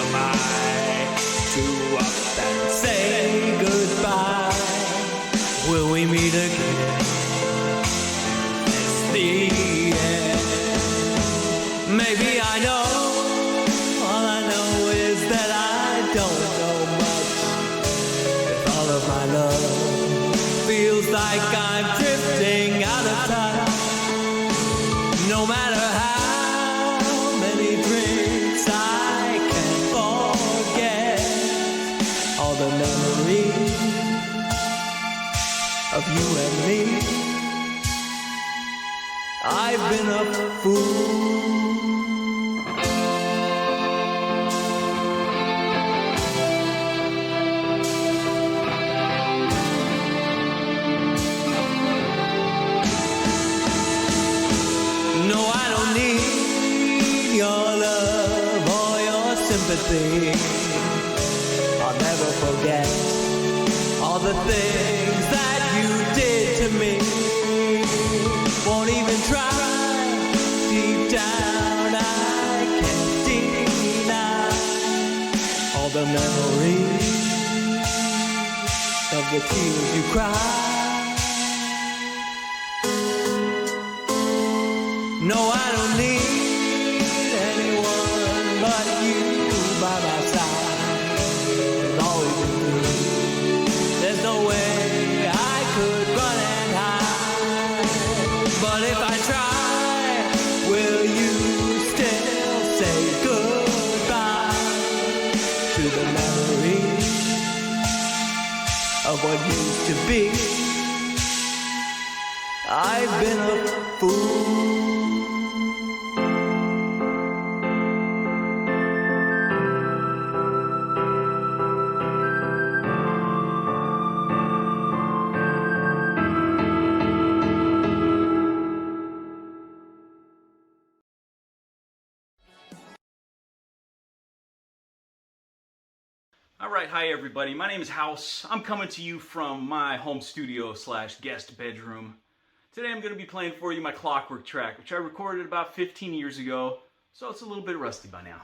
Am I to up and say goodbye? Will we meet again? It's the end. Maybe I know. All I know is that I don't know much. With all of my love, feels like I'm drifting out of touch. No matter how many drinks I can forget, all the memories of you and me. I've been a fool. No, I don't need your love or your sympathy. I'll never forget all the things that you did to me. Won't even try. Deep down I can't deny all the memories of the tears you cried. No, I don't need anyone but you by my side. It's always been true. There's no way I could run and hide. But if I try, will you still say goodbye to the memories of what used to be? I've been a fool. All right, hi everybody. My name is House. I'm coming to you from my home studio / guest bedroom. Today I'm going to be playing for you my Clockwork track, which I recorded about 15 years ago, so it's a little bit rusty by now.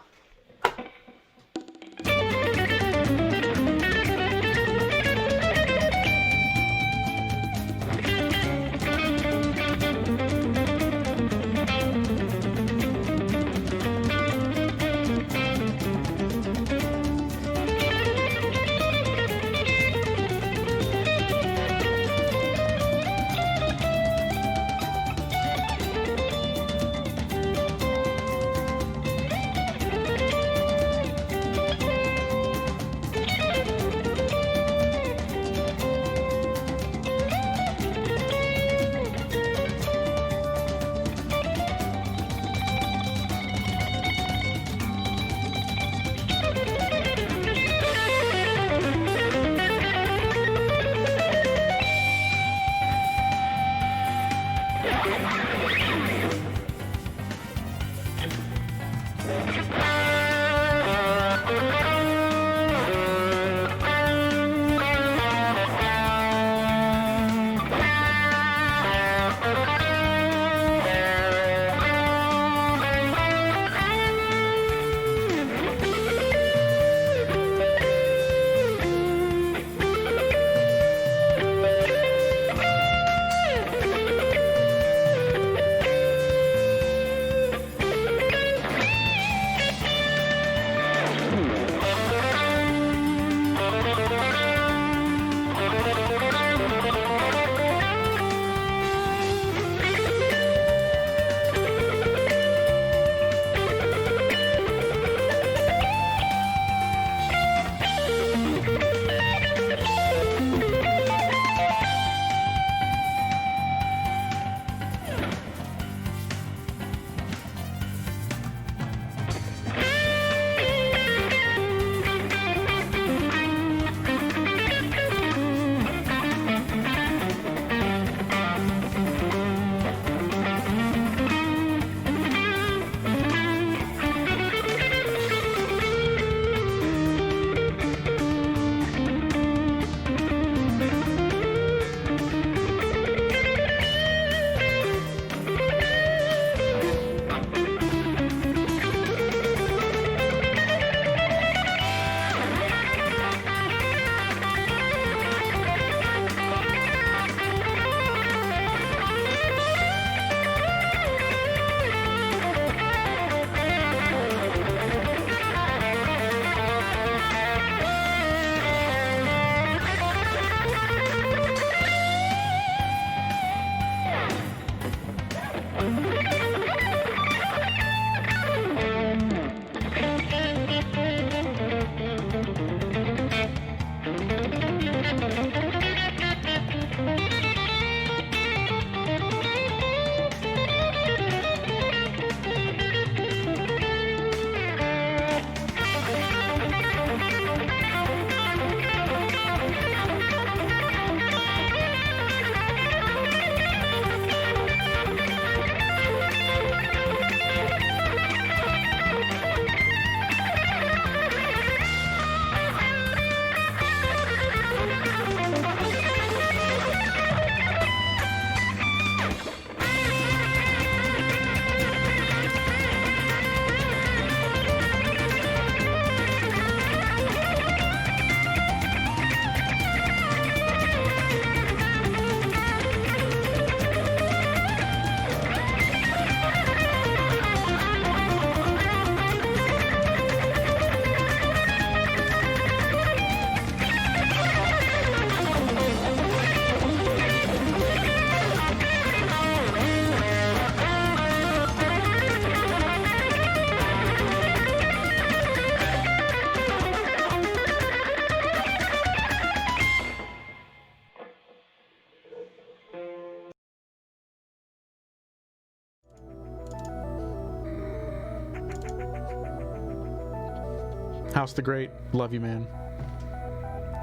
House the Great, love you, man.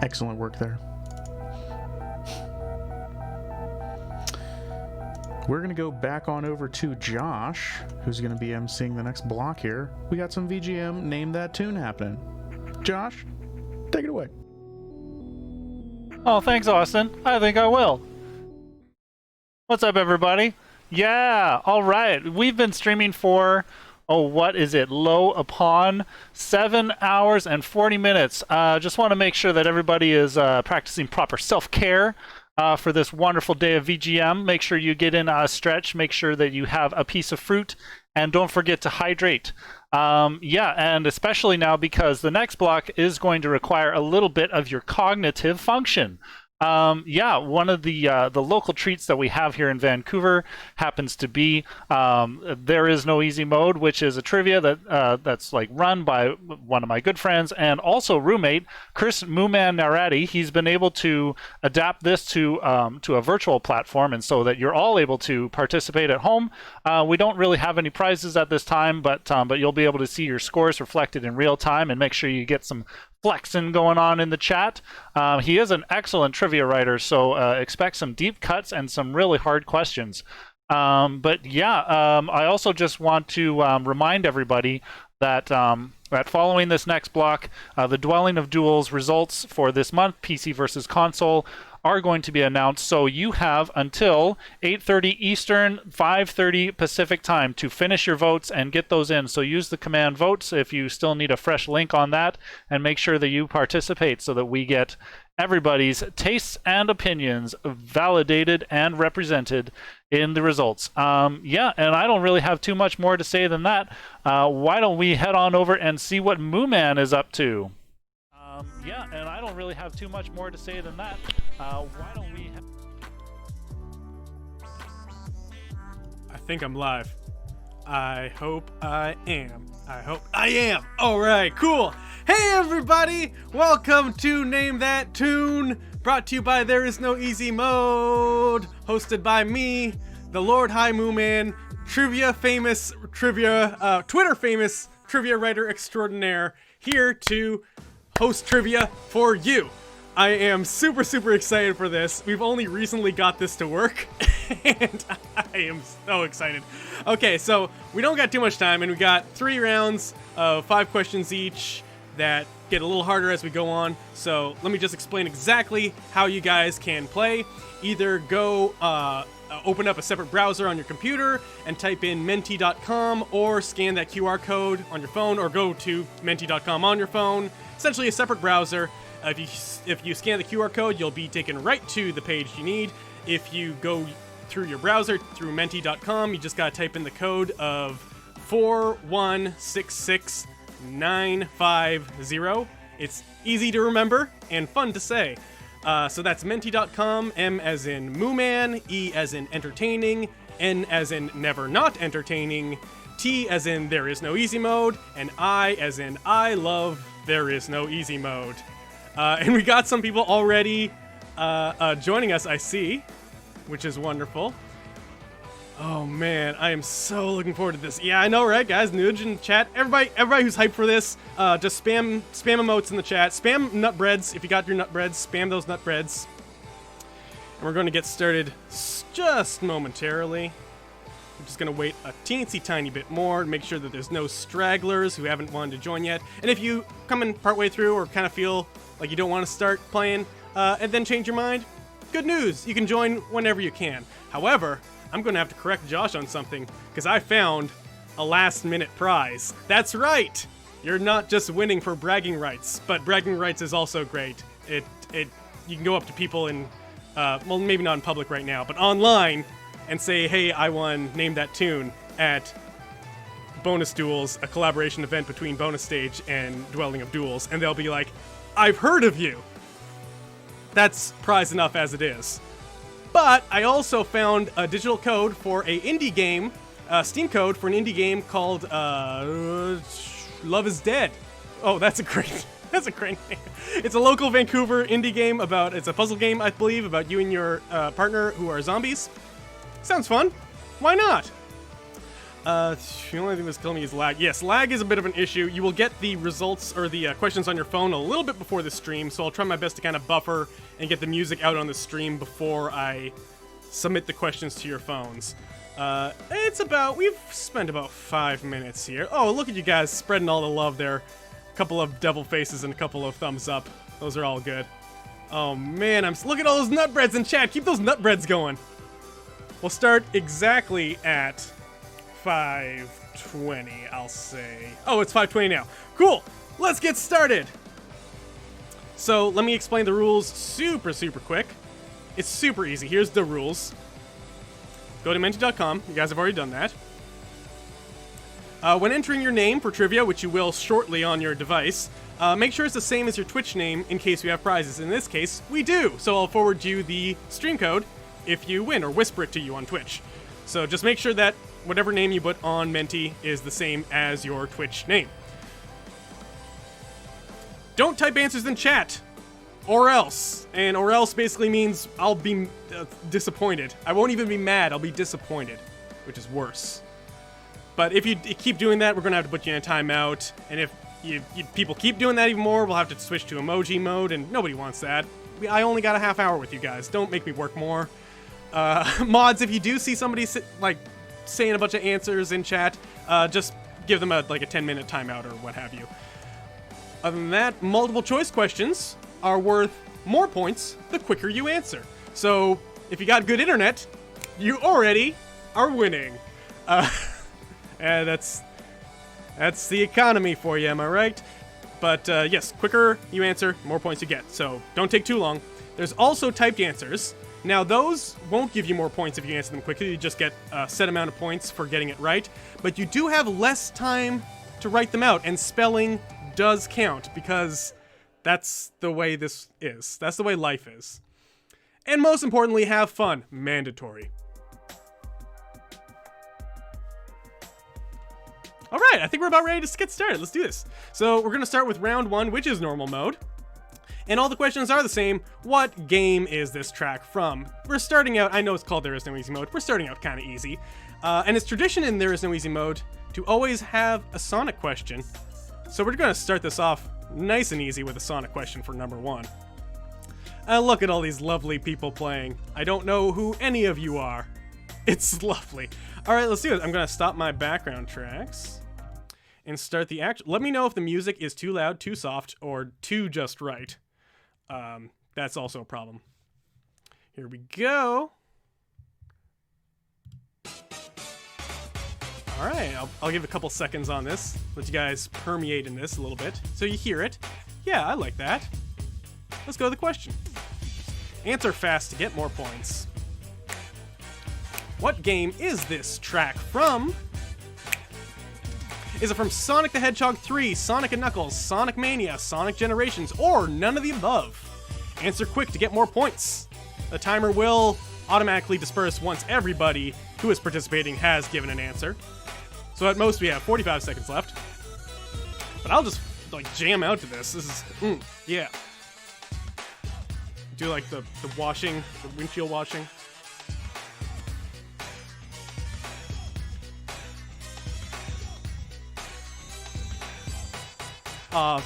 Excellent work there. We're going to go back on over to Josh, who's going to be emceeing the next block here. We got some VGM Name That Tune happening. Josh, take it away. Oh, thanks, Austin. I think I will. What's up, everybody? Yeah, all right. We've been streaming for, what is it? Low upon 7 hours and 40 minutes. Just want to make sure that everybody is practicing proper self-care for this wonderful day of VGM. Make sure you get in a stretch. Make sure that you have a piece of fruit. And don't forget to hydrate. Yeah, and especially now because the next block is going to require a little bit of your cognitive function. Yeah, one of the local treats that we have here in Vancouver happens to be There Is No Easy Mode, which is a trivia that's like run by one of my good friends and also roommate, Chris Mooman Narati. He's been able to adapt this to a virtual platform, and so that you're all able to participate at home. We don't really have any prizes at this time, but you'll be able to see your scores reflected in real time, and make sure you get some flexing going on in the chat. He is an excellent trivia writer, so expect some deep cuts and some really hard questions. But yeah, I also just want to remind everybody that that following this next block, the Dwelling of Duels results for this month, PC versus console, are going to be announced. So you have until 8:30 Eastern, 5:30 Pacific time to finish your votes and get those in. So use the command votes if you still need a fresh link on that, and make sure that you participate so that we get everybody's tastes and opinions validated and represented in the results. Yeah, and I don't really have too much more to say than that. Why don't we head on over and see what Mooman is up to? Yeah, and I don't really have too much more to say than that. Why don't we... I think I'm live. I hope I am. I hope I am. All right, cool. Hey, everybody. Welcome to Name That Tune, brought to you by There Is No Easy Mode, hosted by me, the Lord High Mooman, Twitter famous trivia writer extraordinaire, here to host trivia for you. I am super, super excited for this. We've only recently got this to work, and I am so excited. Okay, so we don't got too much time, and we got 3 rounds of 5 questions each that get a little harder as we go on. So let me just explain exactly how you guys can play. Either go open up a separate browser on your computer and type in menti.com, or scan that QR code on your phone, or go to menti.com on your phone. Essentially a separate browser. If you scan the QR code, you'll be taken right to the page you need. If you go through your browser through menti.com, you just gotta type in the code of 4166950. It's easy to remember and fun to say. So that's menti.com, M as in Mooman, E as in entertaining, N as in never not entertaining, T as in there is no easy mode, and I as in I love there is no easy mode. And we got some people already joining us, I see, which is wonderful. Oh man, I am so looking forward to this. Yeah, I know, right, guys? Nudge in chat. Everybody who's hyped for this, just spam emotes in the chat. Spam nut breads if you got your nut breads. Spam those nut breads. And we're going to get started just momentarily. I'm just going to wait a teensy tiny bit more to make sure that there's no stragglers who haven't wanted to join yet. And if you come in partway through or kind of feel like you don't want to start playing and then change your mind, good news. You can join whenever you can. However, I'm going to have to correct Josh on something, because I found a last-minute prize. That's right! You're not just winning for bragging rights, but bragging rights is also great. You can go up to people in, well, maybe not in public right now, but online, and say, hey, I won Name That Tune at Bonus Duels, a collaboration event between Bonus Stage and Dwelling of Duels, and they'll be like, I've heard of you! That's prize enough as it is. But I also found a digital code for a indie game, Steam code for an indie game called Love is Dead. Oh, that's a great name. It's a local Vancouver indie game it's a puzzle game, I believe, about you and your partner who are zombies. Sounds fun. Why not? The only thing that's killing me is lag. Yes, lag is a bit of an issue. You will get the results or the questions on your phone a little bit before the stream, so I'll try my best to kind of buffer and get the music out on the stream before I submit the questions to your phones. We've spent about 5 minutes here. Oh, look at you guys spreading all the love there. A couple of devil faces and a couple of thumbs up. Those are all good. Oh man, look at all those nutbreads in chat. Keep those nutbreads going. We'll start exactly at 5:20, I'll say. Oh, it's 5:20 now. Cool. Let's get started. So let me explain the rules super quick. It's super easy. Here's the rules. Go to menti.com. You guys have already done that. When entering your name for trivia, which you will shortly on your device, make sure it's the same as your Twitch name in case we have prizes. In this case, we do. So I'll forward you the stream code if you win, or whisper it to you on Twitch. So just make sure that whatever name you put on Menti is the same as your Twitch name. Don't type answers in chat. Or else. And or else basically means I'll be disappointed. I won't even be mad, I'll be disappointed. Which is worse. But if you keep doing that, we're going to have to put you in a timeout. And if people keep doing that even more, we'll have to switch to emoji mode, and nobody wants that. I only got a half hour with you guys. Don't make me work more. Mods, if you do see somebody saying a bunch of answers in chat, just give them a 10-minute timeout or what have you. Other than that, multiple choice questions are worth more points the quicker you answer. So if you got good internet, you already are winning. And that's the economy for you, am I right? But yes, quicker you answer, more points you get. So don't take too long. There's also typed answers. Now those won't give you more points if you answer them quickly. You just get a set amount of points for getting it right. But you do have less time to write them out, and spelling does count because that's the way this is. That's the way life is. And most importantly, have fun. Mandatory. Alright, I think we're about ready to get started. Let's do this. So we're going to start with round 1, which is normal mode. And all the questions are the same. What game is this track from? We're starting out, I know it's called There Is No Easy Mode. We're starting out kind of easy. And it's tradition in There Is No Easy Mode to always have a Sonic question. So we're going to start this off nice and easy with a Sonic question for number 1. Look at all these lovely people playing. I don't know who any of you are. It's lovely. Alright, let's do it. I'm going to stop my background tracks and start the action. Let me know if the music is too loud, too soft, or too just right. That's also a problem. Here we go. Alright, I'll give a couple seconds on this. Let you guys permeate in this a little bit so you hear it. Yeah, I like that. Let's go to the question. Answer fast to get more points. What game is this track from? Is it from Sonic the Hedgehog 3, Sonic & Knuckles, Sonic Mania, Sonic Generations, or none of the above? Answer quick to get more points. The timer will automatically disperse once everybody who is participating has given an answer. So at most we have 45 seconds left. But I'll just jam out to this. This is, yeah. Do the washing, the windshield washing.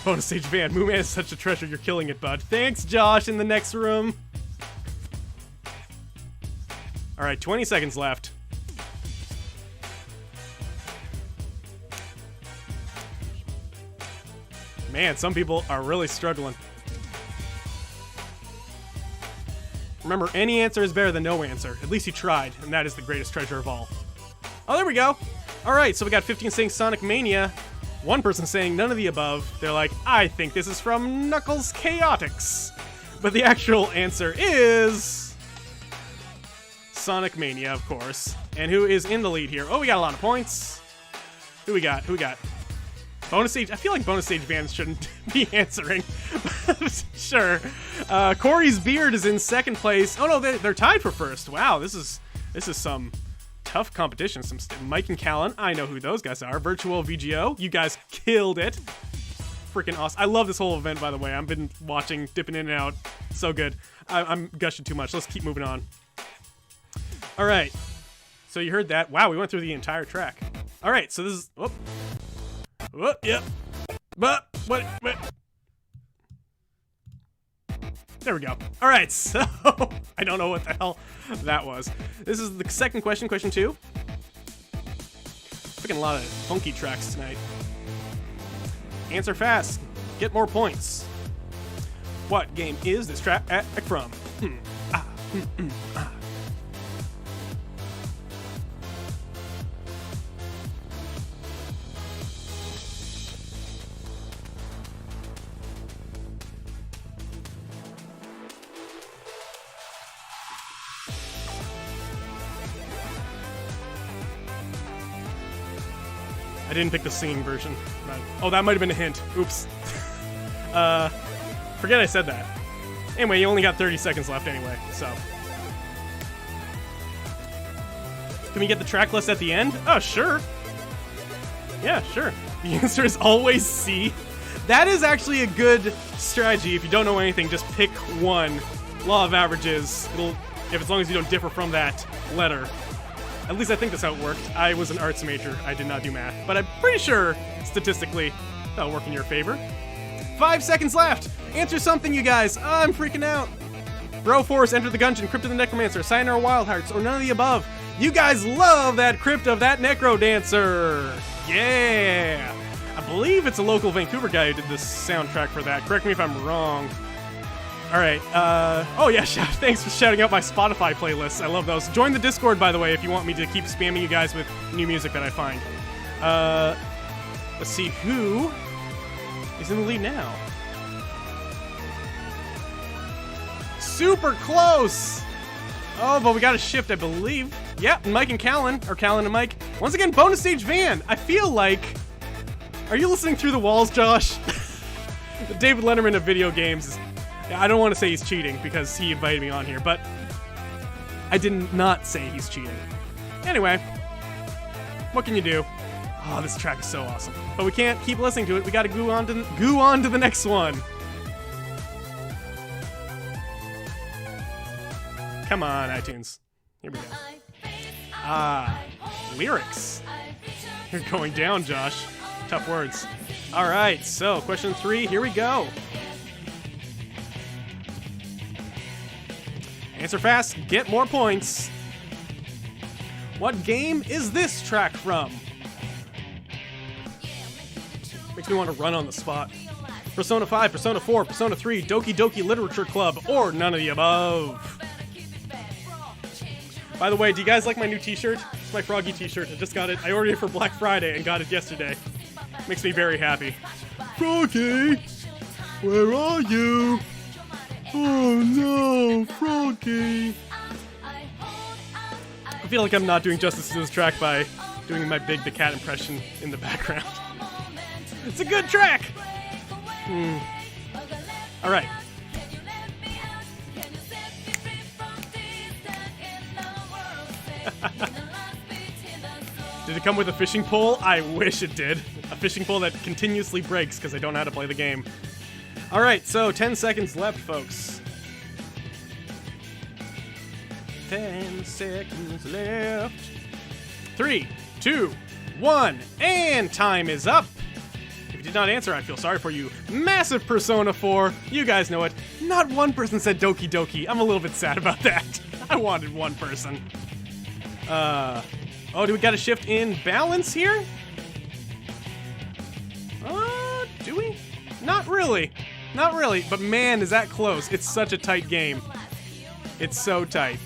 Bonus stage van. Mooman is such a treasure. You're killing it, bud. Thanks, Josh, in the next room. Alright, 20 seconds left. Man, some people are really struggling. Remember, any answer is better than no answer. At least you tried, and that is the greatest treasure of all. Oh, there we go. Alright, so we got 15 saying Sonic Mania. One person saying none of the above. They're like, I think this is from Knuckles Chaotix. But the actual answer is Sonic Mania, of course. And who is in the lead here? Oh, we got a lot of points. Who we got? Who we got? Bonus stage. I feel like bonus stage fans shouldn't be answering. Sure. Corey's Beard is in second place. Oh no, they're tied for first. Wow, this is some tough competition. Some Mike and Callan. I know who those guys are. Virtual VGO. You guys killed it. Freaking awesome. I love this whole event, by the way. I've been watching, dipping in and out. So good. I'm gushing too much. Let's keep moving on. All right. So you heard that. Wow, we went through the entire track. All right, so this is. Yep. But what? There we go. All right, so I don't know what the hell that was. This is the second question, question 2. Picking a lot of funky tracks tonight. Answer fast. Get more points. What game is this track from? I didn't pick the singing version. But, oh, that might have been a hint. Oops. Forget I said that. Anyway, you only got 30 seconds left anyway, so. Can we get the track list at the end? Oh, sure. Yeah, sure. The answer is always C. That is actually a good strategy. If you don't know anything, just pick one. Law of averages. As long as you don't differ from that letter. At least I think that's how it worked. I was an arts major. I did not do math. But I'm pretty sure, statistically, that'll work in your favor. 5 seconds left. Answer something, you guys. I'm freaking out. Broforce, Enter the Gungeon, Crypt of the Necromancer, Sayonara Wild Hearts, or none of the above. You guys love that Crypt of that Necro Dancer. Yeah. I believe it's a local Vancouver guy who did the soundtrack for that. Correct me if I'm wrong. All right. Oh, yeah. Thanks for shouting out my Spotify playlists. I love those. Join the Discord, by the way, if you want me to keep spamming you guys with new music that I find. Let's see who is in the lead now. Super close. Oh, but we got a shift, I believe. Yep, Mike and Callan, or Callan and Mike. Once again, bonus stage Van. I feel like... Are you listening through the walls, Josh? The David Letterman of video games. I don't want to say he's cheating because he invited me on here, but I did not say he's cheating. Anyway, what can you do? Oh, this track is so awesome. But we can't keep listening to it. We got to go on to the next one. Come on, iTunes. Here we go. Lyrics. You're going down, Josh. Tough words. All right, so question 3, here we go. Answer fast, get more points. What game is this track from? Makes me want to run on the spot. Persona 5, Persona 4, Persona 3, Doki Doki Literature Club, or none of the above. By the way, do you guys like my new t-shirt? It's my Froggy t-shirt. I just got it. I ordered it for Black Friday and got it yesterday. Makes me very happy. Froggy, where are you? Oh no, Froggy. I feel like I'm not doing justice to this track by doing my Big the Cat impression in the background. It's a good track! Alright. Did it come with a fishing pole? I wish it did. A fishing pole that continuously breaks because I don't know how to play the game. Alright, so 10 seconds left, folks. 10 seconds left. 3, 2, 1, and time is up. If you did not answer, I feel sorry for you. Massive Persona 4. You guys know it. Not one person said Doki Doki. I'm a little bit sad about that. I wanted one person. Oh, do we got a shift in balance here? Do we? Not really. Not really, but man, is that close. It's such a tight game. It's so tight.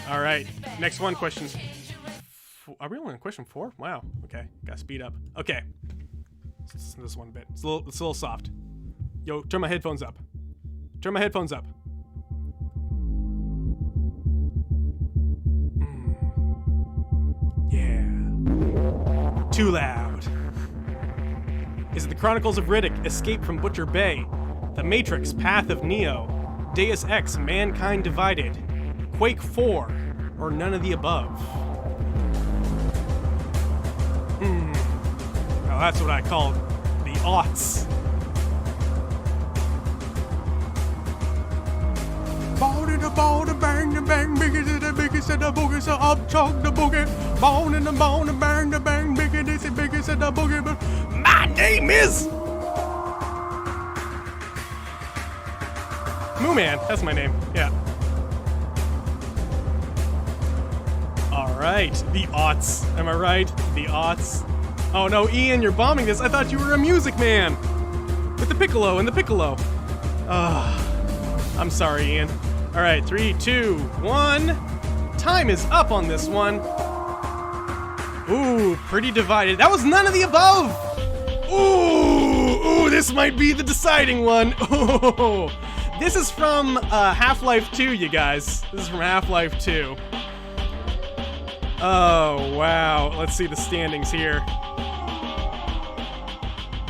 All right, next one, question. Are we only on question 4? Wow, okay, gotta speed up. Okay, let's listen to this one a bit. It's a little soft. Yo, turn my headphones up. Turn my headphones up. Yeah. Too loud. Is it the Chronicles of Riddick, Escape from Butcher Bay, The Matrix, Path of Neo, Deus Ex, Mankind Divided, Quake 4, or none of the above? Now that's what I call the aughts. Bang, the biggest said the boogie, so up chug the boogie. Bone in the bone and bang the bang, biggie dizzy, biggie said the boogie. But my name is Moo Man. That's my name. Yeah. All right, the aughts. Am I right? The aughts. Oh no, Ian, you're bombing this. I thought you were a music man with the piccolo and the piccolo. I'm sorry, Ian. All right, 3, 2, 1. Time is up on this one. Ooh, pretty divided. That was none of the above. Ooh, this might be the deciding one. Ooh. This is from Half-Life 2, you guys. This is from Half-Life 2. Oh, wow. Let's see the standings here.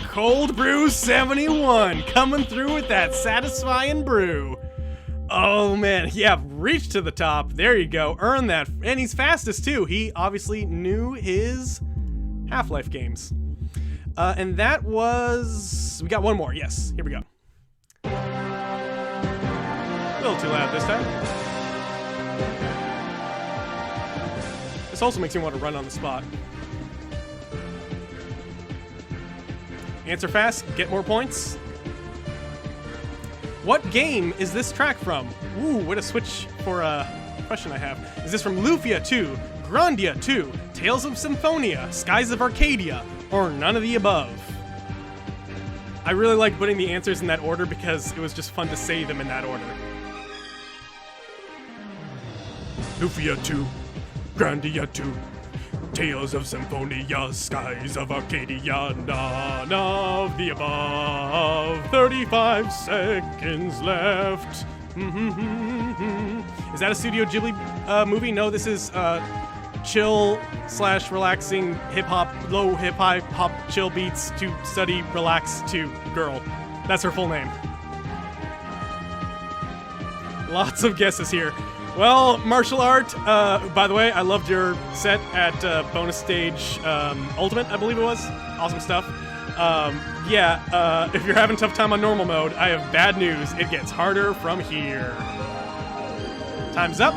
Cold Brew 71 coming through with that satisfying brew. Oh man, yeah, reach to the top. There you go, earn that. And he's fastest too. He obviously knew his Half-Life games. And that was... We got one more, yes, here we go. A little too loud this time. This also makes me want to run on the spot. Answer fast, get more points. What game is this track from? Ooh, what a switch for a question I have. Is this from Lufia 2, Grandia 2, Tales of Symphonia, Skies of Arcadia, or none of the above? I really like putting the answers in that order because it was just fun to say them in that order. Lufia 2, Grandia 2, Tales of Symphonia, Skies of Arcadia, none of the above. 35 seconds left. Is that a Studio Ghibli movie? No, this is chill/relaxing hip-hop, low hip-hop chill beats to study, relax to girl. That's her full name. Lots of guesses here. Well, martial art, by the way, I loved your set at bonus stage ultimate, I believe it was. Awesome stuff. If you're having a tough time on normal mode, I have bad news. It gets harder from here. Time's up.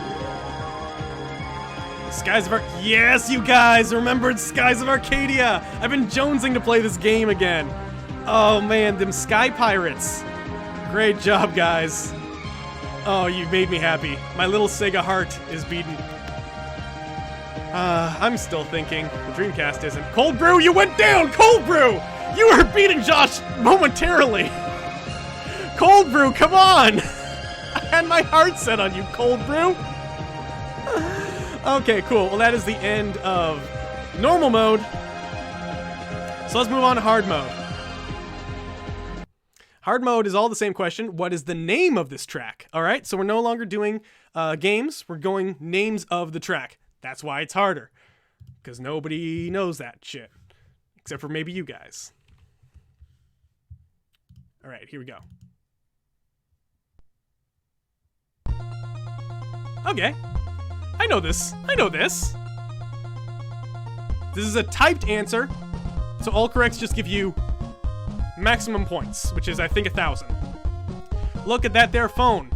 Skies of Yes, you guys remembered Skies of Arcadia. I've been jonesing to play this game again. Oh man, them Sky Pirates. Great job, guys. Oh, you made me happy. My little Sega heart is beaten. I'm still thinking. The Dreamcast isn't. Cold Brew, you went down! Cold Brew! You were beating Josh momentarily! Cold Brew, come on! I had my heart set on you, Cold Brew! Okay, cool. Well, that is the end of normal mode. So let's move on to hard mode. Hard mode is all the same question. What is the name of this track? All right, so we're no longer doing games. We're going names of the track. That's why it's harder. Because nobody knows that shit. Except for maybe you guys. All right, here we go. Okay. I know this. I know this. This is a typed answer. So all corrects just give you maximum points, which is, I think, 1,000. Look at that there phone.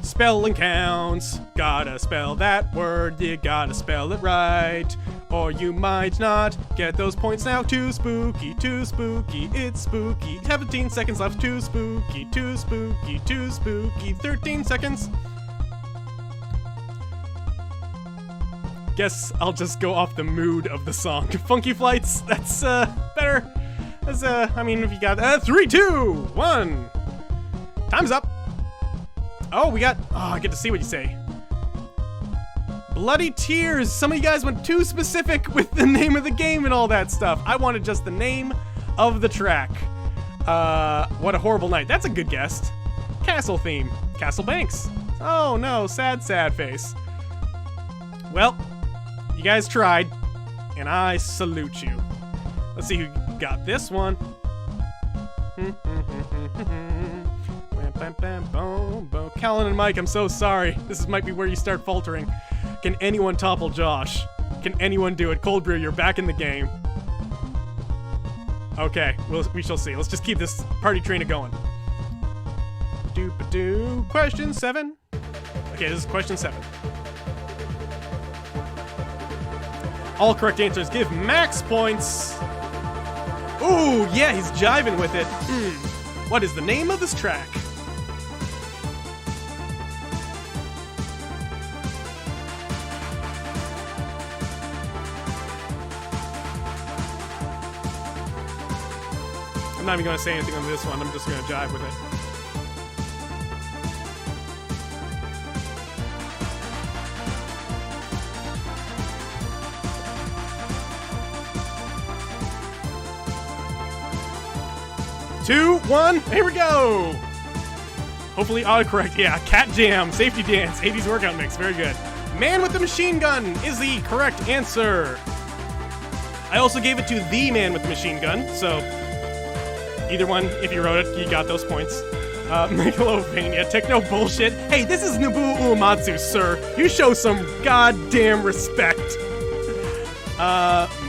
Spelling counts. Gotta spell that word. You gotta spell it right. Or you might not get those points now. Too spooky, it's spooky. 17 seconds left. Too spooky, 13 seconds. Guess I'll just go off the mood of the song. Funky Flights, that's better. That's I mean, if you got 3, 2, 1. Time's up. Oh, we got, I get to see what you say. Bloody Tears. Some of you guys went too specific with the name of the game and all that stuff. I wanted just the name of the track. What a Horrible Night. That's a good guess. Castle theme. Castle Banks. Oh no, sad face. Well, you guys tried, and I salute you. Let's see who got this one. Callan and Mike, I'm so sorry. This might be where you start faltering. Can anyone topple Josh? Can anyone do it? Cold Brew, you're back in the game. Okay, we shall see. Let's just keep this party train going. Question 7. Okay, this is question 7. All correct answers give max points. Ooh, yeah, he's jiving with it. What is the name of this track? I'm not even going to say anything on this one. I'm just going to jive with it. Two, one, here we go! Hopefully autocorrect. Yeah, Cat Jam, Safety Dance, 80s workout mix. Very good. Man with the Machine Gun is the correct answer. I also gave it to the Man with the Machine Gun, so either one, if you wrote it, you got those points. Megalovania, Techno Bullshit. Hey, this is Nobuo Uematsu, sir. You show some goddamn respect.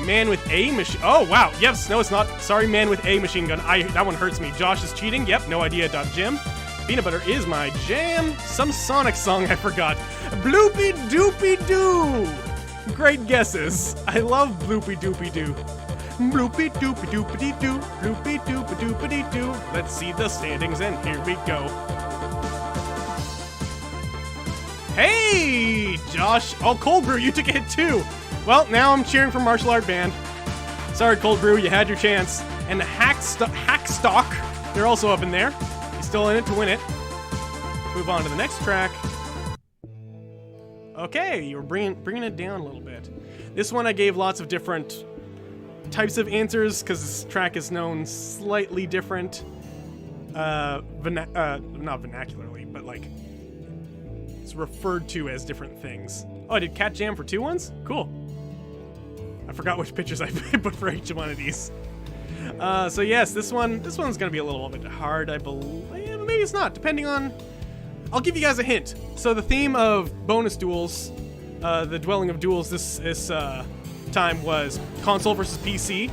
Man with a machine. Oh, wow. Yes, no, it's not. Sorry, Man with a Machine Gun. That one hurts me. Josh is cheating. Yep, no idea. Jim. Peanut Butter is my jam. Some Sonic song I forgot. Bloopy Doopy Doo. Great guesses. I love Bloopy Doopy Doo. Bloopy doopy doopity doo, bloopy doopy doopity doo. Let's see the standings, and here we go. Hey, Josh. Oh, Cold Brew, you took a hit too. Well, now I'm cheering for Martial Art Band. Sorry, Cold Brew, you had your chance. And the Hackstock, they're also up in there. He's still in it to win it. Let's move on to the next track. Okay, you're bringing it down a little bit. This one I gave lots of different types of answers because this track is known slightly different, not vernacularly, but like it's referred to as different things. Oh, I did Cat Jam for 2 ones? Cool. I forgot which pictures I put for each one of these. So yes, this one's gonna be a little bit hard, I believe. Maybe it's not, depending on. I'll give you guys a hint. So the theme of Bonus Duels, the Dwelling of Duels, this time was console versus PC.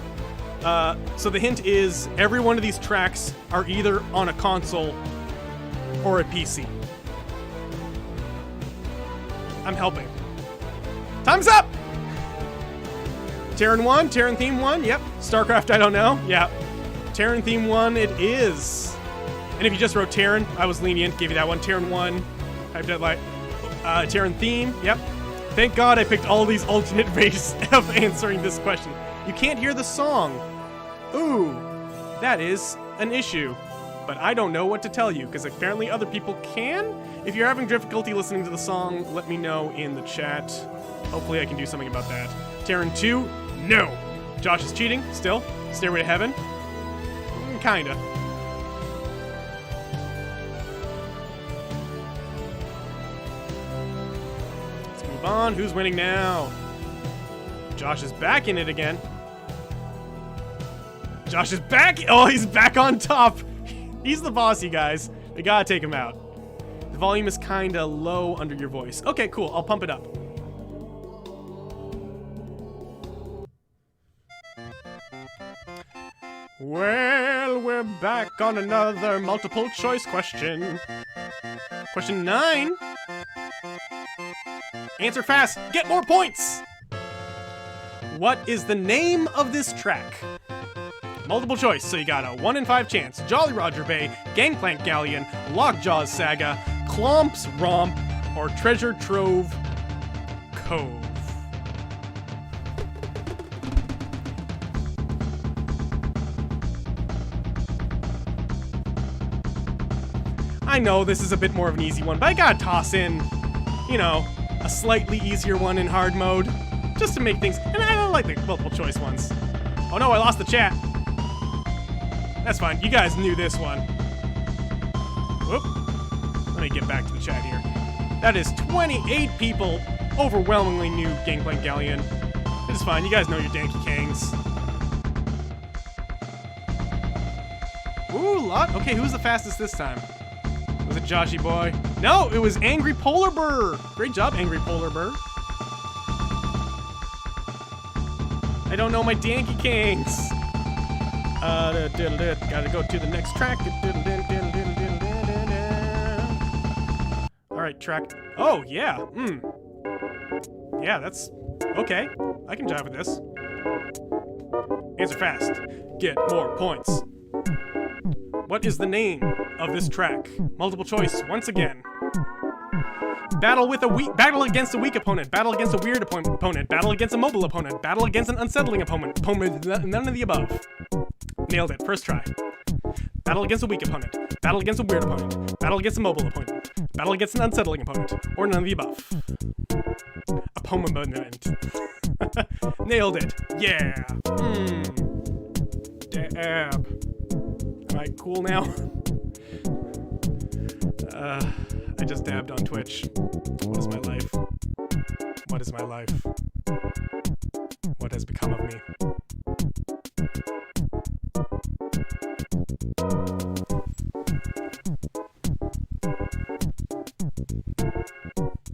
So the hint is every one of these tracks are either on a console or a PC. I'm helping. Time's up! Terran 1, Terran Theme 1, yep. StarCraft, I don't know, yeah. Terran Theme 1 it is. And if you just wrote Terran, I was lenient, gave you that one. Terran 1, Hype Deadlight. Terran Theme, yep. Thank God I picked all these alternate ways of answering this question. You can't hear the song. Ooh, that is an issue. But I don't know what to tell you, because apparently other people can. If you're having difficulty listening to the song, let me know in the chat. Hopefully I can do something about that. Terran 2, no. Josh is cheating, still. Stairway to Heaven, kinda. Let's move on. Who's winning now? Josh is back in it again. Josh is back. Oh, he's back on top. He's the boss, you guys. We gotta take him out. The volume is kinda low under your voice. Okay, cool. I'll pump it up. Well, we're back on another multiple choice question. Question 9. Answer fast. Get more points. What is the name of this track? Multiple choice, so you got a 1 in 5 chance. Jolly Roger Bay, Gangplank Galleon, Lockjaw's Saga, Clomp's Romp, or Treasure Trove Cove. I know this is a bit more of an easy one, but I gotta toss in, you know, a slightly easier one in hard mode, just to make things, and I don't like the multiple choice ones. Oh no, I lost the chat. That's fine, you guys knew this one. Whoop. Let me get back to the chat here. That is 28 people overwhelmingly knew Gangplank Galleon. It is fine, you guys know your Danky Kangs. Ooh, lot. Okay, who's the fastest this time? Was it Joshy Boy? No, it was Angry Polar Bear. Great job, Angry Polar Bear. I don't know my Danky Kangs. Gotta go to the next track. Alright, track. Oh, yeah. Yeah, that's Okay, I can jive with this. Answer fast. Get more points. What is the name of this track? Multiple choice once again. Battle against a weak opponent. Battle against a weird opponent. Battle against a mobile opponent. Battle against an unsettling opponent. None of the above. Nailed it. First try. Battle against a weak opponent. Battle against a weird opponent. Battle against a mobile opponent. Battle against an unsettling opponent. Or none of the above. Opponent. Nailed it. Yeah. Dab. Am I cool now? I just dabbed on Twitch. What is my life? What is my life? What has become of me?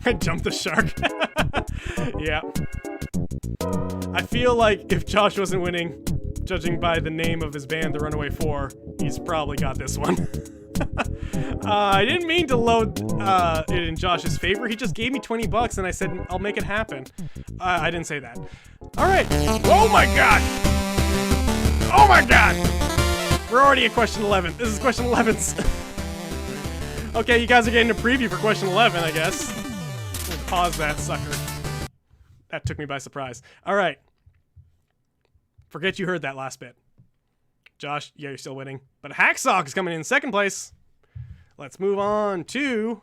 I jumped the shark. Yeah. I feel like if Josh wasn't winning, judging by the name of his band, The Runaway 4, he's probably got this one. I didn't mean to load it in Josh's favor. He just gave me 20 bucks and I said, I'll make it happen. I didn't say that. Alright. Oh my god! Oh my god! We're already at question 11. This is question 11's. Okay, you guys are getting a preview for question 11, I guess. We'll pause that sucker. That took me by surprise. Alright. Forget you heard that last bit. Josh, yeah, you're still winning. But Hacksock is coming in second place. Let's move on to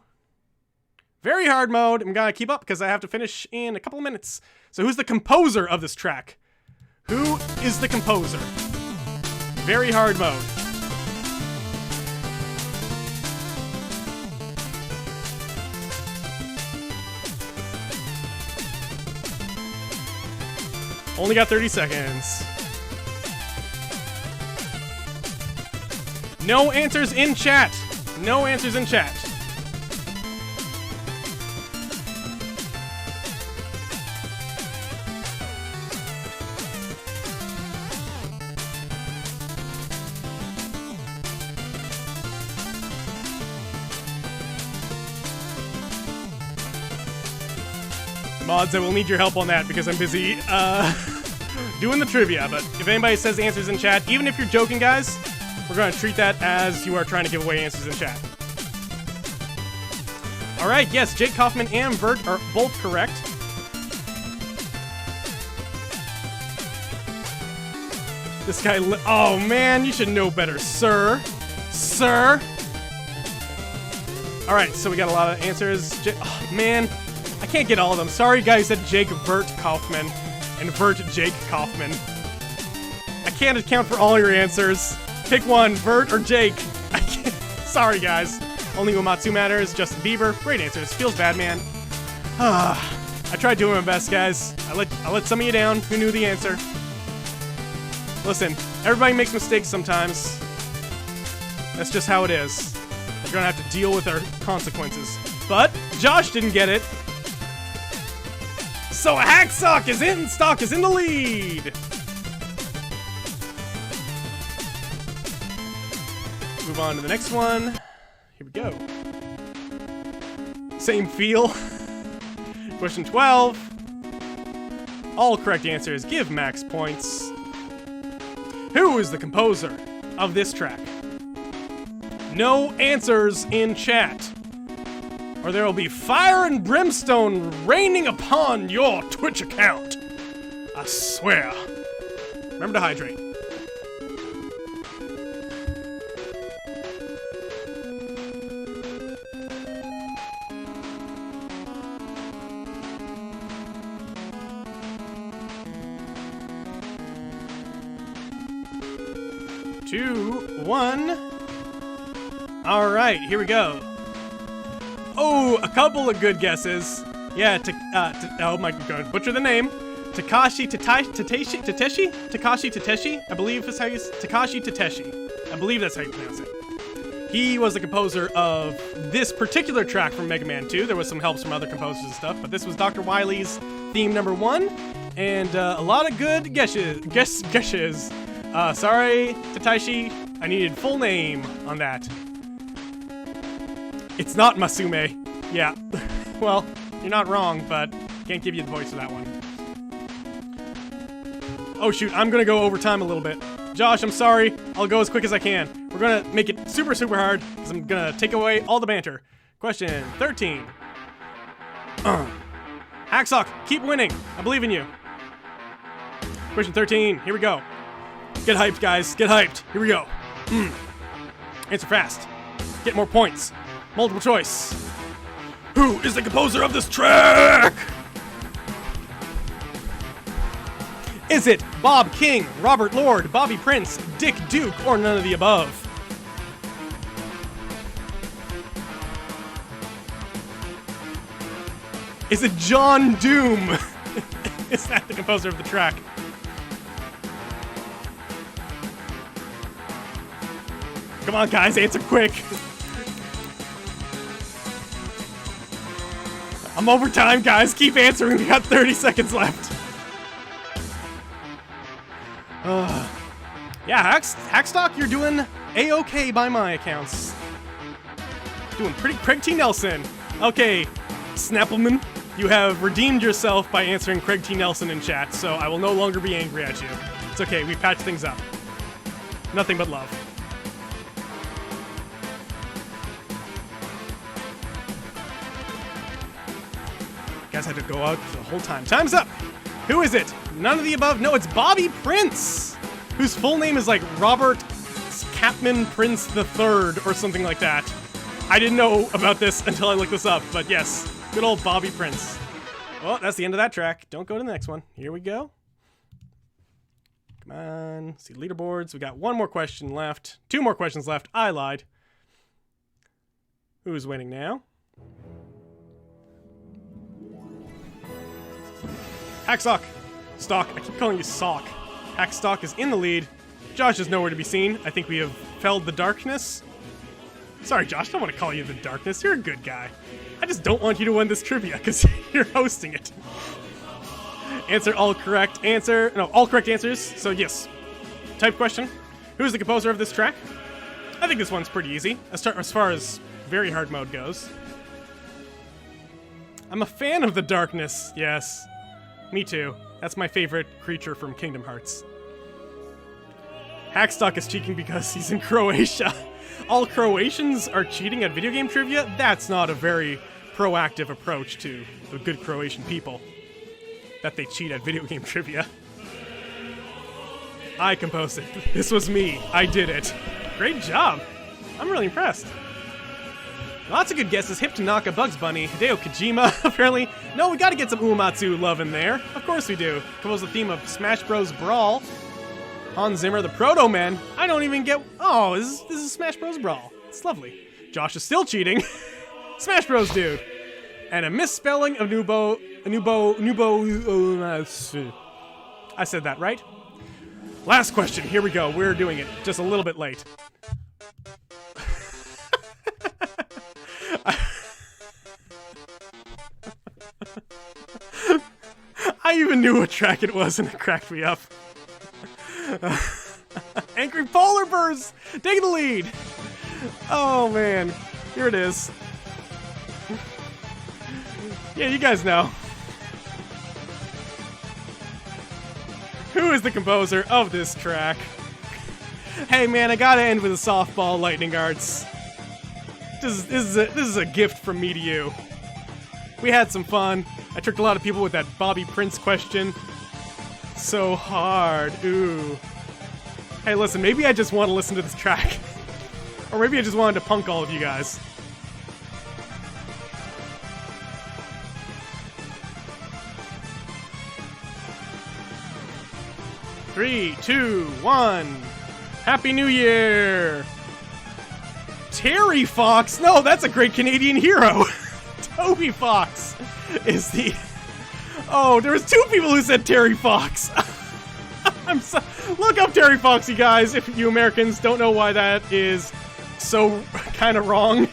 very hard mode. I'm gonna keep up because I have to finish in a couple of minutes. So who's the composer of this track? Who is the composer? Very hard mode. Only got 30 seconds. No answers in chat. No answers in chat. Mods, I will need your help on that because I'm busy doing the trivia. But if anybody says answers in chat, even if you're joking, guys, we're going to treat that as you are trying to give away answers in chat. Alright, yes, Jake Kaufman and Vert are both correct. This guy oh man, you should know better, sir. Sir! Alright, so we got a lot of answers. Oh man, I can't get all of them. Sorry guys that Jake Vert Kaufman and Vert Jake Kaufman. I can't account for all your answers. Pick one, Vert or Jake. I can't. Sorry, guys. Only Uematsu matters. Justin Bieber. Great answers. Feels bad, man. I tried doing my best, guys. I let some of you down who knew the answer. Listen, everybody makes mistakes sometimes. That's just how it is. We're gonna have to deal with our consequences. But Josh didn't get it. So Hacksock is in the lead. Move on to the next one. Here we go. Same feel. Question 12. All correct answers give max points. Who is the composer of this track? No answers in chat, or there will be fire and brimstone raining upon your Twitch account. I swear. Remember to hydrate. Two, one. All right, here we go. Oh, a couple of good guesses. Yeah, oh my god, butcher the name. Takashi Tateshi. I believe that's how you Takashi Tateshi. I believe that's how you pronounce it. He was the composer of this particular track from Mega Man 2. There was some helps from other composers and stuff, but this was Dr. Wily's theme number 1, and a lot of good guesses. Sorry, Tatashi, I needed full name on that. It's not Masume. Yeah. Well, you're not wrong, but can't give you the voice for that one. Oh shoot, I'm gonna go overtime a little bit. Josh, I'm sorry. I'll go as quick as I can. We're gonna make it super, super hard because I'm gonna take away all the banter. Question 13. Hacksock, keep winning. I believe in you. Question 13, here we go. Get hyped, guys. Get hyped. Here we go. Answer fast. Get more points. Multiple choice. Who is the composer of this track? Is it Bob King, Robert Lord, Bobby Prince, Dick Duke, or none of the above? Is it John Doom? Is that the composer of the track? Come on, guys, answer quick. I'm over time, guys. Keep answering. We got 30 seconds left. Yeah, Hackstock, you're doing A-okay by my accounts. Doing pretty. Craig T. Nelson. Okay, Snappleman, you have redeemed yourself by answering Craig T. Nelson in chat, so I will no longer be angry at you. It's okay, we patched things up. Nothing but love. Guys had to go out the whole time. Time's up! Who is it? None of the above? No, it's Bobby Prince! Whose full name is like Robert Capman Prince III or something like that. I didn't know about this until I looked this up, but yes, good old Bobby Prince. Well, that's the end of that track. Don't go to the next one. Here we go. Come on. See leaderboards. We got one more question left. 2 more questions left. I lied. Who's winning now? Hackstock. Stock. I keep calling you Sock. Hackstock is in the lead. Josh is nowhere to be seen. I think we have felled the darkness. Sorry, Josh, I don't want to call you the darkness. You're a good guy. I just don't want you to win this trivia because you're hosting it. Answer all correct answer. No, all correct answers. So yes. Type question. Who is the composer of this track? I think this one's pretty easy as far as very hard mode goes. I'm a fan of the darkness. Yes. Me too. That's my favorite creature from Kingdom Hearts. Hackstock is cheating because he's in Croatia. All Croatians are cheating at video game trivia? That's not a very proactive approach to the good Croatian people. That they cheat at video game trivia. I composed it. This was me. I did it. Great job. I'm really impressed. Lots of good guesses. Hip Tanaka, Bugs Bunny, Hideo Kojima, apparently. No, we gotta get some Uematsu love in there. Of course we do. Composed the theme of Smash Bros. Brawl. Hans Zimmer, the Proto Men. I don't even get... Oh, this is Smash Bros. Brawl. It's lovely. Josh is still cheating. Smash Bros. Dude. And a misspelling of Nubo... I said that right. Last question. Here we go. We're doing it just a little bit late. I even knew what track it was and it cracked me up. Angry Polar Bears! Taking the lead! Oh man, here it is. Yeah, you guys know. Who is the composer of this track? Hey man, I gotta end with a softball, Lightning Arts. This is a gift from me to you. We had some fun. I tricked a lot of people with that Bobby Prince question. So hard. Ooh. Hey, listen, maybe I just want to listen to this track. Or maybe I just wanted to punk all of you guys. Three, 2, 1. Happy New Year! Terry Fox? No, that's a great Canadian hero. Toby Fox is the... Oh, there was 2 people who said Terry Fox. Look up Terry Fox, you guys, if you Americans don't know why that is so kind of wrong.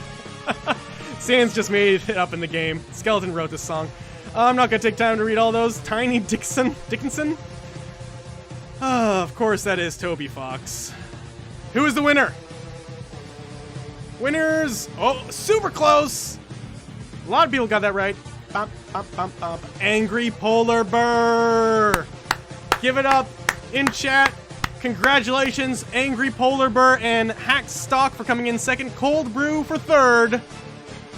Sans just made it up in the game. Skeleton wrote this song. I'm not going to take time to read all those. Tiny Dickinson? Of course that is Toby Fox. Who is the winner? Winners! Oh, super close! A lot of people got that right. Bump, bump, bump, bump. Angry Polar Bear! Give it up in chat. Congratulations, Angry Polar Bear and Hacked Stock for coming in second. Cold Brew for third.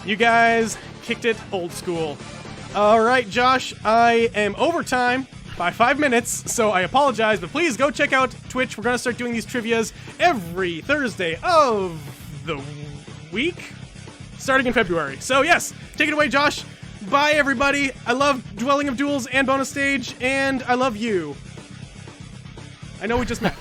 You guys kicked it old school. All right, Josh, I am overtime by 5 minutes, so I apologize, but please go check out Twitch. We're going to start doing these trivias every Thursday of the week, starting in February. So yes, take it away, Josh. Bye, everybody. I love Dwelling of Duels and Bonus Stage, and I love you. I know we just met.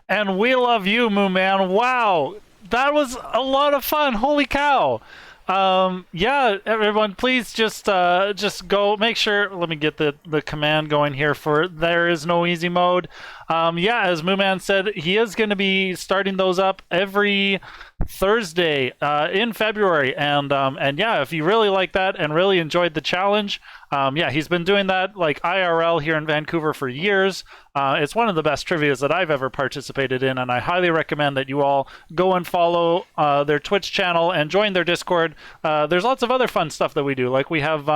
And we love you, Moo Man. Wow, that was a lot of fun. Holy cow. Yeah, everyone, please just go make sure. Let me get the command going here for there is no easy mode. Yeah, as Moo Man said, he is going to be starting those up every Thursday in February, and yeah, if you really like that and really enjoyed the challenge, yeah, he's been doing that like IRL here in Vancouver for years. It's one of the best trivias that I've ever participated in, and I highly recommend that you all go and follow their Twitch channel and join their Discord. There's lots of other fun stuff that we do, like we have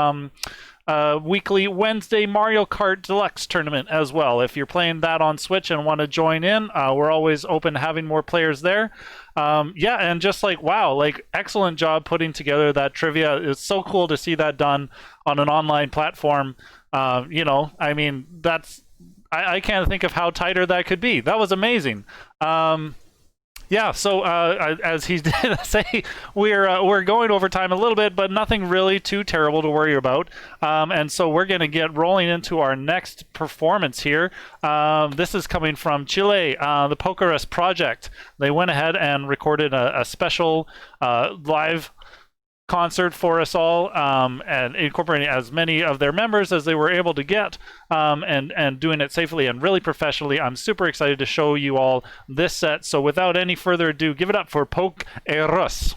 weekly Wednesday Mario Kart Deluxe tournament as well. If you're playing that on Switch and want to join in, we're always open to having more players there. Yeah, and just like, wow, like excellent job putting together that trivia. It's so cool to see that done on an online platform. You know, I mean, I can't think of how tighter that could be. That was amazing. Yeah, so as he did say, we're going over time a little bit, but nothing really too terrible to worry about. And so we're going to get rolling into our next performance here. This is coming from Chile, the Pokerus Project. They went ahead and recorded a special live concert for us all, and incorporating as many of their members as they were able to get, and doing it safely and really professionally. I'm super excited to show you all this set. So without any further ado, give it up for Pokerus.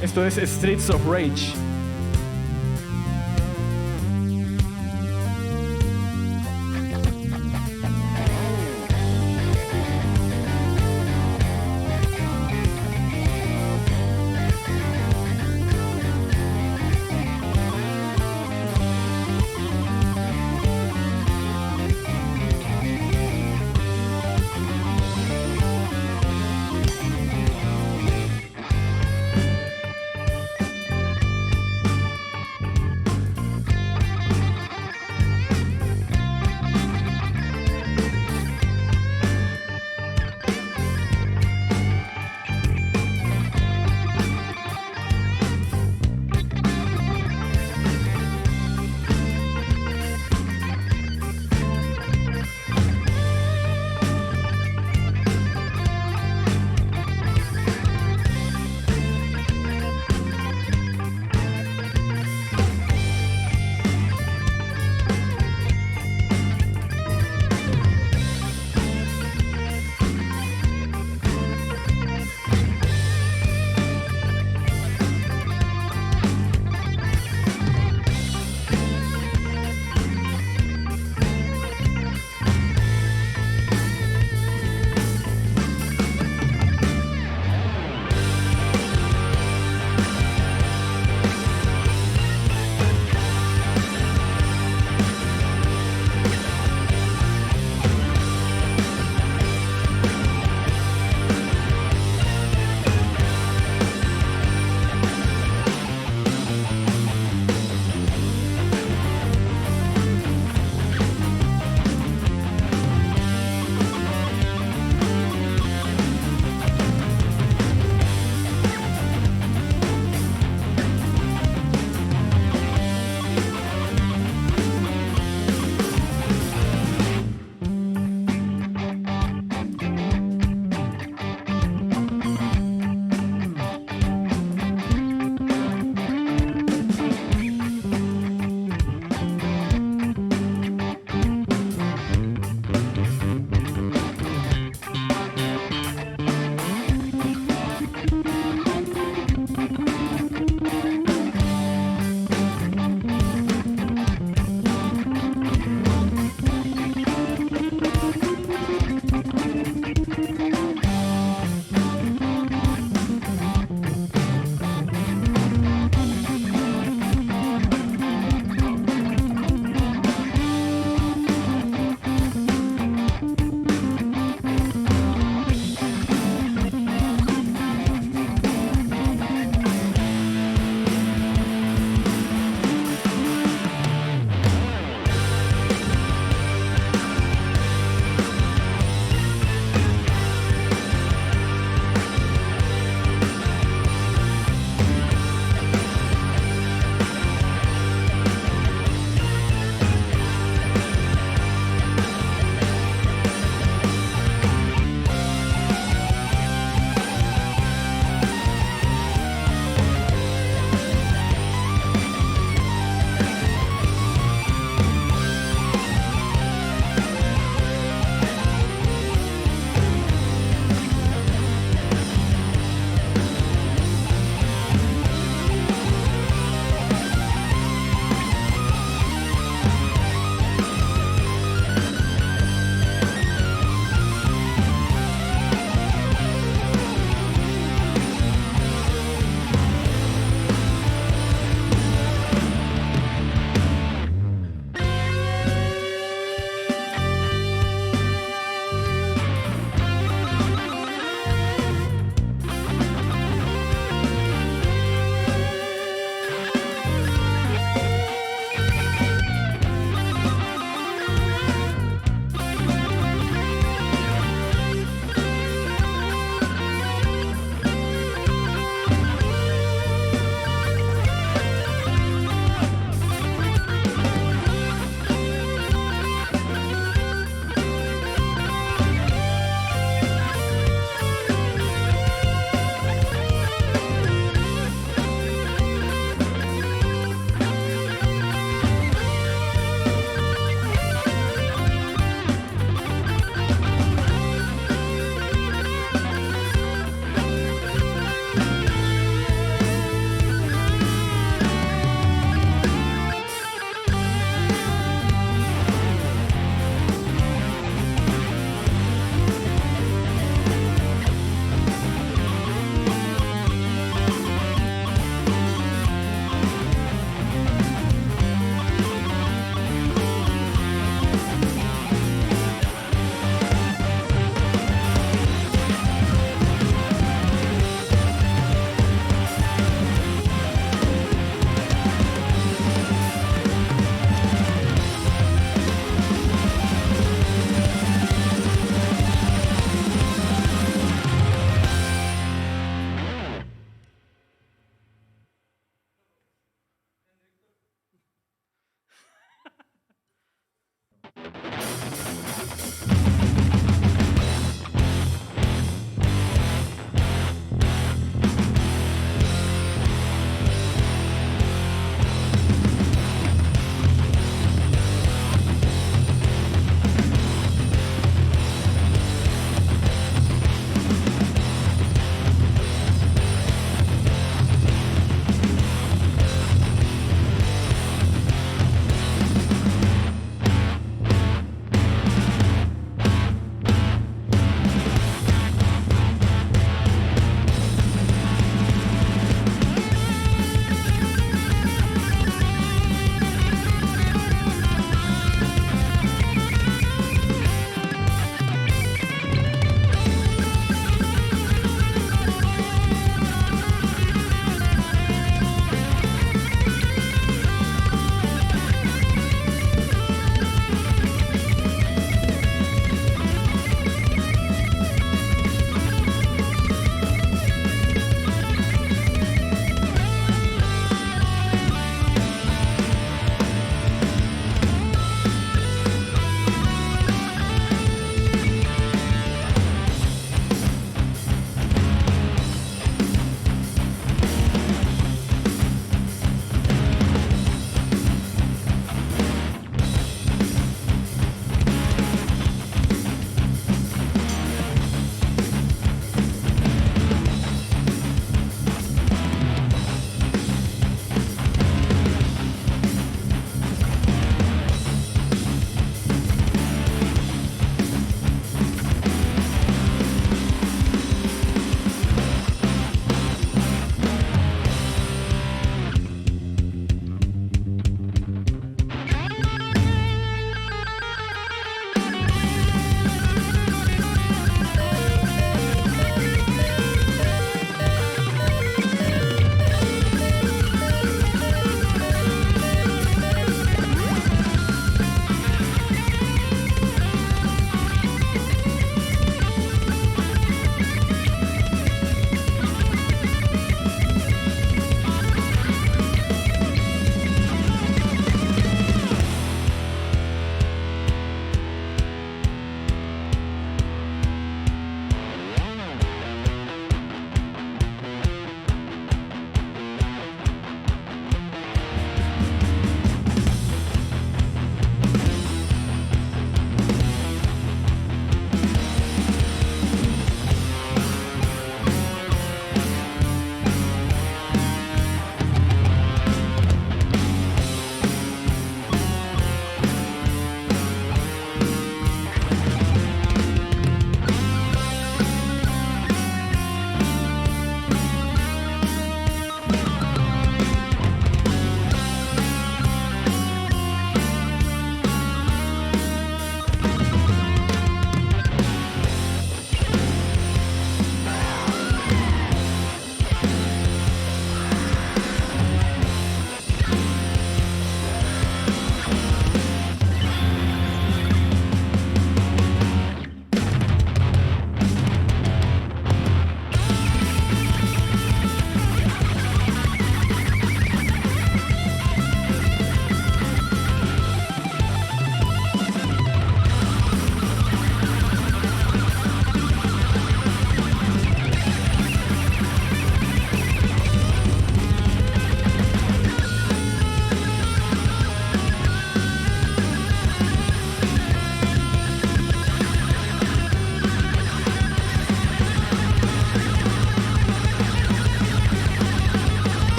Esto es Streets of Rage.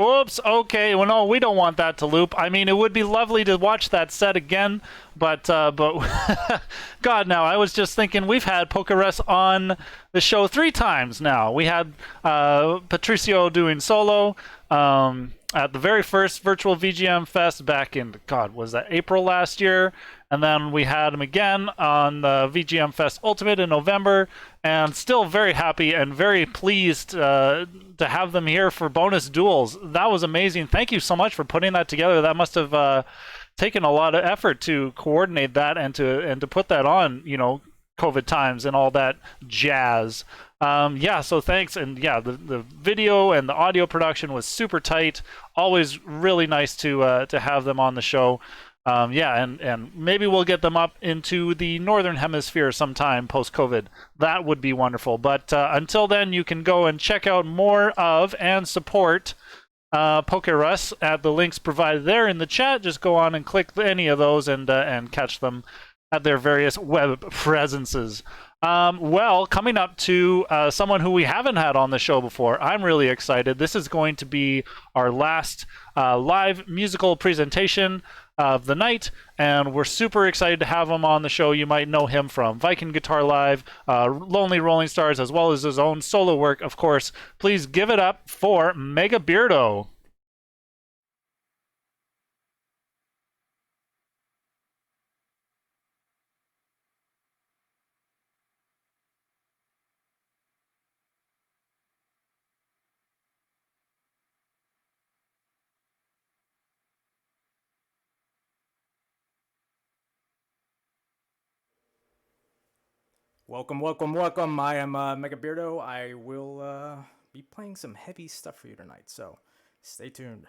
Oops. Okay. Well, no, we don't want that to loop. I mean, it would be lovely to watch that set again, but God, now I was just thinking we've had Pokerus on the show 3 times now. We had Patricio doing solo at the very first virtual VGM Fest back in, God, was that April last year? And then we had him again on the VGM Fest Ultimate in November, and still very happy and very pleased to have them here for bonus duels. That was amazing. Thank you so much for putting that together. That must have taken a lot of effort to coordinate that and to put that on, you know, COVID times and all that jazz. Yeah, so thanks. And yeah, the video and the audio production was super tight. Always really nice to have them on the show. Yeah, and maybe we'll get them up into the Northern Hemisphere sometime post-COVID. That would be wonderful. But until then, you can go and check out more of and support Pokerus at the links provided there in the chat. Just go on and click any of those and catch them at their various web presences. Well, coming up to someone who we haven't had on the show before, I'm really excited. This is going to be our last live musical presentation of the night, and we're super excited to have him on the show. You might know him from Viking Guitar Live, Lonely Rolling Stars, as well as his own solo work, of course. Please give it up for Mega Beardo. Welcome, welcome, welcome. I am Mega Beardo. I will be playing some heavy stuff for you tonight, so stay tuned.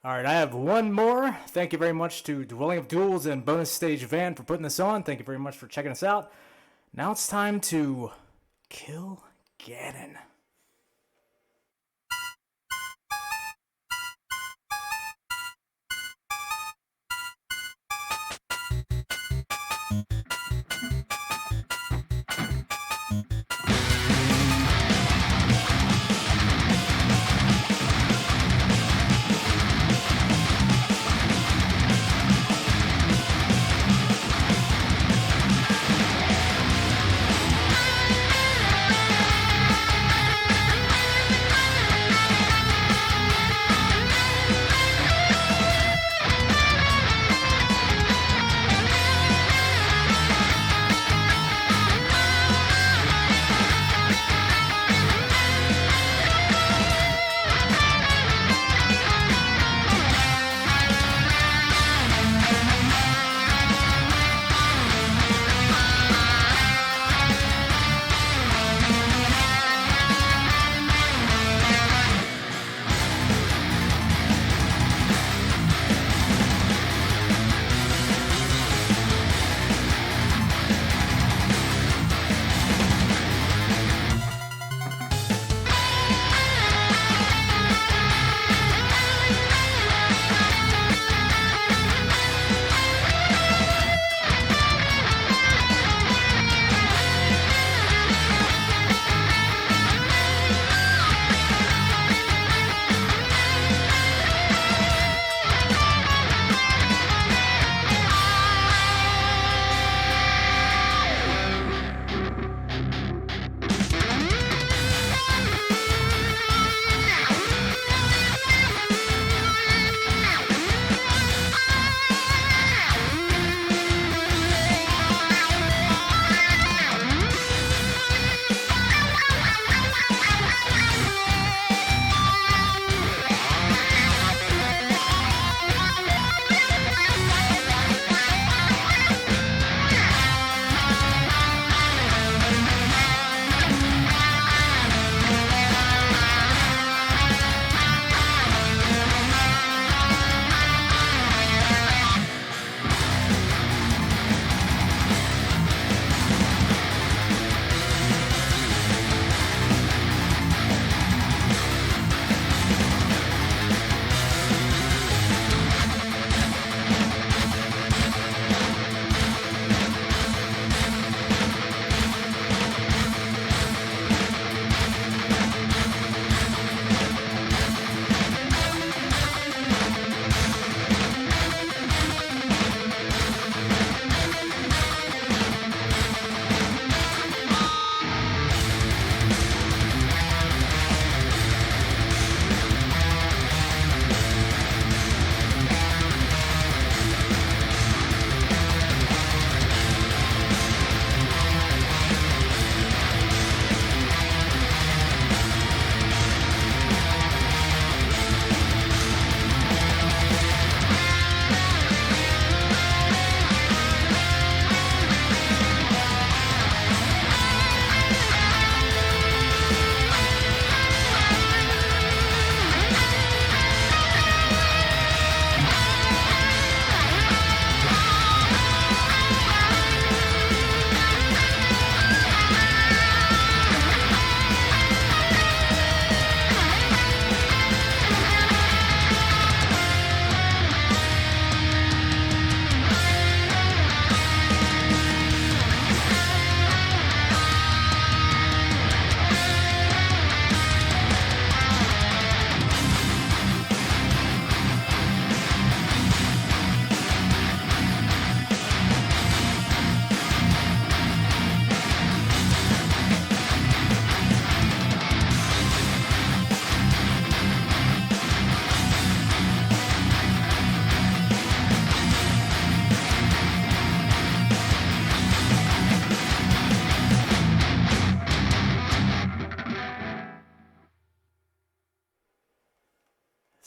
All right, I have one more. Thank you very much to Dwelling of Duels and Bonus Stage Van for putting this on. Thank you very much for checking us out. Now it's time to kill Ganon.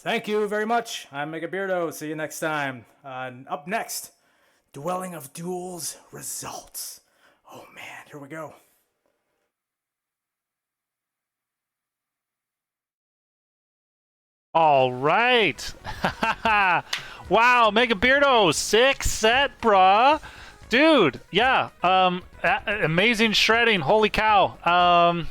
Thank you very much. I'm Mega Beardo. See you next time. Up next, Dwelling of Duels results. Oh man, here we go. All right. Wow, Mega Beardo, sick set, bruh. Dude, yeah. Amazing shredding. Holy cow.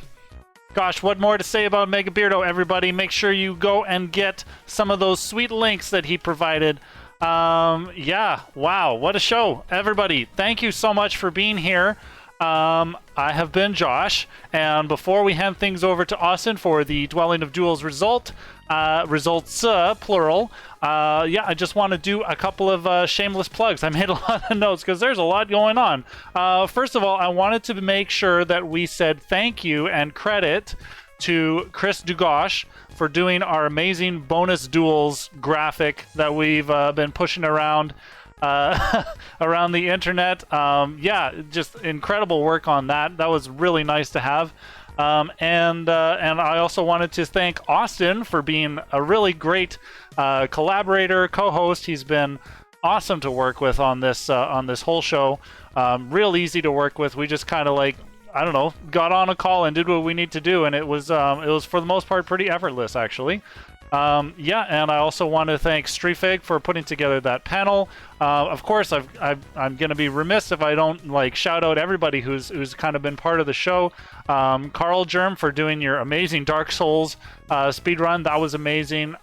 Gosh, what more to say about Mega Beardo, everybody? Make sure you go and get some of those sweet links that he provided. Yeah, wow, what a show. Everybody, thank you so much for being here. I have been Josh, and before we hand things over to Austin for the Dwelling of Duels results, plural, yeah, I just want to do a couple of shameless plugs. I made a lot of notes because there's a lot going on. First of all, I wanted to make sure that we said thank you and credit to Chris Dugosh for doing our amazing bonus duels graphic that we've been pushing around around the internet. Yeah, just incredible work on that. That was really nice to have. And I also wanted to thank Austin for being a really great collaborator, co-host. He's been awesome to work with on this whole show. Real easy to work with. We just kind of like, I don't know, got on a call and did what we need to do, and it was for the most part pretty effortless, actually. Yeah, and I also want to thank Streefig for putting together that panel. Of course, I'm going to be remiss if I don't like shout out everybody who's kind of been part of the show. Carl Germ for doing your amazing Dark Souls speedrun. That was amazing.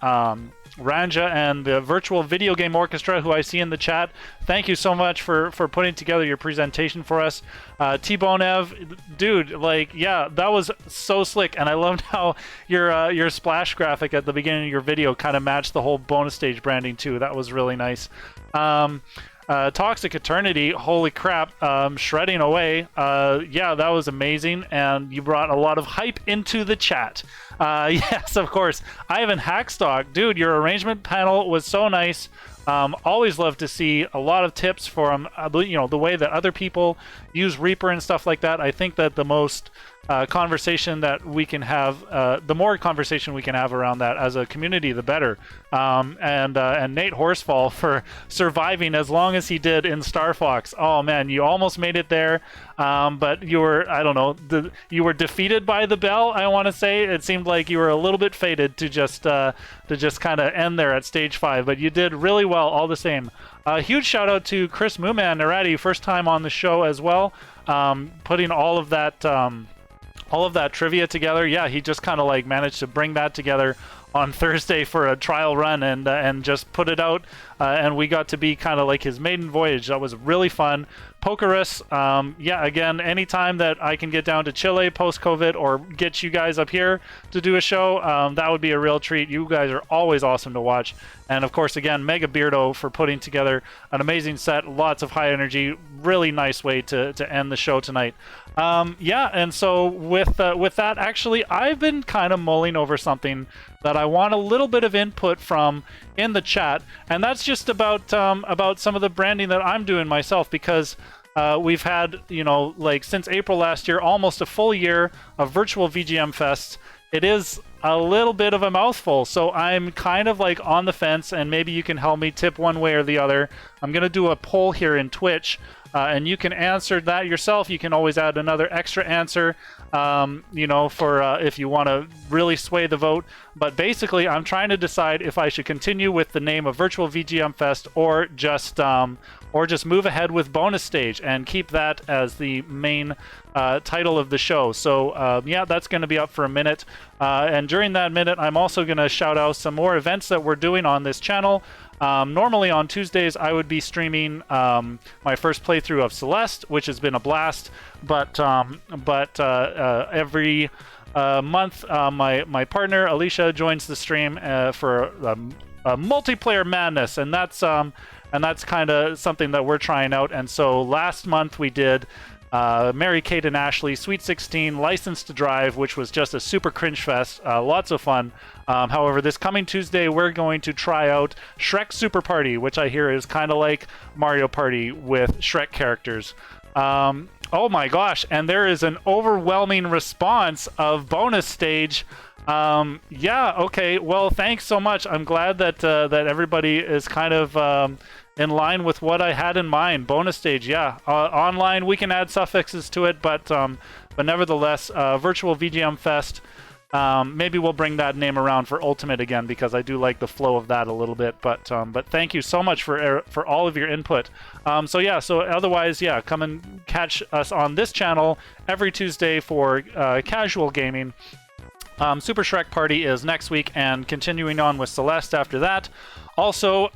Ranja and the Virtual Video Game Orchestra, who I see in the chat, thank you so much for putting together your presentation for us. T-Bonev, dude, like, yeah, that was so slick, and I loved how your splash graphic at the beginning of your video kind of matched the whole bonus stage branding too. That was really nice. Toxic Eternity, holy crap, shredding away. Yeah, that was amazing, and you brought a lot of hype into the chat. Yes, of course. Ivan Hackstock, dude, your arrangement panel was so nice. Always love to see a lot of tips from the way that other people use Reaper and stuff like that. I think that the most conversation that we can have, the more conversation we can have around that as a community, the better. And Nate Horsefall for surviving as long as he did in Star Fox. Oh man, you almost made it there, but you were, I don't know, you were defeated by the bell. I want to say it seemed like you were a little bit fated to just kind of end there at stage 5, but you did really well all the same. Huge shout out to Chris Mooman Narati, first time on the show as well, putting all of that trivia together. Yeah, he just kind of like managed to bring that together on Thursday for a trial run and just put it out, and we got to be kind of like his maiden voyage. That was really fun. Pokerus, yeah, again, anytime that I can get down to Chile post-COVID or get you guys up here to do a show, that would be a real treat. You guys are always awesome to watch. And of course, again, Mega Beardo for putting together an amazing set, lots of high energy, really nice way to end the show tonight. Yeah, and so with that, actually, I've been kind of mulling over something that I want a little bit of input from in the chat, and that's just about some of the branding that I'm doing myself, because we've had, like since April last year, almost a full year of virtual VGM Fest. It is a little bit of a mouthful, so I'm kind of like on the fence, and maybe you can help me tip one way or the other. I'm going to do a poll here in Twitch, and you can answer that yourself. You can always add another extra answer, for if you want to really sway the vote. But basically, I'm trying to decide if I should continue with the name of Virtual VGM Fest or just move ahead with Bonus Stage and keep that as the main title of the show. So yeah, that's going to be up for a minute. And during that minute, I'm also going to shout out some more events that we're doing on this channel. Normally on Tuesdays, I would be streaming my first playthrough of Celeste, which has been a blast. But every month, my partner Alicia joins the stream for a multiplayer madness, and that's kind of something that we're trying out. And so last month we did Mary Kate and Ashley Sweet 16 License to Drive, which was just a super cringe fest, lots of fun. However, this coming Tuesday we're going to try out Shrek Super Party, which I hear is kind of like Mario Party with Shrek characters. Oh my gosh, and there is an overwhelming response of Bonus Stage. Yeah, okay, well, thanks so much. I'm glad that everybody is kind of in line with what I had in mind. Bonus Stage, yeah. Online, we can add suffixes to it, but nevertheless, Virtual VGM Fest. Maybe we'll bring that name around for Ultimate again because I do like the flow of that a little bit. But thank you so much for all of your input. So otherwise, come and catch us on this channel every Tuesday for casual gaming. Super Shrek Party is next week, and continuing on with Celeste after that. Also,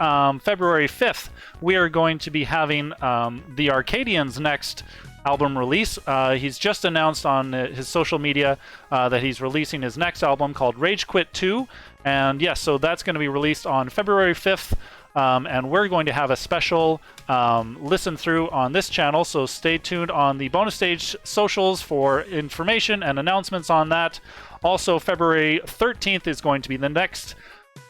February 5th, we are going to be having the Arcadian's next album release. He's just announced on his social media that he's releasing his next album called Rage Quit 2. And yes, so that's going to be released on February 5th. And we're going to have a special listen through on this channel, so stay tuned on the Bonus Stage socials for information and announcements on that. Also, February 13th is going to be the next,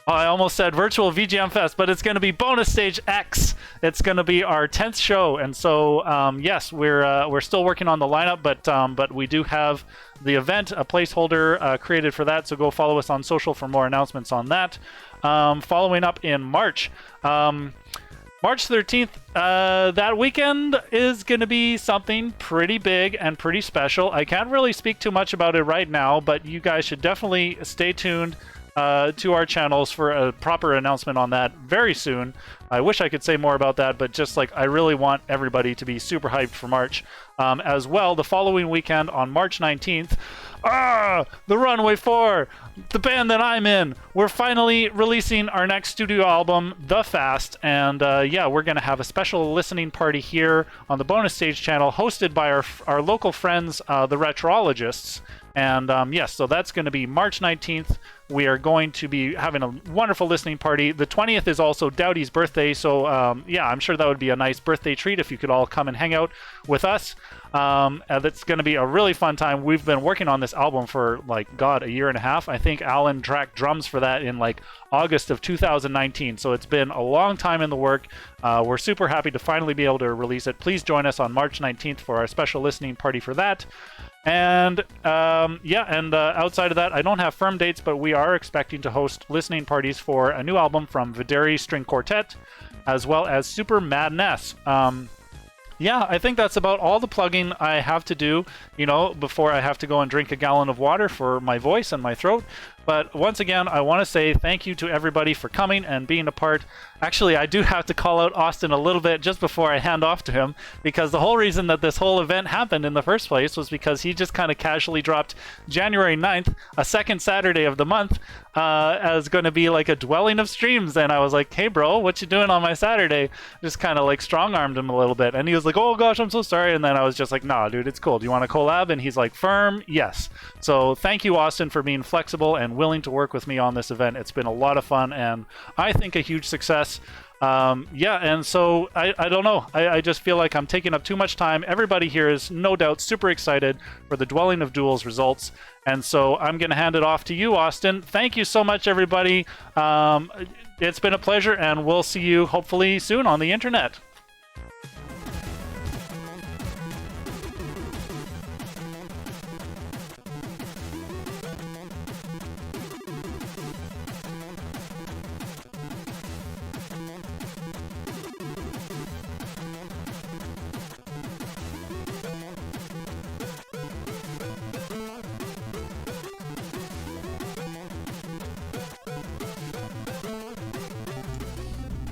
I almost said virtual VGM Fest, but it's going to be Bonus Stage X. It's going to be our 10th show, and so yes, we're still working on the lineup, but we do have the event, a placeholder created for that, so go follow us on social for more announcements on that. Following up in March. March 13th, that weekend is going to be something pretty big and pretty special. I can't really speak too much about it right now, but you guys should definitely stay tuned to our channels for a proper announcement on that very soon. I wish I could say more about that, but just like I really want everybody to be super hyped for March. As well, the following weekend on March 19th, the Runway 4, the band that I'm in, we're finally releasing our next studio album, The Fast, and we're going to have a special listening party here on the Bonus Stage channel hosted by our local friends, the Retrologists. And yes, so that's going to be March 19th. We are going to be having a wonderful listening party. The 20th is also Dowdy's birthday, so I'm sure that would be a nice birthday treat if you could all come and hang out with us. That's going to be a really fun time. We've been working on this album for, a year and a half. I think Alan tracked drums for that in, August of 2019, so it's been a long time in the work. We're super happy to finally be able to release it. Please join us on March 19th for our special listening party for that. And outside of that, I don't have firm dates, but we are expecting to host listening parties for a new album from Videri String Quartet, as well as Super Madness. I think that's about all the plugging I have to do, before I have to go and drink a gallon of water for my voice and my throat. But once again, I want to say thank you to everybody for coming and being a part. Actually, I do have to call out Austin a little bit just before I hand off to him, because the whole reason that this whole event happened in the first place was because he just kind of casually dropped January 9th, a second Saturday of the month, as going to be like a dwelling of streams. And I was like, hey, bro, what you doing on my Saturday? Just kind of strong-armed him a little bit. And he was like, oh, gosh, I'm so sorry. And then I was just like, nah, dude, it's cool. Do you want to collab? And he's like, firm, yes. So thank you, Austin, for being flexible and willing to work with me on this event. It's been a lot of fun and I think a huge success. And so I don't know. I just feel like I'm taking up too much time. Everybody here is no doubt super excited for the Dwelling of Duels results. And so I'm going to hand it off to you, Austin. Thank you so much, everybody. It's been a pleasure, and we'll see you hopefully soon on the internet.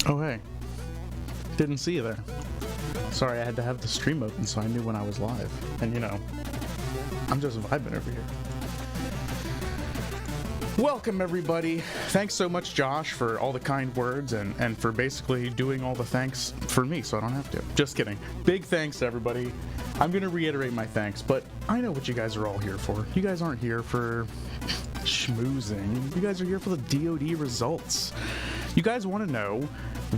Oh, hey. Didn't see you there. Sorry, I had to have the stream open so I knew when I was live. And I'm just vibing over here. Welcome, everybody. Thanks so much, Josh, for all the kind words and for basically doing all the thanks for me so I don't have to. Just kidding. Big thanks to everybody. I'm going to reiterate my thanks, but I know what you guys are all here for. You guys aren't here for schmoozing. You guys are here for the DoD results. You guys want to know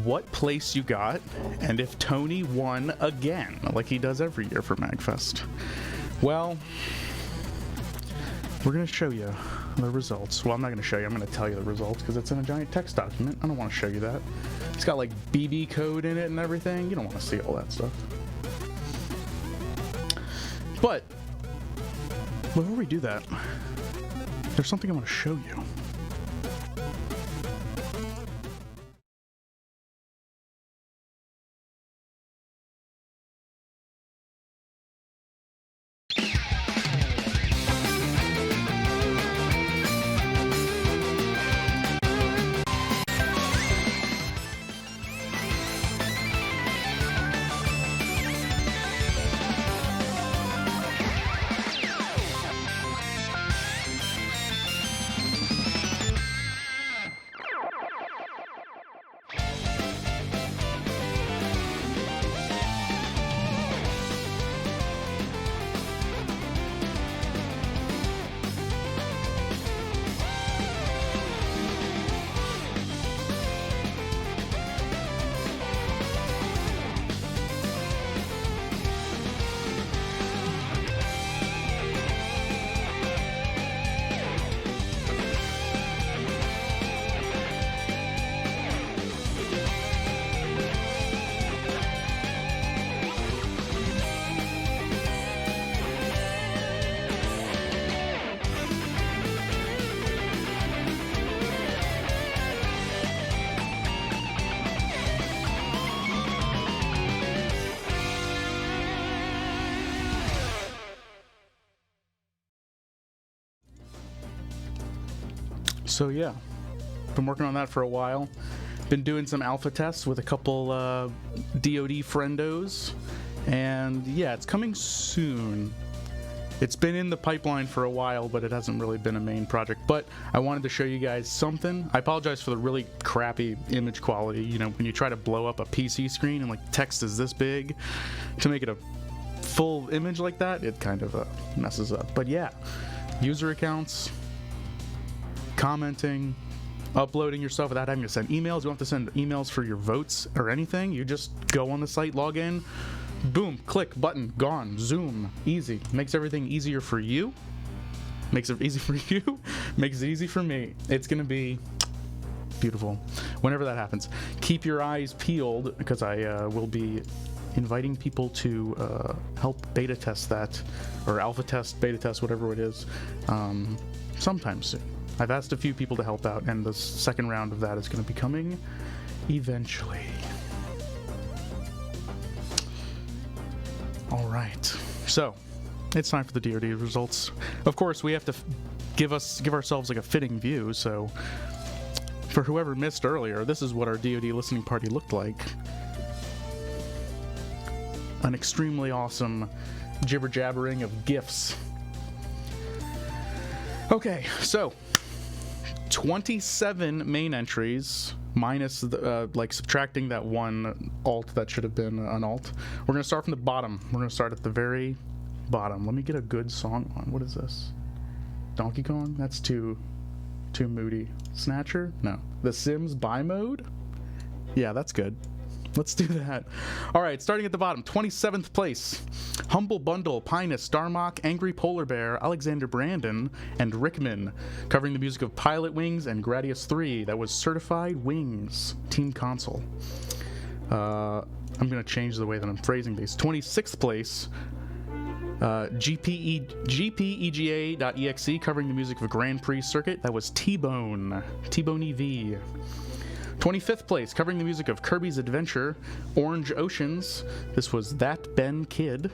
what place you got and if Tony won again, like he does every year for MagFest. Well, we're going to show you the results. Well, I'm not going to show you. I'm going to tell you the results because it's in a giant text document. I don't want to show you that. It's got BB code in it and everything. You don't want to see all that stuff. But before we do that, there's something I want to show you. So yeah, been working on that for a while. Been doing some alpha tests with a couple DoD friendos, and yeah, it's coming soon. It's been in the pipeline for a while, but it hasn't really been a main project. But I wanted to show you guys something. I apologize for the really crappy image quality. You know, when you try to blow up a PC screen and like text is this big, to make it a full image like that, it kind of messes up. But yeah, user accounts, commenting, uploading yourself without having to send emails. You don't have to send emails for your votes or anything. You just go on the site, log in, boom, click, button, gone, zoom, easy. Makes everything easier for you. Makes it easy for you. Makes it easy for me. It's going to be beautiful whenever that happens. Keep your eyes peeled, because I will be inviting people to help beta test that, or alpha test, beta test, whatever it is, sometime soon. I've asked a few people to help out, and the second round of that is going to be coming eventually. All right, so it's time for the DoD results. Of course, we have to give ourselves like a fitting view. So, for whoever missed earlier, this is what our DoD listening party looked like. An extremely awesome jibber jabbering of GIFs. Okay, so 27 main entries, minus the, like subtracting that one alt that should have been an alt. We're gonna start from the bottom. We're gonna start at the very bottom. Let me get a good song on. What is this? Donkey Kong? That's too moody. Snatcher? No. The Sims buy mode? Yeah, that's good. Let's do that. All right, starting at the bottom, 27th place. Humble Bundle, Pinus, Darmok, Angry Polar Bear, Alexander Brandon, and Rickman, covering the music of Pilot Wings and Gradius 3. That was Certified Wings, Team Console. I'm going to change the way that I'm phrasing these. 26th place, GPEGA.exe, covering the music of a Grand Prix circuit. That was T-Bone EV. 25th place, covering the music of Kirby's Adventure, Orange Oceans. This was That Ben Kid.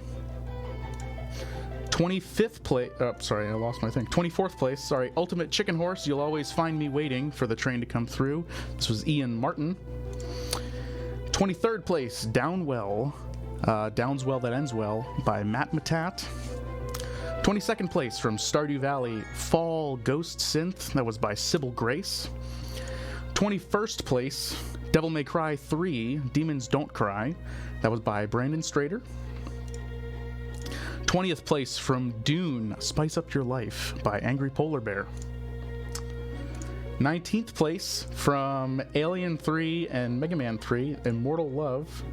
25th place, sorry, I lost my thing. 24th place, sorry, Ultimate Chicken Horse, You'll Always Find Me Waiting for the Train to Come Through. This was Ian Martin. 23rd place, Downwell, Downs Well That Ends Well by Matt Matat. 22nd place, from Stardew Valley, Fall Ghost Synth. That was by Sybil Grace. 21st place, Devil May Cry 3, Demons Don't Cry. That was by Brandon Strader. 20th place, from Dune, Spice Up Your Life by Angry Polar Bear. 19th place, from Alien 3 and Mega Man 3, Immortal Love.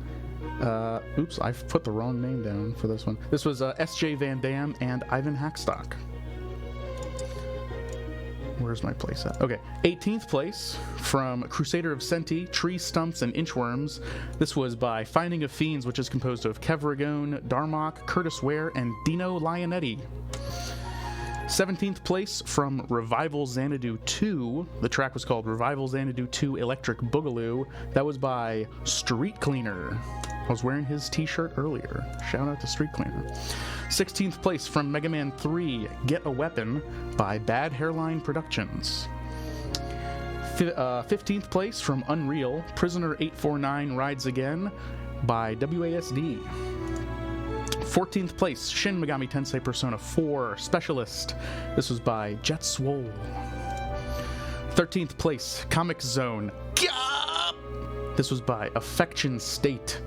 Oops, I've put the wrong name down for this one. This was S.J. Van Dam and Ivan Hackstock. Where's my place at? Okay, 18th place, from Crusader of Senti, Tree Stumps and Inchworms. This was by Finding of Fiends, which is composed of Kevragone, Darmok, Curtis Ware, and Dino Lionetti. 17th place, from Revival Xanadu 2. The track was called Revival Xanadu 2 Electric Boogaloo. That was by Street Cleaner. I was wearing his t-shirt earlier. Shout out to Street Cleaner. 16th place, from Mega Man 3, Get a Weapon by Bad Hairline Productions. 15th place, from Unreal, Prisoner 849 Rides Again by WASD. 14th place, Shin Megami Tensei Persona 4 Specialist. This was by Jet Swole. 13th place, Comic Zone. This was by Affection State.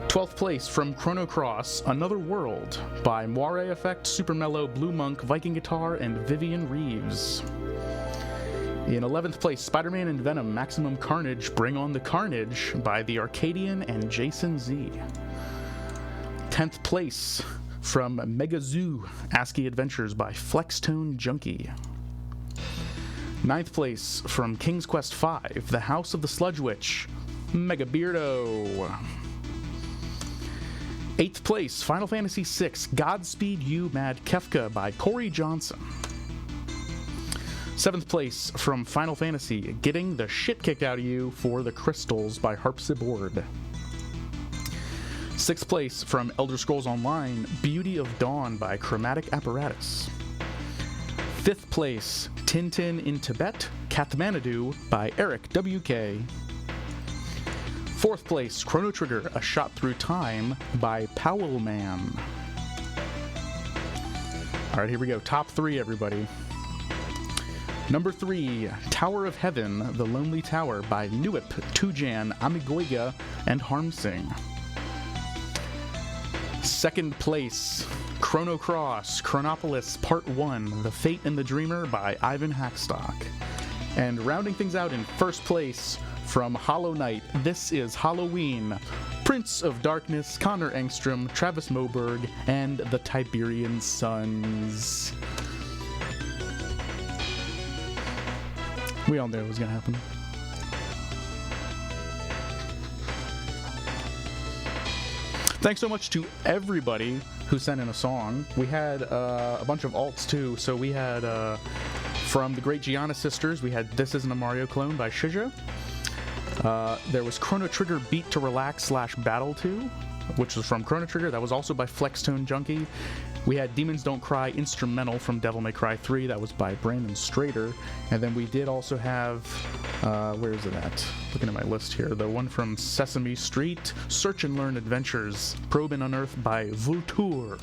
12th place, from Chrono Cross, Another World by Moire Effect, Super Mellow, Blue Monk, Viking Guitar, and Vivian Reeves. In 11th place, Spider-Man and Venom Maximum Carnage, Bring On the Carnage by The Arcadian and Jason Z. 10th place, from Mega Zoo, ASCII Adventures by Flextone Junkie. 9th place, from King's Quest V, The House of the Sludge Witch, Mega Beardo. 8th place, Final Fantasy VI, Godspeed You Mad Kefka by Corey Johnson. 7th place, from Final Fantasy, Getting the Shit Kicked Out of You for the Crystals by Harpsiboard. 6th place, from Elder Scrolls Online, Beauty of Dawn by Chromatic Apparatus. 5th place, Tintin in Tibet, Kathmandu by Eric WK. 4th place, Chrono Trigger, A Shot Through Time by Powell Man. All right, here we go. Top 3, everybody. Number 3, Tower of Heaven, The Lonely Tower by Nuip, Tujan, Amigoiga, and Harmsing. 2nd place, Chrono Cross, Chronopolis Part 1, The Fate and the Dreamer by Ivan Hackstock. And rounding things out in 1st place, from Hollow Knight, This is Halloween, Prince of Darkness, Connor Engstrom, Travis Moberg, and the Tiberian Sons. We all knew it was going to happen. Thanks so much to everybody who sent in a song. We had a bunch of alts too. So we had from the Great Gianna Sisters, we had This Isn't a Mario Clone by Shija. There was Chrono Trigger Beat to Relax / Battle 2, which was from Chrono Trigger. That was also by Flextone Junkie. We had Demons Don't Cry Instrumental from Devil May Cry 3. That was by Brandon Strader. And then we did also have, where is it at? Looking at my list here. The one from Sesame Street, Search and Learn Adventures, Probe and Unearth by Vulture.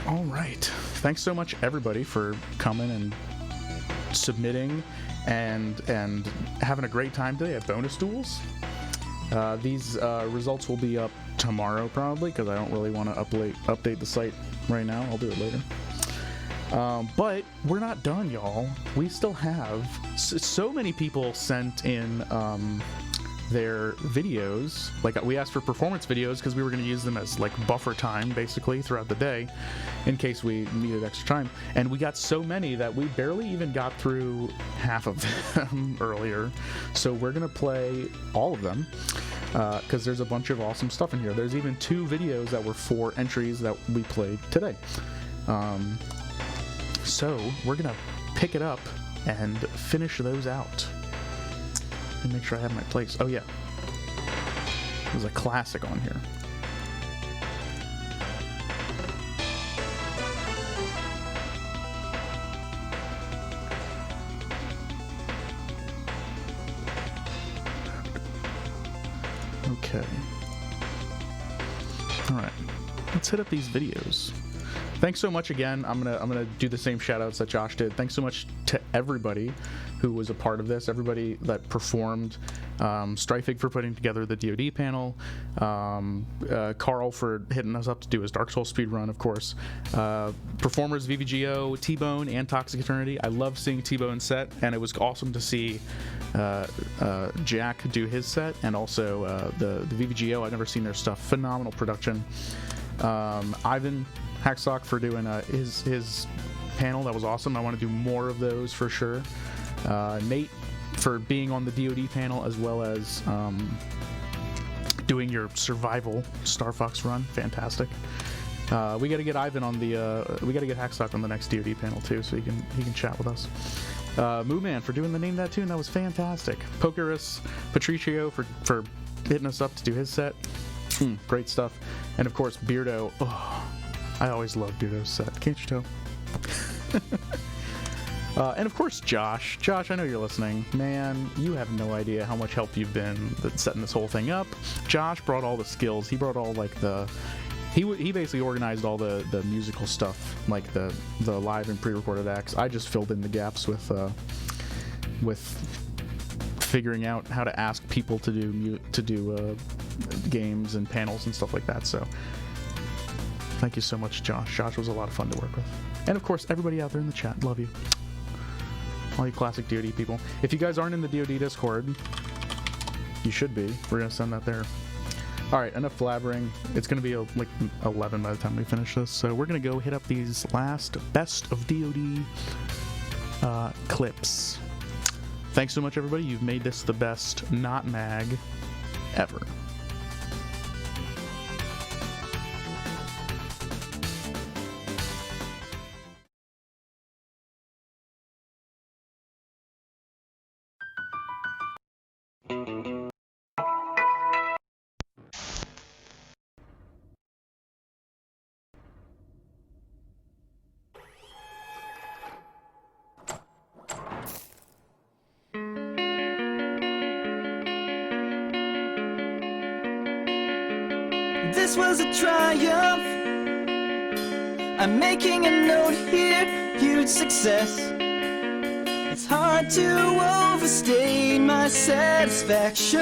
All right. Thanks so much, everybody, for coming and submitting and having a great time today at Bonus Duels. These results will be up tomorrow probably, because I don't really want to update the site right now. I'll do it later. But we're not done, y'all. We still have so many people sent in their videos. Like, we asked for performance videos because we were going to use them as like buffer time basically throughout the day in case we needed extra time, and we got so many that we barely even got through half of them earlier. So we're going to play all of them because there's a bunch of awesome stuff in here. There's even 2 videos that were 4 entries that we played today. So we're going to pick it up and finish those out. Let me make sure I have my place. Oh yeah, there's a classic on here. Okay. All right, let's hit up these videos. Thanks so much again. I'm gonna do the same shout outs that Josh did. Thanks so much to everybody who was a part of this, everybody that performed, Strifig for putting together the DoD panel, Carl for hitting us up to do his Dark Souls speedrun, of course, performers VVGO, T-Bone, and Toxic Eternity. I love seeing T-Bone set, and it was awesome to see Jack do his set, and also the VVGO. I've never seen their stuff. Phenomenal production. Ivan Hackstock for doing his panel. That was awesome. I want to do more of those for sure. Nate for being on the DoD panel, as well as doing your survival Star Fox run. Fantastic. We got to get Ivan on the we got to get Hackstock on the next DoD panel too, so he can chat with us. Moo Man for doing the Name That Tune. That was fantastic. Pokerus Patricio for hitting us up to do his set. Great stuff. And of course Beardo. Oh, I always love Beardo's set. Can't you tell? And of course Josh. Josh, I know you're listening. Man, you have no idea how much help you've been setting this whole thing up. Josh brought all the skills. He brought all like he basically organized all the musical stuff, like the live and pre-recorded acts. I just filled in the gaps with figuring out how to ask people to do games and panels and stuff like that. So thank you so much, Josh. Josh was a lot of fun to work with. And of course, everybody out there in the chat, love you. All you classic DoD people. If you guys aren't in the DoD Discord, you should be. We're going to send that there. All right, enough blabbering. It's going to be like 11 by the time we finish this. So we're going to go hit up these last best of DoD clips. Thanks so much, everybody. You've made this the best not mag ever. This was a triumph. I'm making a note here, huge success. It's hard to overstate my satisfaction.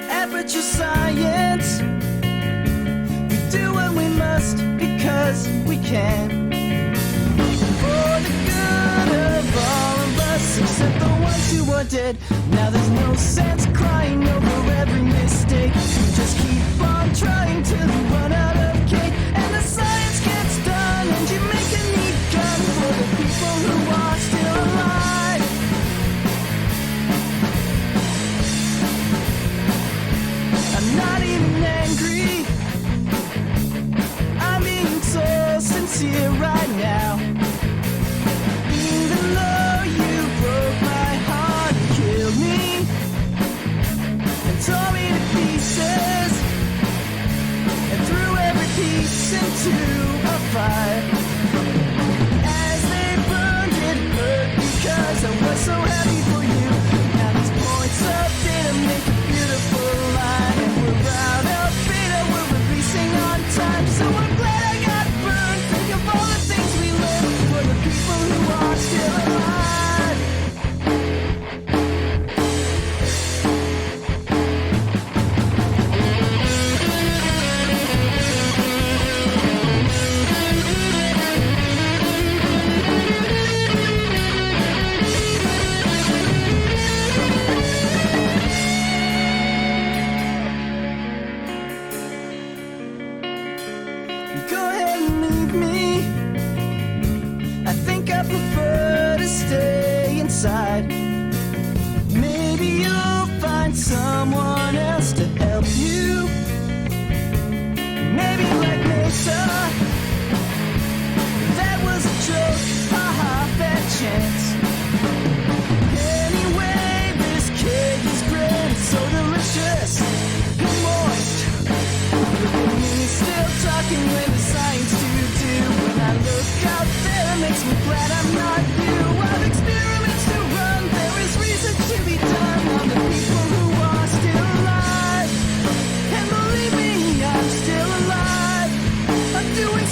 Aperture science. We do what we must because we can. For the good of all of us, except the ones who are dead. Now there's no sense crying over every mistake. We just keep on trying till we run out of cake. And the science gets done, and you make a neat gun for the people who are still alive. I'm not even angry. I'm being so sincere right now. Even though you broke my heart and killed me and tore me to pieces and threw every piece into a fire. As they burned, it hurt because I was so happy for you. Now these points of data make a beautiful line, and we're out of beta, we're releasing on time. So I'm glad I got burned. Think of all the things we learned for the people who are still alive. Go ahead and leave me. I think I prefer to stay inside. Maybe you'll find someone else to help you. Maybe like Mesa. That was a joke, haha, bad chance. Anyway, this cake is great, it's so delicious and moist. Look at me still talking with the science to do. When I look out there, it makes me glad I'm not you. I've experiments to run, there is research to be done on the people who are still alive. And believe me, I'm still alive. I'm doing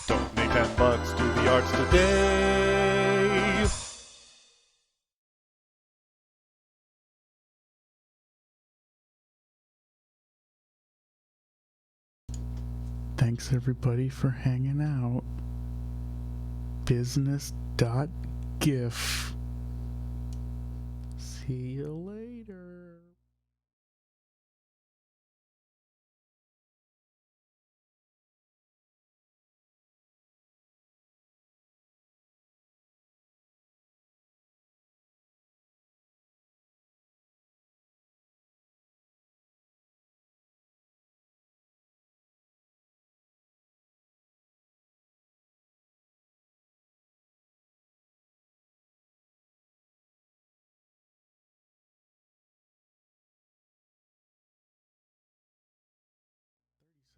Donate $10 to the arts today. Thanks everybody for hanging out. Business.gif. See you later.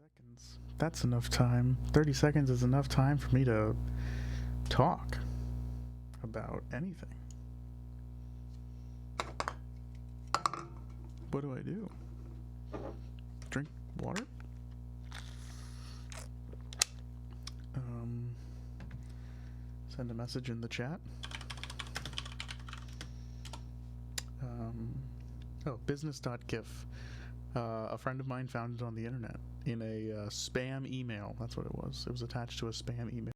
Seconds. That's enough time. 30 seconds is enough time for me to talk about anything. What do I do? Drink water? Send a message in the chat. Business.gif. A friend of mine found it on the internet in a spam email. That's what it was. It was attached to a spam email.